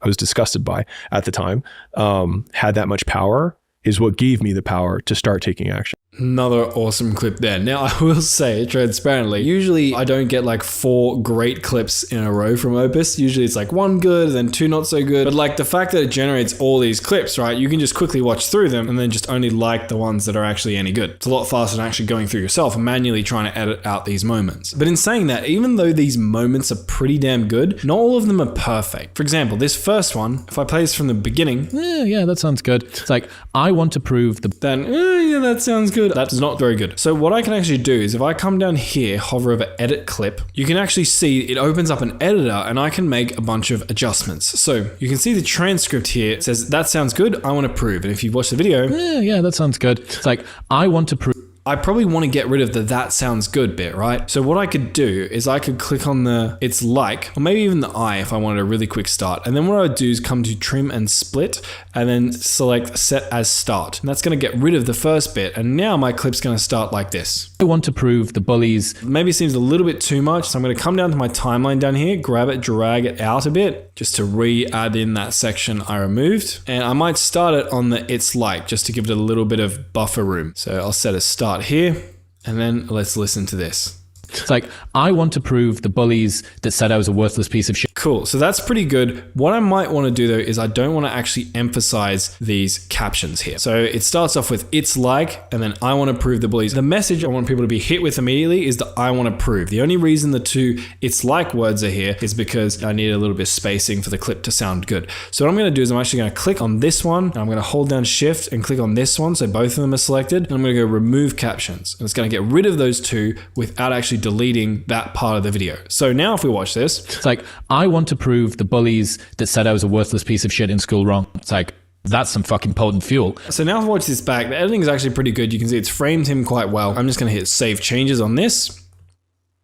was disgusted by at the time had that much power is what gave me the power to start taking action. Another awesome clip there. Now, I will say transparently, usually I don't get like 4 great clips in a row from Opus. Usually it's like 1 good, then 2 not so good. But like the fact that it generates all these clips, right? You can just quickly watch through them and then just only like the ones that are actually any good. It's a lot faster than actually going through yourself and manually trying to edit out these moments. But in saying that, even though these moments are pretty damn good, not all of them are perfect. For example, this first one, if I play this from the beginning. Yeah, that sounds good. It's like, I want to prove yeah, that sounds good. That's not very good. So what I can actually do is if I come down here, hover over edit clip, you can actually see it opens up an editor and I can make a bunch of adjustments. So you can see the transcript here. It says, that sounds good. I want to prove. And if you watch the video. Yeah, that sounds good. It's like, I want to prove. I probably want to get rid of the that sounds good bit, right? So what I could do is I could click on the it's like, or maybe even the I if I wanted a really quick start. And then what I would do is come to trim and split and then select set as start. And that's going to get rid of the first bit. And now my clip's going to start like this. I want to prove the bullies. Maybe it seems a little bit too much. So I'm going to come down to my timeline down here, grab it, drag it out a bit just to re-add in that section I removed. And I might start it on the it's like just to give it a little bit of buffer room. So I'll set a start here, and then let's listen to this. It's like, I want to prove the bullies that said I was a worthless piece of shit. Cool, so that's pretty good. What I might want to do though is I don't want to actually emphasize these captions here. So it starts off with it's like, and then I want to prove the bullies. The message I want people to be hit with immediately is the I want to prove. The only reason the two it's like words are here is because I need a little bit of spacing for the clip to sound good. So what I'm going to do is I'm actually going to click on this one, and I'm going to hold down shift and click on this one so both of them are selected, and I'm going to go remove captions. And it's going to get rid of those two without actually deleting that part of the video. So now if we watch this, it's like, I want to prove the bullies that said I was a worthless piece of shit in school wrong. It's like, that's some fucking potent fuel. So now if I watch this back, the editing is actually pretty good. You can see it's framed him quite well. I'm just going to hit save changes on this.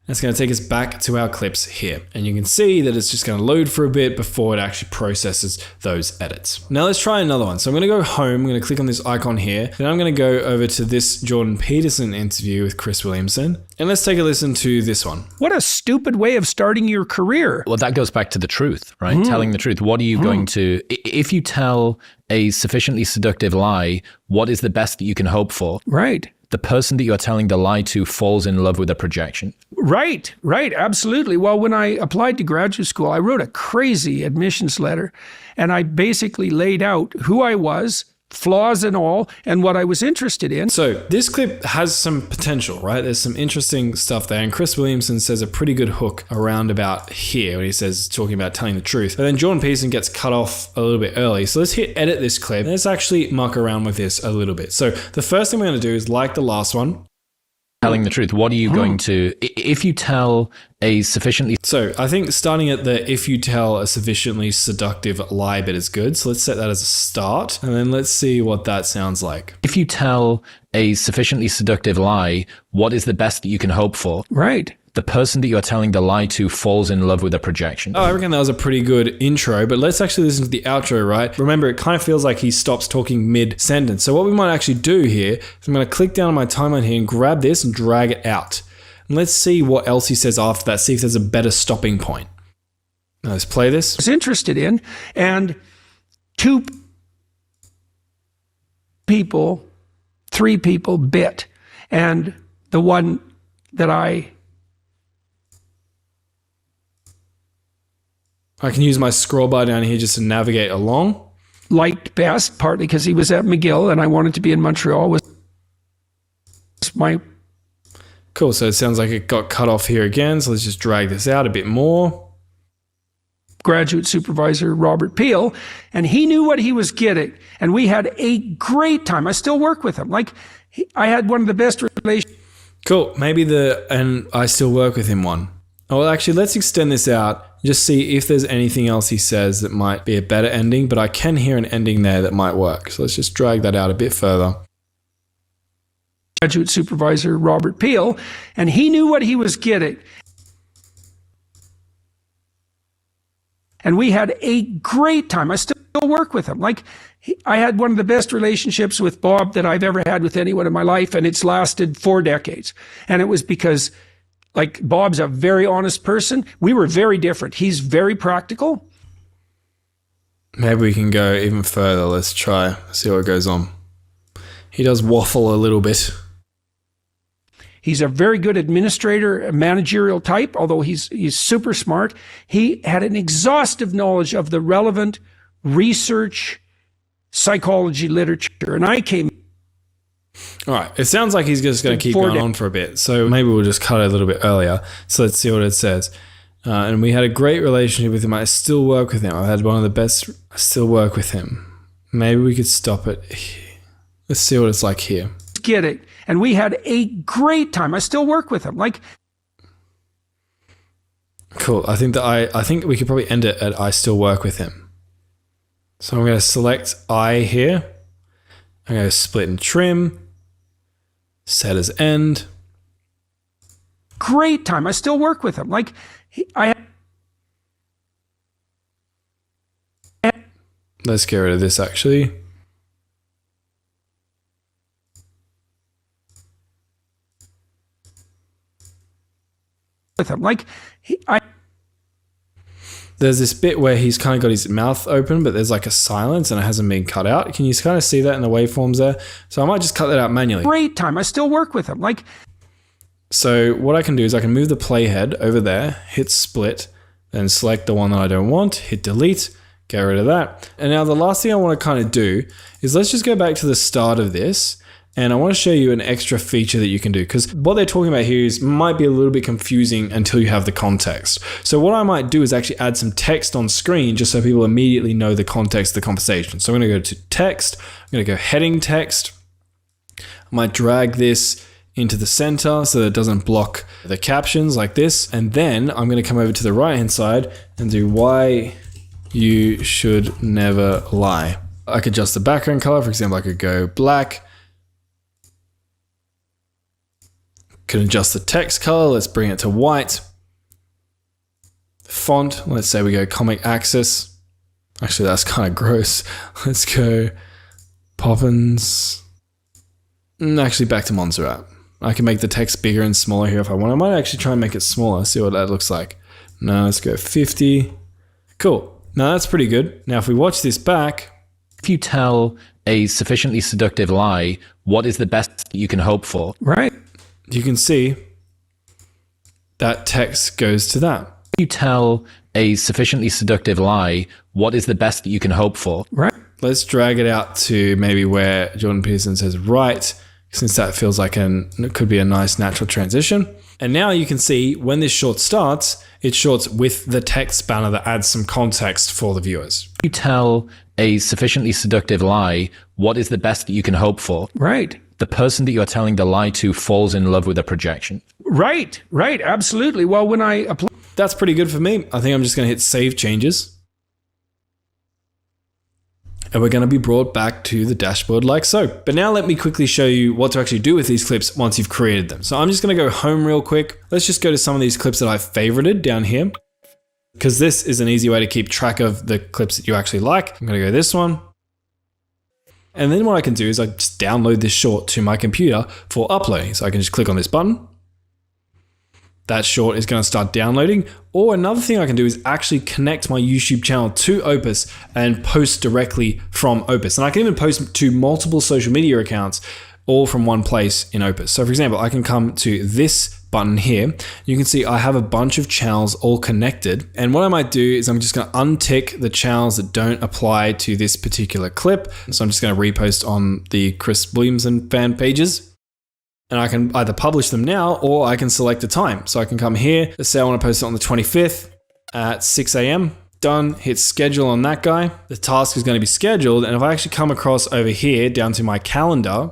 It's going to take us back to our clips here. And you can see that it's just going to load for a bit before it actually processes those edits. Now let's try another one. So I'm going to go home. I'm going to click on this icon here. Then I'm going to go over to this Jordan Peterson interview with Chris Williamson. And let's take a listen to this one. What a stupid way of starting your career. Well, that goes back to the truth, right? Telling the truth. What are you going to, if you tell a sufficiently seductive lie, what is the best that you can hope for? Right. The person that you're telling the lie to falls in love with a projection. Right, absolutely. Well, when I applied to graduate school, I wrote a crazy admissions letter, and I basically laid out who I was, flaws and all, and what I was interested in. So this clip has some potential, right? There's some interesting stuff there. And Chris Williamson says a pretty good hook around about here when he says, talking about telling the truth. But then Jordan Peterson gets cut off a little bit early. So let's hit edit this clip. Let's actually muck around with this a little bit. So the first thing we're going to do is like the last one. Telling the truth. What are you going to, if you tell a sufficiently... So I think starting at the if you tell a sufficiently seductive lie bit is good. So let's set that as a start. And then let's see what that sounds like. If you tell a sufficiently seductive lie, what is the best that you can hope for? Right. The person that you're telling the lie to falls in love with a projection. Oh, I reckon that was a pretty good intro, but let's actually listen to the outro, right? Remember, it kind of feels like he stops talking mid-sentence. So what we might actually do here is I'm going to click down on my timeline here and grab this and drag it out. And let's see what else he says after that, see if there's a better stopping point. Now let's play this. I was interested in, and 2 people, 3 people bit. And the one that I can use my scroll bar down here just to navigate along. Liked best, partly because he was at McGill and I wanted to be in Montreal, was my... Cool, so it sounds like it got cut off here again, so let's just drag this out a bit more. Graduate supervisor Robert Peel, and he knew what he was getting, and we had a great time. I still work with him. I had one of the best relations. Cool, maybe and I still work with him one. Oh, well, actually, let's extend this out. Just see if there's anything else he says that might be a better ending, but I can hear an ending there that might work. So let's just drag that out a bit further. Graduate supervisor Robert Peel, and he knew what he was getting. And we had a great time. I still work with him. I had one of the best relationships with Bob that I've ever had with anyone in my life, and it's lasted 4 decades. And it was because Bob's a very honest person. We were very different. He's very practical. Maybe we can go even further. Let's try, see what goes on. He does waffle a little bit. He's a very good administrator, a managerial type, although he's super smart. He had an exhaustive knowledge of the relevant research, psychology literature. And I came... All right, it sounds like he's just going to keep going on for a bit. So maybe we'll just cut it a little bit earlier. So let's see what it says. And we had a great relationship with him. I still work with him. I've had one of the best. I still work with him. Maybe we could stop it here. Let's see what it's like here. Get it. And we had a great time. I still work with him. Cool. I think we could probably end it at I still work with him. So I'm going to select I here. I'm going to split and trim. set as end. Great time. I still work with him. Like, Let's get rid of this actually. With him. Like, there's this bit where he's kind of got his mouth open, but there's like a silence and it hasn't been cut out. Can you kind of see that in the waveforms there? So I might just cut that out manually. Great time. I still work with him. Like, so what I can do is I can move the playhead over there, hit split, then select the one that I don't want, hit delete, get rid of that. And now the last thing I want to kind of do is let's just go back to the start of this. And I want to show you an extra feature that you can do, because what they're talking about here is might be a little bit confusing until you have the context. So what I might do is actually add some text on screen just so people immediately know the context of the conversation. So I'm going to go to text, I'm going to go heading text. I might drag this into the center so that it doesn't block the captions like this. And then I'm going to come over to the right hand side and do why you should never lie. I could adjust the background color. For example, I could go black. Can adjust the text color. Let's bring it to white. Font, let's say we go Comic Access. Actually, that's kind of gross. Let's go Poppins. Actually, back to Montserrat. I can make the text bigger and smaller here if I want. I might actually try and make it smaller, see what that looks like. No, let's go 50. Cool. Now that's pretty good. Now, if we watch this back. If you tell a sufficiently seductive lie, what is the best you can hope for? Right. You can see that text goes to that. If you tell a sufficiently seductive lie, what is the best you can hope for? Right. Let's drag it out to maybe where Jordan Peterson says right, since that feels like it could be a nice natural transition. And now you can see when this short starts, it shorts with the text banner that adds some context for the viewers. If you tell a sufficiently seductive lie, what is the best you can hope for? Right. The person that you're telling the lie to falls in love with a projection. Right, absolutely. Well, when I apply... That's pretty good for me. I think I'm just going to hit save changes. And we're going to be brought back to the dashboard like so. But now let me quickly show you what to actually do with these clips once you've created them. So I'm just going to go home real quick. Let's just go to some of these clips that I've favorited down here, because this is an easy way to keep track of the clips that you actually like. I'm going to go this one. And then what I can do is I just download this short to my computer for uploading. So I can just click on this button. That short is going to start downloading. Or another thing I can do is actually connect my YouTube channel to Opus and post directly from Opus. And I can even post to multiple social media accounts all from one place in Opus. So for example, I can come to this button here. You can see I have a bunch of channels all connected. And what I might do is I'm just going to untick the channels that don't apply to this particular clip. So I'm just going to repost on the Chris Williamson fan pages. And I can either publish them now or I can select a time. So I can come here. Let's say I want to post it on the 25th at 6 a.m. Done, hit schedule on that guy. The task is going to be scheduled. And if I actually come across over here down to my calendar,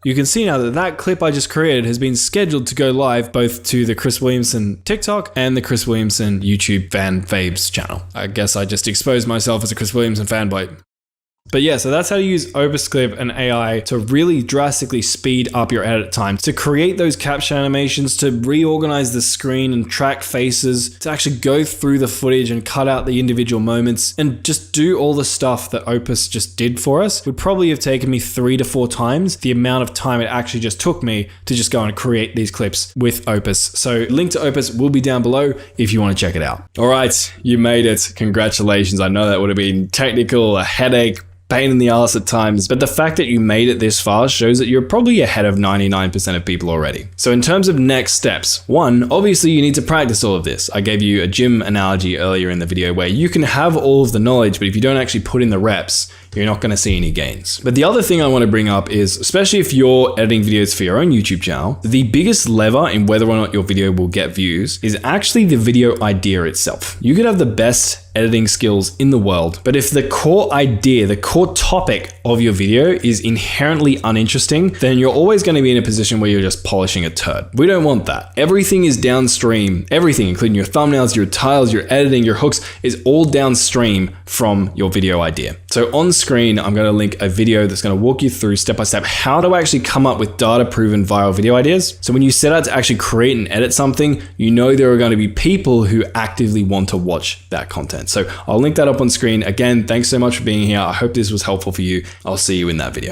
you can see now that that clip I just created has been scheduled to go live both to the Chris Williamson TikTok and the Chris Williamson YouTube fan faves channel. I guess I just exposed myself as a Chris Williamson fanboy. But yeah, so that's how to use Opus Clip and AI to really drastically speed up your edit time, to create those caption animations, to reorganize the screen and track faces, to actually go through the footage and cut out the individual moments and just do all the stuff that Opus just did for us. Would probably have taken me 3 to 4 times the amount of time it actually just took me to just go and create these clips with Opus. So link to Opus will be down below if you want to check it out. All right, you made it. Congratulations. I know that would have been technical, a headache, pain in the ass at times, but the fact that you made it this far shows that you're probably ahead of 99% of people already. So in terms of next steps, 1, obviously you need to practice all of this. I gave you a gym analogy earlier in the video where you can have all of the knowledge, but if you don't actually put in the reps, you're not going to see any gains. But the other thing I want to bring up is, especially if you're editing videos for your own YouTube channel, the biggest lever in whether or not your video will get views is actually the video idea itself. You could have the best editing skills in the world. But if the core idea, the core topic of your video is inherently uninteresting, then you're always going to be in a position where you're just polishing a turd. We don't want that. Everything is downstream. Everything, including your thumbnails, your titles, your editing, your hooks, is all downstream from your video idea. So on screen, I'm going to link a video that's going to walk you through step by step how to actually come up with data-proven viral video ideas. So when you set out to actually create and edit something, you know there are going to be people who actively want to watch that content. So I'll link that up on screen. Again, thanks so much for being here. I hope this was helpful for you. I'll see you in that video.